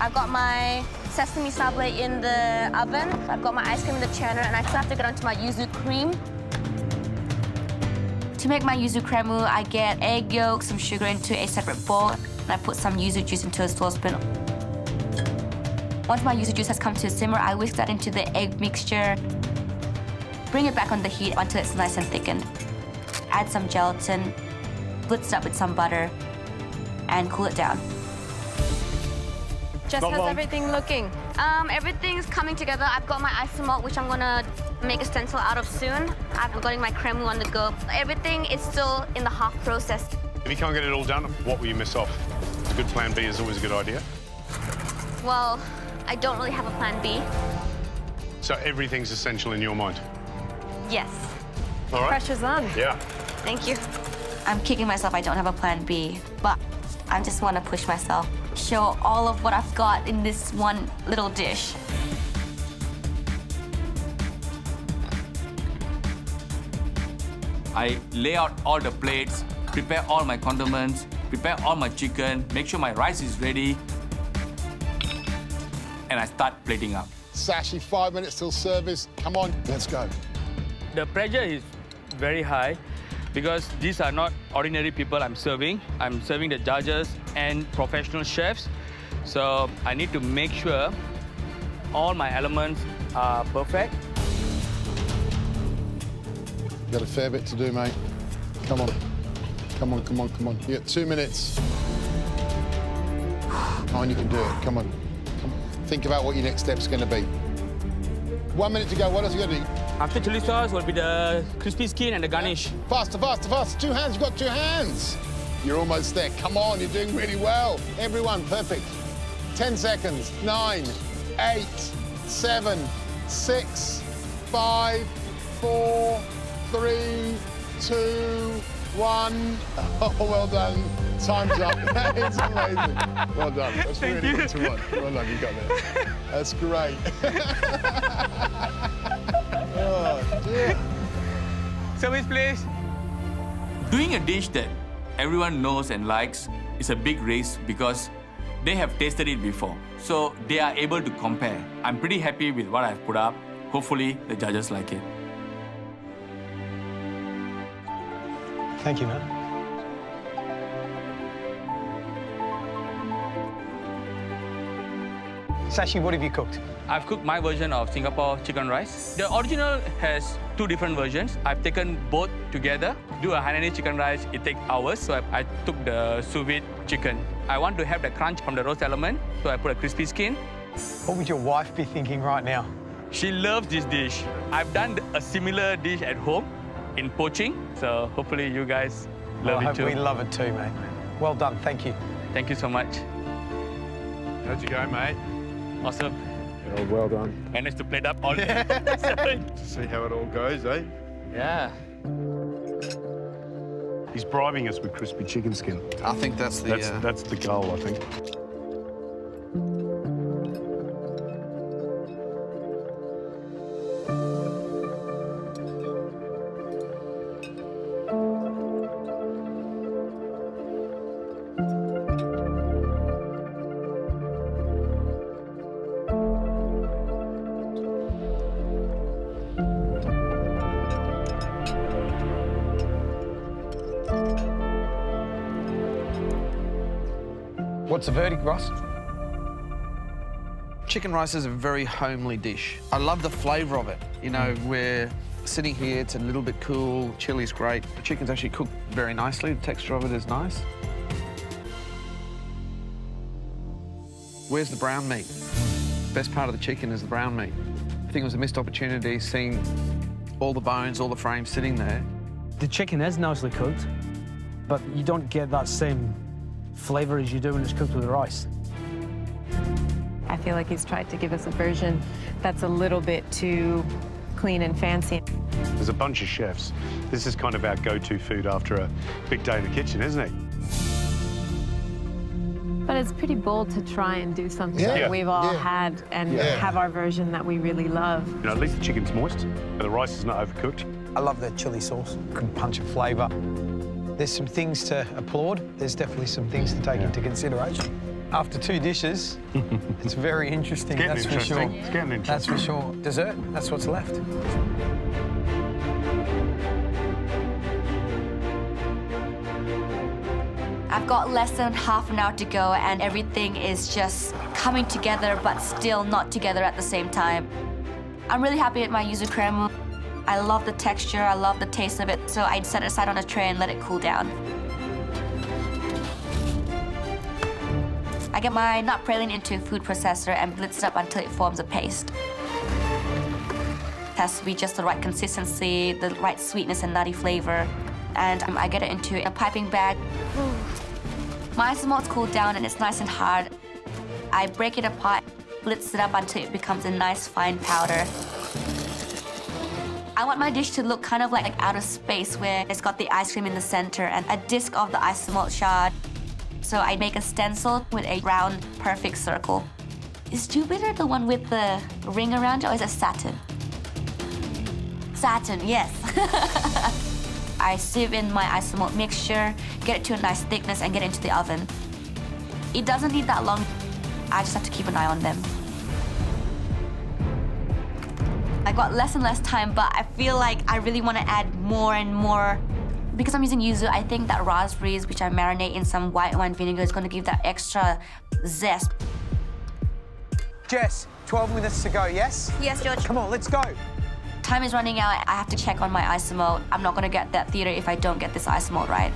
I've got my sesame sable in the oven. I've got my ice cream in the churner, and I still have to get onto my yuzu cream. To make my yuzu cremu, I get egg yolk, some sugar into a separate bowl, and I put some yuzu juice into a saucepan. Once my yuzu juice has come to a simmer, I whisk that into the egg mixture. Bring it back on the heat until it's nice and thickened. Add some gelatin, blitz it up with some butter, and cool it down. Jess, how's everything looking? Everything's coming together. I've got my isomalt, which I'm gonna make a stencil out of soon. I've got my creme on the go. Everything is still in the half process. If you can't get it all done, what will you miss off? A good plan B is always a good idea. Well, I don't really have a plan B. So everything's essential in your mind? Yes. All right. Pressure's on. Yeah. Thank you. I'm kicking myself I don't have a plan B, but I just want to push myself. Show all of what I've got in this one little dish. I lay out all the plates, prepare all my condiments, prepare all my chicken, make sure my rice is ready, and I start plating up. Sashi, 5 minutes till service. Come on, let's go. The pressure is very high because these are not ordinary people I'm serving. I'm serving the judges and professional chefs. So I need to make sure all my elements are perfect. You've got a fair bit to do, mate. Come on. Come on, come on, come on. You got 2 minutes. Come on, you can do it. Come on. Come on. think about what your next step's going to be. 1 minute to go. What else you got to do? After chili sauce will be the crispy skin and the garnish. Faster, faster, faster. 2 hands. You've got 2 hands. You're almost there. Come on, you're doing really well. Everyone, perfect. 10 seconds. 9, 8, 7, 6, 5, 4, 3, 2, 1. Oh, well done. Time's up. It's amazing. Well done. That's really good to watch. Well done, you got that. That's great. Oh, dear. Service, please. Doing a dish that everyone knows and likes is a big risk because they have tasted it before. So they are able to compare. I'm pretty happy with what I've put up. Hopefully, the judges like it. Thank you, man. Sashi, what have you cooked? I've cooked my version of Singapore chicken rice. The original has 2 different versions. I've taken both together. Do a Hainanese chicken rice, it takes hours, so I took the sous vide chicken. I want to have the crunch from the roast element, so I put a crispy skin. What would your wife be thinking right now? She loves this dish. I've done a similar dish at home in poaching, so hopefully you guys love it too. We love it too, mate. Well done, thank you. Thank you so much. How'd you go, mate? Awesome. Oh, well done. Managed to plate up all day. See how it all goes, eh? Yeah. He's bribing us with crispy chicken skin. I think that's the... That's the goal, I think. What's the verdict, Ross? Chicken rice is a very homely dish. I love the flavour of it. You know, we're sitting here, it's a little bit cool, chili's great. The chicken's actually cooked very nicely, the texture of it is nice. Where's the brown meat? Best part of the chicken is the brown meat. I think it was a missed opportunity seeing all the bones, all the frames sitting there. The chicken is nicely cooked, but you don't get that same flavour as you do when it's cooked with the rice. I feel like he's tried to give us a version that's a little bit too clean and fancy. There's a bunch of chefs. This is kind of our go-to food after a big day in the kitchen, isn't it? But it's pretty bold to try and do something that we've all had and have our version that we really love. You know, at least the chicken's moist, but the rice is not overcooked. I love the chili sauce. Good punch of flavour. There's some things to applaud. There's definitely some things to take into consideration. After 2 dishes, it's very interesting, that's for sure. It's getting interesting. That's for sure. Dessert, that's what's left. I've got less than half an hour to go and everything is just coming together but still not together at the same time. I'm really happy with my yuzu crema. I love the texture, I love the taste of it, so I'd set it aside on a tray and let it cool down. I get my nut praline into a food processor and blitz it up until it forms a paste. It has to be just the right consistency, the right sweetness and nutty flavor. And I get it into a piping bag. My isomalt's cooled down and it's nice and hard. I break it apart, blitz it up until it becomes a nice fine powder. I want my dish to look kind of like outer space where it's got the ice cream in the center and a disc of the isomalt shard. So I make a stencil with a round, perfect circle. Is Jupiter the one with the ring around it, or is it Saturn? Saturn, yes. I sieve in my isomalt mixture, get it to a nice thickness, and get it into the oven. It doesn't need that long. I just have to keep an eye on them. I got less and less time, but I feel like I really want to add more and more. Because I'm using yuzu, I think that raspberries, which I marinate in some white wine vinegar, is going to give that extra zest. Jess, 12 minutes to go, yes? Yes, George. Come on, let's go. Time is running out. I have to check on my isomalt. I'm not going to get that theater if I don't get this isomalt right.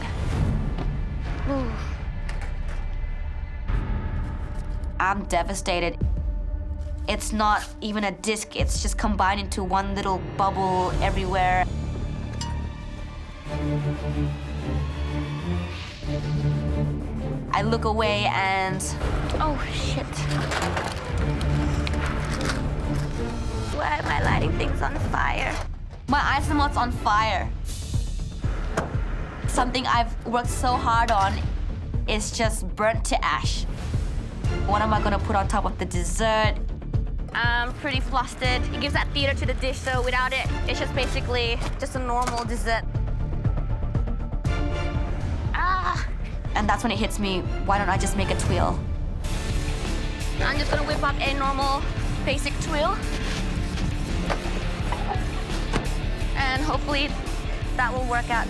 I'm devastated. It's not even a disc, it's just combined into one little bubble everywhere. I look away and, oh shit. Why am I lighting things on fire? My isomote's on fire. Something I've worked so hard on is just burnt to ash. What am I gonna put on top of the dessert? I'm pretty flustered. It gives that theater to the dish, so without it, it's just basically just a normal dessert. Ah! And that's when it hits me, why don't I just make a tuile? I'm just gonna whip up a normal, basic tuile. And hopefully that will work out.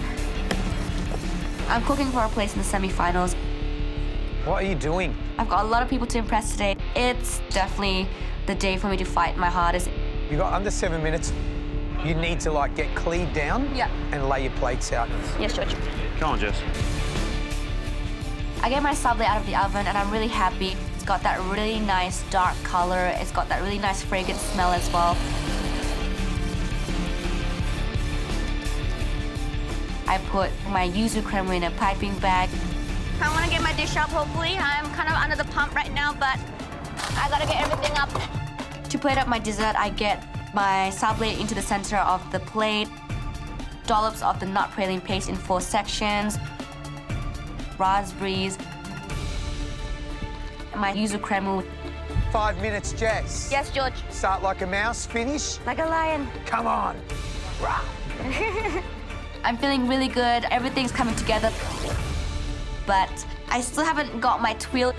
I'm cooking for a place in the semi-finals. What are you doing? I've got a lot of people to impress today. It's definitely the day for me to fight my hardest. You got under 7 minutes. You need to like get cleared down and lay your plates out. Yes, George. Come on, Jess. I get my sablé out of the oven and I'm really happy. It's got that really nice dark color. It's got that really nice fragrant smell as well. I put my yuzu crema in a piping bag. I want to get my dish up, hopefully. I'm kind of under the pump right now, but I gotta get everything up. To plate up my dessert, I get my sablé into the center of the plate, dollops of the nut praline paste in 4 sections, raspberries, my yuzu crema. 5 minutes, Jess. Yes, George. Start like a mouse, finish. Like a lion. Come on. I'm feeling really good. Everything's coming together. But I still haven't got my tuile.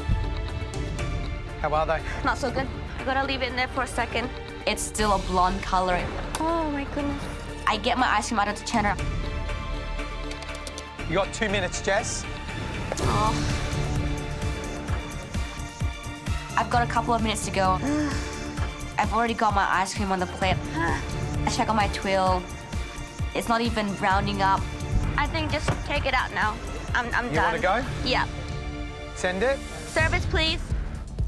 How are they? Not so good. I gotta leave it in there for a second. It's still a blonde color. Oh my goodness. I get my ice cream out of the churner. You got 2 minutes, Jess. Oh. I've got a couple of minutes to go. I've already got my ice cream on the plate. I check on my tuile. It's not even rounding up. I think just take it out now. I'm done. You want to go? Yeah. Send it. Service, please.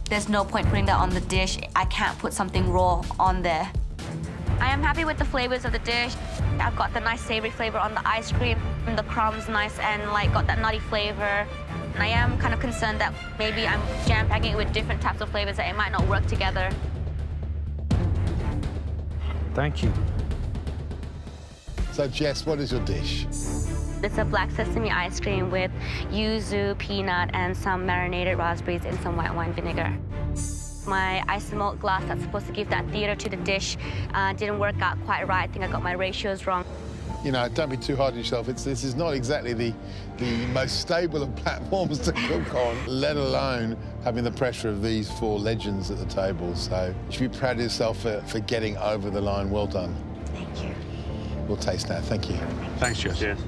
There's no point putting that on the dish. I can't put something raw on there. I am happy with the flavors of the dish. I've got the nice savory flavor on the ice cream. The crumbs nice and like got that nutty flavor. And I am kind of concerned that maybe I'm jam-packing it with different types of flavors that it might not work together. Thank you. So, Jess, what is your dish? It's a black sesame ice cream with yuzu, peanut, and some marinated raspberries in some white wine vinegar. My isomote glass that's supposed to give that theater to the dish didn't work out quite right. I think I got my ratios wrong. You know, don't be too hard on yourself. This is not exactly the most stable of platforms to cook on, let alone having the pressure of these 4 legends at the table. So you should be proud of yourself for getting over the line. Well done. Thank you. We'll taste now. Thank you. Thanks, Jess. Cheers.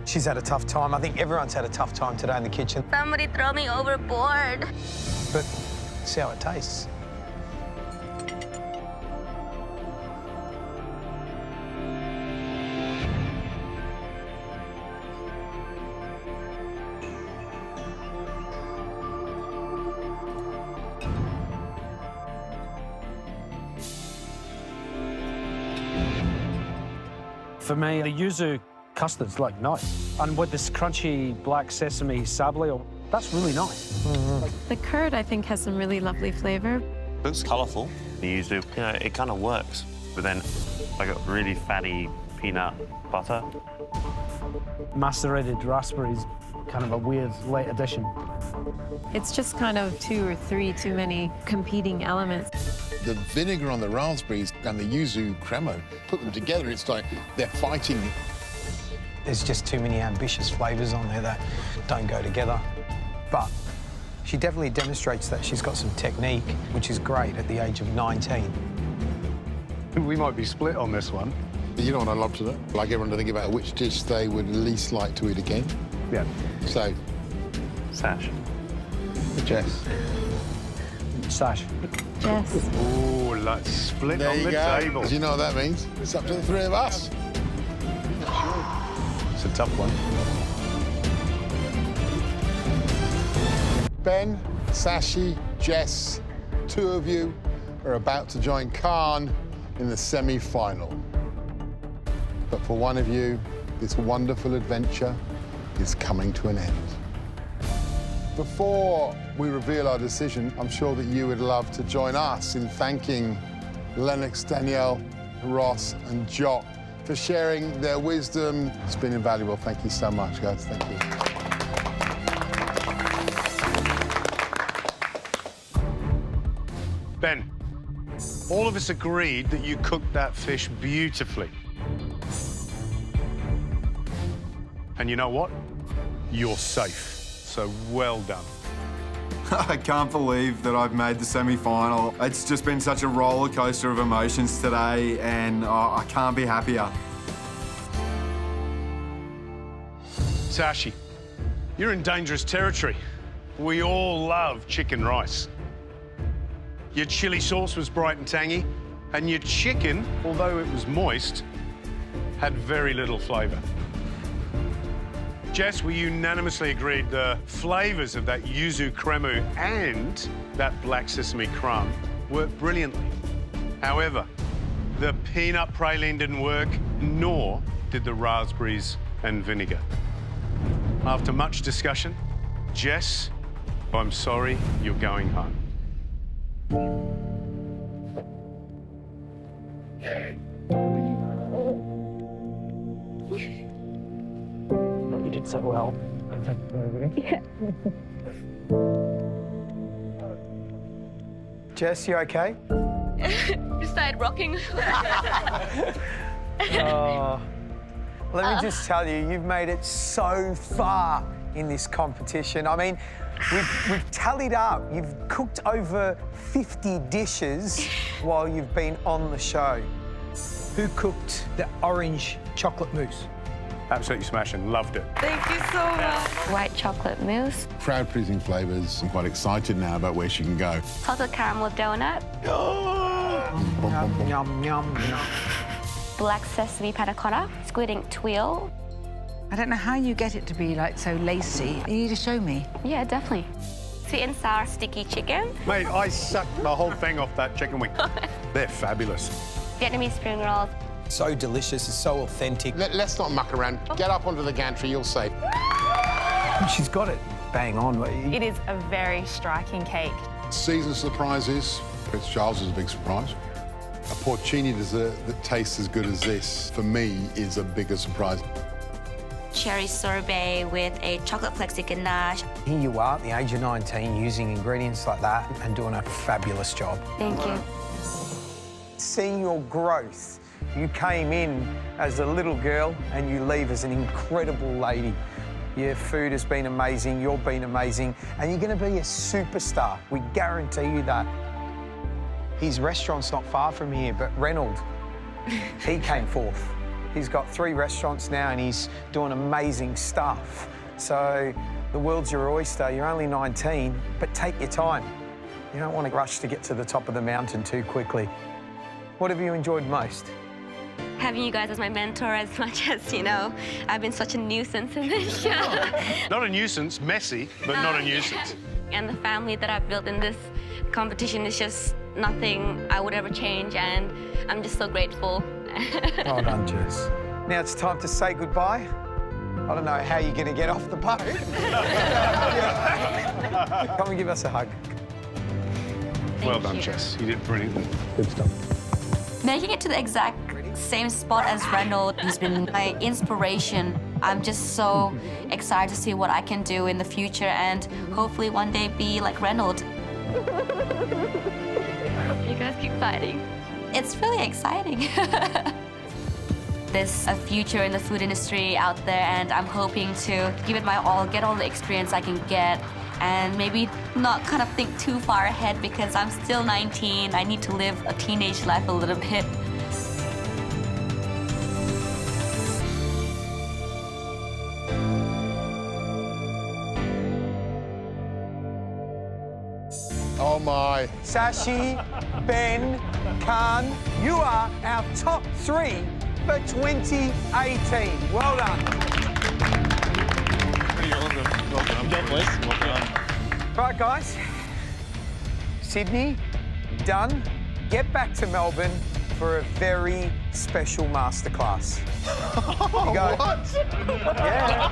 She's had a tough time. I think everyone's had a tough time today in the kitchen. Somebody throw me overboard. But see how it tastes. For me, the yuzu custard's like nice. And with this crunchy black sesame sablé, that's really nice. The curd, I think, has some really lovely flavor. Looks colourful. The yuzu, you know, it kind of works. But then I got really fatty peanut butter. Macerated raspberries, kind of a weird late addition. It's just kind of 2 or 3 too many competing elements. The vinegar on the raspberries and the yuzu crema, put them together, it's like they're fighting. There's just too many ambitious flavours on there that don't go together. But she definitely demonstrates that she's got some technique, which is great at the age of 19. We might be split on this one. You know what I love to do? Like everyone to think about which dish they would least like to eat again. Yeah. So, Sash. Jess. Sash. Jess. Oh, let's split There on you the go. table. Do you know what that means? It's up to the 3 of us. It's a tough one. Ben, Sashi, Jess, 2 of you are about to join Khan in the semi-final. But for one of you, this wonderful adventure is coming to an end. Before we reveal our decision, I'm sure that you would love to join us in thanking Lennox, Danielle, Ross and Jock for sharing their wisdom. It's been invaluable. Thank you so much, guys. Thank you. Ben, all of us agreed that you cooked that fish beautifully. And you know what? You're safe. So well done. I can't believe that I've made the semi-final. It's just been such a roller coaster of emotions today, and I can't be happier. Sashi, you're in dangerous territory. We all love chicken rice. Your chili sauce was bright and tangy, and your chicken, although it was moist, had very little flavour. Jess, we unanimously agreed the flavours of that yuzu cremu and that black sesame crumb worked brilliantly. However, the peanut praline didn't work, nor did the raspberries and vinegar. After much discussion, Jess, I'm sorry, you're going home. You did so well. Yeah. Jess, you okay? Just started rocking. Oh, let me just tell you, you've made it so far in this competition. I mean, we've tallied up. You've cooked over 50 dishes while you've been on the show. Who cooked the orange chocolate mousse? Absolutely smashing, loved it. Thank you so much. White chocolate mousse. Crowd-pleasing flavours. I'm quite excited now about where she can go. Salted caramel donut. Yum, yum, yum, yum. Black sesame panna cotta. Squid ink tuile. I don't know how you get it to be like so lacy. You need to show me. Yeah, definitely. Sweet and sour sticky chicken. Mate, I sucked the whole thing off that chicken wing. They're fabulous. Vietnamese spring rolls. So delicious, it's so authentic. Let's not muck around. Get up onto the gantry, you'll see. She's got it bang on. It is a very striking cake. Season surprises. Prince Charles is a big surprise. A porcini dessert that tastes as good as this, for me, is a bigger surprise. Cherry sorbet with a chocolate flexi ganache. Here you are at the age of 19 using ingredients like that and doing a fabulous job. Thank you. Seeing your growth. You came in as a little girl and you leave as an incredible lady. Your food has been amazing, you've been amazing, and you're going to be a superstar. We guarantee you that. His restaurant's not far from here, but Reynold, he came forth. He's got 3 restaurants now and he's doing amazing stuff. So the world's your oyster. You're only 19, but take your time. You don't want to rush to get to the top of the mountain too quickly. What have you enjoyed most? Having you guys as my mentor as much as, you know, I've been such a nuisance in this show. Not a nuisance, messy, but not a nuisance. And the family that I've built in this competition is just nothing I would ever change, and I'm just so grateful. Well done, Jess. Now it's time to say goodbye. I don't know how you're going to get off the boat. Come and give us a hug. Well done, Jess. You did brilliantly. Good stuff. Making it to the exact same spot as Reynold has been my inspiration. I'm just so excited to see what I can do in the future and hopefully one day be like Reynold. You guys keep fighting. It's really exciting. There's a future in the food industry out there and I'm hoping to give it my all, get all the experience I can get, and maybe not kind of think too far ahead because I'm still 19. I need to live a teenage life a little bit. Oh my. Sashi, Ben, Khan, you are our top 3 for 2018. Well done. Pretty awesome. Well done, boys. Well done. Right, guys. Sydney, done. get back to Melbourne for a very special masterclass. You go. What? Yeah.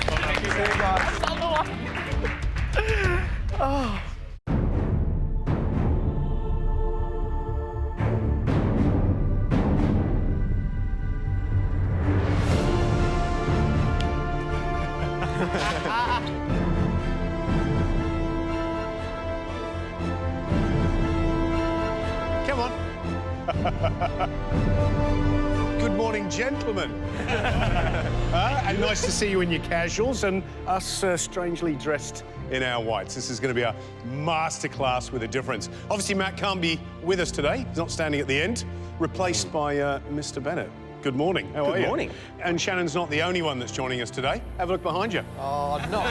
Thank you. See you guys. Oh. Come on. Good morning, gentlemen. And nice to see you in your casuals and us strangely dressed in our whites. This is going to be a masterclass with a difference. Obviously, Matt can't be with us today. He's not standing at the end, replaced by Mr. Bennett. Good morning. How are you? Good morning. And Shannon's not the only one that's joining us today. Have a look behind you. Oh, no.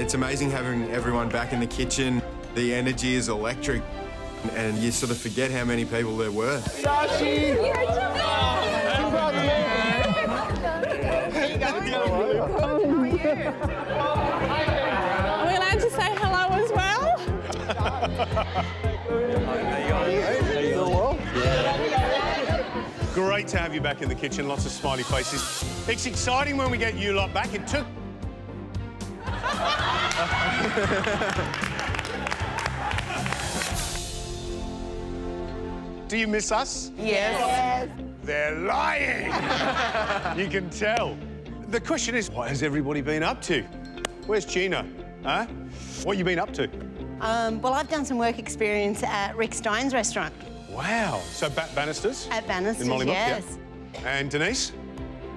It's amazing having everyone back in the kitchen. The energy is electric, and you sort of forget how many people there were. Sashi! Are we allowed to say hello as well? Great to have you back in the kitchen. Lots of smiley faces. It's exciting when we get you lot back. It took... Do you miss us? Yes. They're lying. You can tell. The question is, what has everybody been up to? Where's Gina? Huh? What you been up to? Well, I've done some work experience at Rick Stein's restaurant. Wow. So Bannisters? At Bannisters, in Mollymook, yes. Yeah. And Denise?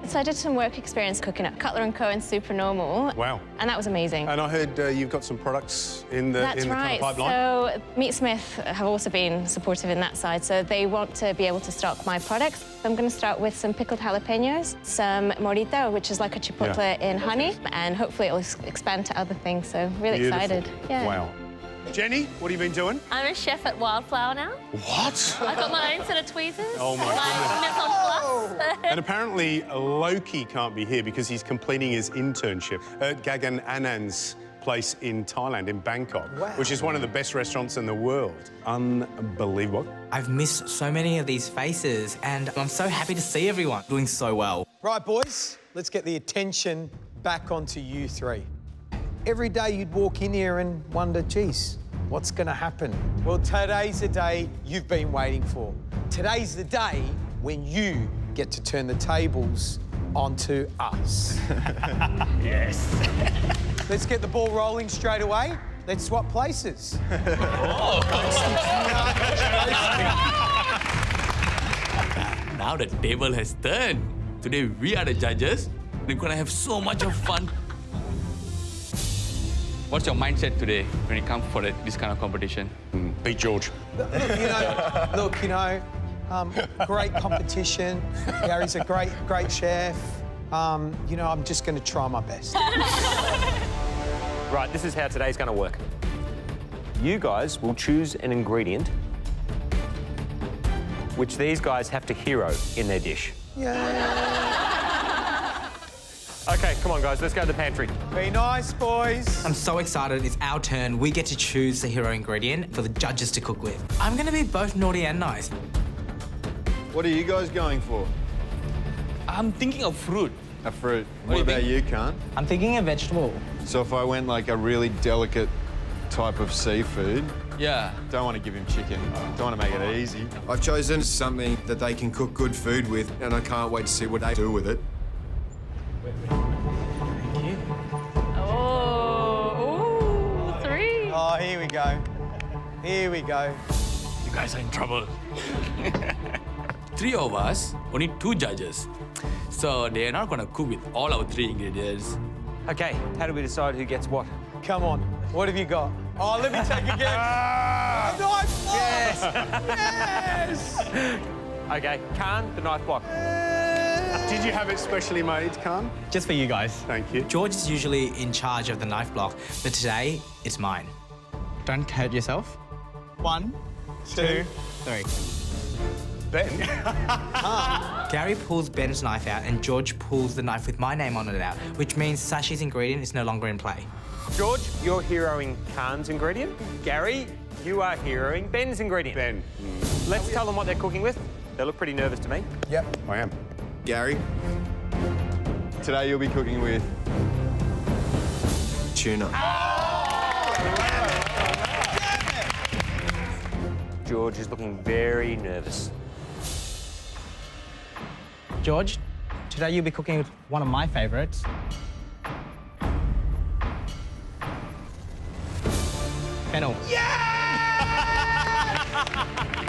So I did some work experience cooking at Cutler & Co and Supernormal. Wow. And that was amazing. And I heard you've got some products in the That's kind right. of pipeline. So Meat Smith have also been supportive in that side. So they want to be able to stock my products. I'm going to start with some pickled jalapenos, some morita, which is like a chipotle in honey, and hopefully it'll expand to other things. So really Beautiful. excited. Yeah. Wow. Jenny, what have you been doing? I'm a chef at Wildflower now. What? I've got my own set of tweezers. Oh, my goodness. And apparently Loki can't be here because he's completing his internship at Gagan Anand's place in Thailand, in Bangkok, which is one of the best restaurants in the world. Unbelievable. I've missed so many of these faces, and I'm so happy to see everyone doing so well. Right, boys, let's get the attention back onto you three. Every day you'd walk in here and wonder, geez, what's going to happen? Well, today's the day you've been waiting for. Today's the day when you get to turn the tables onto us. Yes. Let's get the ball rolling straight away. Let's swap places. Now the table has turned. Today we are the judges. We're gonna have so much of fun. What's your mindset today when it comes for this kind of competition? Beat George. Look, great competition. Gary's a great chef. I'm just going to try my best. Right, this is how today's going to work. You guys will choose an ingredient which these guys have to hero in their dish. OK, come on, guys, let's go to the pantry. Be nice, boys. I'm so excited. It's our turn. We get to choose the hero ingredient for the judges to cook with. I'm going to be both naughty and nice. What are you guys going for? I'm thinking of fruit. A fruit. What What do you about think? you, Khan? I'm thinking a vegetable. So if I went like a really delicate type of seafood, yeah. Don't want to give him chicken. Don't want to make it easy. I've chosen something that they can cook good food with, and I can't wait to see what they do with it. Oh, three. Oh, here we go. Here we go. You guys are in trouble. 3 of us, only 2 judges. So they're not gonna cook with all our 3 ingredients. OK, how do we decide who gets what? Come on, what have you got? Oh, let me take a guess. Knife block! Yes! OK, Khan, the knife block. Did you have it specially made, Khan? Just for you guys. Thank you. George is usually in charge of the knife block, but today it's mine. Don't hurt yourself. 1, 2, 3. Ben. Gary pulls Ben's knife out and George pulls the knife with my name on it out, which means Sashi's ingredient is no longer in play. George, you're heroing Khan's ingredient. Gary, you are heroing Ben's ingredient. Ben. Let's tell them what they're cooking with. They look pretty nervous to me. Yep, I am. Gary, today you'll be cooking with tuna. George is looking very nervous. George, today you'll be cooking with one of my favourites. Fennel.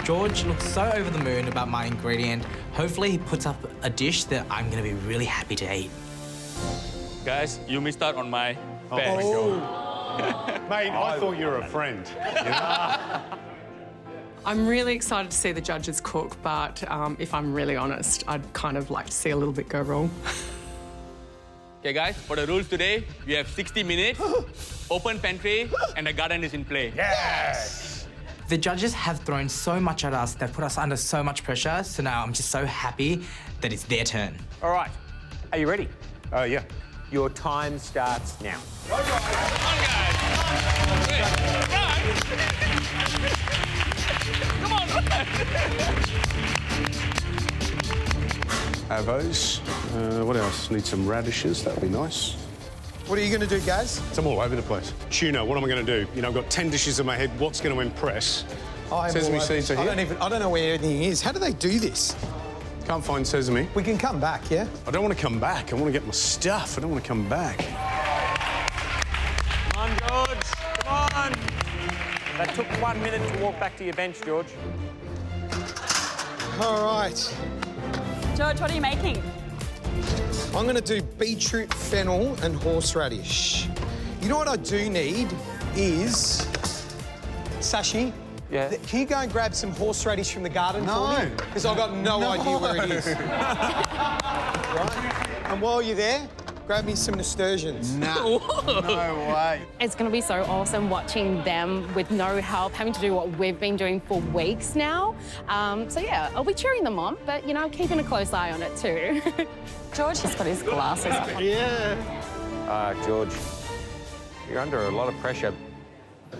George looks so over the moon about my ingredient. Hopefully he puts up a dish that I'm going to be really happy to eat. Guys, you missed out on my Oh, best. my God. Mate, I thought you were a friend. You know? I'm really excited to see the judges cook, but if I'm really honest, I'd kind of like to see a little bit go wrong. Okay, guys, for the rules today, we have 60 minutes, open pantry, and the garden is in play. Yes! The judges have thrown so much at us, they've put us under so much pressure, so now I'm just so happy that it's their turn. All right, are you ready? Yeah. Your time starts now. Come on, Avos. What else? Need some radishes, that'd be nice. What are you going to do, Gaz? I'm all over the place. Tuna, what am I going to do? You know, I've got 10 dishes in my head. What's going to impress? Sesame seeds are here. I don't know where anything is. How do they do this? Can't find sesame. We can come back, yeah? I don't want to come back. I want to get my stuff. I don't want to come back. Come on, George. Come on. That took 1 minute to walk back to your bench, George. All right. George, what are you making? I'm going to do beetroot, fennel and horseradish. You know what I do need is... Sashi, yeah. Can you go and grab some horseradish from the garden for me? Because I've got no idea where it is. Right? And while you're there, grab me some nasturtiums. No way. It's going to be so awesome watching them with no help, having to do what we've been doing for weeks now. So, yeah, I'll be cheering them on, but, you know, keeping a close eye on it too. George has got his glasses on. Yeah. George, you're under a lot of pressure.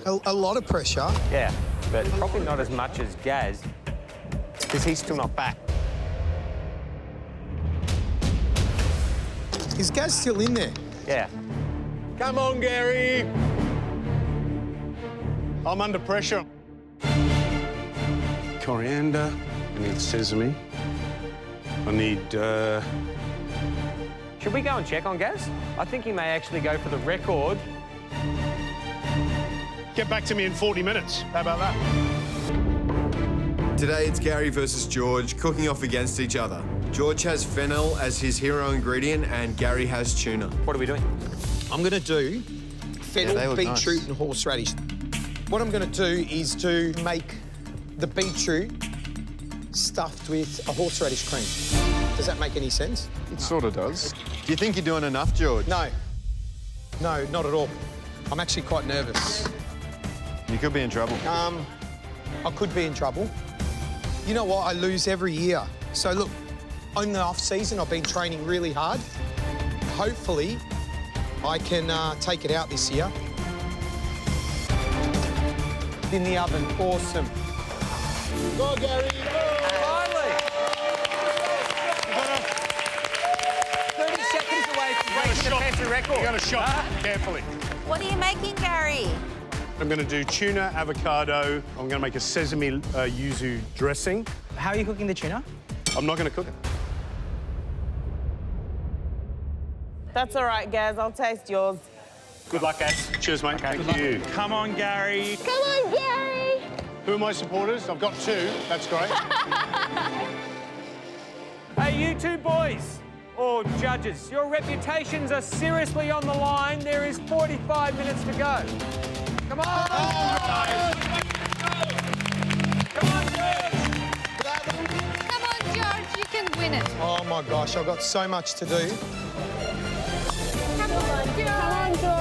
A lot of pressure? Yeah, but probably not as much as Gaz, because he's still not back. Is Gaz still in there? Yeah. Come on, Gary. I'm under pressure. Coriander. I need sesame. I need, Should we go and check on Gaz? I think he may actually go for the record. Get back to me in 40 minutes. How about that? Today it's Gary versus George, cooking off against each other. George has fennel as his hero ingredient and Gary has tuna. What are we doing? I'm going to do fennel, beetroot and horseradish. What I'm going to do is to make the beetroot stuffed with a horseradish cream. Does that make any sense? It sort of does. Do you think you're doing enough, George? No. No, not at all. I'm actually quite nervous. You could be in trouble. I could be in trouble. You know what? I lose every year. So, look, in the off-season, I've been training really hard. Hopefully, I can take it out this year. In the oven. Awesome. Go, Gary, go! Finally! 30 seconds away from breaking the pantry record. You got to shot carefully. What are you making, Gary? I'm going to do tuna, avocado. I'm going to make a sesame yuzu dressing. How are you cooking the tuna? I'm not going to cook it. That's all right, Gaz. I'll taste yours. Good luck, guys. Cheers, mate. Thank you. Come on, Gary. Come on, Gary. Who are my supporters? I've got 2. That's great. Hey, you two boys, or judges, your reputations are seriously on the line. There is 45 minutes to go. Come on! Come on, George! Come on, George. You can win it. Oh, my gosh, I've got so much to do. Come on, George. Come on, George.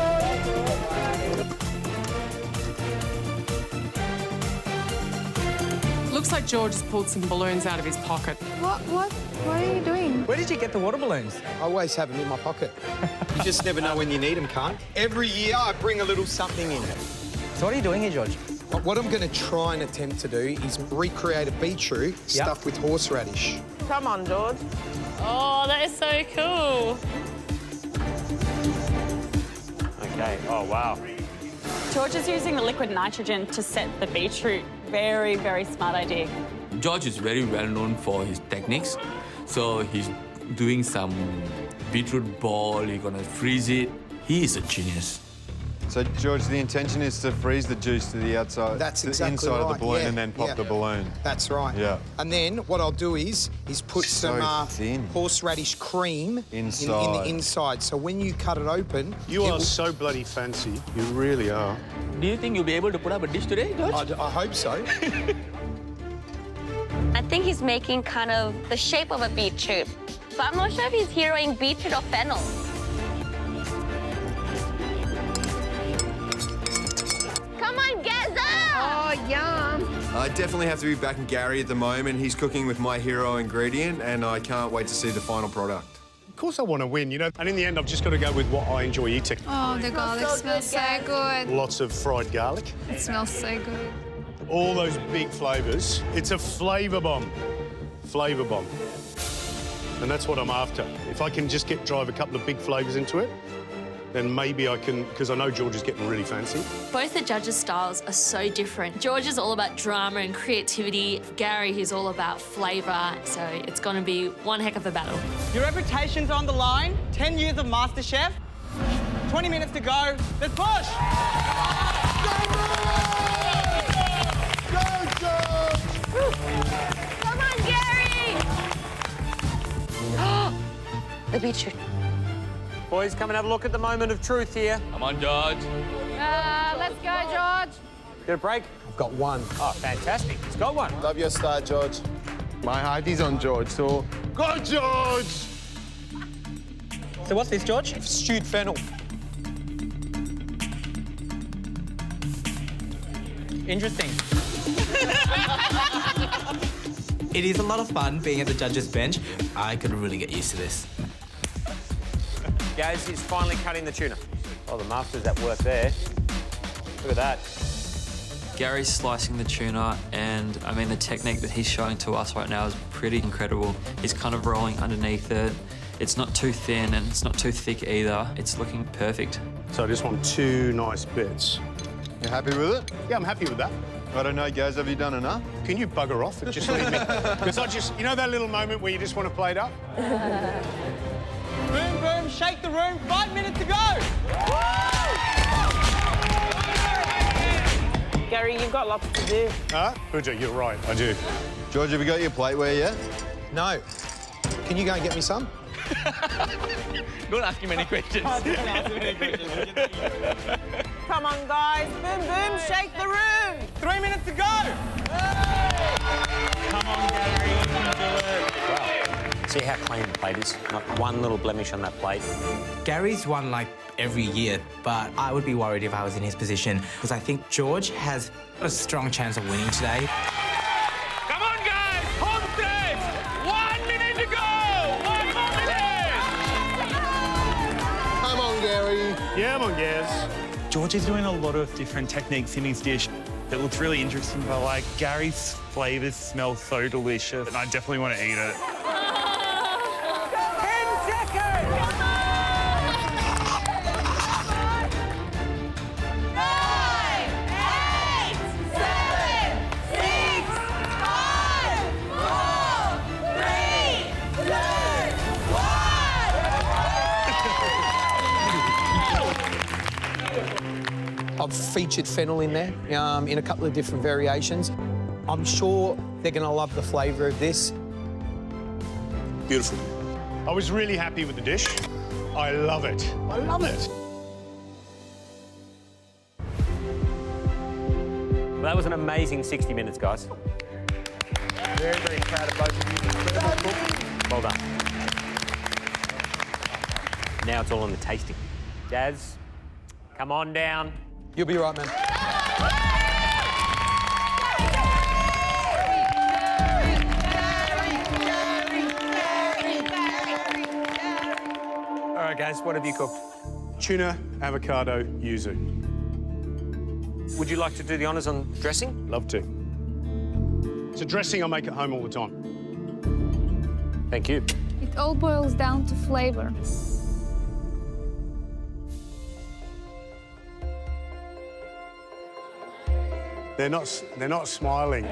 looks like George has pulled some balloons out of his pocket. What are you doing? Where did you get the water balloons? I always have them in my pocket. You just never know when you need them, can't? Every year I bring a little something in. So what are you doing here, George? What I'm going to try and attempt to do is recreate a beetroot stuffed with horseradish. Come on, George. Oh, that is so cool. Okay, oh wow. George is using the liquid nitrogen to set the beetroot. Very, very smart idea. George is very well known for his techniques. So he's doing some beetroot ball, he's gonna freeze it. He is a genius. So, George, the intention is to freeze the juice to the outside, That's to exactly the inside of the right, balloon yeah, and then pop yeah. the balloon. That's right. Yeah. And then what I'll do is put So some thin. horseradish cream in the Inside. inside. So when you cut it open... You are so bloody fancy. You really are. Do you think you'll be able to put up a dish today, George? I hope so. I think he's making kind of the shape of a beetroot, but I'm not sure if he's heroing beetroot or fennel. Come on, Gazza! Oh, yum. I definitely have to be backing Gary at the moment. He's cooking with my hero ingredient, and I can't wait to see the final product. Of course I want to win, you know. And in the end, I've just got to go with what I enjoy eating. Oh, the garlic smells so good. Lots of fried garlic. It smells so good. All those big flavours. It's a flavour bomb. Flavour bomb. And that's what I'm after. If I can just drive a couple of big flavours into it, then maybe I can, because I know George is getting really fancy. Both the judges' styles are so different. George is all about drama and creativity. Gary, he's all about flavour. So it's going to be one heck of a battle. Your reputation's on the line. 10 years of MasterChef. 20 minutes to go. Let's push! Come on, Gary! The beetroot. Boys, come and have a look at the moment of truth here. Come on, George. Let's go, George. Get a break? I've got one. Oh, fantastic. He's got one. Love your style, George. My heart is on George, so go, George! So what's this, George? Stewed fennel. Interesting. It is a lot of fun being at the judges' bench. I could really get used to this. Gaz is finally cutting the tuna. Oh, the master's at work there. Look at that. Gary's slicing the tuna, and I mean, the technique that he's showing to us right now is pretty incredible. He's kind of rolling underneath it. It's not too thin and it's not too thick either. It's looking perfect. So I just want 2 nice bits. You happy with it? Yeah, I'm happy with that. I don't know, Gaz, have you done enough? Can you bugger off and just leave me? Because you know that little moment where you just want to plate up? Boom, boom, shake the room. 5 minutes to go. Gary, you've got lots to do. Huh? Buja, you're right, I do. George, have you got your plateware yet? No. Can you go and get me some? Don't ask him any questions. Come on, guys. Boom, boom, shake the room. 3 minutes to go. Come on, Gary. You can do it. Wow. See how clean the plate is? Not one little blemish on that plate. Gary's won like every year, but I would be worried if I was in his position because I think George has a strong chance of winning today. Come on, guys! Home stretch! 1 minute to go! 1 more minute! Come on, Gary. Yeah, I'm on Gaz. George is doing a lot of different techniques in his dish. It looks really interesting, but like Gary's flavours smell so delicious, and I definitely want to eat it. 10 seconds. 9, 8, 7, 6, 5, 4, 3, 2, 1. I've featured fennel in there in a couple of different variations. I'm sure they're going to love the flavour of this. Beautiful. I was really happy with the dish. I love it. I love it. Well, that was an amazing 60 minutes, guys. Very, very proud of both of you. Well done. Now it's all in the tasting. Jazz, come on down. You'll be right, man. right, guys, what have you cooked? Tuna, avocado, yuzu. Would you like to do the honours on dressing? Love to. It's a dressing I make at home all the time. Thank you. It all boils down to flavor. They're not smiling.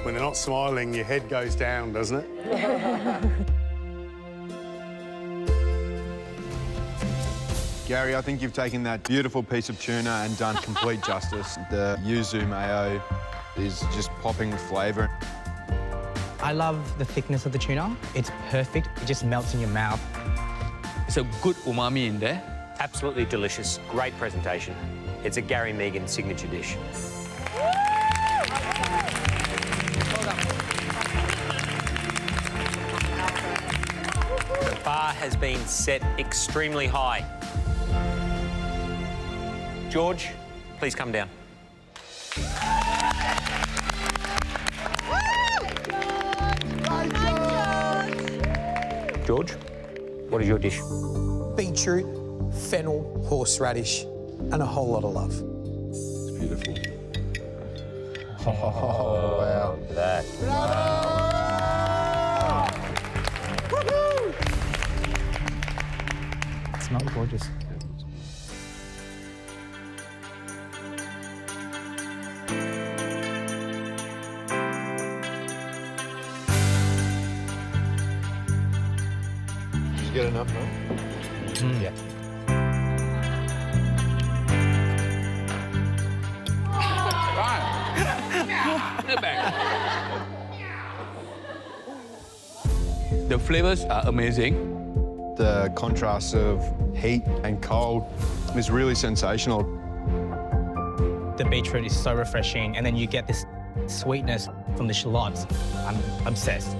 When they're not smiling, your head goes down, doesn't it? Gary, I think you've taken that beautiful piece of tuna and done complete justice. The yuzu mayo is just popping with flavour. I love the thickness of the tuna. It's perfect. It just melts in your mouth. It's a good umami in there. Absolutely delicious. Great presentation. It's a Gary Megan signature dish. The bar has been set extremely high. George, please come down. George, what is your dish? Beetroot, fennel, horseradish, and a whole lot of love. It's beautiful. Oh, wow. That. It smells gorgeous. Did you get enough, no? Yeah. The flavors are amazing. The contrast of heat and cold is really sensational. The beetroot is so refreshing, and then you get this sweetness from the shallots. I'm obsessed.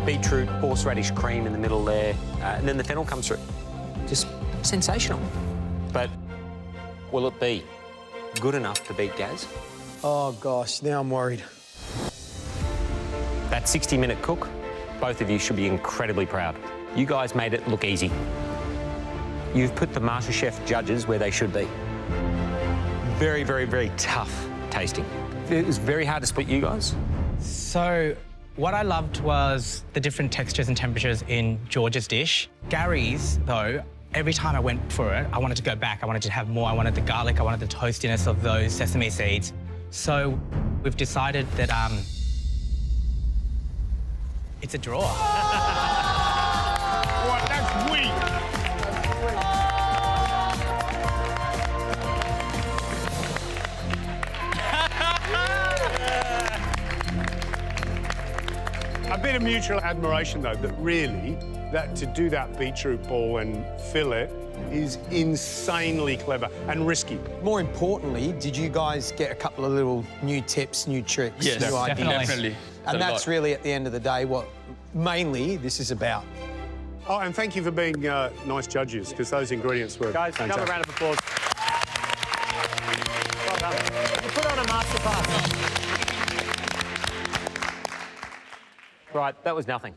Beetroot, horseradish cream in the middle there, and then the fennel comes through. Just sensational. But will it be good enough to beat Gaz? Oh, gosh, now I'm worried. That 60-minute cook, both of you should be incredibly proud. You guys made it look easy. You've put the MasterChef judges where they should be. Very, very, very tough tasting. It was very hard to split you guys. So what I loved was the different textures and temperatures in George's dish. Gary's, though, every time I went for it, I wanted to go back. I wanted to have more. I wanted the garlic. I wanted the toastiness of those sesame seeds. So we've decided that it's a draw. What? That's weak. A bit of mutual admiration, though, that really, that to do that beetroot ball and fill it is insanely clever and risky. More importantly, did you guys get a couple of little new tips, new tricks, Yes, new ideas? definitely. And A that's lot. really, at the end of the day, what mainly this is about. Oh, and thank you for being nice judges, because those ingredients were Guys, fantastic. another round of applause. Well done. You put on a masterclass. Right, that was nothing.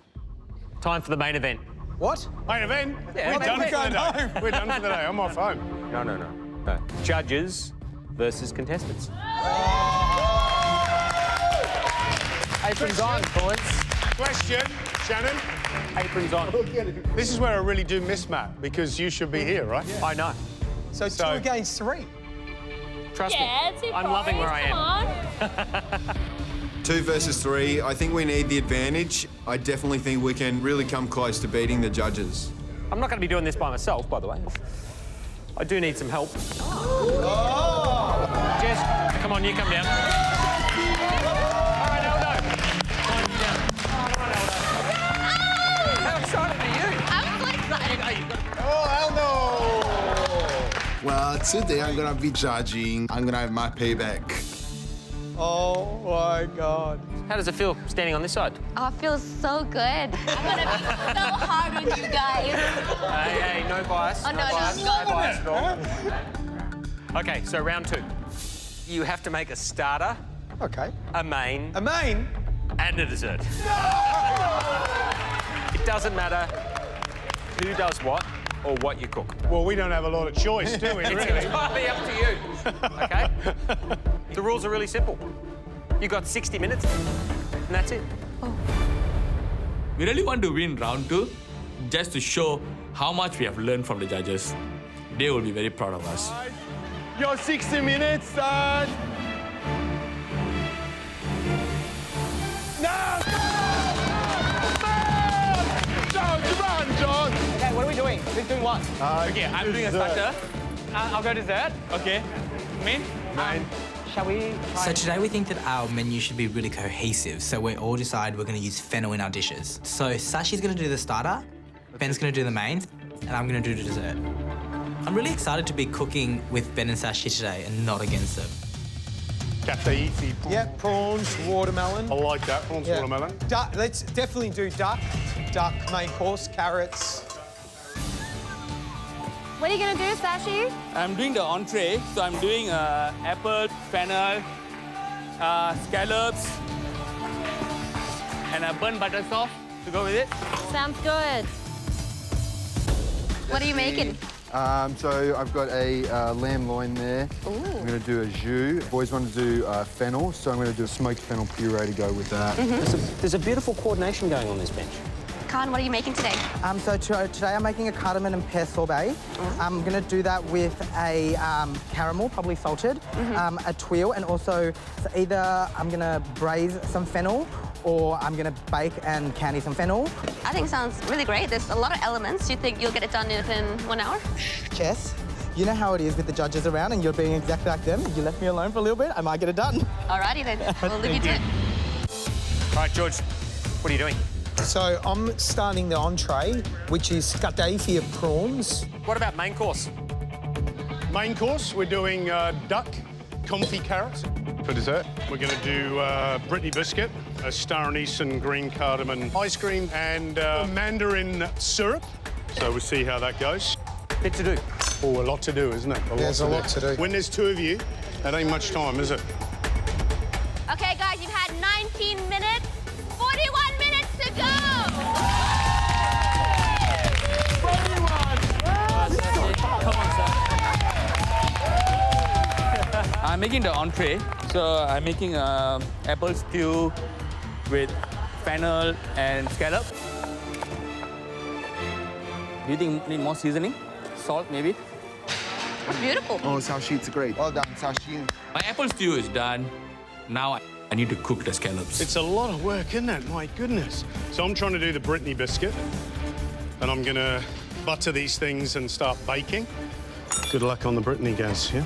Time for the main event. What? Main event? Yeah, We're main done event. for the day. We're done for the day. I'm off home. No. Judges versus contestants. Aprons on, boys. Question, Shannon. Aprons on. This is where I really do miss Matt, because you should be here, right? Yeah. I know. So 2 against 3. Trust Yeah, me, it's your I'm loving where I am. Come on. 2 versus 3. I think we need the advantage. I definitely think we can really come close to beating the judges. I'm not going to be doing this by myself, by the way. I do need some help. Jess, come on, you come down. All right, Aldo. Come on, you down. Come on, Aldo. How excited are you? I'm so excited. Well, today I'm gonna be judging. I'm gonna have my payback. Oh, my God. How does it feel standing on this side? Oh, it feels so good. I'm gonna be so hard on you guys. Hey, no bias. Oh, no, bias. no. bias at all. Okay, so round 2. You have to make a starter Okay. A main. A main? And a dessert. It doesn't matter who does what or what you cook. Well, we don't have a lot of choice, do we, It's really? entirely up to you, OK? The rules are really simple. You've got 60 minutes, and that's it. We really want to win round 2 just to show how much we have learned from the judges. They will be very proud of us. Your 60 minutes start. No! John, come on, John. Okay, what are we doing? Who's doing what? Okay, I'm doing a starter. I'll go dessert. Okay. Main? Shall we try? So today we think that our menu should be really cohesive, so we all decide we're going to use fennel in our dishes. So Sashi's going to do the starter, Ben's going to do the mains, and I'm going to do the dessert. I'm really excited to be cooking with Ben and Sashi today and not against them. Cafe easy. Yeah, prawns, watermelon. I like that, prawns, watermelon. Duck, let's definitely do duck. Duck, main course, carrots. What are you going to do, Sashi? I'm doing the entree, so I'm doing apple, fennel, scallops, and a burnt butter sauce to go with it. Sounds good. What are you making? So I've got a lamb loin there. Ooh. I'm going to do a jus. Boys want to do fennel, so I'm going to do a smoked fennel puree to go with that. There's a beautiful coordination going on this bench. Khan, what are you making today? So today I'm making a cardamom and pear sorbet. I'm going to do that with a caramel, probably salted, a tuile, and also so either I'm going to braise some fennel or I'm going to bake and candy some fennel. I think it sounds really great. There's a lot of elements. Do you think you'll get it done within 1 hour? Jess, you know how it is with the judges around and you're being exactly like them. If you left me alone for a little bit, I might get it done. Alrighty then. We'll leave you to it. All right, George, what are you doing? So I'm starting the entree, which is scatafia prawns. What about main course? Main course, we're doing duck, confit carrots. For dessert, we're going to do Brittany biscuit, a star anise and green cardamom ice cream, and mandarin syrup. So we'll see how that goes. Bit to do. Oh, a lot to do, isn't it? There's a lot to do. When there's 2 of you, that ain't much time, is it? Okay, guys, you've had 19 minutes, 41 minutes to go. I'm making the entree, so I'm making apple stew with fennel and scallop. Do you think need more seasoning? Salt, maybe? That's beautiful. Oh, Sashi, it's great. Well done, Sashi. My apple stew is done. Now I need to cook the scallops. It's a lot of work, isn't it? My goodness. So I'm trying to do the Brittany biscuit, and I'm going to butter these things and start baking. Good luck on the Brittany, guys, yeah?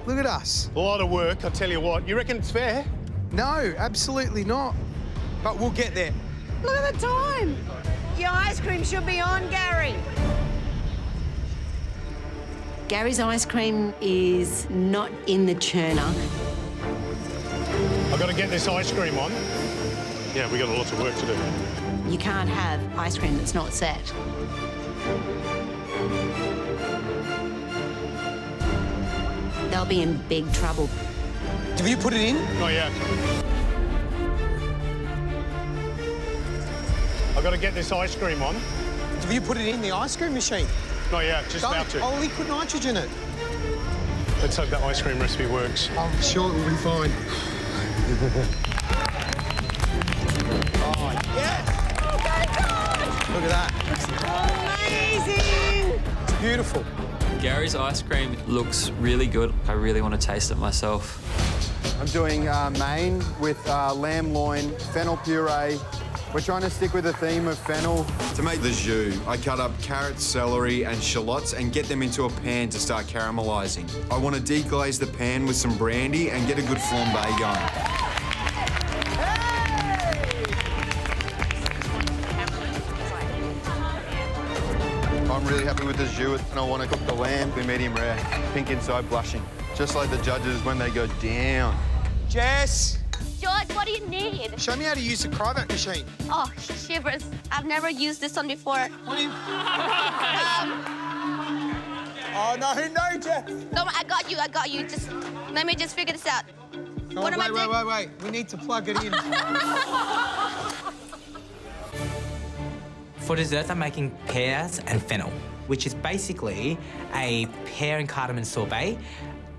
Look at us. A lot of work, I tell you what. You reckon it's fair? No, absolutely not. But we'll get there. Look at the time. Your ice cream should be on, Gary. Gary's ice cream is not in the churner. I've got to get this ice cream on. Yeah, we got a lot of work to do. You can't have ice cream that's not set. They'll be in big trouble. Have you put it in? Not yet. I've got to get this ice cream on. Have you put it in the ice cream machine? Not yet, just about to. I'll liquid nitrogen it. Let's hope that ice cream recipe works. I'm sure it will be fine. Oh, yes! Oh, my God! Look at that. Amazing! It's beautiful. Gary's ice cream looks really good. I really want to taste it myself. I'm doing main with lamb loin, fennel puree. We're trying to stick with the theme of fennel. To make the jus, I cut up carrots, celery and shallots and get them into a pan to start caramelising. I want to deglaze the pan with some brandy and get a good flambe going. I'm really happy with this jus and I want to cook the lamb to medium rare, pink inside blushing, just like the judges when they go down. Jess, George, what do you need? Show me how to use the cryovac machine. Oh, shivers. I've never used this one before. Oh, no, Jeff. Don't, I got you. Just let me just figure this out. Oh, what am I doing? Wait. We need to plug it in. For desserts, I'm making pears and fennel, which is basically a pear and cardamom sorbet,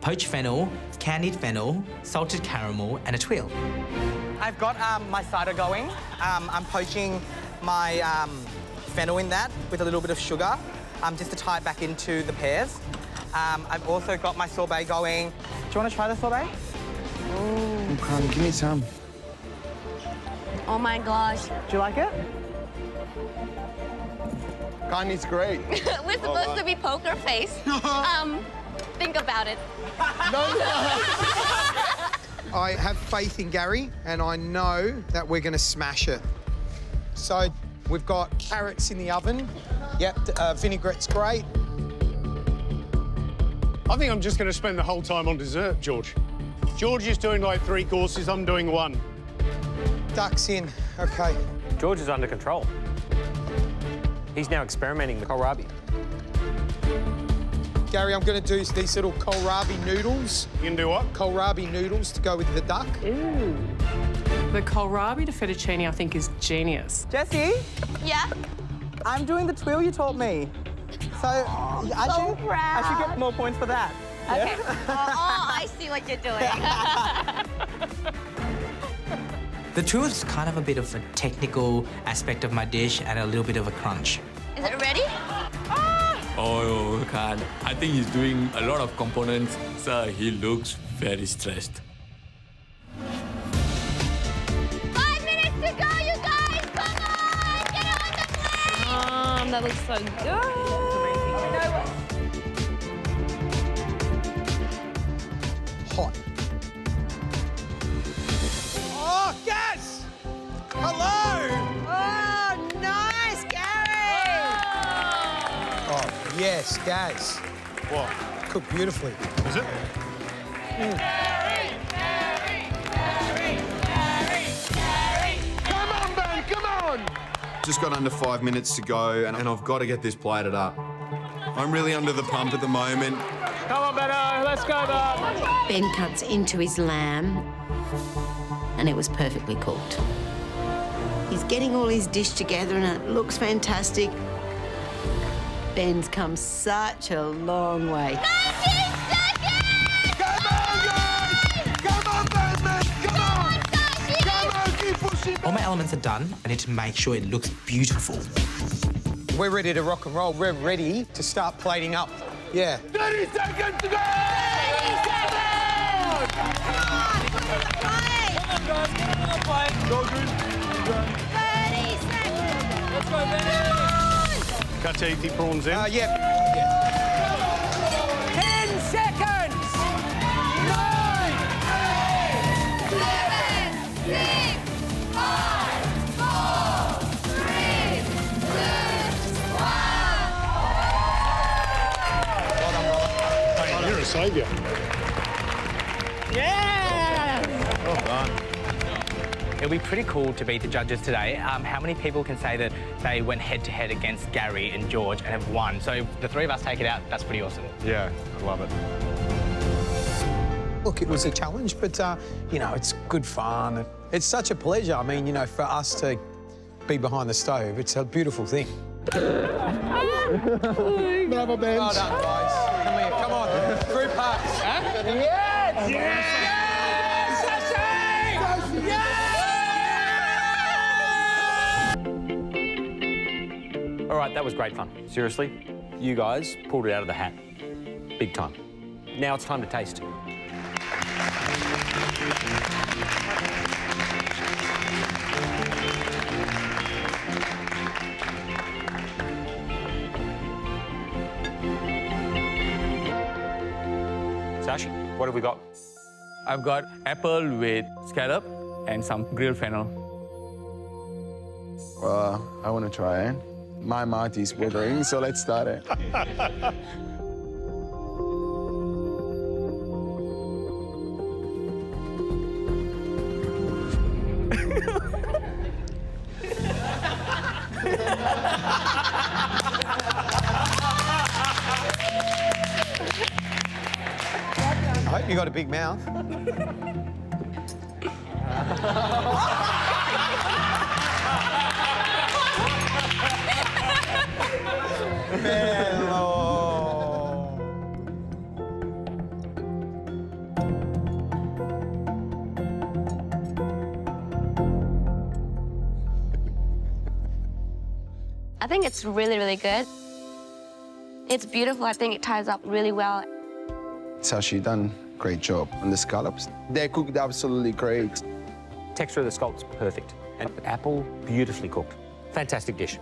poached fennel, candied fennel, salted caramel, and a tuile. I've got my cider going. I'm poaching my fennel in that with a little bit of sugar, just to tie it back into the pears. I've also got my sorbet going. Do you want to try the sorbet? Oh, come, give me some. Oh my gosh. Do you like it? Kanye's great. We're supposed to be poker face. Think about it. I have faith in Gary, and I know that we're going to smash it. So we've got carrots in the oven. Yep, vinaigrette's great. I think I'm just going to spend the whole time on dessert, George. George is doing like 3 courses, I'm doing 1. Ducks in, OK. George is under control. He's now experimenting with kohlrabi. Gary, I'm going to do these little kohlrabi noodles. You can do what? Kohlrabi noodles to go with the duck. Ooh. The kohlrabi to fettuccine, I think, is genius. Jessie? Yeah? I'm doing the tuile you taught me. So, I should get more points for that. Okay. Yeah? Oh, I see what you're doing. The tuile is kind of a bit of a technical aspect of my dish and a little bit of a crunch. Is it ready? Oh, God. I think he's doing a lot of components, so he looks very stressed. 5 minutes to go, you guys! Come on! Get on the plane! That looks so good. Hot. Oh, Gaz! Hello! Oh, nice, Gary! Oh, yes, Gaz. What? Cooked beautifully. Is it? Come on, Ben, come on! Just got under 5 minutes to go, and I've got to get this plated up. I'm really under the pump at the moment. Come on, Benno, let's go, Bob. Ben cuts into his lamb, and it was perfectly cooked. He's getting all his dish together, and it looks fantastic. Ben's come such a long way. 90 seconds! Come on, guys! Come on, Batman! Come on! Come on, keep pushing! All my elements are done. I need to make sure it looks beautiful. We're ready to rock and roll. We're ready to start plating up. Yeah. 30 seconds to go! 30 seconds! Come on, put it in the plate! Come on, guys, get on the plate. Children, 30 seconds! Let's go, Benno. Cut teethy prawns in. Yeah. 10 seconds! 9, 8, 7, 6, 5, 4, 3, 2, 1. You're a saviour. Yeah! Well done. It'll be pretty cool to beat the judges today. How many people can say that they went head-to-head against Gary and George and have won? So the 3 of us take it out. That's pretty awesome. Yeah, I love it. Look, it was a challenge, but, you know, it's good fun. It's such a pleasure, I mean, you know, for us to be behind the stove. It's a beautiful thing. Bravo, Ben. Well done, guys. Come here, come on. Group hugs. Huh? Yes! Yes! All right, that was great fun. Seriously, you guys pulled it out of the hat. Big time. Now it's time to taste. Sashi, what have we got? I've got apple with scallop and some grilled fennel. I want to try it. My mouth is watering, so let's start it. You got a big mouth. I think it's really, really good. It's beautiful. I think it ties up really well. Sashi done a great job on the scallops. They're cooked absolutely great. Texture of the scallop's perfect. And apple, beautifully cooked. Fantastic dish.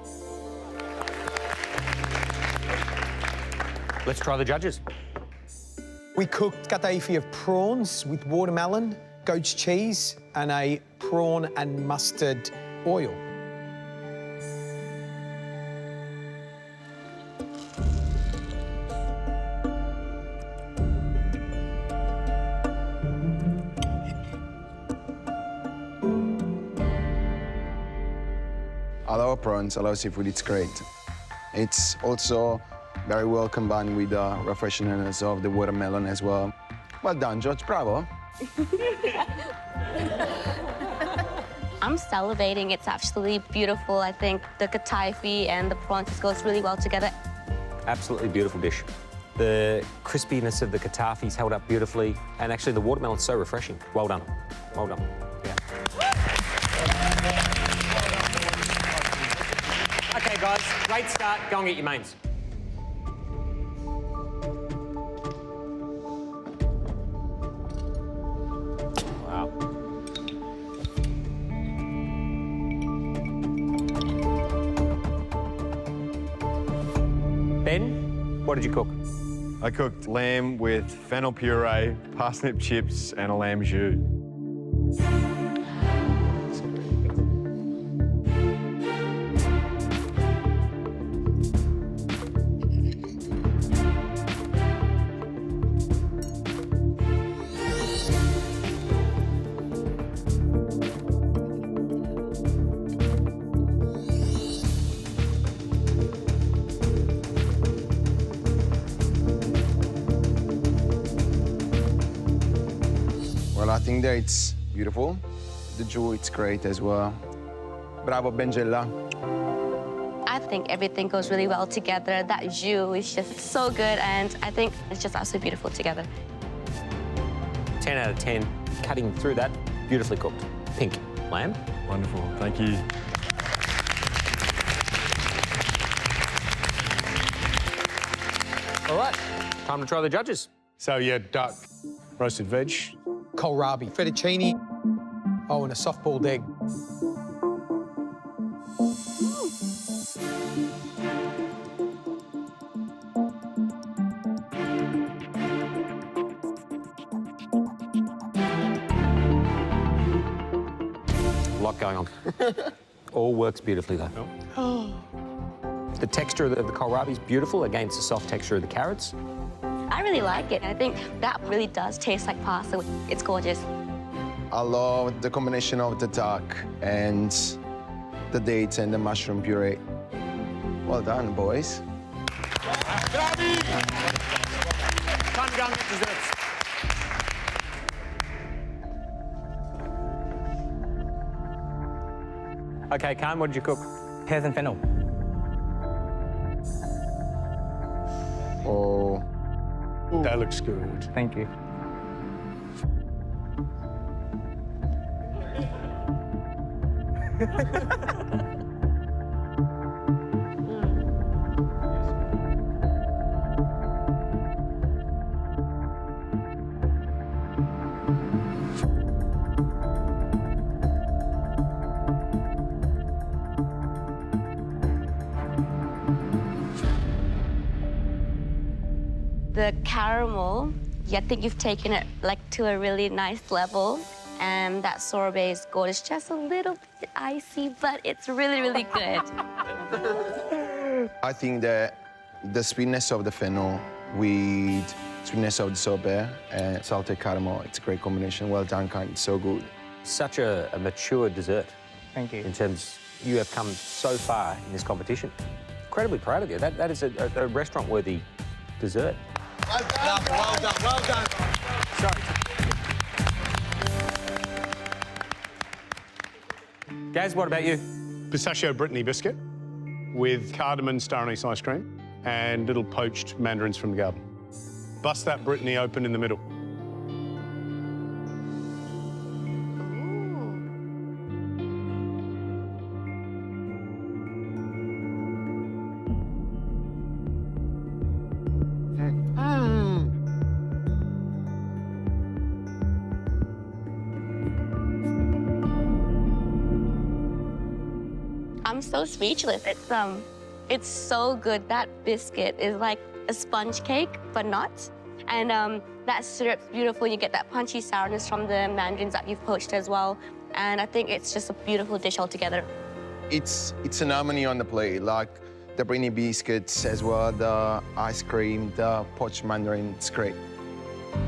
Let's try the judges. We cooked kataifi of prawns with watermelon, goat's cheese, and a prawn and mustard oil. I love prawns, I love seafood, it's great. It's also very well combined with the refreshingness of the watermelon as well. Well done, George, bravo. I'm salivating. It's absolutely beautiful. I think the kataifi and the prawns just goes really well together. Absolutely beautiful dish. The crispiness of the kataifi's held up beautifully, and actually the watermelon's so refreshing. Well done. Well done. Yeah. Okay, guys, great start. Go and get your mains. Wow. Ben, what did you cook? I cooked lamb with fennel puree, parsnip chips, and a lamb jus. Well, I think that it's beautiful. The jus, it's great as well. Bravo, Benjella. I think everything goes really well together. That jus is just so good, and I think it's just absolutely beautiful together. 10 out of 10. Cutting through that, beautifully cooked. Pink lamb. Wonderful, thank you. All right, time to try the judges. So, yeah, duck, roasted veg. Kohlrabi, fettuccine, oh, and a soft-boiled egg. A lot going on. All works beautifully, though. The texture of the kohlrabi is beautiful against the soft texture of the carrots. I really like it. I think that really does taste like pasta. It's gorgeous. I love the combination of the duck and the dates and the mushroom puree. Well done, boys. Time to go and get desserts. Okay, Khan, what did you cook? Pears and fennel. Oh. That looks good. Thank you. The caramel, I think you've taken it like to a really nice level. And that sorbet is gorgeous, just a little bit icy, but it's really, really good. I think that the sweetness of the fennel with sweetness of the sorbet and salted caramel, it's a great combination. Well done, Khan. It's so good. Such a mature dessert. Thank you. In terms, you have come so far in this competition. Incredibly proud of you. That is a restaurant-worthy dessert. Well done, well done, well done. Sorry. Gaz, what about you? Pistachio Brittany biscuit with cardamom star anise ice cream and little poached mandarins from the garden. Bust that Brittany open in the middle. I'm so speechless. It's so good. That biscuit is like a sponge cake, but not. And that syrup's beautiful. You get that punchy sourness from the mandarins that you've poached as well. And I think it's just a beautiful dish altogether. It's an harmony on the plate, like the Brittany biscuits as well, the ice cream, the poached mandarin. It's great.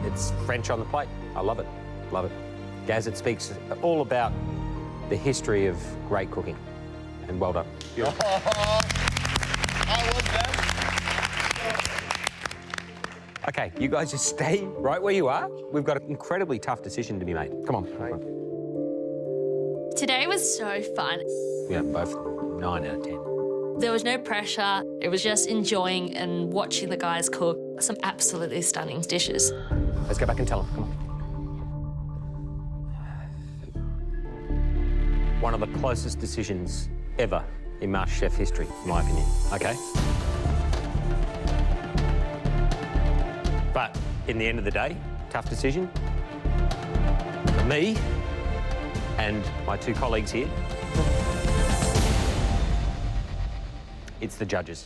It's French on the plate. I love it. Love it. Gaz, it speaks all about the history of great cooking. And well done. Beautiful. Okay, you guys just stay right where you are. We've got an incredibly tough decision to be made. Come on. Today was so fun. Yeah, both 9 out of 10. There was no pressure. It was just enjoying and watching the guys cook some absolutely stunning dishes. Let's go back and tell them. Come on. One of the closest decisions ever in MasterChef history, in my opinion. Okay? But in the end of the day, tough decision. For me and my two colleagues here, it's the judges.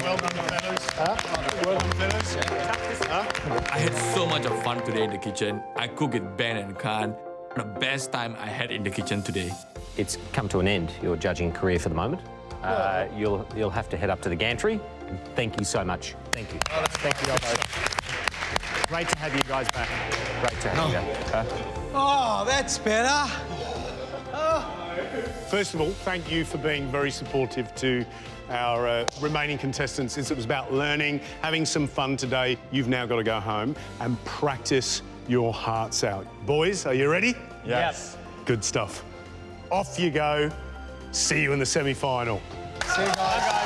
Well done, fellas. Well done, fellas. I had so much of fun today in the kitchen. I cooked with Ben and Khan. The best time I had in the kitchen today. It's come to an end, your judging career for the moment. You'll have to head up to the gantry. Thank you so much. Thank you. Thank you both. Great to have you guys back. Great to have you back. Oh, that's better. First of all, thank you for being very supportive to our remaining contestants. Since it was about learning, having some fun today, you've now got to go home and practice your hearts out. Boys, are you ready? Yes. Good stuff. Off you go. See you in the semi-final. See you guys.